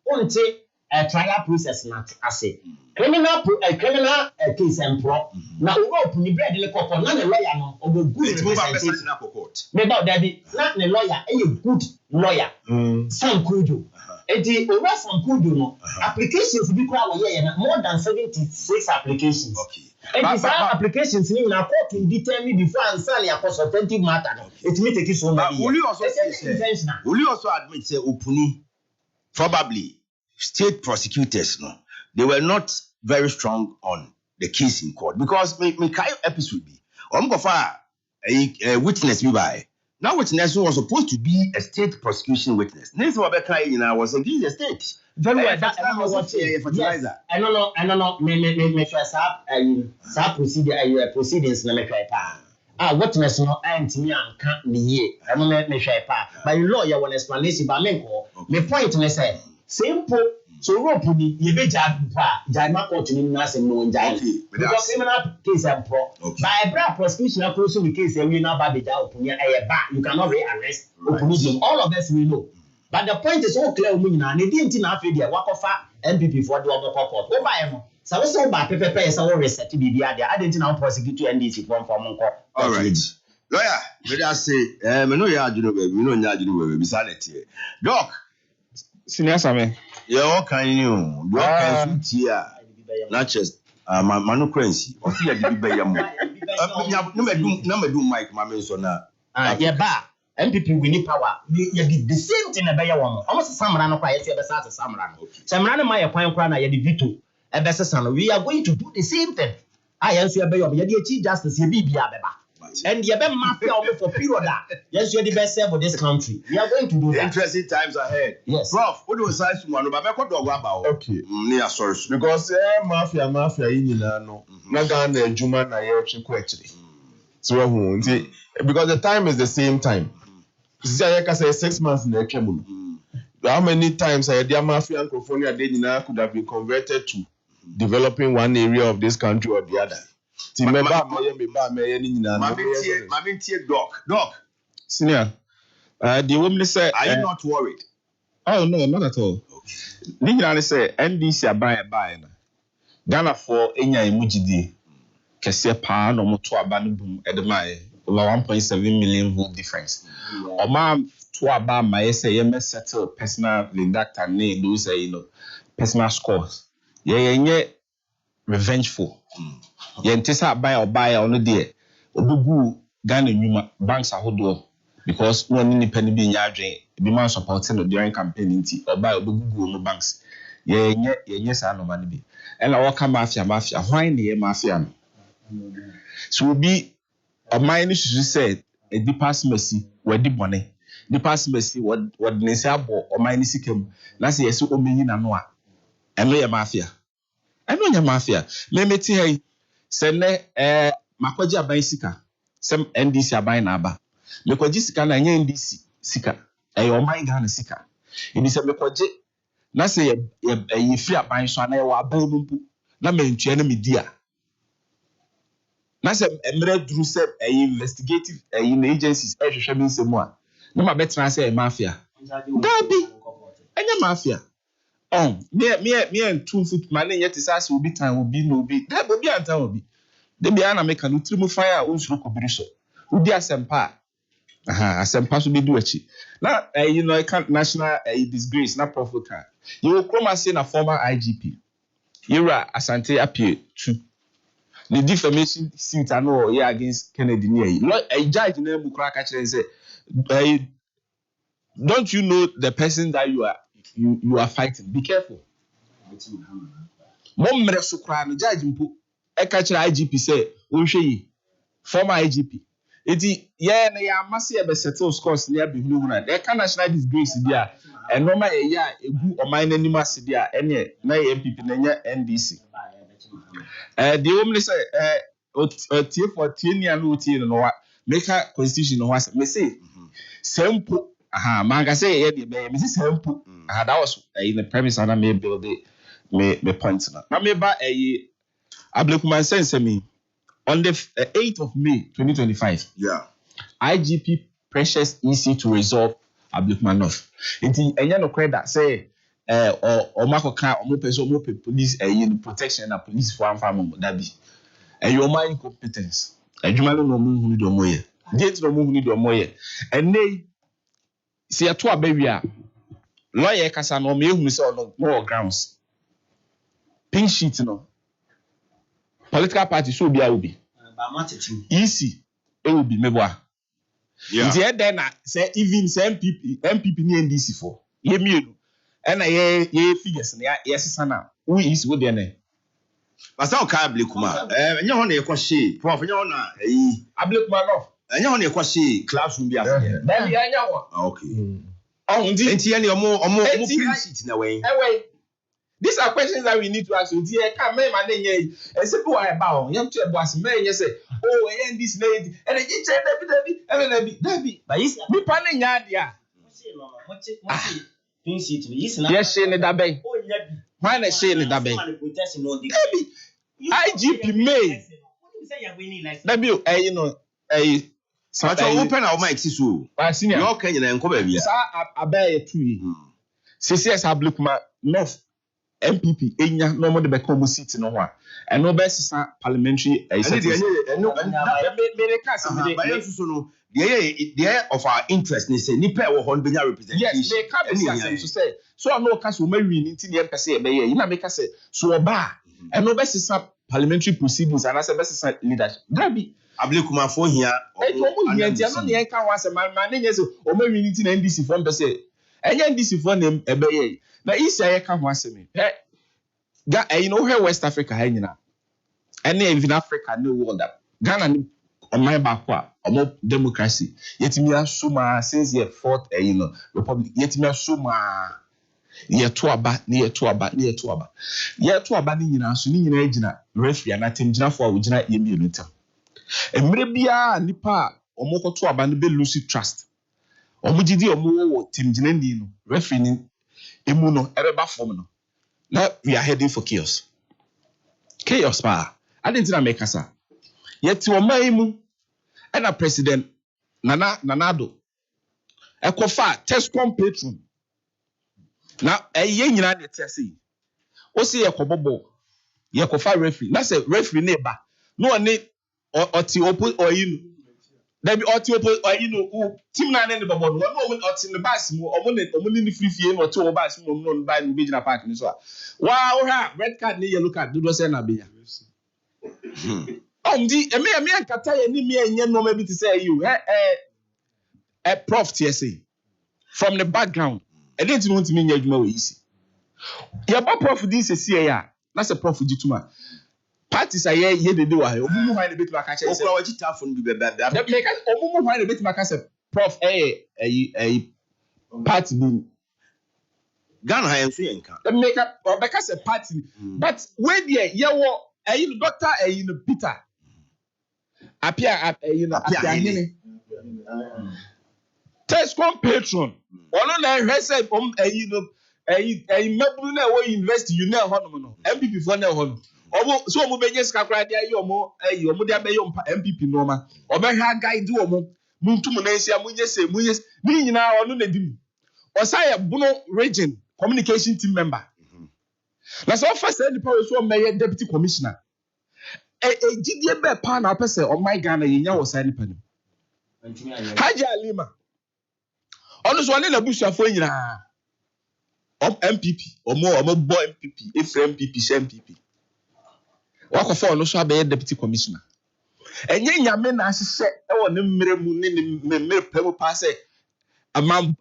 Won't take a trial process not as a criminal case and pro. Now we open the bread in the court for not a lawyer no or good representation for court. About that not a lawyer, a good lawyer. Some could do. The over some could do no applications be more than 76 applications. Okay. And these applications in a court to determine before and sell a consultative matter. It may take you so many years. Will you also admit say Opuni probably state prosecutors no they were not very strong on the case in court because me kind episode be go far a witness be by now witness was supposed to be a state prosecution witness this was was against the state very well that fertilizer I don't know me sure sa proceedings na me try pa witness no antimi anka ne ye I no me sure pa but you lawyer one explanation but me point me say simple so rope ni ye be judgment court ni na se no njai because criminal case and pro by bra prosecution close the case we na ba be ja opunia you cannot rearrest opuni all of us we know but the point is all clear na ne di nti na afi dia wakofa MPP for the oboko court o ba e no so we say ba pepepe so we reset bibia dia ade nti na prosecute NDC from nko all right lawyer me da say me no ya adwunu ba me no nya adwunu ba bi sanity doc senior same all kind you do all tia not just manu currency o see the be yam no me do mic ma me so na ba MPP we need power you did the same thing na be ya won almost samra no kwa yesi e be sa samra no samra no ma ye kwan kra na ye the veto e be se san we are going to do the same thing ayenso e be yo ye the chief justice ye bibia beba and you be mafia for period yes you the best serve for this country we are going to do that interesting times ahead yes prof what do say someone ba me ko dog about okay me sorry because mafia nyina no na Ghana adwuma na ye tweko akire so who nti because the time is the same time see I can say 6 months na atwam no how many times I the mafia microphone ade nyina could have been converted to developing one area of this country or the other. Ti me ba me ni nyina no. Mami tie doc. Senior. The woman say are you not worried? Oh no, not at all. Ni nyina say NDC aban na. Ghana for enya emujidi. Kese pa no moto aba no bum edemai over 1.7 million vote difference. Oma to aba my say ye settle personal deductor ne do say personal scores. Ye revengeful. Ye ntisa buy or buy ono de obugu Ghana nyuma banks ahodo because one ni penny bi nya adwen bi man supporting no during campaign nti or buy obugu no banks ye sa no man bi ela waka mafia hwan ne ye mafia no so bi o man ni susu say e di pass mercy we di bone di pass mercy what ne say abo o man ni sikam na say yes o menyi na no a eno ye mafia me ti hey sene makwaji aban sika sem NDC aban na aba mekwaji sika na nya NDC sika o man Ghana sika ndi se mekwaji na se ye free aban so na ye wa aban mpu na mentua na media na se emre duru se investigative agencies hwehwe bi nsemu a na ma betra se mafia dabi enya mafia me two foot man yet is as will be time will be no be that will be anta will be de bia na make no trimu fire onsuro kobiri so udi asempa asempa so be do achi na I can't national disgrace na profita you will come say na former IGP Yura Asante appear to the defamation suit ano here against Kennedy near judge na mu kra ka kire say don't you know the person that you are fighting? Be careful. Mom resukra no judge mpo e ka kire IGP say onhwe former IGP eti ye na ya amase e be settle scores near be hunu na e ka national disgrace dia e normal e ya egu oman nanim ase dia ene na MPP na nya NDC the woman say tie for tie ni anu tie no wa make a constitution no wa me say simple manga say ye de me say simple that was in the premise and I may build it me point na me ba ablekuman sense me On the 8th of May 2025, IGP pressures EC to resolve Abdulmanov. Inti enya no credit say or Marco can or police protection and police for farm that be. Your mind incompetence. Adwuma no mu hunu do moye. Date no mu hunu do moye. Ene se ato abawi a lawyer kasa no me hunu se on more grounds. Pink sheet no. Political party so be obi. EC it will be meboa. Yeah. Then say even say MPP ni NDC for. Ye mienu. Na ye figures na yes sana. Who is wo there na? Basa o ka Ablekuma. Enye ho na ye kwahye. Prof enye ho na Ablekuma no. Enye ho na ye kwahye classroom bi afa. Ba bi anya ho. Okay. Oh ndi enti ye na omo print sheet na wen. These are questions that we need to ask. Dear, come me man nye. E se bo aba o. Yam to ebo as me nye say, oh, e this lady. And e che Dabi. But is me pa ne nya dia. Yes, she ne dabe. Why na she ne dabe? IGP May. Dabi, you know, so open our mic so. You okay na enko ba bia. Sa abaye tu. CCS Ablekuma North MPP enya no mo de be come seat no ho a eno be sisa parliamentary the of our interest ni say nipa e wo ho benya representation. Yes, they come to say so no ka so ma wi ni nti ne pese e be ye na make say so oba eno be sisa parliamentary proceedings and say be sisa leadership Gabi Ablekuma for here o mo hia nti no ne ka wa say man ne nye say o ma wi ni nti na NDC for pese enya NDC for na e be ye na isi aye ka ho asemi you know where West Africa ha nyina ene even Africa no world up Ghana ni my back omo democracy yetimi asuma since your fourth republic yetimi asuma ye to aba ni nyina so ni nyina agina referee na temgina for agina ye mienu tam emre bia nipa omo ko to aba no be lose trust omo gidi omo wo temgina ni no referee ni emu no ereba form no. Now we are heading for chaos. Chaos pa. I didn't make us. Yet to omaimu and a president Nanado. Ekofa Tescom patron. Now a yen na de tesi. O see ekobobo. Ye kofa referee. Na say referee neighbor. No ne oti opo or you. There be oti opo or you team na ne bobo. No oti ne bas mu omo ni free fie no to bas mu no buy no be na park ni so. Wow, red card ni yellow card do say na be ya. Ndi me ankata ye ni me enye no ma bi to say you prof TSA from the background. I didn't want to mean adwuma we easy. Ya ba prof this say ya. Na say prof gituma. Parties are ye de do wa. Omumu hwan na betima ka che say. Okra wa gita phone bi be be. That make omumu hwan na betima ka say prof party bi Ghana ha enso yenka. The make up or because a party. But when there ye wo doctor Peter. Appear appear Tescom patron. Ono na hwese mebu na wo university you know hono no. MPP for na hono. Omo so omo benye ska kra dia yi omo omo dia be yo MPP no ma. Obehwa guide omo. Muntum na nsia munye se ni nyina ono na dim. Osaya Buno region communication team member. Na so first the power so mayor deputy commissioner. GDA be pa na person on my Ghana yenya wo sai nipa nim. Haji Alima. Ono so na busuafo nyina. MPP, omo boy MPP, Efrem MPP, MPP. Wakofo ono so abe deputy commissioner. Enye nyame na ahye e wo ne mmere mu ne mmere pemu pa se amam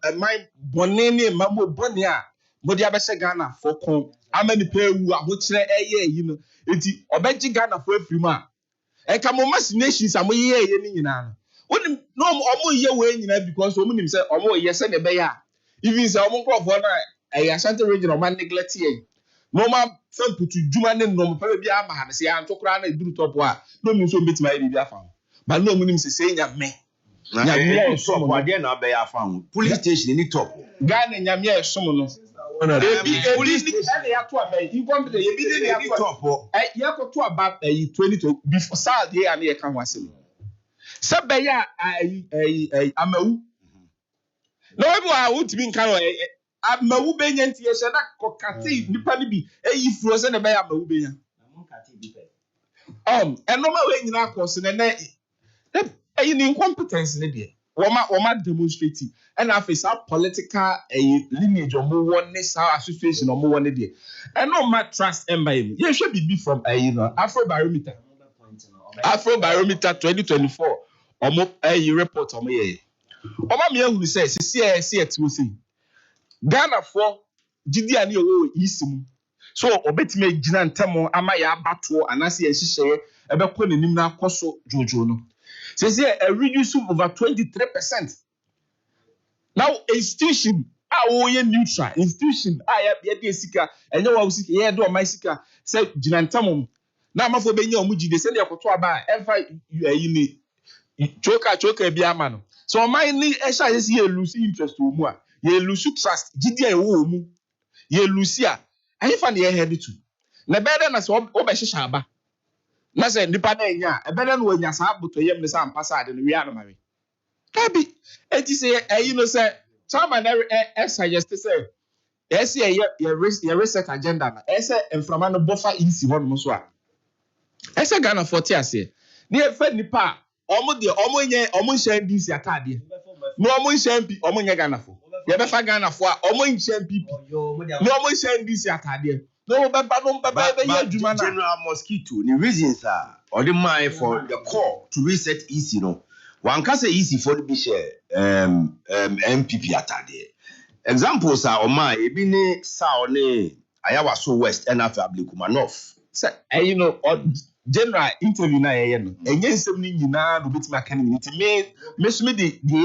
bonene mamo bone a modi abese Ghana for kon amani pewu ahokyere eye yi no enti obeji Ghana for afrim a enka mo nations amoye eye ni nyina no woni no omo ye we nyina because omo nim se omo ye se ne be ya even se omo crofo na Ashanti region o man neglect ye no ma fam putu djuma ne no mo pa bia ama ha se ya ntokra na eduru top a no mi so betima ye bia fa ba no omo nim se nya me nyame so mo ade na be ya fa ho police station ni top Ghana nyame som no police and they are to a you come to the top. You have to about 20 before Saturday and you can was. Sabaya, Amahu. No, I would be in Kano. Amahu Benyan Tiashana, Kokati, Nipanibi, if frozen a bear Amahu. And no way in our course, and then incompetence, lady. Woma demonstrating and I face our political lineage or more oneness, our association or more one day. And no my trust and by him. You should be from Afrobarometer. Afrobarometer 2024 or more a report on me. Omamia who says, see to see Ghana for Gideon Isim. So obet me Jinan Tamo Amaya Batwo and I see a share about putting him now Koso Jojo. Says here a reduce of over 23%. Now institution neutral institution sika and no was here do my sika say Jinantamum. Now my for Benya Muji they send your koto aba and you need choker be a man. So my need Esha is here lose interest to moi. Ye lose trust. Gidia wo ye Lucia. I find the head too. Na better na so obeshaba. Na say nipa na nya e better no nya sa aboto yem ne sa ampasa de no wi anoma we tabi enti say you know say chairman suggest say yes ye reset agenda na say enframa no buffer easy one mo so a say Ghana 40 ase ne e fa nipa omo nya ndisi atade no omo nya mp omo nya Ghana fo ye be fa Ghana fo a omo nya mp no omo nya ndisi atade. No, but General Mosquito, the reasons are or the mind for the core to reset easy, one can say easy for the bishop MPP atade. Examples are my Ebine Saone, Ayawa so West, and after Ablikumanov. You know, General interview na and yes, something you know, the bit my candidate me the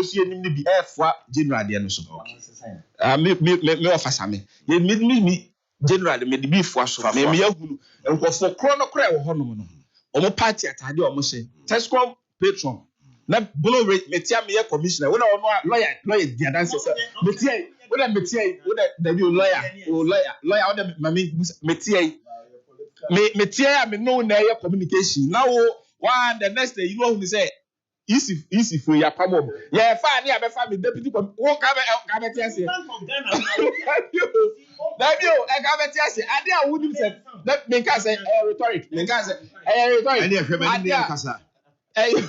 issue be for General me offer some. You made me. Generally, me the beef was me yahoo and was for chrono cry or honor. Omo party at Hadi or Moshe. Tescom patron. Not below rate Metia me commissioner. When I lawyer, the dancer. Metia, what a Metia, what the new lawyer, other mammy Metia. Metia, me no near communication. Now, one the next day, you know who say. Easy for your pamo. Yeah, fine. Yeah, be family deputy. Come come say. Dabio, I come say. Adia wouldn't say. That make us say rhetoric. Make us say rhetoric. Adia Femini Kasa. Adia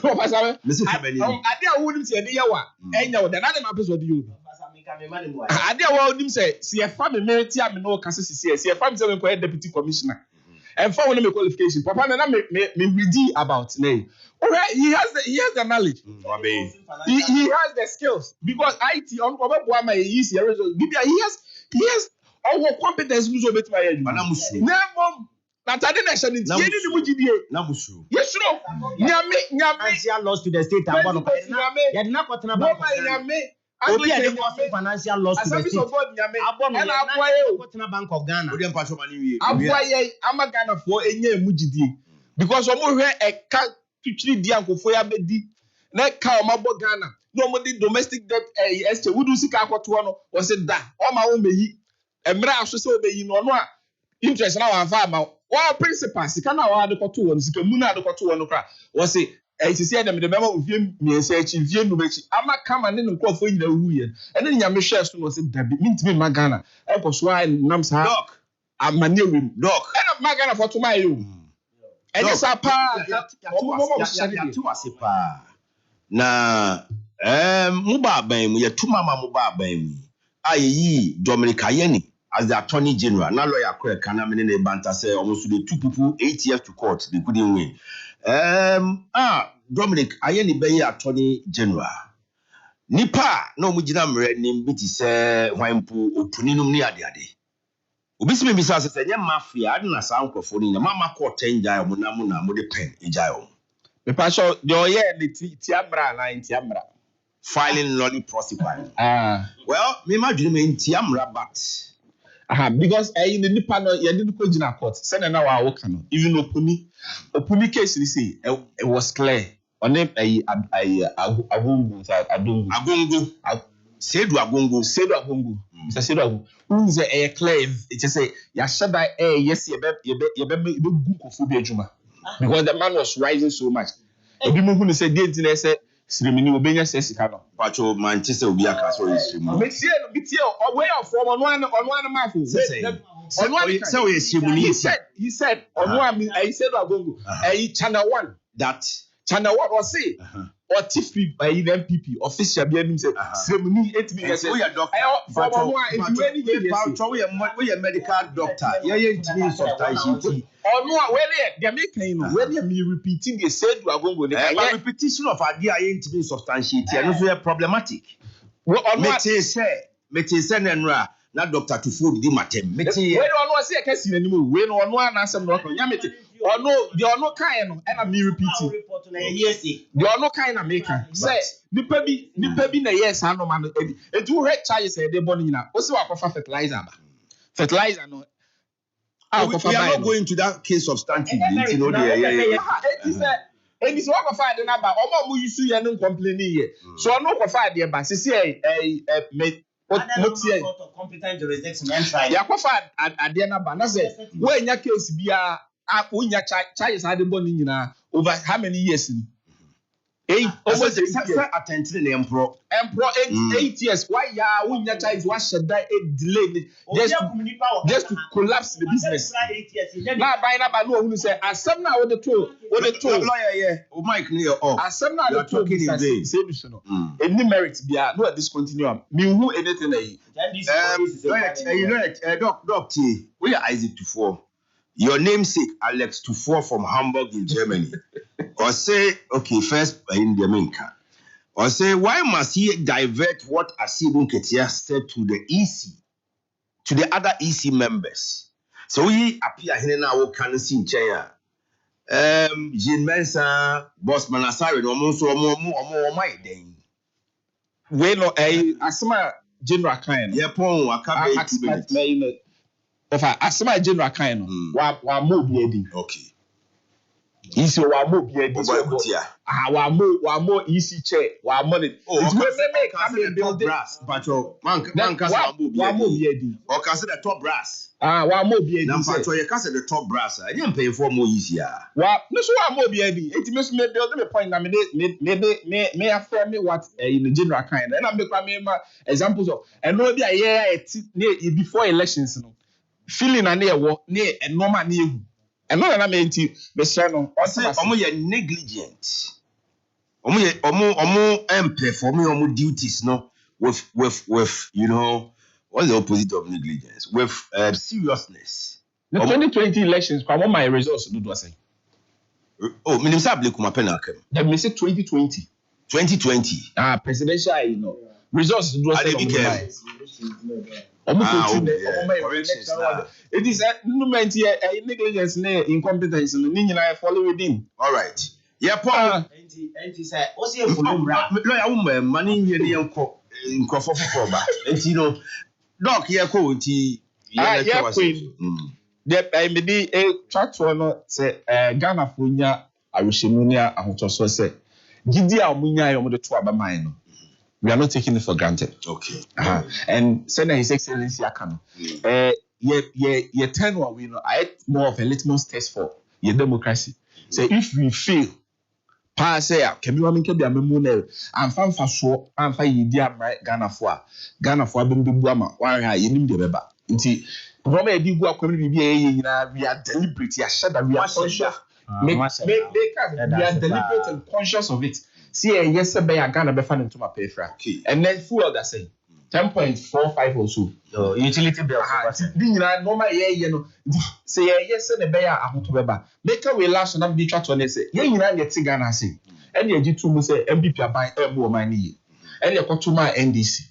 wouldn't say the yawa. Enya, the other episode you. Adia wouldn't say. See a family merit. Me no Kasa see. See a family say deputy commissioner. And for one qualification, Papa, me read about name. Alright, he has the knowledge. He has the skills because IT on Obama is here. He has our competence. Yes, financial loss to the state. Financial loss to the state. Bank of Ghana. I'm a Ghana for a because a Tuchiri Dianko for Yabedi, Net Cow Mabo Ghana, nobody domestic debt, Esther, would do Sikakwatuano, or said that, all my own me, and Mra so be you know, interest now and farmer, or principals, the Kana the Kotu and Sikamuna the Kotu and Okra, was it, as you said, the member of him, me and say, I'm not coming in and call for you the weird, and then Yamisha was it, that means me, Magana, Uncle Swine, Nams Dog, I'm my new dog, and I'm Magana for to my room. And yes, na muba bam ye mama muba bam ayi Dominic Ayeni as the attorney general na lawyer Akoko Kana me ne banta say almost the two people 8 years to court they couldn't win. Dominic Ayeni be attorney general nipa na omugina mre nim biti say hwanpu opuninum ni ade Obisi me bisa se nya mafia ade na sa nkofo ni na mama ko tenja mo na mo de pen ejai me pa sure the oye the tiamra na tiamra filing lolly prosecution well me ma dwene me tiamra but because in the nipa no ye didn't go gina court say na wa wo kan even opuni case ni say it was clear on them agungu Sedu Agongo. Mr. Sedu Agongo. Who is a claim? It is a Yashada yes, you because the man was rising so much. Obi mo hunu say date na say Srimini obenya say sika no. Pacho Manchester obi aka so Srimini. Metie way of from on one mafo. He said I said Agongo. Channel 1 that Channel 1 was say or TFP by MPP official be him say Srimini 8 million say we are doctor. From one we are medical doctor. Yeah intimi substantiate. Onu where they make when me repeating the said Agongo the repetition of idea intimi substantiate no so problematic. Mete say nenra na doctor to food di matem. Mete we don't know say e kasi nanim we no onu anasem no ko nyamete ono the ono kan no e na me repeating the ono kan na make say nipa bi na yes anoma no edu hwe charges e dey born nyina o se wa kofa fertilizer no we are not going to that case substantive. You know and this one kofa dey na ba omo mu yisu ye no complaining here so ono kofa dey ba sisi competent jurisdiction and try. Ya kofa ade na ba na say we nya case bia unya charges ade boni nyina over how many years ni 8 over the attention the emperor 8 years why ya unya charges wa sheda delay just to collapse the business na buy na ba no hu say asem na we the toll lawyer here o mic near off asem na the toll say no any merit bia no discontinue am me hu anything doc we are Isaac Tufo. Your namesake Alex Tufo from Hamburg in Germany. Or say, okay, first in the main car. Or say, why must he divert what Asibun Ketia said to the EC, to the other EC members? So we appear here now, we can see in China. Jean Mensa, Boss Manasari, almost or more my day. Well, Asma General Kind. Yeah, Pong, I can't be of asema general kind wa mo bi edi okay isi wa mo bi edi wa mo isi chair wa mo it make am build brass but man ka sa mo bi edi o ka say the top brass wa mo bi edi na pa to ye ka say the top brass e dey pay for mo isi wa no so wa mo bi edi enti me so me build me point na me affirm me what in the general kind and am make me examples of and no bi aye before elections no feeling na near wo near a normal near and no na me nti be share no omo ye negligent omo performing omo duties no with you know what's the opposite of negligence with seriousness. The 2020 elections kwa my results do say oh minim sa ble kuma penal kem that me say 2020 presidential you know results do say it is a movement here negligence incompetence no follow within all right yeah Paul enti say o se follow bra lawyer woman money here dey enko for ba enti no doc here ko enti the I me di chat no say Ghana fo nya awhwemu nya ahotoso say gidi a omunya yo mo de to abaman no we are not taking it for granted. Okay. And Senator His Excellency Akano, ye tenure we know I more of a litmus test for your democracy. So if we fail, pass say can we make be a memo and fan for so and fa ye dia Ghana for bembe buama wan ha ye nim de beba. Nti Roma e di gu akwemi bibia ye nyina we are deliberate ya shada we are conscious. We are deliberate and conscious of it. See yes be Ghana be fan into my pay fra. And then fuel that say 10.45 or so. Utility bill. Dinna normal ye no. Say yes na be ya ahoto beba. Make we last na be twa to ne say. Ye nyina ye ti Ghana say. And ye gitu mu say MPP aban e mo man ni. And ye kwato ma NDC.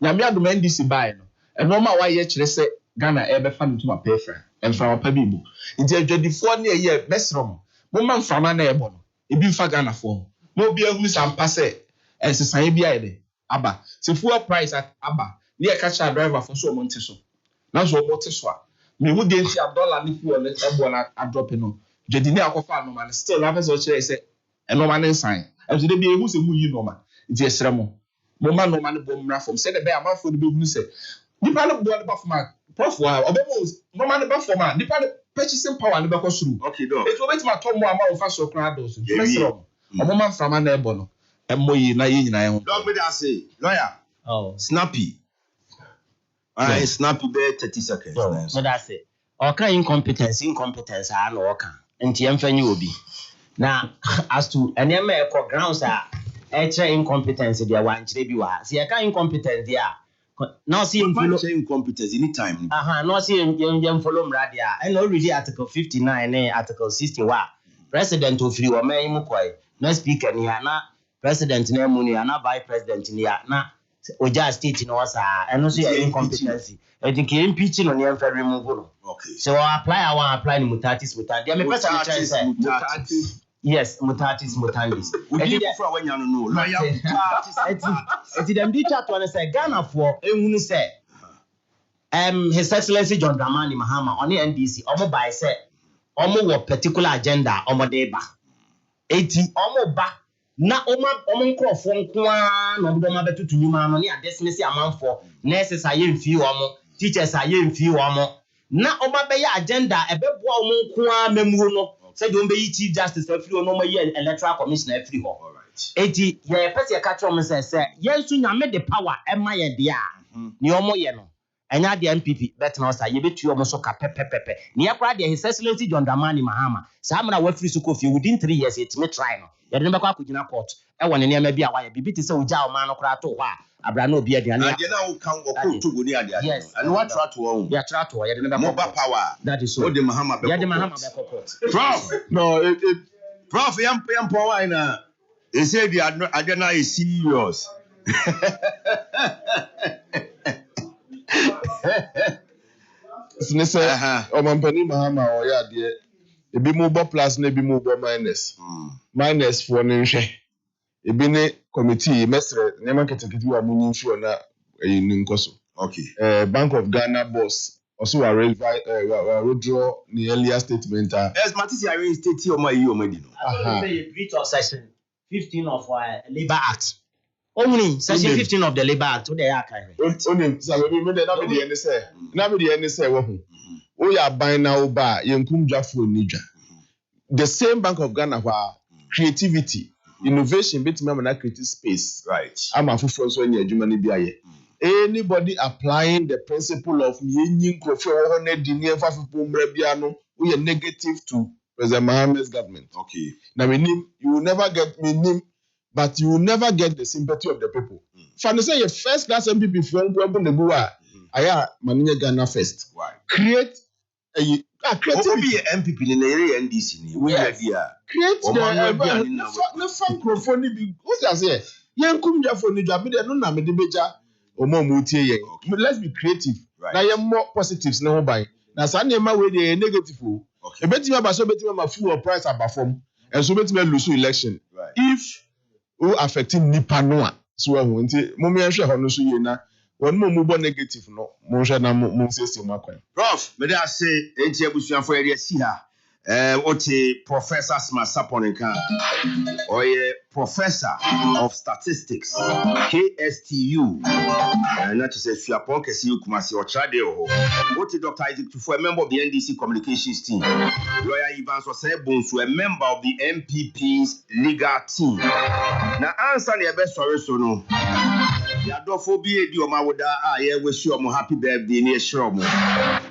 Na me adom NDC buy no. And normal why ye kire say Ghana e be fan into my pay fra. And from pa bibu. Nti adwadifo ne ye mesrom. Mo man fama na e bo no. E bi fa Ghana fo. No be hu sampa say ensesan bi aye aba se fuel price at aba ne e catch driver for so monte so na so monte so a me hu dey see $1 ni fuel e bo na drop no jedi ne akofa normal still na person kire say e normal ne sign e so dey bi hu se mu yi normal nti esremo Mama no man bomb from said the bear man for the big say. The pan of board above my prof wow, no man above for man, the pan purchasing power and the back through. Okay, dog. It will make my Tom more of us or crowds. A woman from an airborne. And more in a dog, me that say, lawyer. Oh, snappy. I snappy bear 30 seconds. So that's it. Okay, incompetence, I know okay. And TM will be. Now, as to any American grounds are extra incompetence, they are one to see, I can't incompetence there. Now, see, incompetence anytime. Not seeing young follow Radia. And already Article 59, Article 61. President of you or May Mukwai, no speaker, Niana, President Nemuni, and Vice President Niana, or just teaching us, and also incompetency. I think you're impeaching on your very removal. Okay. So I apply the mutatis mutandis. Yes, mutatis mutandis. We did for when you know. It's them did chat when I say Ghana for a say His Excellency John Dramani Mahama on the NDC, almost by say almost a particular agenda on my deba. 80 almost back. Na oma microphone kwa no do ma betutu nyuma no ne adesmesi amanfo nurses aye mfi omo teachers aye mfi omo na oma be ya agenda ebeboa omo kwa memuo no say do be chief justice afri no ma ye electoral commissioner afri ho. Eti ye pese ye catch omo say yensu nyame the power ema ye de a ne omo ye no enya de MPP bet na say ye betu omo so ka pepepepe ne yakra de His Excellency John Dramani Mahama sa amna wafri so kofi within 3 years it me try no ya de mbakwa kugina court e won ne ma bia wa ya bibiti se uja o ma no kra to ho a abra na obi aduane na wo kan wo ko to go ni ade and what try to won ya try to ya de mbakwa mobile power that is so o de Mahama be ya de Mahama be court prof no prof yam why na they say the agenda is serious. Sinisa Omampani Mahama or ya dear. Ebi mo bo plus na ebi mo bo minus. Minus for nhwe. Ebi ne committee mesre nyama keteketi wa munyi nsuo na nkoso. Okay. Bank of Ghana boss also withdraw the earlier statement. Yes, Matisi I state o ma yi o ma di no. Say breach of section 15 of Labor Act. Only section 15 of the Labor Act they are carry. Only so we me na be the any say. Na be the any say wo hu. We are buying now by Yankum Jafo Nija. The same Bank of Ghana where creativity, innovation, bit na creative space. Right. I'm a full so any Germany biaye. Anybody applying the principle of yin crofo ne dinner for we are negative to President Mahama's government. Okay. Now you will never get me but you will never get the sympathy of the people. Fanny say your first class MPP from Bua. Aya Maninya Ghana first. Why? Create creativity. MPP in the area NDC ni. We idea. Create the fan microphone be. What I say? Yankum Jafo ni Jabi de no na me de beja. Omo mutie ye. Let's be creative. Na ye more positives na ho bai. Na sa nema we dey negative o. E betima ba so betima ma full price abafom. And so betima lose election. Right. If who affecting nipa no a so ho nti mo me hwe ho no so ye na one more negative no mo hwe na mo sese mo akwan. Prof, me da say enti abusuafo area si ha. Oti Professor Smasaponenka oye Professor of Statistics KSTU na to say Fiapon kesi Kumasi Ochade ho. Oti Dr. Isaac Tufo, a member of the NDC communications team. Lawyer Evans Osebonsu, a member of the MPP's legal team. Na answer ne be sorry so no. Ya do phobia di o ma woda ye we sure mo happy birthday ne sure mo.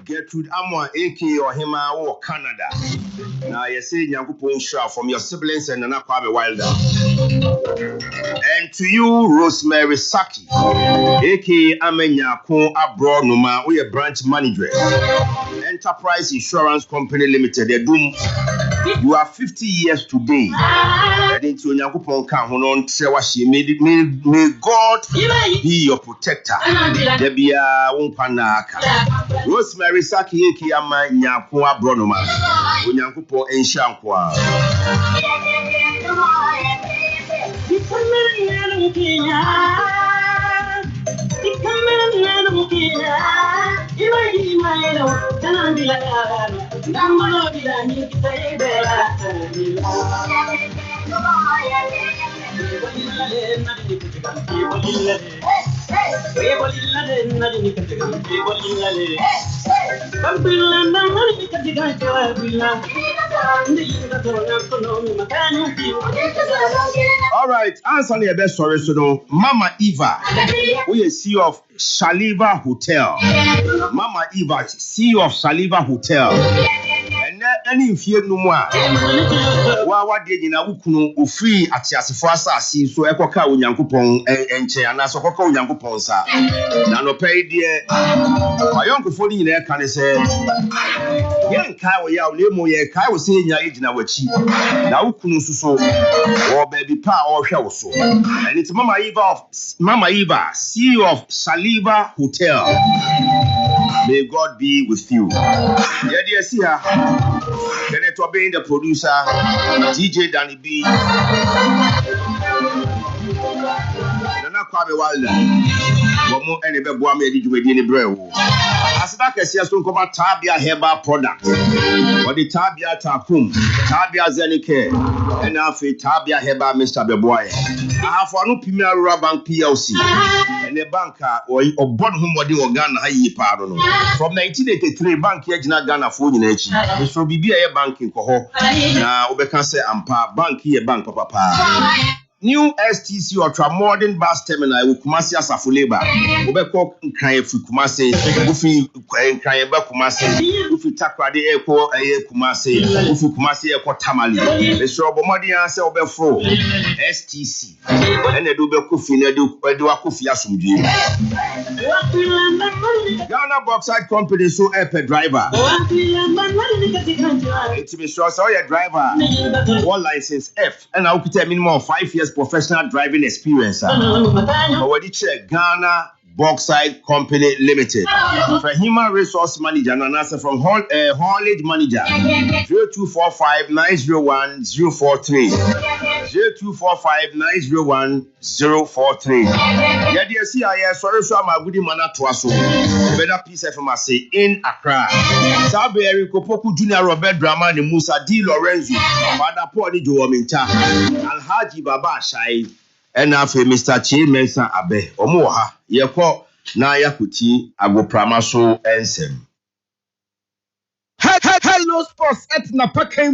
Gertrude Amwa AK Ohima wo Canada. Now you say Nyankopon share from your siblings and Nana Kwabe Wilder. And to you, Rosemary Saki, aka Amenyako Abroad Numa, we a branch manager. Enterprise Insurance Company Limited. You are 50 years today. May God be your protector. Rosemary Saki, aka Amenyako Abroad Numa. Unyankupo enshankwa. All right, answer the best story. So, Mama Eva, we are CEO of Shaliva Hotel. Mama Eva, CEO of Shaliva Hotel. And any fear no more. What did you know? Free at Yasifasa, so Ekoka Unyankupon and Chayana, so Koko Yankuponsa. Nano pay dear. My uncle for the air can say, Yan Kai, ya Lemo, Kai was saying your age now, cheap. Now Kunuso or baby pa or show so. And it's Mama Eva, CEO of Shaliva Hotel. May God be with you. Yeah, dear, see her. Kenneth Obey, the producer, DJ Danny B. Nana Kwabe Wilder. Momo any be boa me di djumedi ni bre wo. Asida kese so nkoma Tabia herbal product. Or the Tabia Takum, Tabia Zenike, and afi Tabia herbal Mr. Beboy. I have one Premier Rural Bank PLC. And a banker or born home body or Ghana high pardon. From 1983, bank here in Ghana for the nation. So be a banking coho. Now we can say Ampa bank here bank papa. New STC or modern bus terminal with Kumasi Asafuleba. Ubeko Nkaye Kumasi, Ufi Nkaye Kumasi, Ufi Takrade Eko Kumasi, Ufi Kumasi Eko Tamale. Mr. Obomodi answer Obefro STC. And the Dube Kufi Nedu Kufi Asumji. Ghana Bauxite Company so airport driver. It's Mr. Sawyer driver. One license F and I'll put a minimum of 5 years professional driving experience. Already check Ghana Bauxite Company Limited. For human resource manager, and answer from haulage manager 0245-901-043. 0245-901-043. Yeah, dear CIS, sorry, so I'm a good man at Twaso. Better piece of say in Accra. Sabe Kopoku Junior Robert Drama and Musa D. Lorenzo. Father Podi Joaminta. Alhaji Baba Shai. And after Mr. Che Mensa Abe. Omoha. Yeko na yakuti agopramaso ensem. Hello sports at Napaka